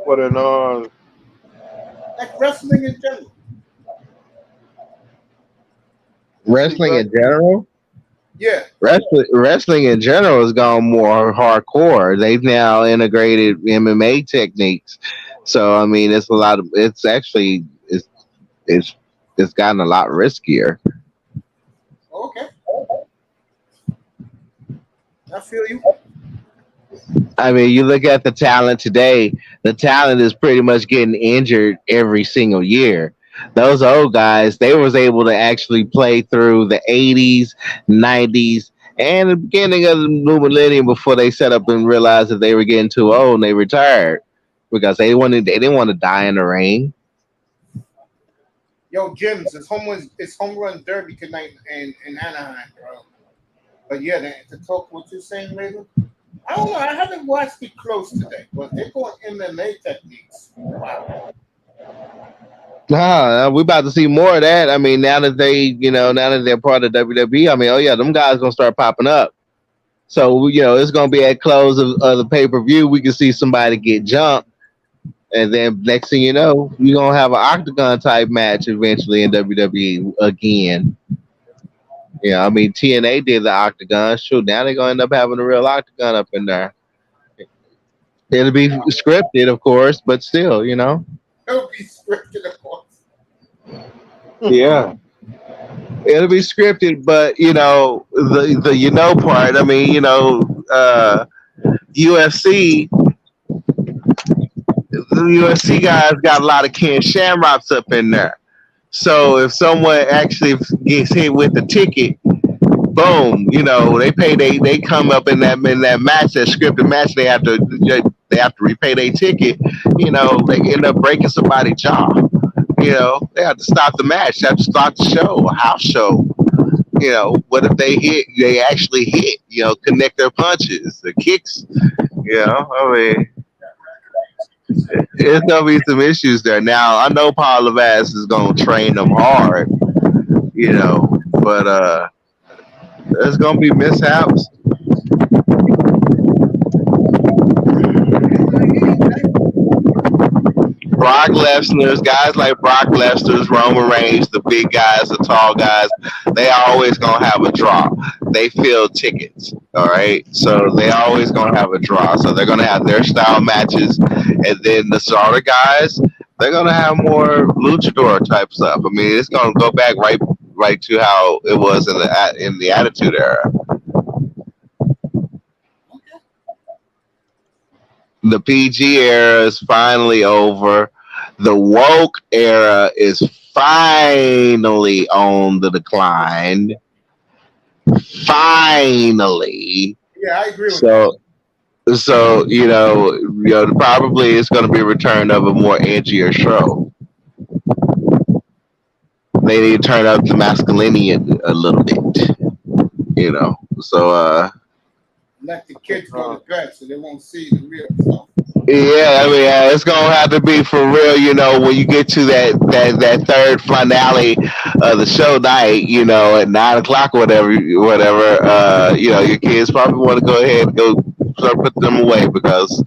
[SPEAKER 7] But in
[SPEAKER 1] Like wrestling in general.
[SPEAKER 4] Wrestling in general?
[SPEAKER 1] Yeah.
[SPEAKER 4] Wrestling in general has gone more hardcore. They've now integrated MMA techniques. So I mean, it's gotten a lot riskier.
[SPEAKER 1] Okay. I feel you.
[SPEAKER 4] I mean, you look at the talent today, the talent is pretty much getting injured every single year. Those old guys, they was able to actually play through the 80s, 90s, and the beginning of the new millennium before they set up and realized that they were getting too old and they retired because they didn't want to die in the ring.
[SPEAKER 1] Yo, Jim's, it's home run derby tonight in Anaheim, bro. But yeah, to talk what you're saying, Raven, I don't know. I haven't watched it close today, but they're going MMA techniques. Wow.
[SPEAKER 4] We about to see more of that. I mean, now that they're part of WWE, I mean, oh yeah, them guys gonna start popping up. So it's gonna be at close of the pay-per-view. We can see somebody get jumped, and then next thing you know, you're gonna have an octagon type match eventually in WWE again. Yeah, I mean TNA did the octagon. Shoot, now they're gonna end up having a real octagon up in there. It'll be scripted, of course, but still.
[SPEAKER 1] It'll be scripted, of course.
[SPEAKER 4] Yeah. It'll be scripted, but the part. I mean, UFC. The UFC guys got a lot of Ken Shamrocks up in there. So if someone actually gets hit with the ticket, boom, they come up in that match, that scripted match. They have to repay their ticket. They end up breaking somebody's jaw. They have to stop the match. They have to stop the show, a house show. What if they actually hit, connect their punches, the kicks, I mean, there's gonna be some issues there. Now, I know Paul Levesque is gonna train them hard, but there's gonna be mishaps. Brock Lesnar's guys like Brock Lesnar's, Roman Reigns, the big guys, the tall guys, they always gonna have a draw. They fill tickets, all right. So they always gonna have a draw. So they're gonna have their style matches, and then the starter guys, they're gonna have more luchador type stuff. I mean, it's gonna go back right to how it was in the Attitude Era. The PG era is finally over. The woke era is finally on the decline. Finally.
[SPEAKER 1] Yeah, I agree with
[SPEAKER 4] So probably it's going to be a return of a more edgier show. They need to turn up the masculinity a little bit. So
[SPEAKER 1] Let the kids go to bed so they won't see the real stuff.
[SPEAKER 4] yeah, I mean, it's gonna have to be for real, when you get to that third finale of the show night, at 9 o'clock or whatever. Your kids probably want to go ahead and go start putting them away because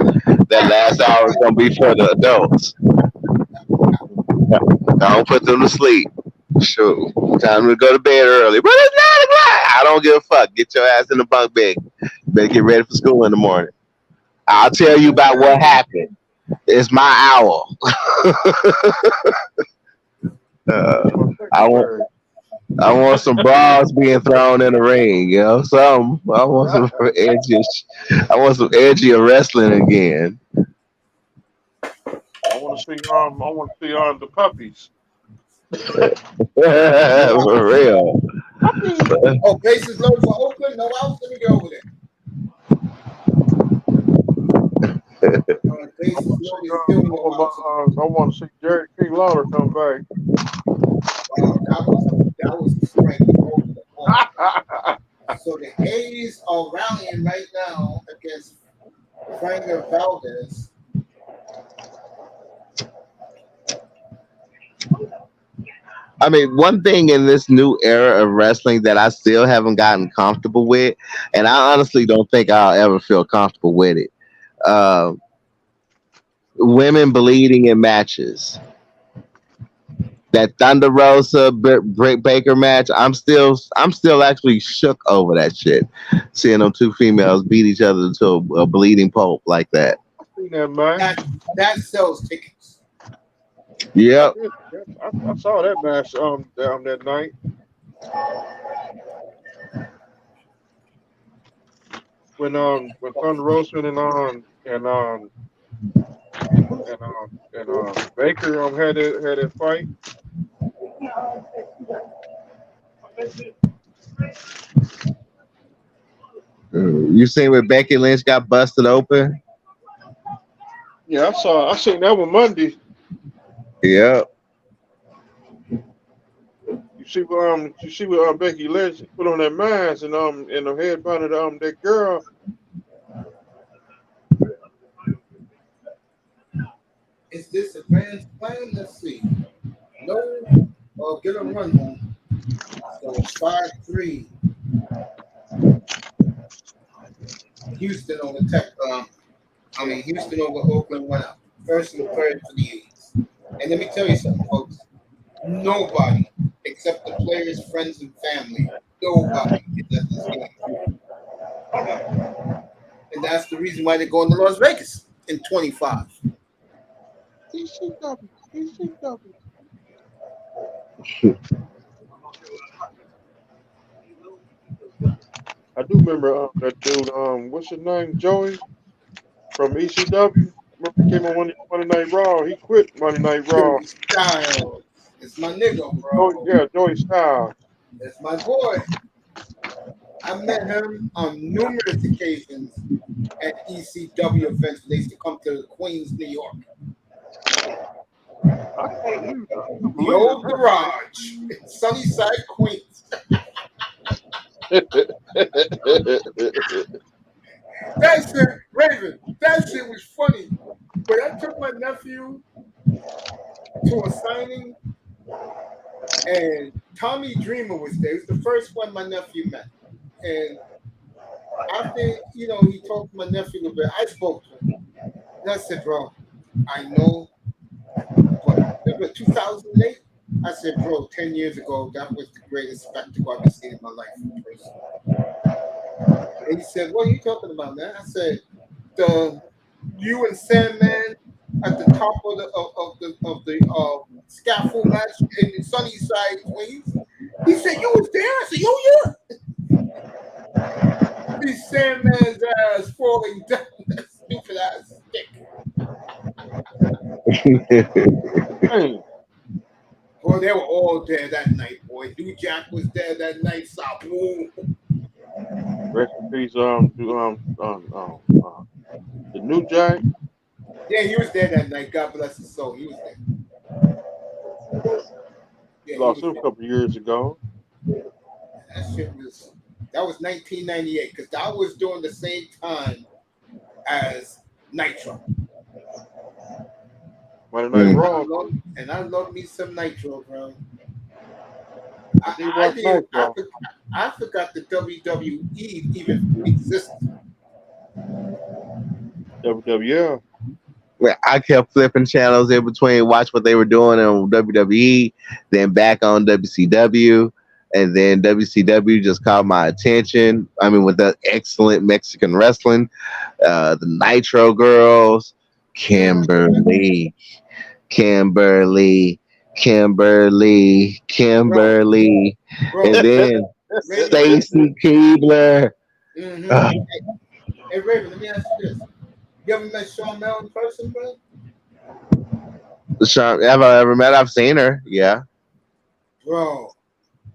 [SPEAKER 4] that last hour is gonna be for the adults. Don't put them to sleep. Sure, time to go to bed early, but it's 9 o'clock. I don't give a fuck. Get your ass in the bunk bed. Better get ready for school in the morning. I'll tell you about what happened. It's my hour. I want some bras being thrown in the ring, Some I want some edgy. I want some edgier wrestling again.
[SPEAKER 7] I want to see the puppies.
[SPEAKER 4] For real.
[SPEAKER 1] Oh, bases loaded for Oakland. No outs. Let me get over there.
[SPEAKER 7] I want to see Jerry King Lawler come back.
[SPEAKER 1] That was a strength. So the A's are rallying right now against Frank Valdez.
[SPEAKER 4] I mean, one thing in this new era of wrestling that I still haven't gotten comfortable with, and I honestly don't think I'll ever feel comfortable with it. Women bleeding in matches. That Thunder Rosa Britt Baker match, I'm still actually shook over that shit. Seeing them two females beat each other to a bleeding pulp like that.
[SPEAKER 1] That sells tickets.
[SPEAKER 4] Yep.
[SPEAKER 7] I saw that match down that night. When Thunder Rosa and Baker had that fight.
[SPEAKER 4] You seen where Becky Lynch got busted open?
[SPEAKER 7] Yeah, I seen that one Monday.
[SPEAKER 4] Yep.
[SPEAKER 7] You see what Becky Lynch put on that mask and the headband of that girl.
[SPEAKER 1] Is this advanced plan? Let's see. No, get a run home. So 5-3. Houston over Houston over Oakland went out. First and third for the A's. And let me tell you something, folks. Nobody, except the players, friends, and family, nobody is at this game. And that's the reason why they're going to Las Vegas in 25.
[SPEAKER 7] ECW. I do remember that dude. What's his name? Joey from ECW. Remember he came on Monday Night Raw. He quit Monday Night Raw.
[SPEAKER 1] Styles. It's my nigga, bro.
[SPEAKER 7] Joey Styles.
[SPEAKER 1] That's my boy. I met him on numerous occasions at ECW events. They used to come to Queens, New York. The old garage, Sunnyside, Queens. That shit, Raven, that shit was funny. But I took my nephew to a signing, and Tommy Dreamer was there. It was the first one my nephew met. And after, he talked to my nephew a little bit, I spoke to him. And I said, bro, I know, but remember 2008? I said, bro, 10 years ago, that was the greatest spectacle I've ever seen in my life in person. And he said, what are you talking about, man? I said, you and Sandman at the top of the scaffold match in the Sunnyside, Queens. He said, you was there? I said, yeah. He Sandman's ass falling down that stupid ass stick.
[SPEAKER 7] Hey.
[SPEAKER 1] Boy, they were all there that night, boy. New Jack was there that night. Sabu.
[SPEAKER 7] Rest in peace, the New Jack.
[SPEAKER 1] Yeah, he was there that night. God bless his soul. He was there. Yeah,
[SPEAKER 7] Lost him a couple years ago.
[SPEAKER 1] That shit was That was 1998 because that was during the same time as Nitro.
[SPEAKER 7] Monday Night Raw.
[SPEAKER 1] And I love me some Nitro, bro.
[SPEAKER 7] I
[SPEAKER 1] forgot the WWE even existed.
[SPEAKER 7] WWF.
[SPEAKER 4] Well, I kept flipping channels in between, watch what they were doing on WWE, then back on WCW, and then WCW just caught my attention. I mean, with the excellent Mexican wrestling, the Nitro Girls, Kimberly, and then Stacy Keebler.
[SPEAKER 1] Mm-hmm. Hey, Raven, let me ask you this. You ever met Shawn Mel in person, bro?
[SPEAKER 4] Have I ever met? I've seen her, yeah.
[SPEAKER 1] Bro,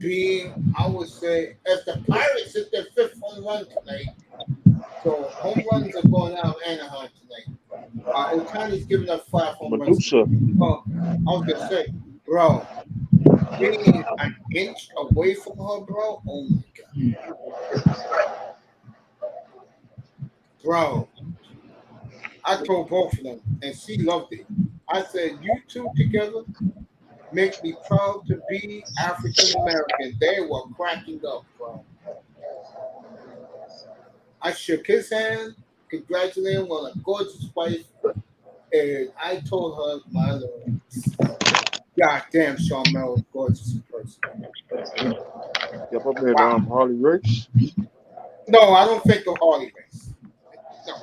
[SPEAKER 1] I would say, as the Pirates hit their 5th home run tonight, so home runs are going out of Anaheim tonight. Otani's giving up 5 home runs. I was going to say, bro, being an inch away from her, bro, oh my God. Bro, I told both of them, and she loved it. I said, you two together make me proud to be African American. They were cracking up, bro. I shook his hand, congratulated him on a gorgeous wife, and I told her, my Lord, goddamn, Shawn Mel is gorgeous in person.
[SPEAKER 7] Yep, I met Harley Race.
[SPEAKER 1] No, I don't think of Harley Race. No.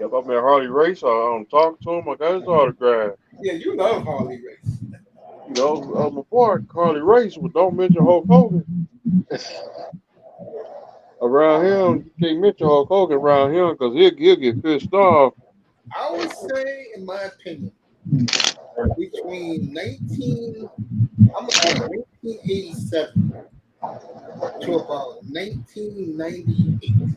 [SPEAKER 7] Yep, I met Harley Race. I talked to him. I got his autograph.
[SPEAKER 1] Yeah, you love Harley Race.
[SPEAKER 7] You know, my boy Harley Race, but don't mention Hulk Hogan. Around him, you can't mention Hulk Hogan around him because he'll get pissed off.
[SPEAKER 1] I would say, in my opinion, between 1987 to about 1998.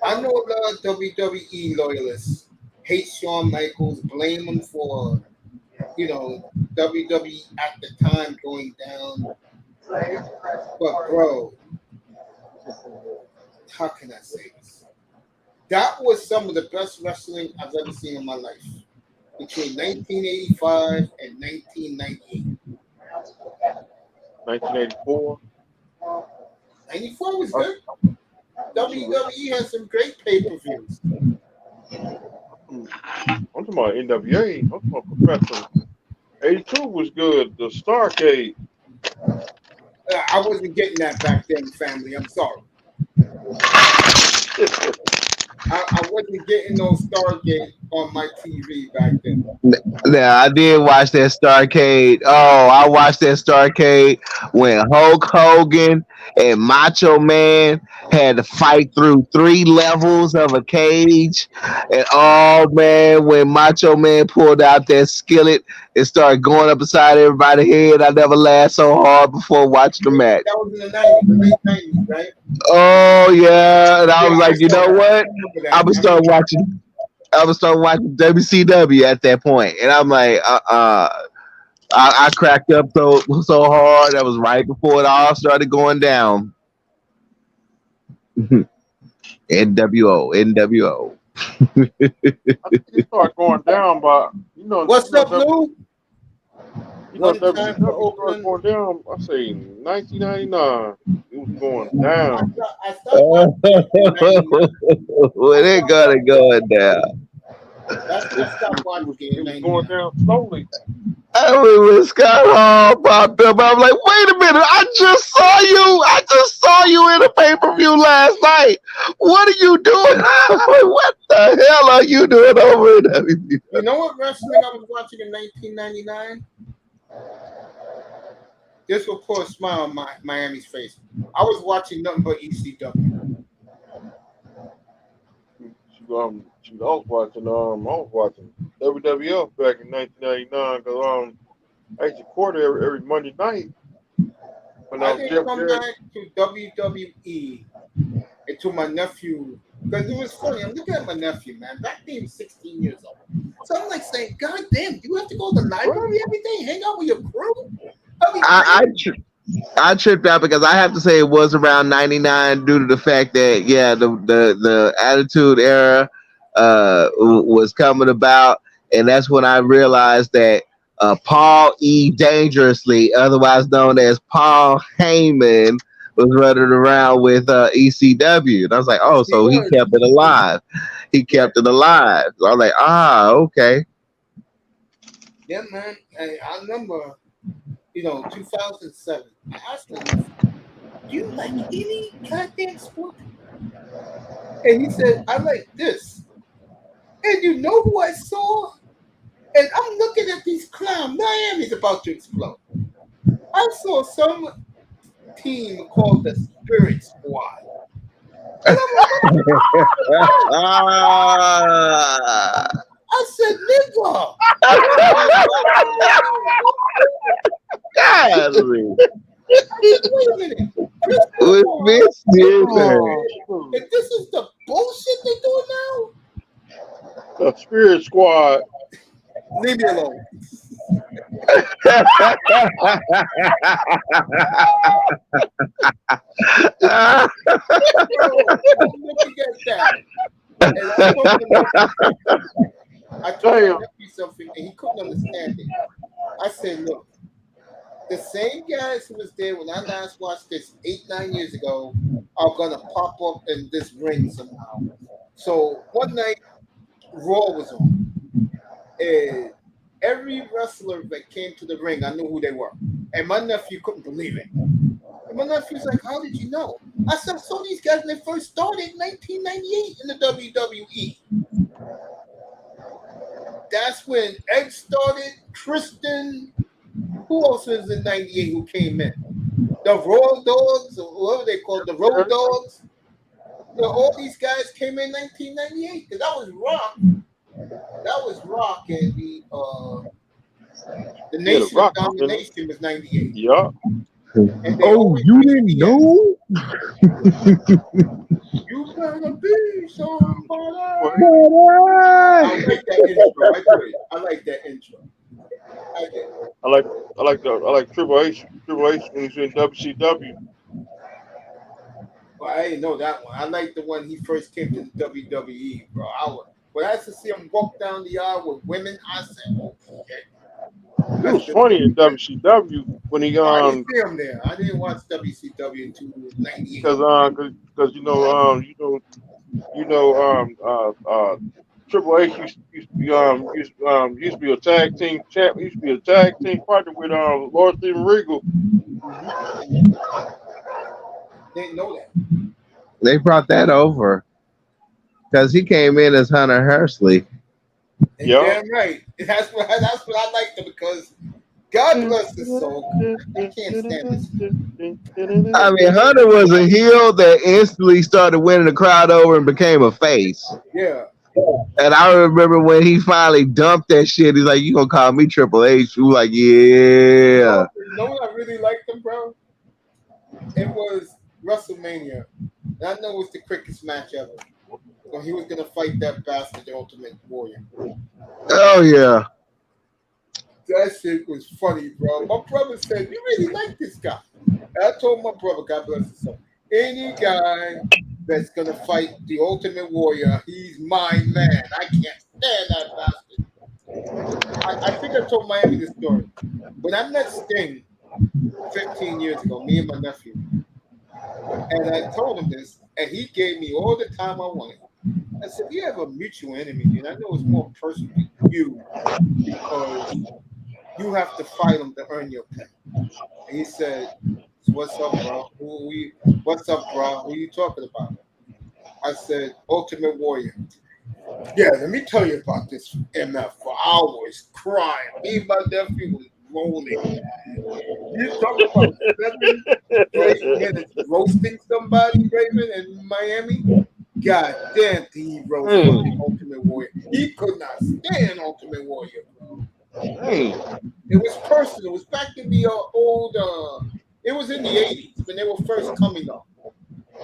[SPEAKER 1] I know a lot of WWE loyalists hate Shawn Michaels, blame him for, WWE at the time going down. But, bro, how can I say this? That was some of the best wrestling I've ever seen in my life. Between 1985 and 1998.
[SPEAKER 7] 1984.
[SPEAKER 1] 94 was good. WWE had some great pay-per-views.
[SPEAKER 7] I'm talking about NWA. I'm talking about professional. 82 was good. The Starcade.
[SPEAKER 1] I wasn't getting that back then, family. I'm sorry. I wasn't getting no Stargate on my TV back then.
[SPEAKER 4] Now, I did watch that Starcade. Oh, I watched that Starcade when Hulk Hogan and Macho Man had to fight through 3 levels of a cage. And oh, man, when Macho Man pulled out that skillet and started going up beside everybody's head, I never laughed so hard before watching the match.
[SPEAKER 1] That was in the 90s, the late 90s, right?
[SPEAKER 4] Oh, yeah. And I was like, you know what? I would start watching WCW at that point, and I'm like, I cracked up so hard. That was right before it all started going down. NWO.
[SPEAKER 7] I think it started going down, but
[SPEAKER 1] What's up, Lou?
[SPEAKER 7] WWE started going down. I say 1999. It was going down.
[SPEAKER 4] When it got it going down.
[SPEAKER 1] I stopped watching
[SPEAKER 7] it was going down slowly.
[SPEAKER 4] I mean, when Scott Hall popped up, I'm like, wait a minute, I just saw you in a pay-per-view last night. What are you doing? What the hell are you doing over in WWE?
[SPEAKER 1] You know what wrestling I was watching in 1999? This will put a smile on Miami's face. I was watching nothing but ECW.
[SPEAKER 7] I was watching WWF back in 1999 because I used to quarter every Monday night. When
[SPEAKER 1] I didn't come back to WWE and to my nephew because it was funny. I'm looking at my nephew, man. Back then he was 16 years old. So I'm like saying, God damn, do you have to go to the library every day, hang out with your crew?
[SPEAKER 4] I tripped out because I have to say it was around 99 due to the fact that the Attitude Era was coming about, and that's when I realized that Paul E. Dangerously, otherwise known as Paul Heyman, was running around with ECW, and I was like, oh, so he kept it alive. He kept it alive. So I was like, okay.
[SPEAKER 1] Yeah, man. I remember, 2007. I asked him, do you like any goddamn sport? And he said, I like this. And you know who I saw? And I'm looking at these clowns. Miami's about to explode. I saw some team called the Spirit Squad. And I'm like, I said, nigga. Wait a minute. If this is the bullshit they do now,
[SPEAKER 7] The Spirit Squad.
[SPEAKER 1] leave me alone. Looking at that, and I told him something, and he couldn't understand it. I said, look, the same guys who was there when I last watched this 8-9 years ago are gonna pop up in this ring somehow. So one night, Raw was on, and every wrestler that came to the ring, I knew who they were. And my nephew couldn't believe it. And my nephew's like, how did you know? I said, I saw these guys when they first started in 1998 in the WWE. That's when Egg started, Kristen. Who else was in 98 who came in? The Royal Dogs, or whatever they called the Road Dogs. All these guys came in 1998 because that was Rock. That was Rock, and the Nation of Domination was 98.
[SPEAKER 7] Yeah.
[SPEAKER 4] Oh, you didn't know?
[SPEAKER 1] You better be somebody. I like that intro.
[SPEAKER 7] I like Triple H when he's in WCW.
[SPEAKER 1] Well, I didn't know that one. I like the one he first came to the WWE, bro. When I used to see him walk down the aisle with women, I said, "Oh shit."
[SPEAKER 7] It was funny in WCW when he
[SPEAKER 1] I didn't see him there. I didn't watch WCW until 98.
[SPEAKER 7] Because Triple H used to be a tag team champ. Used to be a tag team partner with Lord Steven Regal.
[SPEAKER 1] Didn't know that.
[SPEAKER 4] They brought that over because he came in as Hunter Hursley.
[SPEAKER 1] Yeah, damn right. That's what I liked him because God bless his soul. I can't stand this.
[SPEAKER 4] I mean, Hunter was a heel that instantly started winning the crowd over and became a face.
[SPEAKER 1] Yeah.
[SPEAKER 4] And I remember when he finally dumped that shit, he's like, "You gonna call me Triple H?" We were like, "Yeah."
[SPEAKER 1] You know what I really liked him, bro? It was WrestleMania. And I know it was the quickest match ever. So he was gonna fight that bastard, the Ultimate Warrior.
[SPEAKER 4] Oh yeah.
[SPEAKER 1] That shit was funny, bro. My brother said, "You really like this guy?" And I told my brother, God bless his soul, any guy that's gonna fight the Ultimate Warrior, he's my man. I can't stand that bastard. I think I told Miami this story. When I met Sting 15 years ago, me and my nephew, and I told him this, and he gave me all the time I wanted. I said, "You have a mutual enemy, and I know it's more personal to you because you have to fight him to earn your pay." And he said, "What's up, bro? What's up, bro? Who are you talking about?" I said, "Ultimate Warrior." "Yeah, let me tell you about this MF for hours, crying. Me and my nephew was rolling. You talking about 7 straight minutes roasting somebody, Raven, in Miami? God damn, he roasted Ultimate Warrior. He could not stand Ultimate Warrior, bro. It was personal. It was back in the old. It was in the 80s when they were first coming up.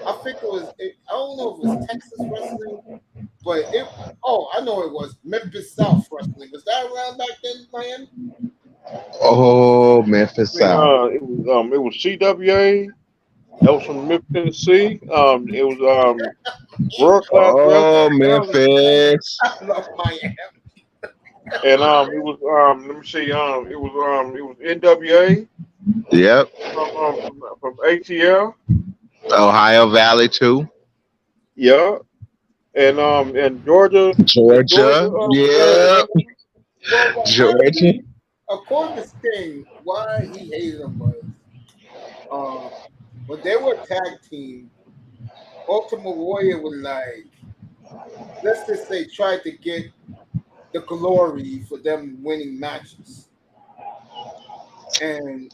[SPEAKER 1] I think it was. I don't know if it was Texas wrestling, but I know it was Memphis South wrestling. Was that around back then, Miami?
[SPEAKER 4] Oh, Memphis South.
[SPEAKER 7] It was CWA. That was from Memphis, Tennessee. It was World Class
[SPEAKER 4] Oh,
[SPEAKER 7] Wrestling Valley,
[SPEAKER 4] Memphis.
[SPEAKER 1] I love Miami.
[SPEAKER 7] and it was let me see, it was NWA
[SPEAKER 4] Yep.
[SPEAKER 7] from ATL.
[SPEAKER 4] Ohio Valley too.
[SPEAKER 7] Yeah, and
[SPEAKER 4] Georgia.
[SPEAKER 7] Valley.
[SPEAKER 4] Yep.
[SPEAKER 1] Well, what
[SPEAKER 4] Georgia.
[SPEAKER 1] happened, according to Sting, why he hated him was when they were tag team, Ultimate Warrior was like, let's just say, tried to get the glory for them winning matches. And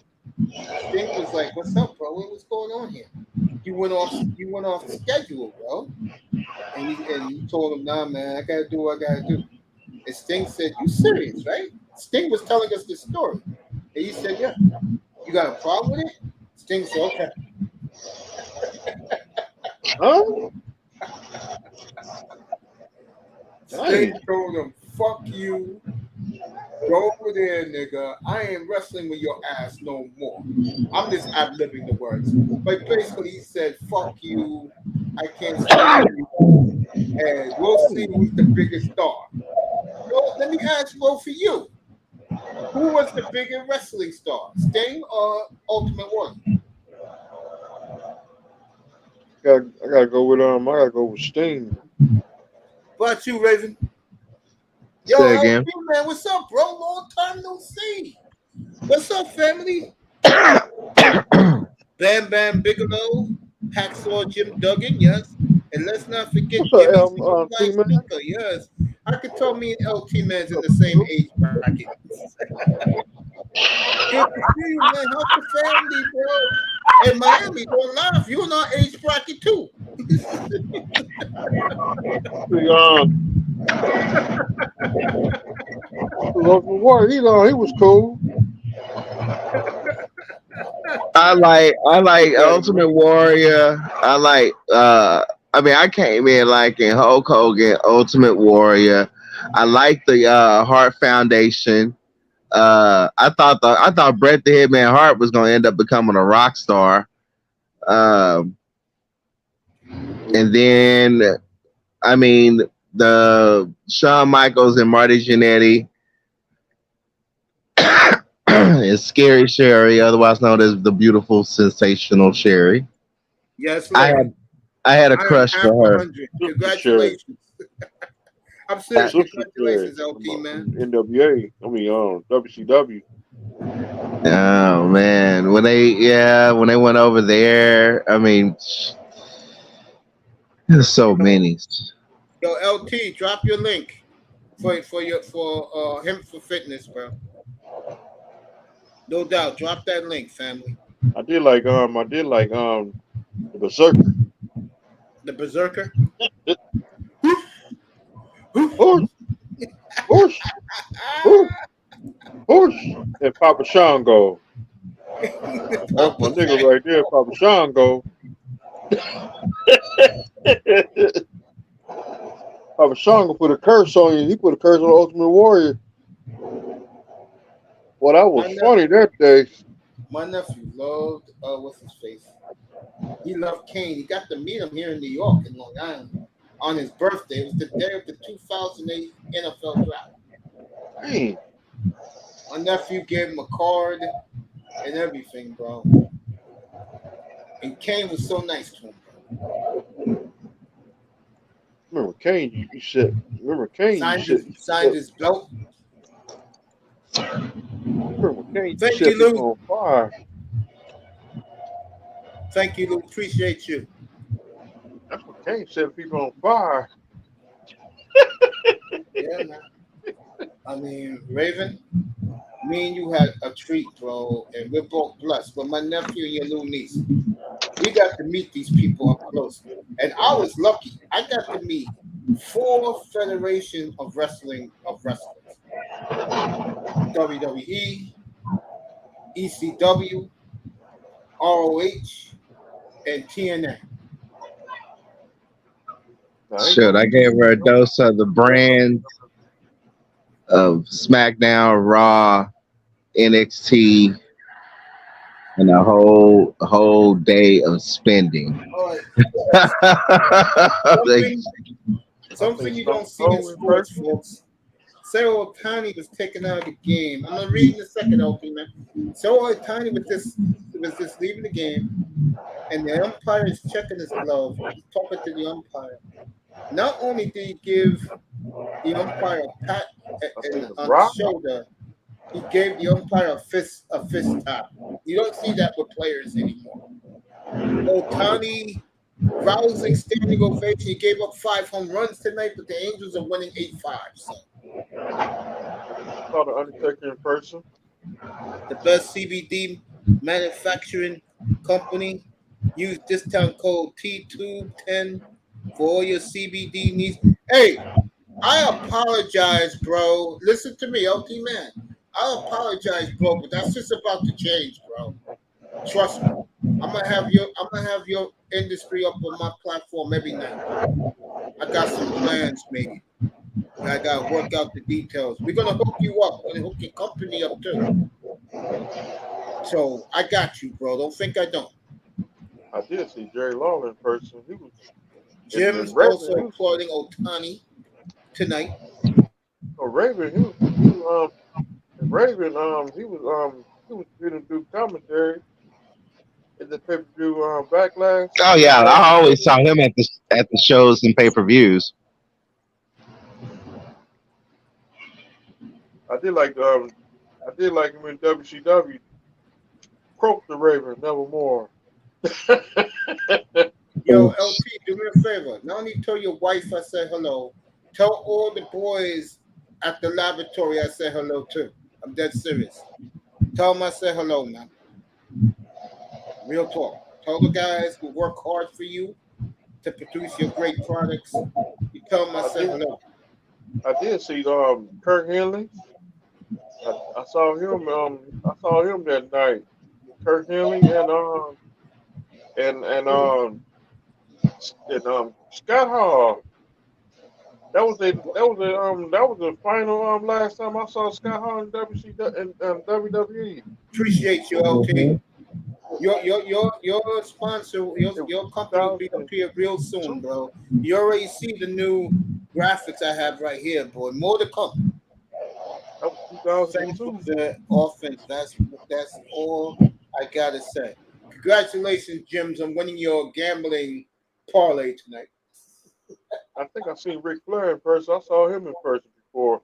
[SPEAKER 1] Sting was like, "What's up, bro? What's going on here? You went off schedule, bro." And he told him, "Nah, man, I gotta do what I gotta do." And Sting said, "You serious, right?" Sting was telling us the story, and he said, "Yeah." You got a problem with it? Sting said, "Okay."
[SPEAKER 7] Huh?
[SPEAKER 1] Sting
[SPEAKER 7] Dang.
[SPEAKER 1] told him, "Fuck you. Go over there, nigga. I ain't wrestling with your ass no more." I'm just ad-libbing the words. But basically he said, "Fuck you. I can't stand you. And we'll see who's the biggest star." Well, let me ask both for you. Who was the biggest wrestling star? Sting or Ultimate Warrior?
[SPEAKER 7] I gotta go with Sting.
[SPEAKER 1] But you, Raven. Yo,
[SPEAKER 4] Say
[SPEAKER 1] LP,
[SPEAKER 4] again.
[SPEAKER 1] man, what's up, bro? Long time no see. What's up, family? Bam Bam Bigelow, Hacksaw Jim Duggan, yes. And let's not forget
[SPEAKER 7] What's up,
[SPEAKER 1] Jimmy Smooth Black
[SPEAKER 7] T-Man?
[SPEAKER 1] Sneaker, yes. I could tell me and LT Man's in the same age bracket. Good to see you, man. How's the family, bro? Hey, Miami, don't laugh. You're in our age bracket, too.
[SPEAKER 7] He was cool.
[SPEAKER 4] I like Ultimate Warrior. I mean I came in liking Hulk Hogan, Ultimate Warrior. I like the Hart Foundation. I thought Bret the Hitman Hart was gonna end up becoming a rock star. Um, and then I mean the Shawn Michaels and Marty Jannetty is Scary Sherry, otherwise known as the beautiful sensational Sherry.
[SPEAKER 1] Yes,
[SPEAKER 4] I
[SPEAKER 1] Lord.
[SPEAKER 4] had I had a
[SPEAKER 1] I am
[SPEAKER 4] crush
[SPEAKER 1] half
[SPEAKER 4] for her.
[SPEAKER 1] 100. Congratulations. I'm serious.
[SPEAKER 7] Sister
[SPEAKER 1] Congratulations,
[SPEAKER 7] Sherry
[SPEAKER 1] LT, man.
[SPEAKER 7] NWA. I mean, WCW.
[SPEAKER 4] Oh man, when they went over there, I mean, there's so many.
[SPEAKER 1] Yo, LT, drop your link for him for fitness, bro. No doubt. Drop that link, family.
[SPEAKER 7] I did like the Berserker.
[SPEAKER 1] The Berserker.
[SPEAKER 7] Push, push, push, push, and Papa Shango. That's my nigga right there, Papa Shango. Papa Shango put a curse on you. He put a curse on Ultimate Warrior. Well, that was funny that day.
[SPEAKER 1] My nephew loved what's his face? He loved Kane. He got to meet him here in New York in Long Island on his birthday. It was the day of the 2008 NFL draft.
[SPEAKER 7] Dang.
[SPEAKER 1] My nephew gave him a card and everything, bro. And Kane was so nice to him, bro.
[SPEAKER 7] Remember Kane? You said. Remember Kane?
[SPEAKER 1] Signed his belt.
[SPEAKER 7] Remember Kane?
[SPEAKER 1] Thank
[SPEAKER 7] You
[SPEAKER 1] you, Lou.
[SPEAKER 7] on fire.
[SPEAKER 1] Thank you, Lou. Appreciate you.
[SPEAKER 7] That's what Kane set people on fire.
[SPEAKER 1] Yeah, man. I mean, Raven, me and you had a treat, bro, and we're both blessed. But my nephew and your little niece, we got to meet these people up close. And I was lucky. I got to meet 4 federations of wrestling wrestlers. WWE, ECW, ROH, and TNA.
[SPEAKER 4] Shoot, I gave her a dose of the brand of SmackDown, Raw, NXT and a whole day of spending.
[SPEAKER 1] All
[SPEAKER 4] Like,
[SPEAKER 1] right. Something you don't see in sports, folks. Sarah Otani was taken out of the game. I'm gonna read in a second, okay, man. Sarah Otani was just leaving the game, and the umpire is checking his glove. He's talking to the umpire. Not only did he give the umpire a pat on the shoulder, he gave the umpire a fist tap. You don't see that with players anymore. Otani, rousing standing ovation. He gave up 5 home runs tonight, but the Angels are winning 8-5. So.
[SPEAKER 7] Saw the Undertaker in person.
[SPEAKER 1] The best CBD manufacturing company. Use discount code T210 for all your CBD needs. Hey, I apologize, bro. Listen to me, LT man. I apologize, bro, but that's just about to change, bro. Trust me. I'm gonna have your industry up on my platform every night. I got some plans made. I gotta work out the details. We're gonna hook you up. We're gonna hook your company up too. So I got you, bro. Don't think I don't.
[SPEAKER 7] I did see Jerry Lawler in person. He was.
[SPEAKER 1] Jim's also applauding Otani tonight.
[SPEAKER 7] Oh, Raven, he was feeding through commentary in the pay-per-view backlash.
[SPEAKER 4] oh yeah, I always saw him at the shows and pay-per-views.
[SPEAKER 7] I did like him in WCW. Croak the Raven, nevermore.
[SPEAKER 1] Yo, LT, do me a favor. Not only tell your wife I said hello, tell all the boys at the laboratory I said hello too. I'm dead serious. Tell them I said hello, man. Real talk. Tell the guys who work hard for you to produce your great products. You tell them I said hello.
[SPEAKER 7] I did see Kurt Henley. I saw him. I saw him that night. Kurt Henley and Scott Hall. That was the final last time I saw Scott Hall in WWE.
[SPEAKER 1] Appreciate you, LT. Your sponsor, your company will be up here real soon, bro. You already see the new graphics I have right here, boy. More to come. Thanks for the offense. That's all I gotta say. Congratulations, Jims, on winning your gambling parlay tonight.
[SPEAKER 7] I think I've seen Ric Flair in person. I saw him in person before.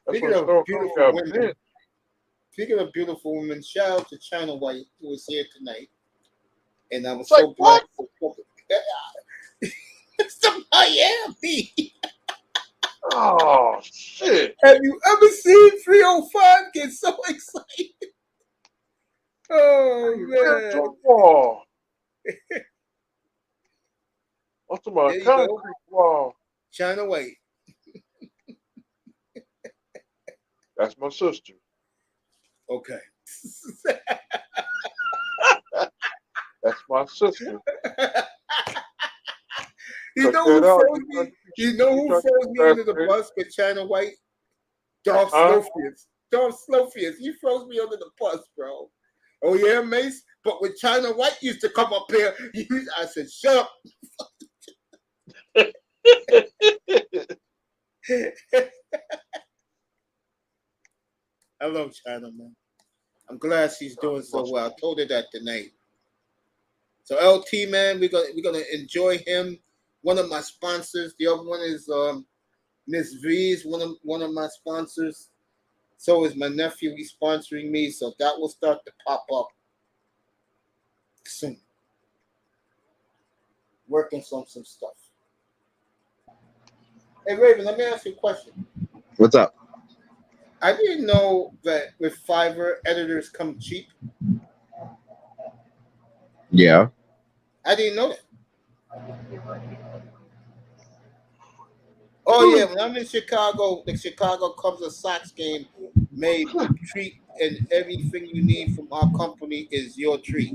[SPEAKER 7] That's
[SPEAKER 1] Speaking
[SPEAKER 7] when
[SPEAKER 1] of beautiful women, beautiful women, shout out to China White who was here tonight, and I was so glad. It's the Miami.
[SPEAKER 7] Oh shit!
[SPEAKER 1] Have you ever seen 305 get so excited? Oh man!
[SPEAKER 7] What's my concrete wall?
[SPEAKER 1] China White.
[SPEAKER 7] That's my sister.
[SPEAKER 1] Okay.
[SPEAKER 7] That's my sister.
[SPEAKER 1] You know who throws me under the bus with China White? Dolph Slofius. Dolph Slofius. He throws me under the bus, bro. Oh yeah, Mace. But when China White used to come up here, I said, "Shut up." I love China, man. I'm glad she's doing so well. I told her that tonight. So LT, man, we're gonna enjoy him. One of my sponsors. The other one is Miss V's, one of my sponsors. So is my nephew. He's sponsoring me. So that will start to pop up soon. Working on some stuff. Hey Raven, let me ask you a question.
[SPEAKER 4] What's up?
[SPEAKER 1] I didn't know that with Fiverr editors come cheap.
[SPEAKER 4] Yeah.
[SPEAKER 1] I didn't know that. Oh yeah, when I'm in Chicago, the Chicago Cubs and Sox game made the treat, and everything you need from our company is your treat.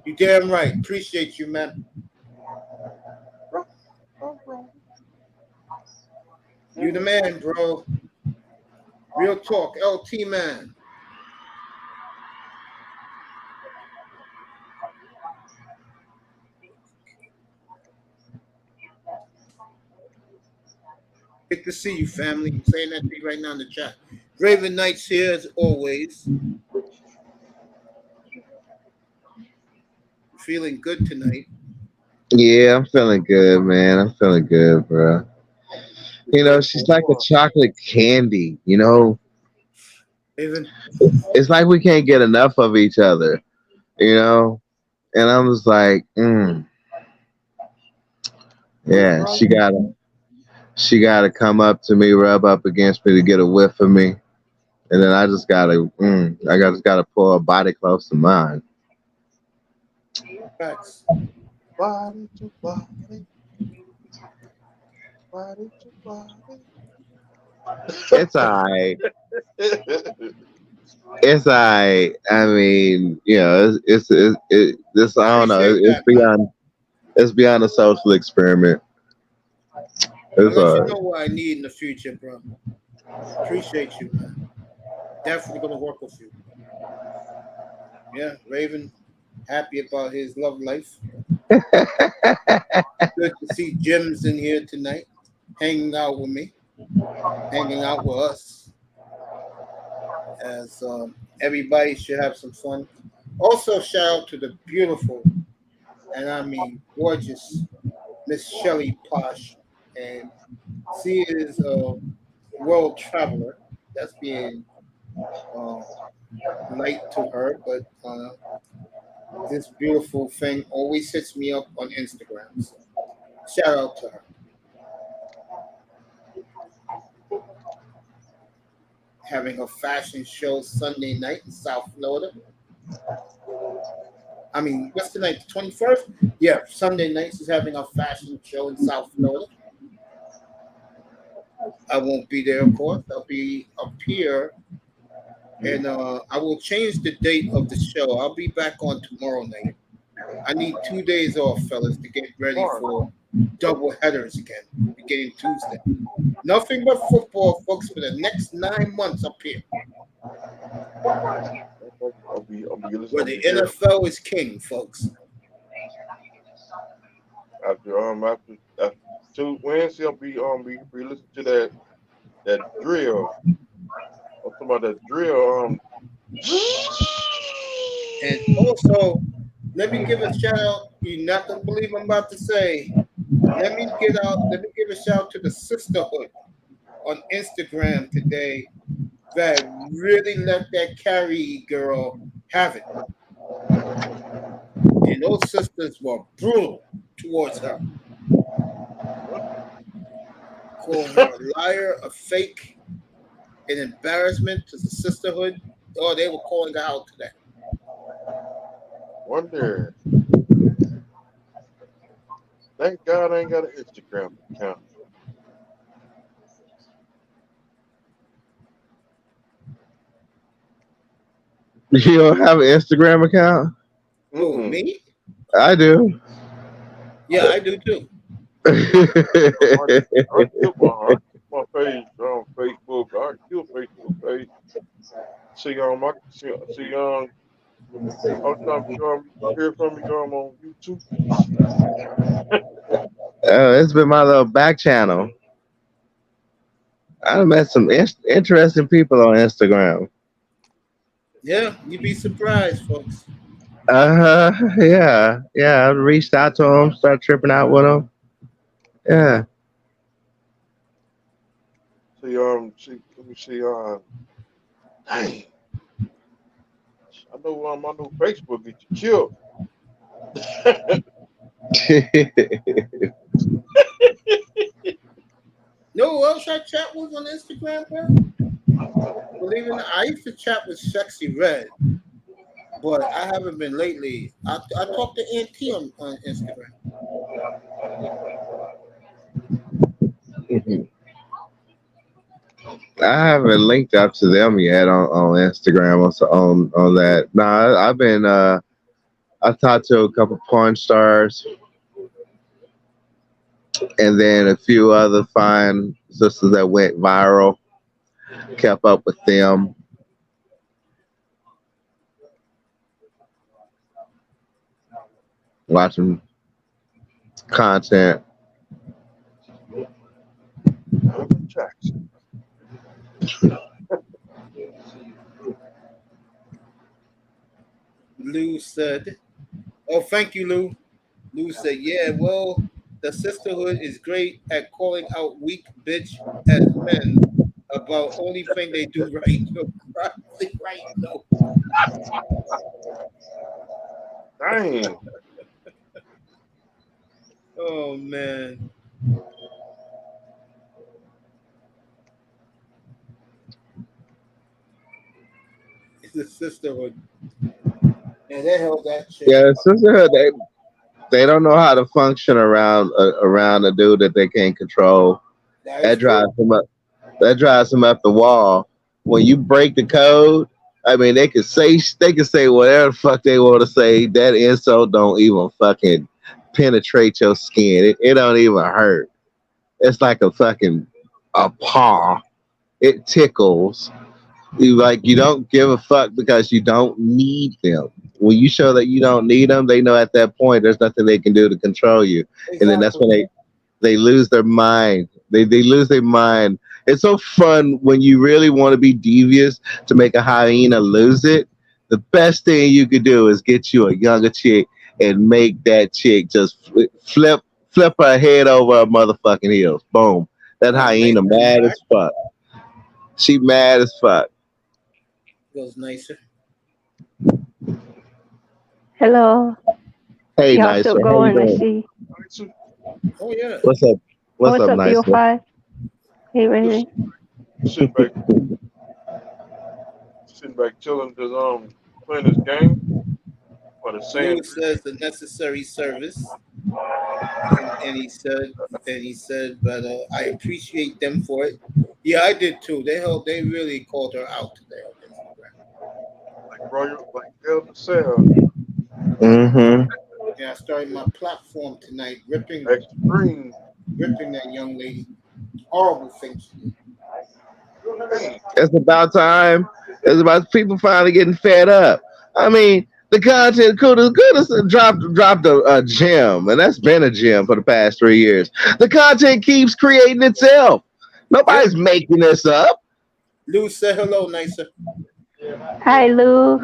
[SPEAKER 1] You damn right. Appreciate you, man. You the man, bro. Real talk, LT man. Good to see you, family. I'm saying that to you right now in the chat. Raven Knights here as always. Feeling good tonight.
[SPEAKER 4] Yeah, I'm feeling good, man. I'm feeling good, bro. You know, she's like a chocolate candy. You know,
[SPEAKER 1] Raven,
[SPEAKER 4] it's like we can't get enough of each other. You know, and I'm just like, yeah, she gotta come up to me, rub up against me to get a whiff of me, and then I just gotta pull her body close to mine.
[SPEAKER 1] facts.
[SPEAKER 7] Body to body, body to body.
[SPEAKER 4] It's alright. It's alright. I mean, you know, this. I don't know.
[SPEAKER 1] Appreciate that, man.
[SPEAKER 4] It's beyond a social experiment.
[SPEAKER 1] I'll
[SPEAKER 4] It's
[SPEAKER 1] let you
[SPEAKER 4] alright.
[SPEAKER 1] know what I need in the future, bro. Appreciate you, man. Definitely gonna work with you. Yeah, Raven, happy about his love life. Good to see Jim's in here tonight, hanging out with me, hanging out with us. As everybody should have some fun. Also, shout out to the beautiful and I mean gorgeous Miss Shelley Posh, and she is a world traveler. That's being uh, light to her, but this beautiful thing always hits me up on Instagram. So shout out to her. Having a fashion show Sunday night in South Florida. I mean, what's the night? The 21st? Yeah, Sunday night she's having a fashion show in South Florida. I won't be there, of course. I'll be up here, and I will change the date of the show. I'll be back on tomorrow night. I need 2 days off, fellas, to get ready for double headers again, beginning Tuesday. Nothing but football, folks, for the next 9 months up here, where the NFL is king, folks.
[SPEAKER 7] After Wednesday, I'll be listening to that drill. I'm talking about that drill.
[SPEAKER 1] And also, let me give a shout out. You're not gonna believe I'm about to say. Let me give a shout out to the sisterhood on Instagram today that really let that Carrie girl have it. And those sisters were brutal towards her. Calling her a liar, a fake, an embarrassment to the sisterhood. Oh, they were calling her out today.
[SPEAKER 7] Wonder. Thank God I ain't got an Instagram account.
[SPEAKER 4] You don't have an Instagram account?
[SPEAKER 1] Oh, me?
[SPEAKER 4] I do.
[SPEAKER 1] Yeah, I do too.
[SPEAKER 7] I killed my page on Facebook. I killed Facebook page. See I'm trying to hear from me on YouTube.
[SPEAKER 4] It's been my little back channel. I met some interesting people on Instagram.
[SPEAKER 1] Yeah, you'd be surprised, folks.
[SPEAKER 4] Yeah. I reached out to them, started tripping out with them. Yeah.
[SPEAKER 7] Let me see. Dang. I know Facebook get you killed.
[SPEAKER 1] No, who else I chat with on Instagram, bro? Believe it or not, I used to chat with Sexy Red, but I haven't been lately. I talked to Aunt T on Instagram.
[SPEAKER 4] I haven't linked up to them yet on Instagram on that. No, I've been I talked to a couple porn stars and then a few other fine sisters that went viral. Kept up with them. Watching content.
[SPEAKER 7] Jackson.
[SPEAKER 1] Lou said, "Oh, thank you, Lou." Lou said, "Yeah, well, the sisterhood is great at calling out weak bitch as men about only thing they do right." No, right? No.
[SPEAKER 7] Dang.
[SPEAKER 1] Oh man. It's the sisterhood. And they held that shit.
[SPEAKER 4] Yeah, sisterhood. They don't know how to function around a dude that they can't control.
[SPEAKER 1] That is
[SPEAKER 4] That
[SPEAKER 1] true.
[SPEAKER 4] drives them up. That drives them up the wall. When you break the code, I mean, they can say whatever the fuck they want to say. That insult don't even fucking penetrate your skin. It don't even hurt. It's like a paw. It tickles. You don't give a fuck because you don't need them. When you show that you don't need them, they know at that point there's nothing they can do to control you, and then that's
[SPEAKER 1] Exactly.
[SPEAKER 4] when they lose their mind. They lose their mind. It's so fun when you really want to be devious to make a hyena lose it. The best thing you could do is get you a younger chick and make that chick just flip her head over her motherfucking heels. Boom. That
[SPEAKER 1] Oh, nice
[SPEAKER 4] hyena
[SPEAKER 1] and
[SPEAKER 4] mad
[SPEAKER 1] back.
[SPEAKER 4] as fuck. She mad as fuck.
[SPEAKER 1] Goes nicer.
[SPEAKER 3] Hello.
[SPEAKER 4] Hey,
[SPEAKER 3] Y'all still
[SPEAKER 4] nicer. How you
[SPEAKER 3] going? I
[SPEAKER 4] doing?
[SPEAKER 3] see.
[SPEAKER 1] Oh yeah.
[SPEAKER 4] What's up?
[SPEAKER 3] Oh,
[SPEAKER 4] What's
[SPEAKER 3] what's
[SPEAKER 4] up,
[SPEAKER 3] up,
[SPEAKER 4] nicer?
[SPEAKER 3] BO5? Hey,
[SPEAKER 7] Just
[SPEAKER 3] Raven.
[SPEAKER 7] sitting back chilling, just playing this game. But it's saying
[SPEAKER 1] Lou says the necessary service, and he said, but I appreciate them for it. Yeah, I did too. They really called her out today on Instagram.
[SPEAKER 7] like Royal, like Elder Cell,
[SPEAKER 4] Mm-hmm.
[SPEAKER 1] Yeah, I started my platform tonight, ripping
[SPEAKER 7] Extreme.
[SPEAKER 1] that young lady. Horrible thing she did.
[SPEAKER 7] Hey,
[SPEAKER 4] It's about time. It's about people finally getting fed up. I mean, the content could dropped a gem, and that's been a gem for the past 3 years. The content keeps creating itself.
[SPEAKER 1] Yep.
[SPEAKER 4] Nobody's making this up.
[SPEAKER 1] Lou said hello, nicer.
[SPEAKER 3] Hi, Lou.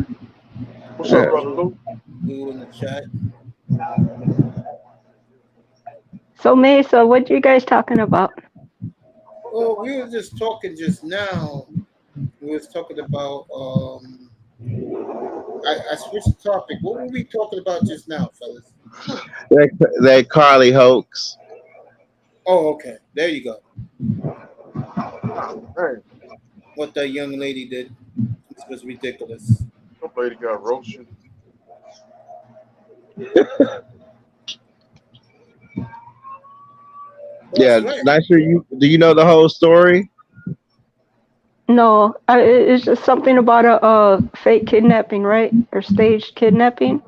[SPEAKER 7] what's
[SPEAKER 4] Yeah.
[SPEAKER 7] up, brother Lou?
[SPEAKER 1] Lou in the chat.
[SPEAKER 3] So, Mesa, what you guys talking about?
[SPEAKER 1] Oh, we were just talking just now. We was talking about I switched the topic. What were we talking about just now, fellas?
[SPEAKER 4] That Carly hoax.
[SPEAKER 1] Oh, okay. There you go.
[SPEAKER 7] Hey,
[SPEAKER 1] What that young lady did. This was ridiculous.
[SPEAKER 7] some lady got roasted.
[SPEAKER 4] Yeah,
[SPEAKER 1] That's right.
[SPEAKER 4] nicer. Do you know the whole story?
[SPEAKER 3] No, it's just something about a fake kidnapping, right? Or staged kidnapping.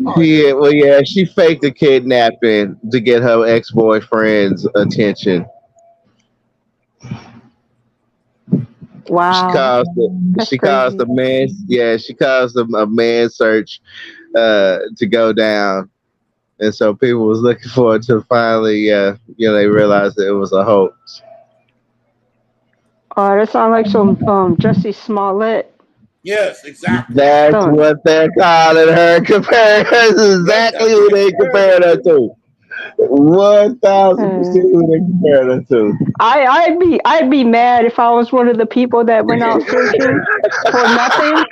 [SPEAKER 1] Oh yeah.
[SPEAKER 4] Yeah, she faked a kidnapping to get her ex-boyfriend's attention. She
[SPEAKER 3] Wow,
[SPEAKER 4] caused
[SPEAKER 3] that's
[SPEAKER 4] she caused
[SPEAKER 3] crazy.
[SPEAKER 4] a man. Yeah, she caused a man search to go down, and so people was looking forward to finally, they realized that it was a hoax.
[SPEAKER 3] That sounds like some Jussie Smollett.
[SPEAKER 1] Yes, exactly.
[SPEAKER 4] That's
[SPEAKER 3] Don't.
[SPEAKER 4] what they're calling her. Comparing her. That's
[SPEAKER 1] Yep,
[SPEAKER 4] exactly
[SPEAKER 1] that's
[SPEAKER 4] who
[SPEAKER 1] what
[SPEAKER 4] they
[SPEAKER 1] they're comparing
[SPEAKER 4] compared
[SPEAKER 1] her
[SPEAKER 4] her
[SPEAKER 1] to.
[SPEAKER 4] to. 1000%
[SPEAKER 3] Uh,
[SPEAKER 4] who they compared her to.
[SPEAKER 3] I'd be mad if I was one of the people that went out searching for nothing.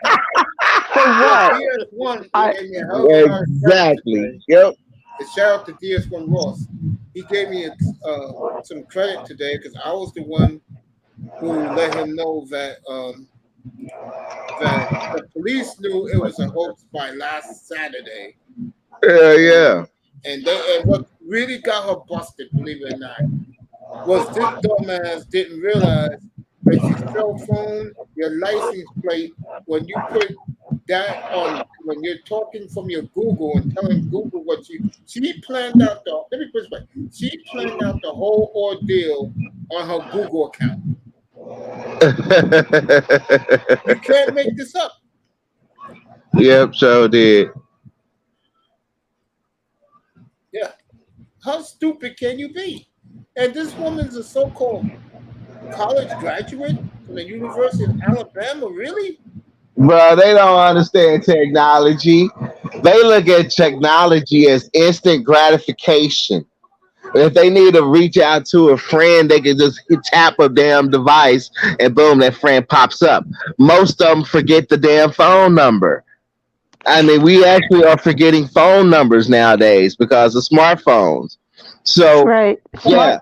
[SPEAKER 3] For what?
[SPEAKER 1] DS1
[SPEAKER 3] I
[SPEAKER 1] gave me a hell of a lot of credit
[SPEAKER 4] Exactly.
[SPEAKER 1] today.
[SPEAKER 4] Yep.
[SPEAKER 1] And shout out to DS1 Ross. He gave me some credit today because I was the one who let him know that the police knew it was a hoax by last Saturday.
[SPEAKER 4] Yeah.
[SPEAKER 1] And what really got her busted, believe it or not, was this dumbass didn't realize that your cell phone, your license plate, when you put that on, when you're talking from your Google and telling Google she planned out let me put it this way, she planned out the whole ordeal on her Google account. You can't make this up.
[SPEAKER 4] Yep, so did.
[SPEAKER 1] Yeah. How stupid can you be? And this woman's a so-called college graduate from the University of Alabama, really?
[SPEAKER 4] Bro, they don't understand technology. They look at technology as instant gratification. If they need to reach out to a friend, they can just tap a damn device and boom, that friend pops up. Most of them forget the damn phone number. I mean, we actually are forgetting phone numbers nowadays because of smartphones. So,
[SPEAKER 3] Right.
[SPEAKER 4] yeah,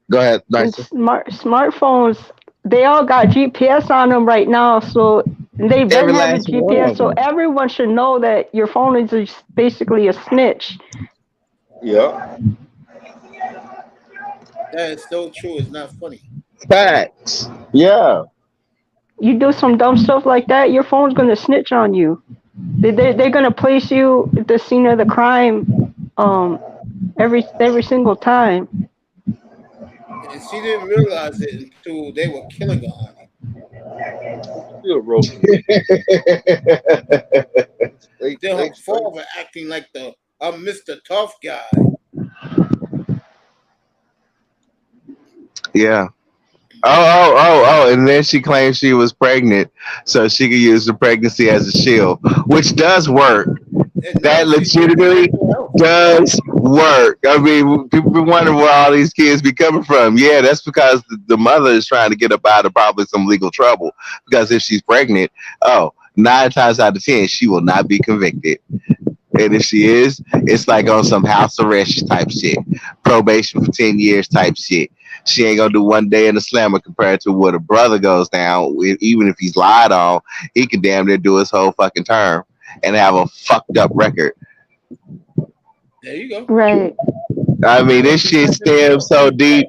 [SPEAKER 4] go ahead,
[SPEAKER 3] And
[SPEAKER 4] Nysa.
[SPEAKER 3] smartphones, they all got GPS on them right now, so they've
[SPEAKER 4] Every
[SPEAKER 3] been having
[SPEAKER 4] last one
[SPEAKER 3] GPS,
[SPEAKER 4] of
[SPEAKER 3] so
[SPEAKER 4] them.
[SPEAKER 3] everyone should know that your phone is just basically a snitch.
[SPEAKER 6] Yeah.
[SPEAKER 1] That is so true. It's not funny.
[SPEAKER 4] Facts. Yeah.
[SPEAKER 3] You do some dumb stuff like that, your phone's gonna snitch on you. They're gonna place you at the scene of the crime, every single time.
[SPEAKER 1] And she didn't realize it until they were killing her on it.
[SPEAKER 7] Still roasting.
[SPEAKER 1] Then her father acting like I'm Mr. Tough Guy.
[SPEAKER 4] Yeah. Oh, and then she claimed she was pregnant, so she could use the pregnancy as a shield, which does work.
[SPEAKER 1] And
[SPEAKER 4] That
[SPEAKER 1] now she's doing
[SPEAKER 4] legitimately
[SPEAKER 1] mental health.
[SPEAKER 4] does work. I mean, people be wondering where all these kids be coming from. Yeah, that's because the mother is trying to get up out of probably some legal trouble. Because if she's pregnant, 9 times out of 10, she will not be convicted. And if she is, it's like on some house arrest type shit, probation for 10 years type shit. She ain't gonna do one day in the slammer compared to what a brother goes down. Even if he's lied on, he can damn near do his whole fucking term and have a fucked up record.
[SPEAKER 1] There you go.
[SPEAKER 3] Right.
[SPEAKER 4] I mean, this shit stems so deep.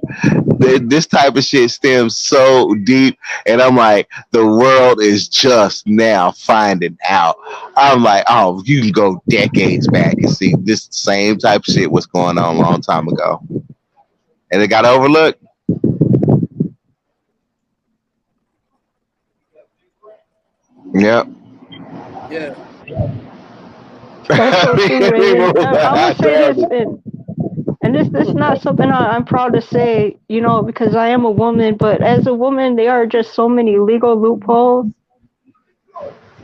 [SPEAKER 4] This type of shit stems so deep, and I'm like, the world is just now finding out. I'm like, oh, you can go decades back and see this same type of shit was going on a long time ago, and it got overlooked. Yep.
[SPEAKER 1] Yeah.
[SPEAKER 3] That's so true, Raven.
[SPEAKER 4] People
[SPEAKER 3] I'm gonna say
[SPEAKER 4] tell
[SPEAKER 3] this,
[SPEAKER 4] me.
[SPEAKER 3] and this is not something I'm proud to say, because I am a woman. But as a woman, there are just so many legal loopholes.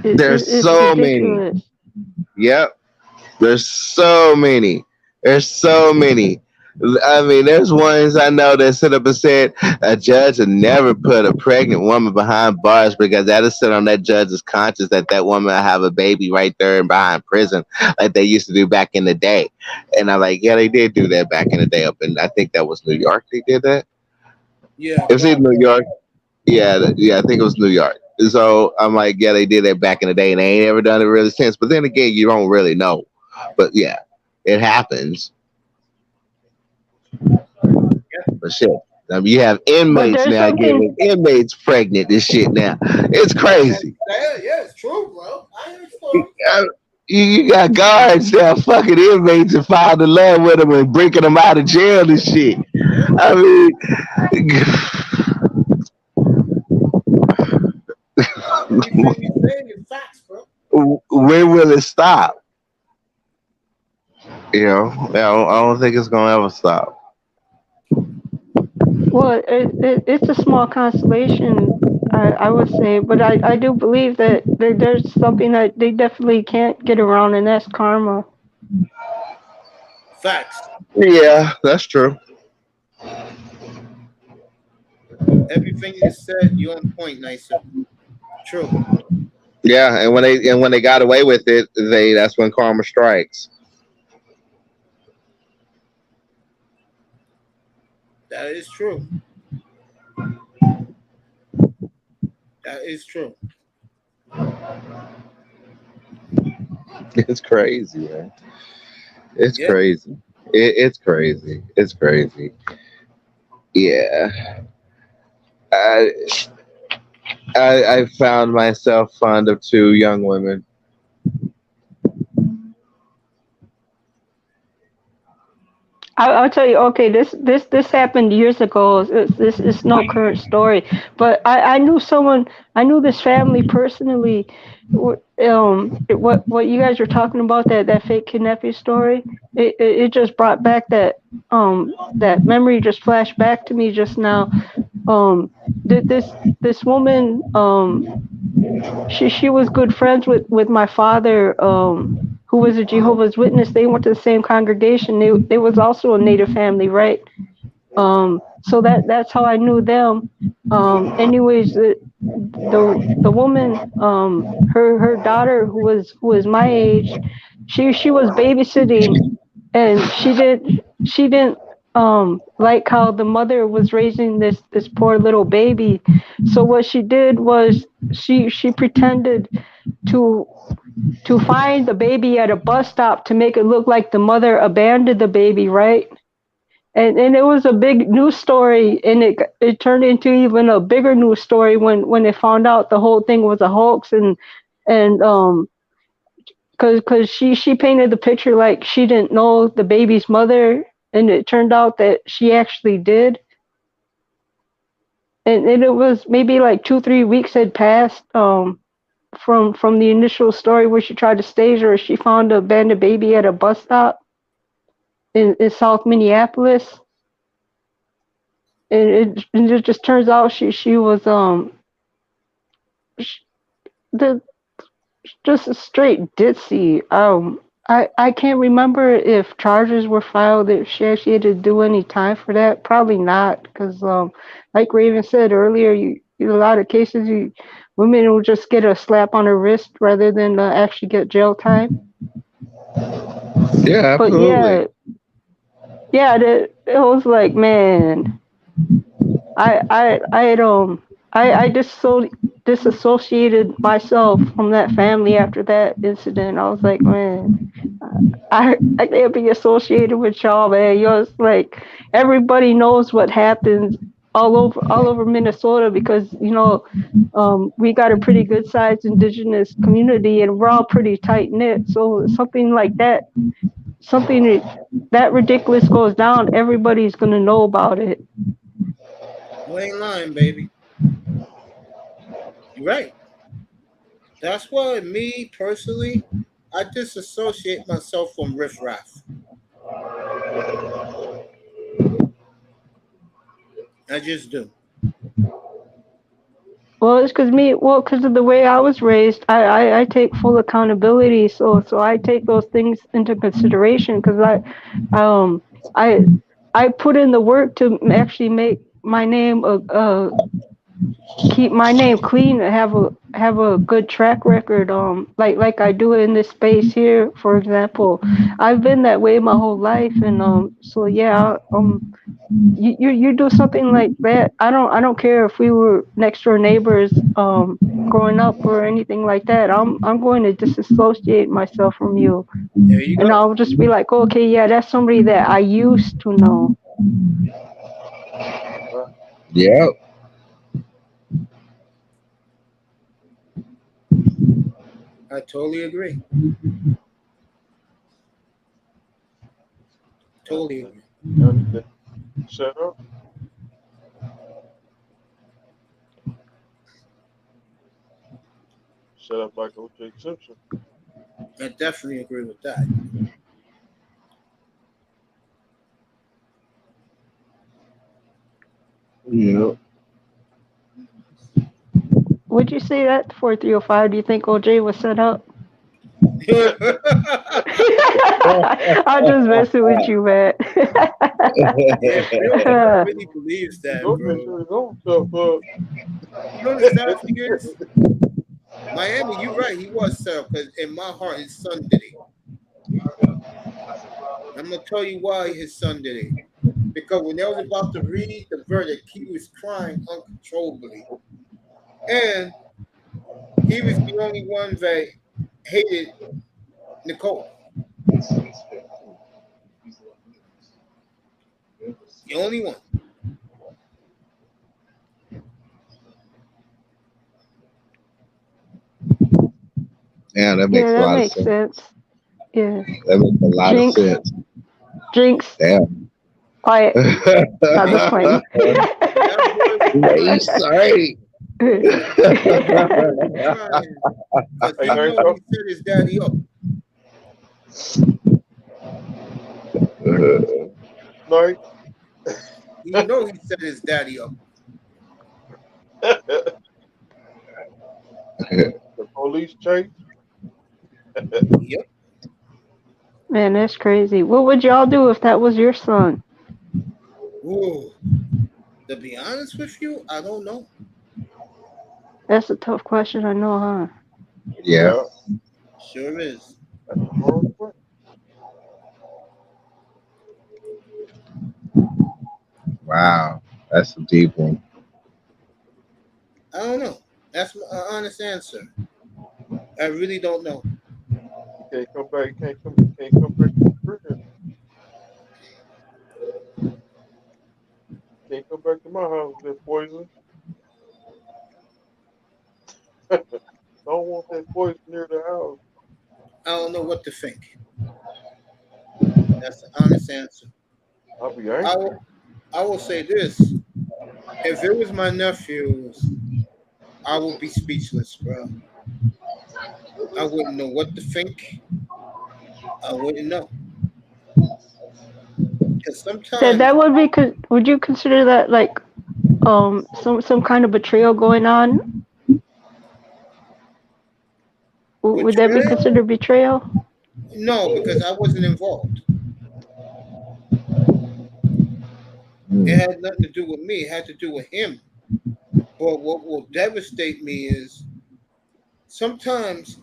[SPEAKER 4] There's
[SPEAKER 3] It's
[SPEAKER 4] so many.
[SPEAKER 3] ridiculous.
[SPEAKER 4] Yep. There's so many. There's so many. I mean, there's ones I know that sit up and said a judge would never put a pregnant woman behind bars because that'll sit on that judge's conscience that woman will have a baby right there and behind prison, like they used to do back in the day. And I'm like, yeah, they did do that back in the day up in, I think that was New York. They did that.
[SPEAKER 1] Yeah.
[SPEAKER 4] It was in New York. Yeah, I think it was New York. So I'm like, yeah, they did that back in the day, and they ain't ever done it really since. But then again, you don't really know. But yeah, it happens. But shit, I mean, you have inmates now getting inmates pregnant and shit now. It's crazy.
[SPEAKER 1] Yeah, it's true, bro. I heard stories.
[SPEAKER 4] You got guards now fucking inmates and falling in love with them and breaking them out of jail and shit. I mean,
[SPEAKER 1] Everything you're saying is facts, bro.
[SPEAKER 4] when will it stop? I don't think it's gonna ever stop.
[SPEAKER 3] Well, it's a small consolation, I would say, but I do believe that there's something that they definitely can't get around, and that's karma.
[SPEAKER 1] Facts.
[SPEAKER 4] Yeah, that's true.
[SPEAKER 1] Everything you said, you're on point, Nysa. True.
[SPEAKER 4] Yeah, and when they got away with it, that's when karma strikes.
[SPEAKER 1] That is true. That is true.
[SPEAKER 4] It's crazy, man. It's
[SPEAKER 1] Yeah.
[SPEAKER 4] crazy. It's crazy. It's crazy. Yeah. I found myself fond of 2 young women.
[SPEAKER 3] I'll tell you. Okay, this happened years ago. This is no current story, but I knew someone. I knew this family personally. What you guys were talking about, that fake kidnapping story, it just brought back that memory, just flashed back to me just now. This woman, she was good friends with my father, who was a Jehovah's Witness. They went to the same congregation. They was also a Native family, right? So that's how I knew them. Anyways, the woman, her daughter who was my age, she was babysitting, and she didn't like how the mother was raising this poor little baby. So what she did was she pretended to find the baby at a bus stop to make it look like the mother abandoned the baby, right? And it was a big news story, and it turned into even a bigger news story when they found out the whole thing was a hoax, and because she painted the picture like she didn't know the baby's mother, and it turned out that she actually did. And it was maybe like 2-3 weeks had passed from the initial story where she tried to stage her. She found a abandoned baby at a bus stop in South Minneapolis. And it just turns out she was sh the just a straight ditzy. I can't remember if charges were filed, if she actually had to do any time for that. Probably not, because like Raven said earlier, in a lot of cases women will just get a slap on the wrist rather than actually get jail time.
[SPEAKER 4] Yeah,
[SPEAKER 3] But
[SPEAKER 4] absolutely.
[SPEAKER 3] it was like, man, I disassociated myself from that family after that incident. I was like, man, I can't be associated with y'all, man. You're just like, everybody knows what happens all over Minnesota, because we got a pretty good sized indigenous community, and we're all pretty tight knit. So something that ridiculous goes down, everybody's gonna know about it.
[SPEAKER 1] You ain't lying, baby. You're right. That's why me personally, I disassociate myself from riffraff. I just do.
[SPEAKER 3] Well, it's because of the way I was raised. I take full accountability, so I take those things into consideration, because um I I put in the work to actually make my name keep my name clean and have a good track record, like I do in this space here, for example. I've been that way my whole life, and so yeah, you do something like that, I don't care if we were next door neighbors growing up or anything like that. I'm going to disassociate myself from you,
[SPEAKER 1] There you
[SPEAKER 3] and
[SPEAKER 1] go.
[SPEAKER 3] I'll just be like, okay, yeah, that's somebody that I used to know.
[SPEAKER 4] Yeah.
[SPEAKER 1] I totally agree. Totally agree.
[SPEAKER 7] Y'all need to shut up. Shut up like O.J. Simpson.
[SPEAKER 1] I definitely agree with that.
[SPEAKER 4] Yeah.
[SPEAKER 3] Would you say that for 305? Do you think OJ was set up? I'm just messing with you, man.
[SPEAKER 1] Yeah, Bill really believes that,
[SPEAKER 7] Go
[SPEAKER 1] bro.
[SPEAKER 7] make sure his own stuff up.
[SPEAKER 1] You know the sad thing is, Miami, you're right. He was set up, because in my heart, his son did it. I'm gonna tell you why his son did it. Because when they was about to read the verdict, he was crying uncontrollably, and he was the only one that hated Nicole. The only one.
[SPEAKER 4] Yeah, that makes
[SPEAKER 3] Yeah,
[SPEAKER 4] a
[SPEAKER 3] that
[SPEAKER 4] lot of
[SPEAKER 3] makes
[SPEAKER 4] sense.
[SPEAKER 3] sense. Yeah.
[SPEAKER 4] That makes a lot
[SPEAKER 3] Jinx.
[SPEAKER 4] of sense.
[SPEAKER 3] Jinx.
[SPEAKER 4] Damn.
[SPEAKER 3] Quiet. I'm just playing.
[SPEAKER 4] Nice. Sorry.
[SPEAKER 1] Because he know he set his daddy up.
[SPEAKER 7] Like,
[SPEAKER 1] He know he set his daddy up.
[SPEAKER 7] The police chase.
[SPEAKER 1] Yep.
[SPEAKER 3] Man, that's crazy. What would y'all do if that was your son?
[SPEAKER 1] Ooh. To be honest with you, I don't know.
[SPEAKER 3] That's a tough question, I know, huh?
[SPEAKER 4] Yeah.
[SPEAKER 1] Sure is.
[SPEAKER 7] That's a hard question.
[SPEAKER 4] Wow. That's a deep one.
[SPEAKER 1] I don't know. That's my honest answer. I really don't know.
[SPEAKER 7] You can't come back. You can't come back to the crib. Can't come back to my house with that poison. Don't want that poison near the house.
[SPEAKER 1] I don't know what to think. That's the honest answer.
[SPEAKER 7] I'll be
[SPEAKER 1] I
[SPEAKER 7] angry.
[SPEAKER 1] will, I will say this. If it was my nephews, I would be speechless, bro. I wouldn't know what to think. I wouldn't know. Because
[SPEAKER 3] That
[SPEAKER 1] sometimes,
[SPEAKER 3] that would be. Would you consider that like some kind of betrayal going on? Would that be
[SPEAKER 1] betrayal,
[SPEAKER 3] considered betrayal?
[SPEAKER 1] no, because I wasn't involved. It
[SPEAKER 4] Mm.
[SPEAKER 1] had nothing to do with me. It had to do with him. But what will devastate me is sometimes,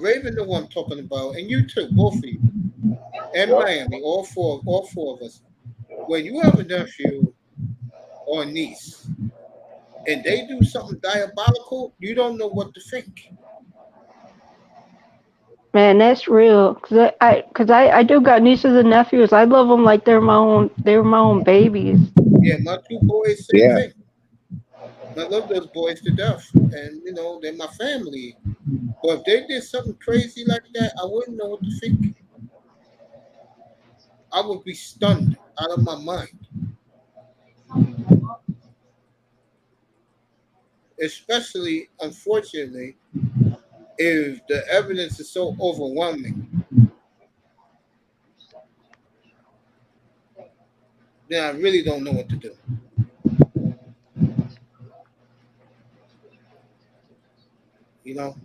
[SPEAKER 1] Raven, the one I'm talking about, and you too, both of you, and
[SPEAKER 7] Yep.
[SPEAKER 1] Miami, all four of us. When you have a nephew or a niece, and they do something diabolical, you don't know what to think.
[SPEAKER 3] Man, that's real. Cause I do got nieces and nephews. I love them like they're my own. They're my own babies.
[SPEAKER 1] Yeah, my two boys, same
[SPEAKER 4] Yeah.
[SPEAKER 1] thing. I love those boys to death, and they're my family. But if they did something crazy like that, I wouldn't know what to think. I would be stunned out of my mind, especially, unfortunately, if the evidence is so overwhelming. Then I really don't know what to do. You know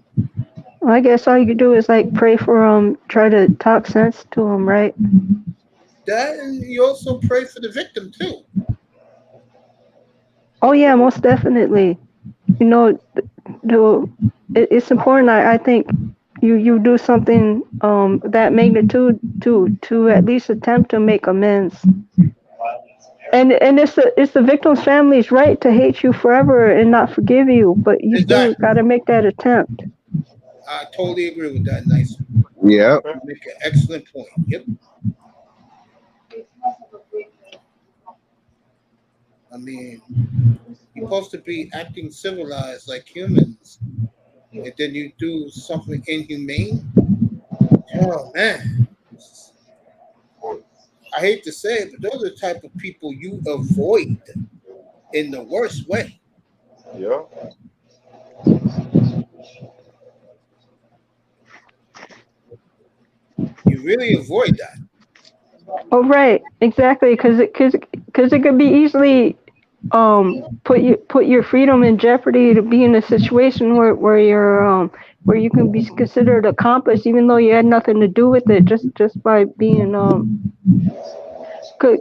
[SPEAKER 3] I guess all you could do is like pray for them, try to talk sense to them, right?
[SPEAKER 1] that, and you also pray for the victim too.
[SPEAKER 3] Oh yeah, most definitely. You know, it's important. I think you do something that magnitude to at least attempt to make amends. And it's the victim's family's right to hate you forever and not forgive you, but you still
[SPEAKER 1] Exactly.
[SPEAKER 3] got to make that attempt.
[SPEAKER 1] I totally agree with that. Nice.
[SPEAKER 4] Yep.
[SPEAKER 1] You make an excellent point. Yep. I mean, you're supposed to be acting civilized like humans, and then you do something inhumane. Oh man, I hate to say it, but those are the type of people you avoid in the worst way.
[SPEAKER 7] Yeah.
[SPEAKER 1] You really avoid that.
[SPEAKER 3] Oh right, exactly, because it could be easily put your freedom in jeopardy to be in a situation where you can be considered accomplice even though you had nothing to do with it just by being good.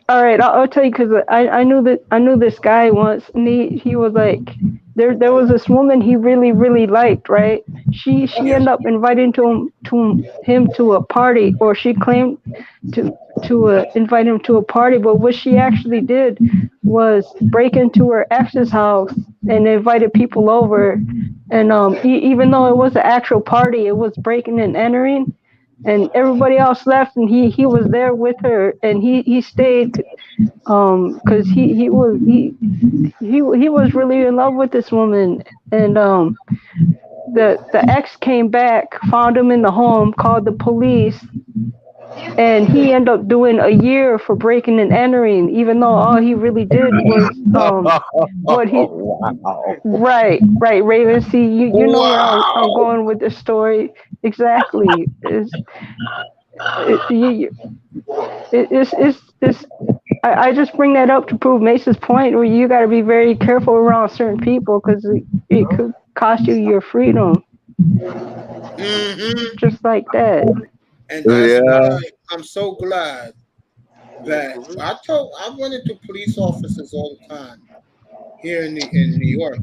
[SPEAKER 3] All right, I'll tell you because I knew this guy once, and he was like there was this woman he really liked, right? She
[SPEAKER 1] Yeah.
[SPEAKER 3] ended up inviting him to a party, or she claimed to invite him to a party, but what she actually did was break into her ex's house and invited people over, and even though it was an actual party, it was breaking and entering, and everybody else left, and he was there with her, and he stayed because he was really in love with this woman, and the ex came back, found him in the home, called the police, and he ended up doing a year for breaking and entering, even though all he really did was what he
[SPEAKER 4] Wow.
[SPEAKER 3] right Raven. See, you know where I'm
[SPEAKER 4] Wow.
[SPEAKER 3] going with this story exactly. It's it, you, it's I just bring that up to prove Mace's point, where you got to be very careful around certain people because it could cost you your freedom,
[SPEAKER 1] Mm-hmm.
[SPEAKER 3] just like that.
[SPEAKER 1] And that's
[SPEAKER 4] Yeah.
[SPEAKER 1] why I'm so glad that I run into police officers all the time here in New York,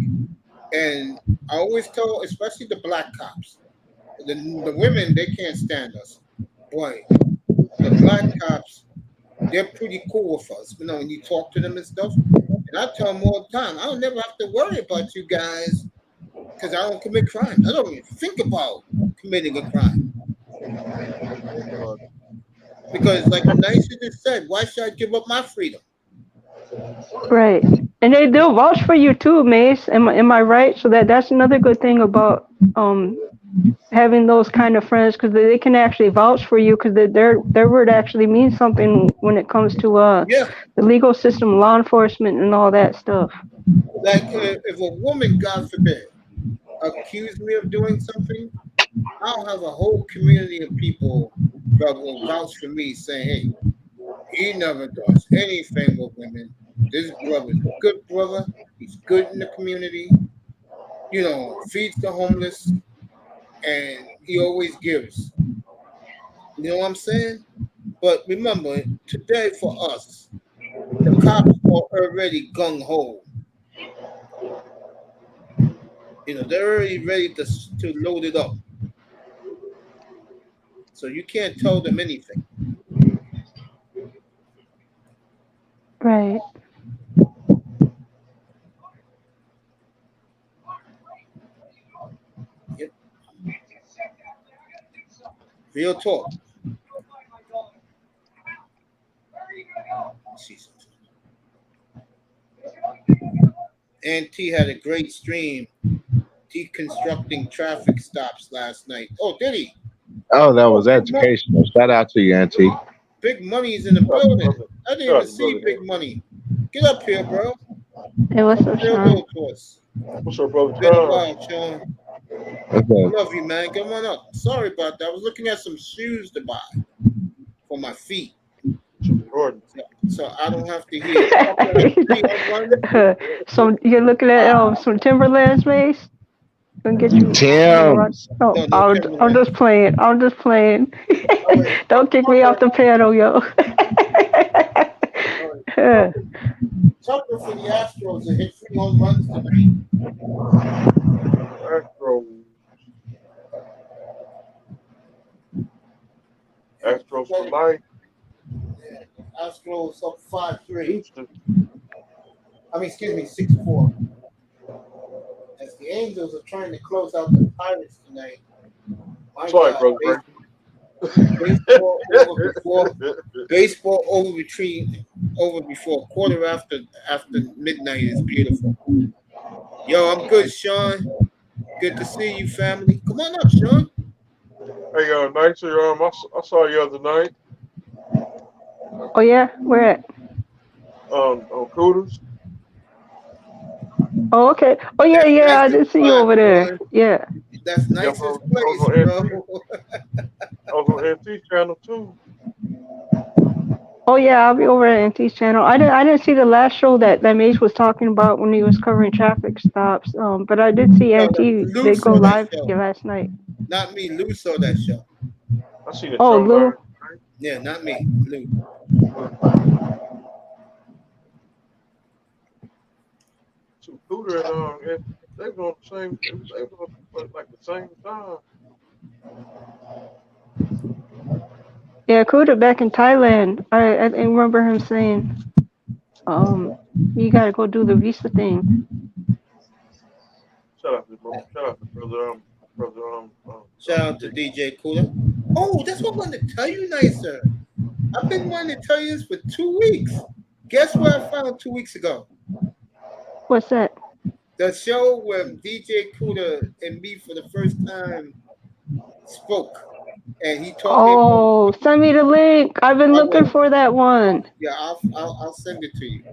[SPEAKER 1] and I always tell, especially the black cops, the women, they can't stand us, but the black cops, they're pretty cool with us. You know, when you talk to them and stuff, and I tell them all the time, I don't never have to worry about you guys because I don't commit crime. I don't even think about committing a crime. Because, like Nice just said, why should I give up my freedom?
[SPEAKER 3] Right. And they'll vouch for you too, Mace. Am I right? So that's another good thing about having those kind of friends, because they can actually vouch for you, because their word actually means something when it comes to
[SPEAKER 1] Yeah.
[SPEAKER 3] the legal system, law enforcement, and all that stuff.
[SPEAKER 1] Like if a woman, God forbid, accuse me of doing something, I'll have a whole community of people that will vouch for me, saying, "Hey, he never does anything with women. This brother's a good brother. He's good in the community. You know, feeds the homeless, and he always gives." You know what I'm saying? But remember, today for us, the cops are already gung ho. You know, they're already ready to load it up. So you can't tell them anything.
[SPEAKER 3] Right.
[SPEAKER 1] Yep. Real talk. Let's see something. And T had a great stream deconstructing traffic stops last night. Oh, did he?
[SPEAKER 4] Oh, that was
[SPEAKER 1] Big,
[SPEAKER 4] educational. Shout out to you, Auntie.
[SPEAKER 1] Big Money's in the building. I didn't even see Big Money. Get up here, bro.
[SPEAKER 3] Hey, what's up,
[SPEAKER 1] Say
[SPEAKER 3] Sean?
[SPEAKER 1] hello to us.
[SPEAKER 7] What's up, brother?
[SPEAKER 1] Been a while, Sean.
[SPEAKER 4] Okay.
[SPEAKER 1] Love you, man. Come on up. Sorry about that. I was looking at some shoes to buy for my feet. So I don't have to hear.
[SPEAKER 3] So you're looking at some Timberlands, Mace? Gonna get you.
[SPEAKER 4] Tim's.
[SPEAKER 3] No,
[SPEAKER 1] No,
[SPEAKER 3] I'm just playing. I'm just playing.
[SPEAKER 1] Right.
[SPEAKER 3] Don't kick me off the panel, yo.
[SPEAKER 1] Tucker for the Astros to hit 3 home runs tonight.
[SPEAKER 7] Astros for life.
[SPEAKER 1] Yeah, Astros up 5-3. I mean, excuse me, 6-4. As the Angels are trying to close out the Pirates tonight.
[SPEAKER 7] Sorry, brother.
[SPEAKER 1] Baseball over before quarter after midnight is beautiful. Yo, I'm good, Sean. Good to see you, family. Come on up, Sean.
[SPEAKER 7] Hey, Nice. I saw you the other night.
[SPEAKER 3] Oh yeah, where at?
[SPEAKER 7] On Cooters.
[SPEAKER 3] Oh okay. Oh yeah. I did see you over there.
[SPEAKER 1] Boy.
[SPEAKER 3] Yeah.
[SPEAKER 1] That's nicest place, bro.
[SPEAKER 7] I was on NT channel too.
[SPEAKER 3] Oh yeah, I'll be over at NT's channel. I didn't see the last show that Mace was talking about when he was covering traffic stops. But I did see NT. They go live last night.
[SPEAKER 1] Not me. Lou saw that show.
[SPEAKER 7] I seen it.
[SPEAKER 3] Oh, Lou.
[SPEAKER 1] Yeah, not me. Lou.
[SPEAKER 7] So Cooter and they were on the same. They were like the same time.
[SPEAKER 3] Yeah, Kuda back in Thailand. I remember him saying, you gotta go do the visa thing.
[SPEAKER 7] Shout out to brother.
[SPEAKER 1] Shout out to DJ Cooler. Oh, that's what I wanted to tell you, Nicer. I've been wanting to tell you this for 2 weeks. Guess what I found 2 weeks ago?
[SPEAKER 3] What's that?
[SPEAKER 1] The show where DJ Cooler and me for the first time spoke. And he told me.
[SPEAKER 3] Oh, send me the link. I've been looking for that one.
[SPEAKER 1] Yeah, I'll send it to you.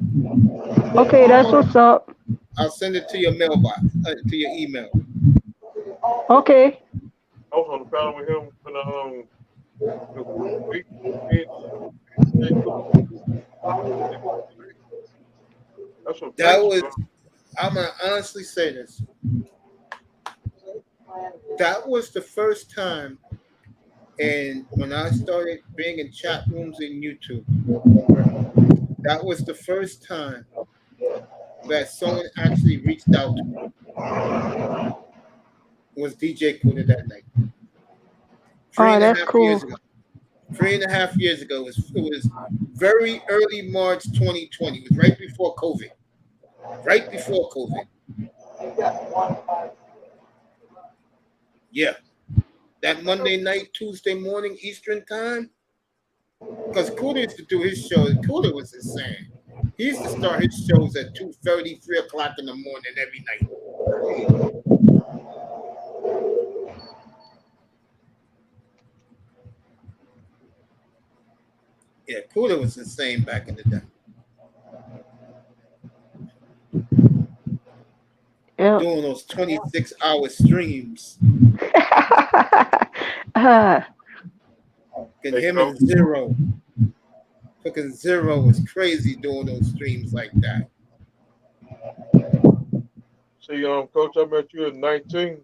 [SPEAKER 3] Okay, that's what's up.
[SPEAKER 1] I'll send it to your mailbox, to your email.
[SPEAKER 3] Okay.
[SPEAKER 7] I was on the panel with him when That's what
[SPEAKER 1] That
[SPEAKER 7] thanks
[SPEAKER 1] was,
[SPEAKER 7] for.
[SPEAKER 1] I'm gonna honestly say this. That was the first time, and when I started being in chat rooms in YouTube, that was the first time that someone actually reached out to me. It was DJ Kuda that night. Three
[SPEAKER 3] Oh,
[SPEAKER 1] and a
[SPEAKER 3] that's
[SPEAKER 1] half years
[SPEAKER 3] cool.
[SPEAKER 1] ago. 3.5 years ago. It was very early March 2020. It was right before COVID. Right before COVID. Yeah. That Monday night, Tuesday morning, Eastern time. Because Kuda used to do his show. Kuda was insane. He used to start his shows at 2:30, 3 o'clock in the morning every night. Yeah, Kuda was insane back in the day.
[SPEAKER 3] Yeah.
[SPEAKER 1] Doing those 26-hour streams.
[SPEAKER 3] Ah,
[SPEAKER 1] And
[SPEAKER 7] Hey,
[SPEAKER 1] him
[SPEAKER 7] Coach.
[SPEAKER 1] and Zero. Fucking Zero was crazy doing those streams like that.
[SPEAKER 7] See, Coach, I met you at 19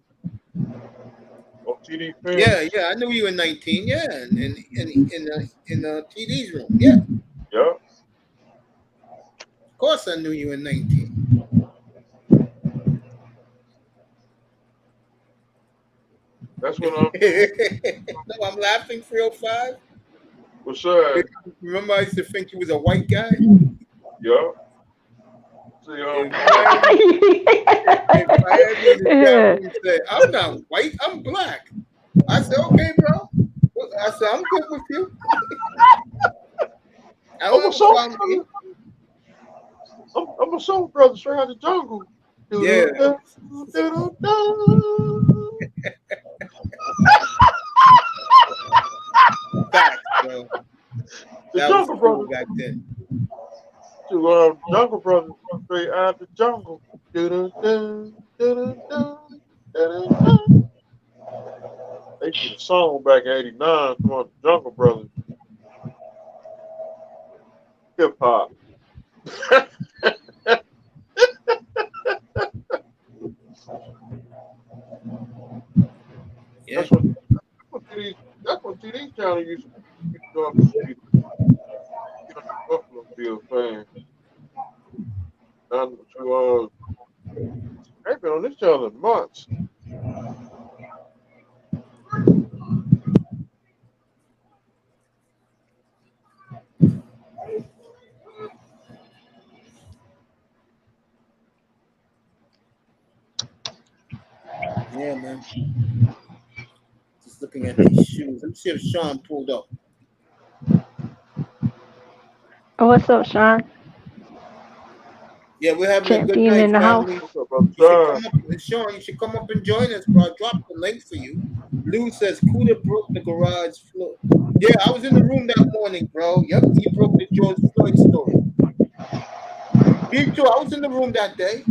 [SPEAKER 7] on TD
[SPEAKER 1] Yeah,
[SPEAKER 7] Films.
[SPEAKER 1] yeah, I knew you in 19. Yeah, in the TD's room. Yeah,
[SPEAKER 7] Yeah.
[SPEAKER 1] of course I knew you in 19.
[SPEAKER 7] That's when
[SPEAKER 1] No, I'm laughing. 305.
[SPEAKER 7] what's up?
[SPEAKER 1] Remember, I used to think you was a white guy.
[SPEAKER 7] Yeah. See,
[SPEAKER 1] If I had me in the chat room say, I'm not white, I'm black. I said, okay, bro. I said, I'm good with you. I don't have a problem with you.
[SPEAKER 7] I'm a soul brother straight out the jungle.
[SPEAKER 1] Yeah. Facts, bro.
[SPEAKER 7] The
[SPEAKER 1] That was
[SPEAKER 7] jungle
[SPEAKER 1] cool
[SPEAKER 7] brother.
[SPEAKER 1] back then.
[SPEAKER 7] To jungle brother straight out the jungle. They did a song back in '89 come on, the Jungle Brothers. Hip hop.
[SPEAKER 1] Yeah.
[SPEAKER 7] That's what TD channel used to go up to see. Buffalo Bills fan. And they've been on this channel in months.
[SPEAKER 1] Yeah, man. Just looking at these shoes. Let me see if Sean pulled up.
[SPEAKER 3] Oh, what's up, Sean?
[SPEAKER 1] Yeah, we're having a good
[SPEAKER 3] Champion
[SPEAKER 1] night,
[SPEAKER 3] in the house.
[SPEAKER 1] family.
[SPEAKER 7] What's up, brother
[SPEAKER 1] You should
[SPEAKER 7] Sean?
[SPEAKER 1] come up, Sean, you should come up and join us, bro. I dropped the link for you. Lou says Kuda broke the garage floor. Yeah, I was in the room that morning, bro. Yep, he broke the George Floyd story. Me too. I was in the room that day.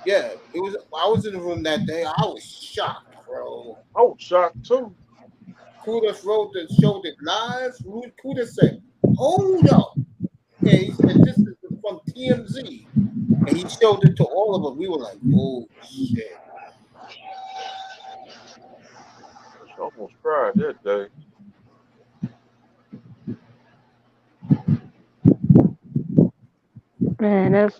[SPEAKER 1] Yeah, it was. I was in the room that day. I was shocked, bro.
[SPEAKER 7] I was shocked too.
[SPEAKER 1] Kuda showed it live. Kuda said, "Hold up," and he said, "This is from TMZ," and he showed it to all of us. We were like, "Oh shit!"
[SPEAKER 7] I almost cried that day.
[SPEAKER 3] Man, that's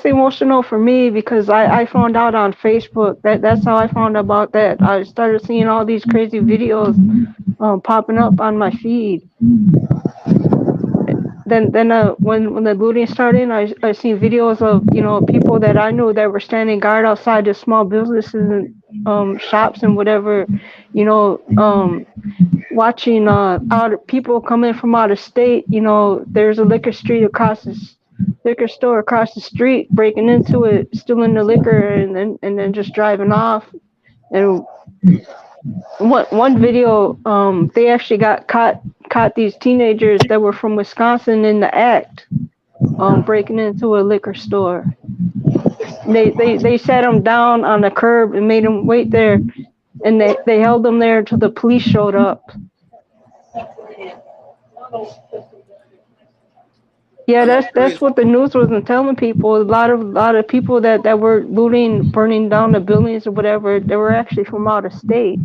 [SPEAKER 3] emotional for me because I found out on Facebook that's how I found about that. I started seeing all these crazy videos popping up on my feed. Then when the looting started, I seen videos of people that I knew that were standing guard outside the small businesses and shops and whatever, watching people coming from out of state. There's a liquor store across the street, breaking into it, stealing the liquor, and then just driving off. And one video, they actually got caught these teenagers that were from Wisconsin in the act, breaking into a liquor store. They sat them down on the curb and made them wait there, and they held them there until the police showed up. Yeah,
[SPEAKER 1] And it's
[SPEAKER 3] that's
[SPEAKER 1] crazy.
[SPEAKER 3] what the news wasn't telling people. A lot of people that were looting, burning down the buildings or whatever, they were actually from out of state.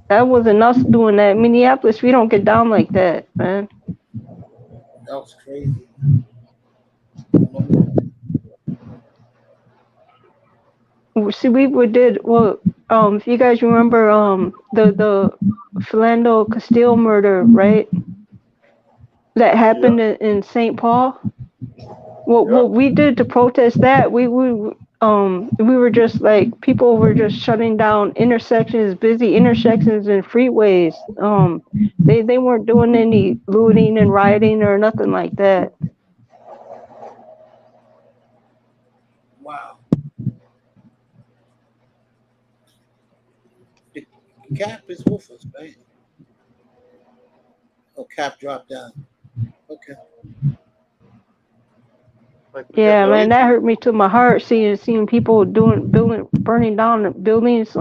[SPEAKER 3] That wasn't us doing that. Minneapolis, we don't get down like that, man.
[SPEAKER 1] That was crazy. Um,
[SPEAKER 3] See, we did well. If you guys remember, the Philando Castile murder, right? That
[SPEAKER 7] Yeah,
[SPEAKER 3] happened in St. Paul. What
[SPEAKER 7] yeah.
[SPEAKER 3] what we did to protest that, we were just like people were just shutting down intersections, busy intersections and freeways. They weren't doing any looting and rioting or nothing like that.
[SPEAKER 1] wow. The cap is with us, man. Oh, cap dropped down. Okay.
[SPEAKER 7] Like we got
[SPEAKER 3] Yeah,
[SPEAKER 7] the
[SPEAKER 3] man,
[SPEAKER 1] It,
[SPEAKER 3] that hurt me to my heart seeing people burning down buildings,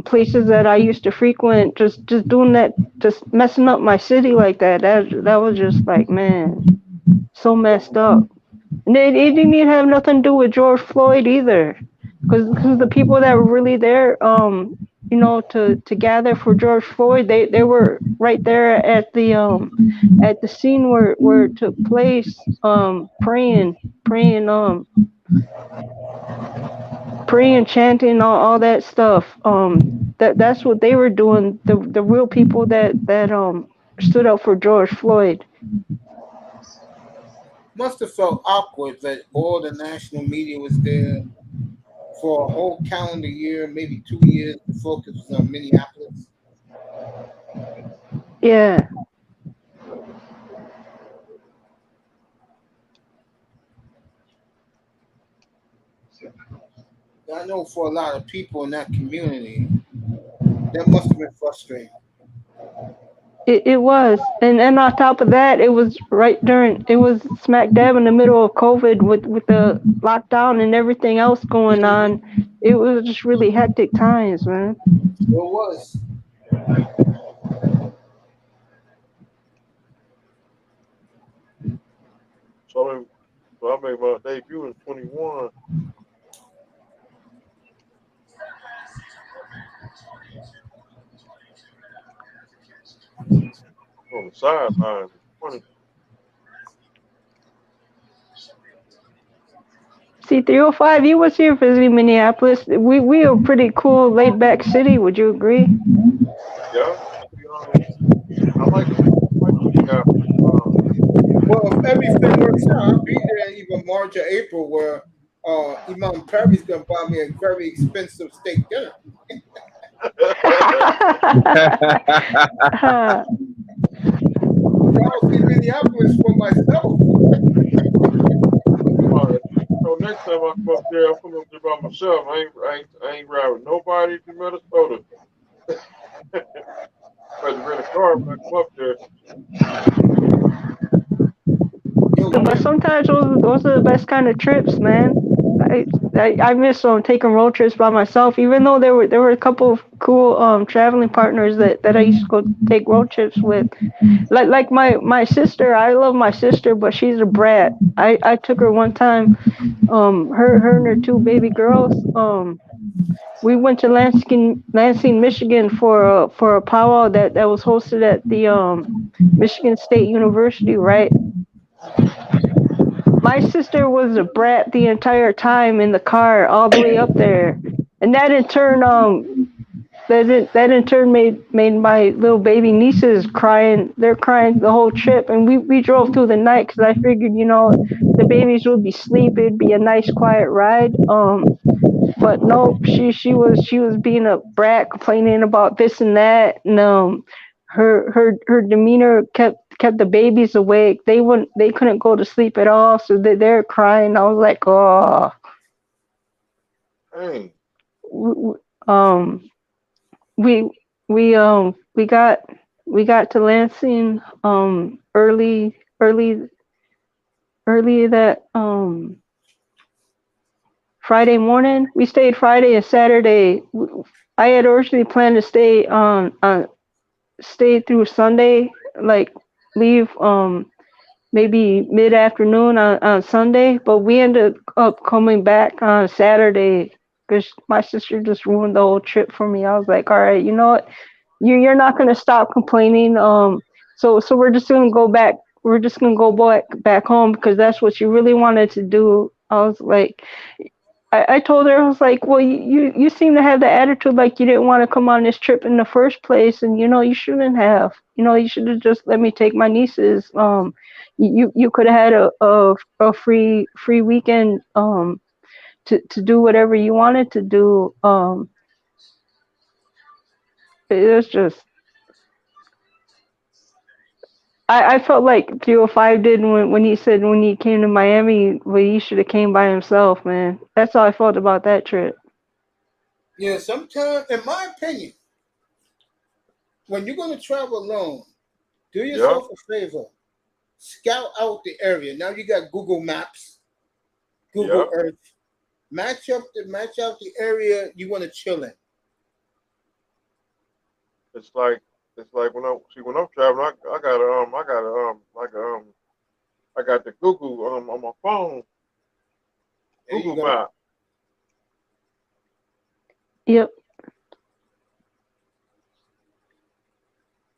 [SPEAKER 3] places that I used to frequent, just doing that, just messing up my city like that. That was just like, man, so messed up. And it didn't even have nothing to do with George Floyd either, because the people that were really there, to gather for George Floyd, they were right there at the scene where it took place, praying, praying, chanting, all that stuff. That's what they were doing. The real people that stood up for George Floyd.
[SPEAKER 1] must have felt awkward that all the national media was there for a whole calendar year, maybe 2 years. The focus was on Minneapolis.
[SPEAKER 3] Yeah.
[SPEAKER 1] I know for a lot of people in that community, that must have been frustrating.
[SPEAKER 3] It was, and on top of that, it was smack dab in the middle of COVID with the lockdown and everything else going
[SPEAKER 1] Mm-hmm.
[SPEAKER 3] on. It was just really hectic times, man.
[SPEAKER 1] So it was.
[SPEAKER 7] so I made my debut in 21 on the sideline. 20.
[SPEAKER 3] See, 305, you was here visiting Minneapolis. We are a pretty cool, laid back city. Would you agree?
[SPEAKER 7] Yeah. I like yeah.
[SPEAKER 1] Well, if everything works out, I'll be there in even March or April where Imam Perry's going to buy me a very expensive steak dinner. I'll see Minneapolis for myself.
[SPEAKER 7] So next time I come up there, I'm coming up there by myself. I ain't riding with nobody to Minnesota. I had to rent a car when I come up there.
[SPEAKER 1] Yo,
[SPEAKER 3] But
[SPEAKER 1] Jim,
[SPEAKER 3] sometimes those are the best kind of trips, man. I miss taking road trips by myself, even though there were a couple of cool traveling partners that I used to go take road trips with. Like my sister, I love my sister, but she's a brat. I took her one time, her and her two baby girls. We went to Lansing, Michigan for a powwow that was hosted at the Michigan State University, right? My sister was a brat the entire time in the car all the way up there, and that in turn made my little baby nieces crying. They're crying the whole trip, and we drove through the night because I figured, the babies would be asleep. It'd be a nice quiet ride. But nope, she was being a brat, complaining about this and that, and her demeanor kept the babies awake. They couldn't go to sleep at all, so they're crying. I was like, oh,
[SPEAKER 7] Dang.
[SPEAKER 3] um, we we got to Lansing early that Friday morning. We stayed Friday and Saturday. I had originally planned to stay through Sunday, like leave maybe mid-afternoon on Sunday, but we ended up coming back on Saturday because my sister just ruined the whole trip for me. I was like, all right, you know what? You're not gonna stop complaining. So we're just gonna go back. We're just gonna go back home because that's what you really wanted to do. I was like, I told her, I was like, well, you seem to have the attitude like you didn't want to come on this trip in the first place, and you shouldn't have. You should have just let me take my nieces. You could have had a free weekend to do whatever you wanted to do. It was just I felt like 305 did when he said when he came to Miami, well, he should have came by himself, man. That's how I felt about that trip.
[SPEAKER 1] Yeah, sometimes, in my opinion, when you're going to travel alone, do yourself a favor. Scout out the area. Now you got Google Maps, Google Earth. Match out the area you want to chill in.
[SPEAKER 7] It's like when I'm traveling, I got the Google on my phone. Google Map.
[SPEAKER 3] Yep.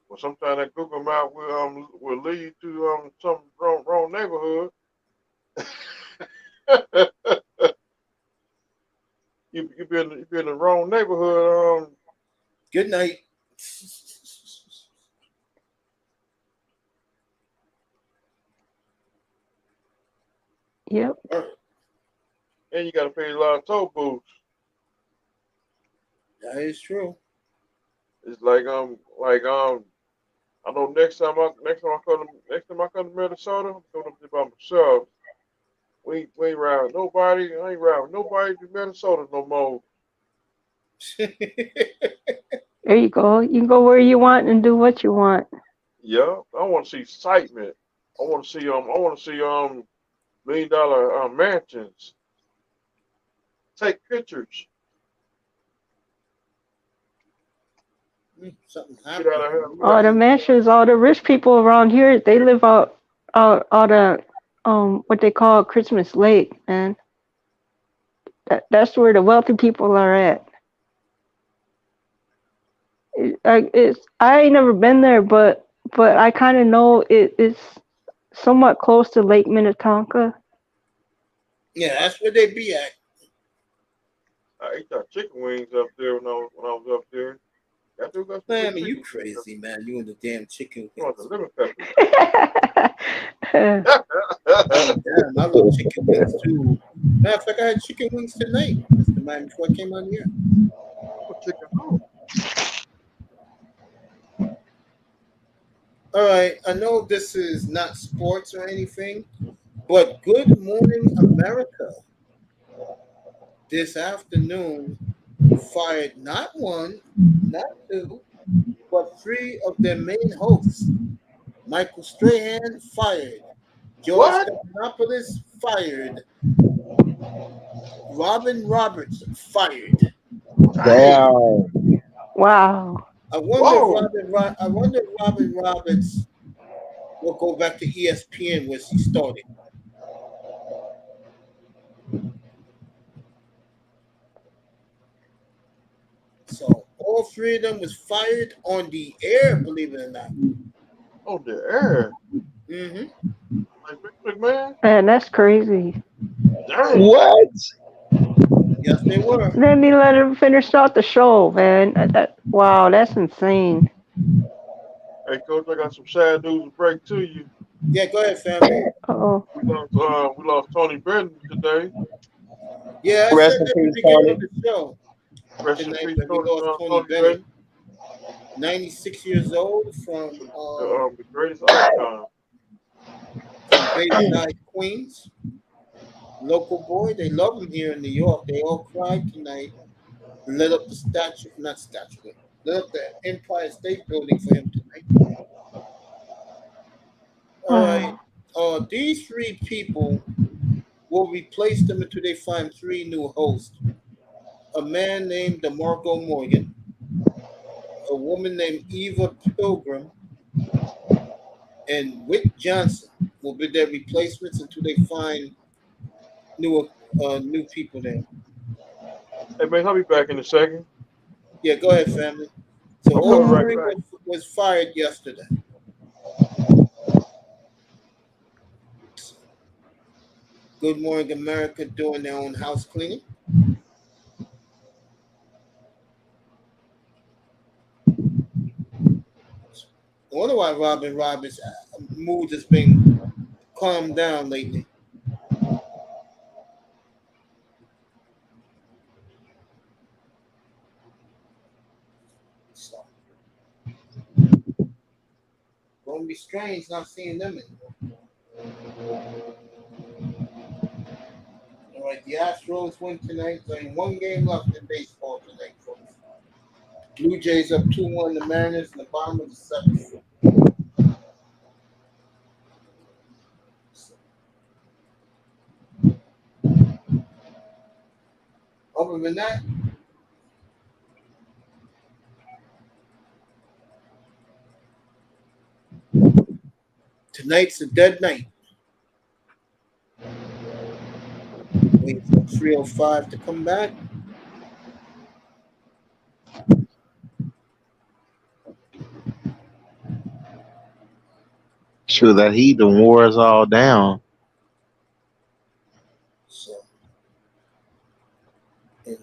[SPEAKER 7] Well, sometimes that Google Map will lead to some wrong neighborhood. you be in the wrong neighborhood.
[SPEAKER 1] Good night.
[SPEAKER 3] Yep.
[SPEAKER 7] And you got to pay a lot of toll booths.
[SPEAKER 1] That is true.
[SPEAKER 7] It's like I know next time I come to Minnesota, I'm going to be by myself. We ain't riding with nobody. I ain't riding with nobody to Minnesota no more.
[SPEAKER 3] There you go. You can go where you want and do what you want.
[SPEAKER 7] Yeah, I want to see excitement. I want to see $1 million mansions. Take pictures.
[SPEAKER 1] Something
[SPEAKER 7] Get out of
[SPEAKER 1] happened.
[SPEAKER 7] here.
[SPEAKER 3] All the mansions, all the rich people around here, they live out the what they call Christmas Lake, man. That's where the wealthy people are at. I ain't never been there, but I kind of know it's somewhat close to Lake Minnetonka.
[SPEAKER 1] Yeah, that's where they be at.
[SPEAKER 7] I ate that chicken wings up there when I was up there.
[SPEAKER 1] Man, you crazy, man. You and the damn chicken wings.
[SPEAKER 7] The lemon pepper.
[SPEAKER 1] Damn, I love chicken wings too. Matter of fact, I had chicken wings tonight. That's the night before I came on here. All right, I know this is not sports or anything, but Good Morning America this afternoon fired not one, not two, but three of their main hosts. Michael Strahan fired. George Stephanopoulos fired. Robin Roberts fired.
[SPEAKER 4] Damn.
[SPEAKER 3] Wow.
[SPEAKER 1] I wonder if Robin Roberts will go back to ESPN where she started. So all three of them was fired on the air, believe it or not.
[SPEAKER 7] On the air?
[SPEAKER 1] Mm-hmm.
[SPEAKER 7] Like man?
[SPEAKER 3] Man, that's crazy.
[SPEAKER 7] Dang.
[SPEAKER 4] What?
[SPEAKER 1] Yes, they were.
[SPEAKER 3] Let me let him finish out the show, man. Wow, that's insane.
[SPEAKER 7] Hey, Coach, I got some sad news to break to you.
[SPEAKER 1] Yeah, go ahead, family.
[SPEAKER 3] Uh-oh.
[SPEAKER 7] We lost Tony Brennan today.
[SPEAKER 1] Yeah, I said that at the beginning of the show. Tonight that we lost Tony Bennett, 96 years old, from
[SPEAKER 7] the greatest icon.
[SPEAKER 1] From Bayside, Queens. Local boy, they love him here in New York. They all cried tonight. Lit up the lit up the Empire State Building for him tonight. All right. These three people will replace them until they find three new hosts. A man named DeMarco Morgan, a woman named Eva Pilgrim, and Whit Johnson, will be their replacements until they find new people there.
[SPEAKER 7] Hey man, I'll be back in a second.
[SPEAKER 1] Yeah, go ahead, family. So
[SPEAKER 7] I'm coming right
[SPEAKER 1] Overeem
[SPEAKER 7] back.
[SPEAKER 1] was fired yesterday. Good Morning America doing their own house cleaning. I wonder why Robin Roberts' mood has been calmed down lately. So, won't be strange not seeing them anymore. All right, the Astros win tonight. There's only one game left in baseball tonight, folks. Blue Jays up 2-1. The Mariners in the bottom of the seventh. Other than that, tonight's a dead night. Wait for 305 to come back.
[SPEAKER 4] Sure, that heat done wore us all down.
[SPEAKER 1] So, in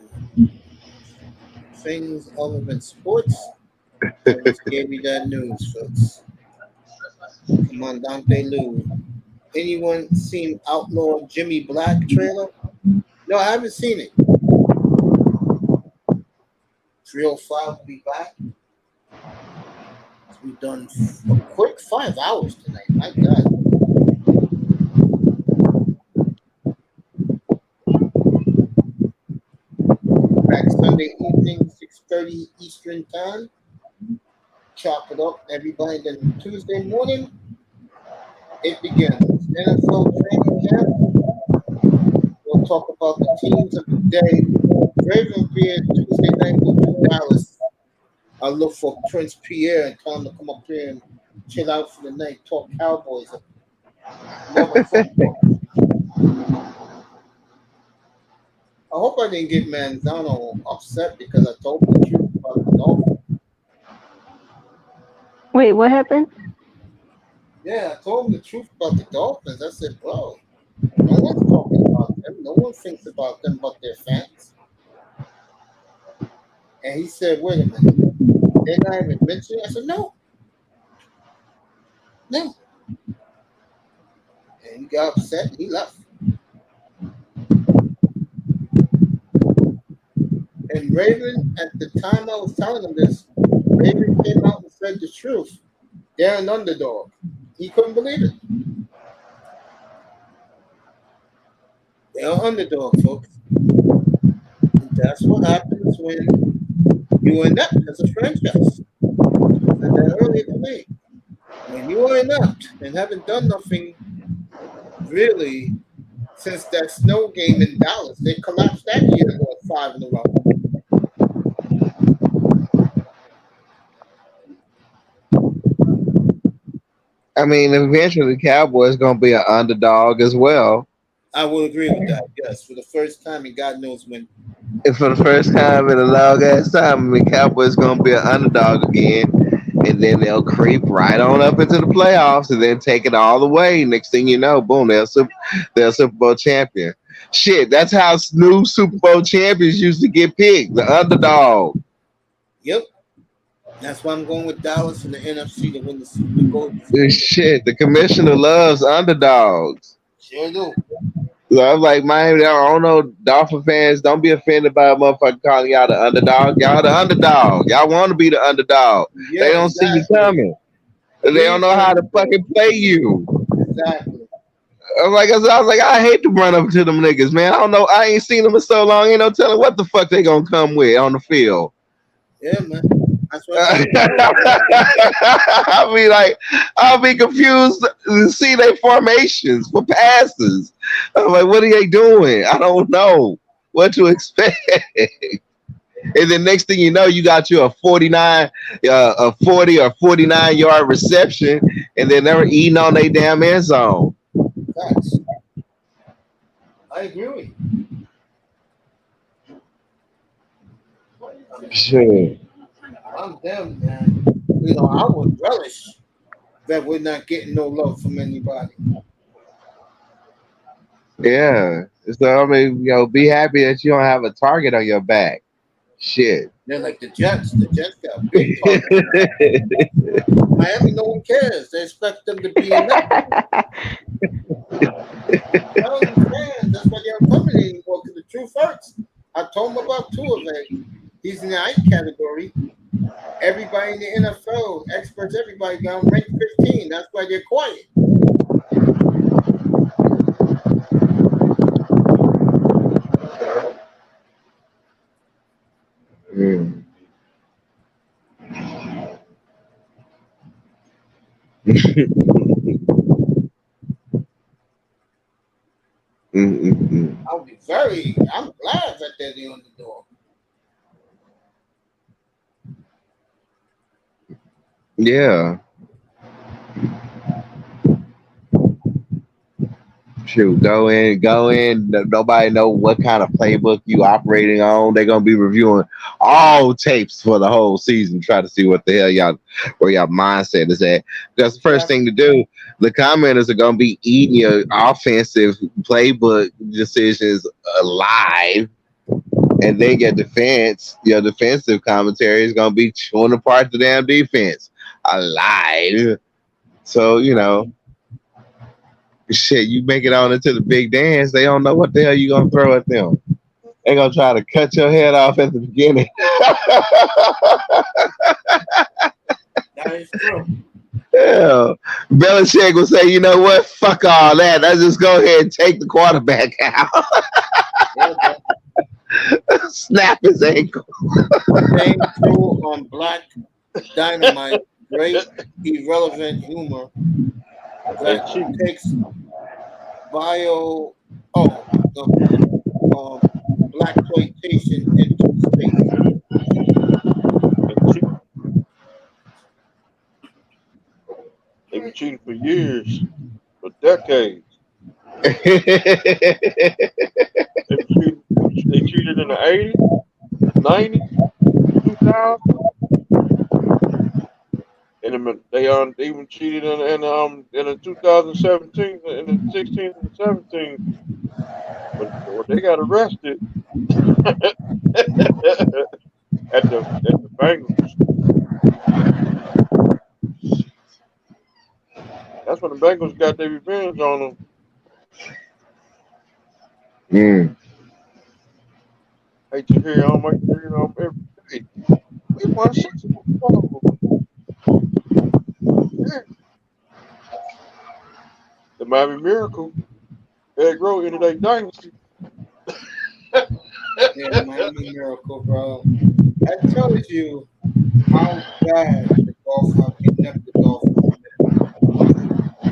[SPEAKER 1] things other than sports, I just gave you that news, folks. Comandante Lou. Anyone seen Outlaw Jimmy Black trailer? No, I haven't seen it. 305 will be back. We've done a quick 5 hours tonight. My God. Back Sunday evening, 6:30 Eastern Time. Chop it up, everybody. Then Tuesday morning, it begins. N.F.L training camp. We'll talk about the teams of the day. Raven Beard Tuesday night will be Dallas. I'll look for Prince Pierre and tell him to come up here and chill out for the night, talk Cowboys. I hope I didn't get Manzano upset because I told him the truth about the Dolphins.
[SPEAKER 3] Wait, what happened?
[SPEAKER 1] Yeah, I told him the truth about the Dolphins. I said, bro, no one's talking about them. No one thinks about them but their fans. And he said, wait a minute. They're not even mentioned it? I said, no. No. And he got upset and he left. And Raven, at the time I was telling him this, Raven came out and said the truth. They're an underdog. He couldn't believe it. They're an underdog, folks. And that's what happens when you end up as a franchise. I said that earlier today. When you are inept and haven't done nothing really since that snow game in Dallas, they collapsed that year and won 5 in a row.
[SPEAKER 4] I mean, eventually the Cowboys gonna be an underdog as well.
[SPEAKER 1] I will agree with that. Yes, for the first time in God knows when.
[SPEAKER 4] And for the first time in a long ass time, I mean, Cowboys gonna be an underdog again, and then they'll creep right on up into the playoffs, and then take it all the way. Next thing you know, boom, they're Super Bowl champion. Shit, that's how new Super Bowl champions used to get picked, the underdog.
[SPEAKER 1] Yep. That's why I'm going with Dallas and the NFC to win the Super Bowl.
[SPEAKER 4] Shit, the commissioner loves underdogs.
[SPEAKER 1] Sure do.
[SPEAKER 4] So I'm like, man, I don't know, Dolphin fans, don't be offended by a motherfucker calling y'all the underdog. Y'all the underdog. Y'all want to be the underdog.
[SPEAKER 1] Yeah,
[SPEAKER 4] they don't see you coming. They don't know how to fucking play you.
[SPEAKER 1] Exactly.
[SPEAKER 4] I was like, I hate to run up to them niggas, man. I don't know. I ain't seen them in so long. Ain't no telling what the fuck they gonna come with on the field.
[SPEAKER 1] Yeah, man. That's what
[SPEAKER 4] I'll be confused to see their formations for passes. I'm like, what are they doing? I don't know what to expect. And then next thing you know, you got you a 40 or 49 yard reception, and then they're eating on their damn end zone.
[SPEAKER 1] Facts. I agree with you.
[SPEAKER 4] Shit.
[SPEAKER 1] I'm them, man. You know, I would relish that we're not getting no love from anybody.
[SPEAKER 4] Yeah. So I mean, be happy that you don't have a target on your back. Shit.
[SPEAKER 1] They're like the Jets. The Jets got big targets. Miami, no one cares. They expect them to be in that. I don't understand. That's why they don't come in anymore. Because the truth hurts. I told him about two of them. He's in the ICE category. Everybody in the N.F.L, experts, everybody got him ranked 15. That's why they're quiet.
[SPEAKER 4] Mm.
[SPEAKER 1] I'm glad that they're the underdog.
[SPEAKER 4] Yeah. Shoot, go in. Nobody know what kind of playbook you operating on. They're gonna be reviewing all tapes for the whole season, try to see what the hell where y'all mindset is at. That's the first thing to do. The commenters are gonna be eating your offensive playbook decisions alive, and then your defensive commentary is gonna be chewing apart the damn defense alive. So shit, you make it on into the big dance, they don't know what the hell you gonna throw at them. They gonna try to cut your head off at the beginning.
[SPEAKER 1] That is true.
[SPEAKER 4] Yeah. Belichick will say, you know what? Fuck all that. Let's just go ahead and take the quarterback out. Snap his ankle.
[SPEAKER 1] Same true on Black Dynamite. Great irrelevant humor that takes black exploitation into space.
[SPEAKER 7] They've been cheating for years, for decades. They cheated in the 80s, 90s, 2000s. And they even cheated in the 2017, in the 16 and 17. But they got arrested at the Bengals. That's when the Bengals got their revenge on them. Hate to hear them every day. We won Super Bowl. Yeah. The Miami Miracle. Egg roll into their dynasty.
[SPEAKER 1] Yeah, Miami Miracle, bro. That tells you how bad the Dolphins, how inept the Dolphins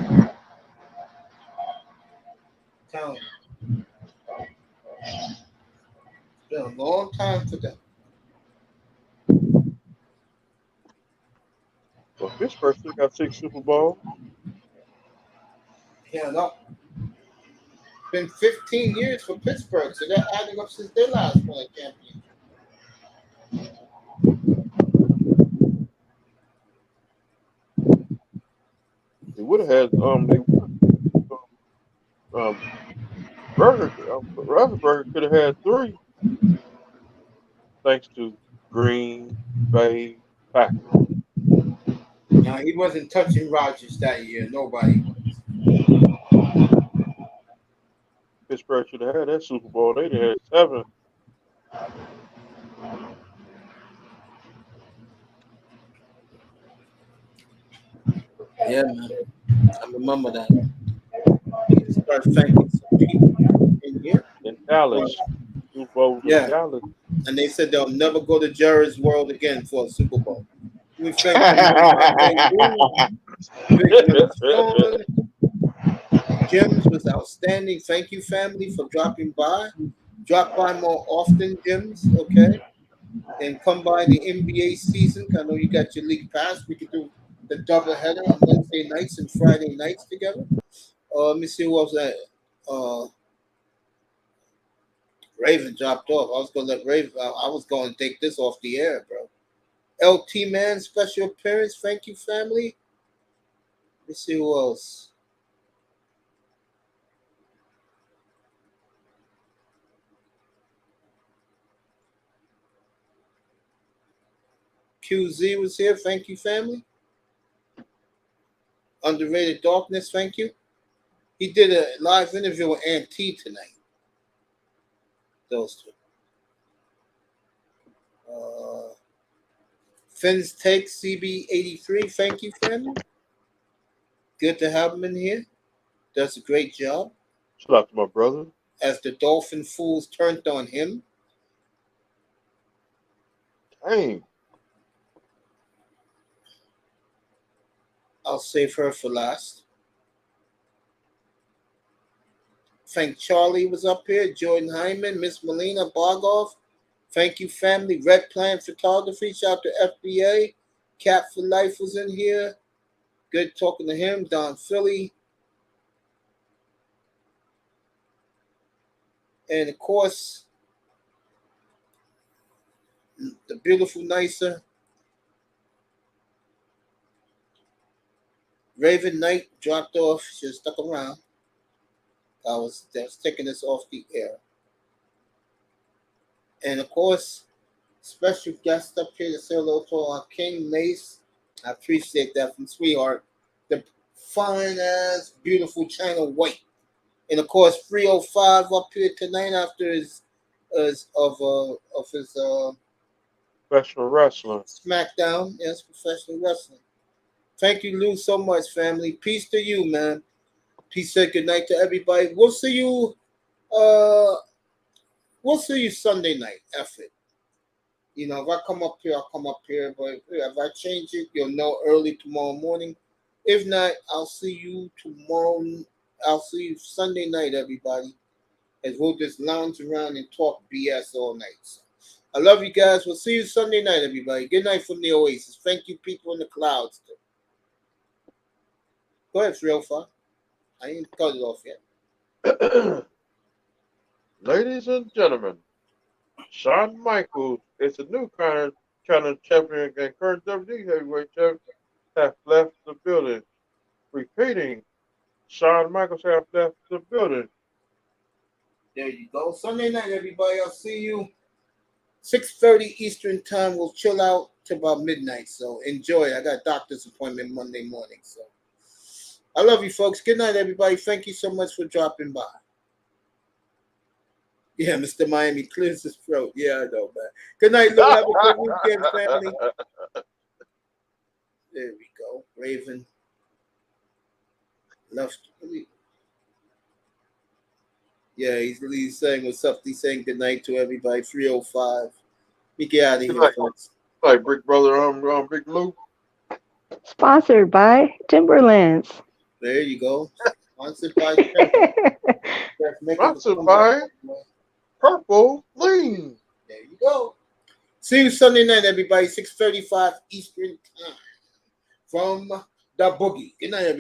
[SPEAKER 1] are. Tell you. It's been a long time for them.
[SPEAKER 7] Well, Pittsburgh still got 6 Super Bowls.
[SPEAKER 1] Yeah, no. It's been 15 years for Pittsburgh, so they're adding up since their last one championship.
[SPEAKER 7] They would have had Roethlisberger could have had 3, thanks to Green Bay Packers.
[SPEAKER 1] Now he wasn't touching Rodgers that year. Nobody was.
[SPEAKER 7] Pittsburgh should have had that Super Bowl. They'd have had 7.
[SPEAKER 1] Yeah, man. I remember that. He started thanking some people in here.
[SPEAKER 7] In Dallas. Super Bowl in Dallas.
[SPEAKER 1] And they said they'll never go to Jerry's World again for a Super Bowl. We thank Jim's was outstanding. Thank you, family, for dropping by. Drop by more often, Jim's, okay? And come by the NBA season. I know you got your league pass. We could do the double header on Wednesday nights and Friday nights together. Let me see what was that. Raven dropped off. I was gonna let Raven. I was going to take this off the air, bro. LT Man special appearance. Thank you, family. Let me see who else. QZ was here. Thank you, family. Underrated Darkness. Thank you. He did a live interview with Aunt T tonight. Those two. Finn's Take CB83. Thank you, family. Good to have him in here. Does a great job.
[SPEAKER 7] Shout out to my brother.
[SPEAKER 1] As the Dolphin fools turned on him.
[SPEAKER 7] Dang.
[SPEAKER 1] I'll save her for last. Thank Charlie was up here. Jordan Hyman, Miss Melina Bargoff. Thank you, family. Red Plant Photography. Shout out to FBA. Cat for Life was in here. Good talking to him. Don Philly. And of course, the beautiful Nicer. Raven Knight dropped off. She was stuck around. I was taking this off the air. And of course, special guest up here to say hello to King Mace. I appreciate that from Sweetheart. The fine ass, beautiful China White. And of course, 305 up here tonight after his
[SPEAKER 7] Professional wrestler.
[SPEAKER 1] SmackDown. Yes, professional wrestling. Thank you, Lou, so much, family. Peace to you, man. Peace and good night to everybody. We'll see you. We'll see you Sunday night. F it. You know, if I come up here, I'll come up here. But if I change it, you'll know early tomorrow morning. If not, I'll see you tomorrow. I'll see you Sunday night, everybody. As we'll just lounge around and talk BS all night. So, I love you guys. We'll see you Sunday night, everybody. Good night from the Oasis. Thank you, people in the clouds. Go ahead, 305. I ain't cut it off yet.
[SPEAKER 7] Ladies and gentlemen, Shawn Michaels is the new China champion and current WWE heavyweight champion have left the building. Repeating, Shawn Michaels have left the building.
[SPEAKER 1] There you go. Sunday night, everybody. I'll see you 6:30 Eastern time. We'll chill out to about midnight. So enjoy. I got a doctor's appointment Monday morning. So I love you, folks. Good night, everybody. Thank you so much for dropping by. Yeah, Mr. Miami clears his throat. Yeah, I know, man. Good night, Lou. Have a good weekend, family. There we go. Raven. Left. Yeah, he's saying what's up. He's saying good night to everybody. 305. We get out of here, folks.
[SPEAKER 7] Hi, Brick Brother. I'm Big Lou.
[SPEAKER 3] Sponsored by Timberlands.
[SPEAKER 1] There you go. Sponsored by Timberlands.
[SPEAKER 7] Sponsored by Purple Lean.
[SPEAKER 1] There you go. See you Sunday night, everybody. 6:35 Eastern time from the Boogie. Good night, everybody.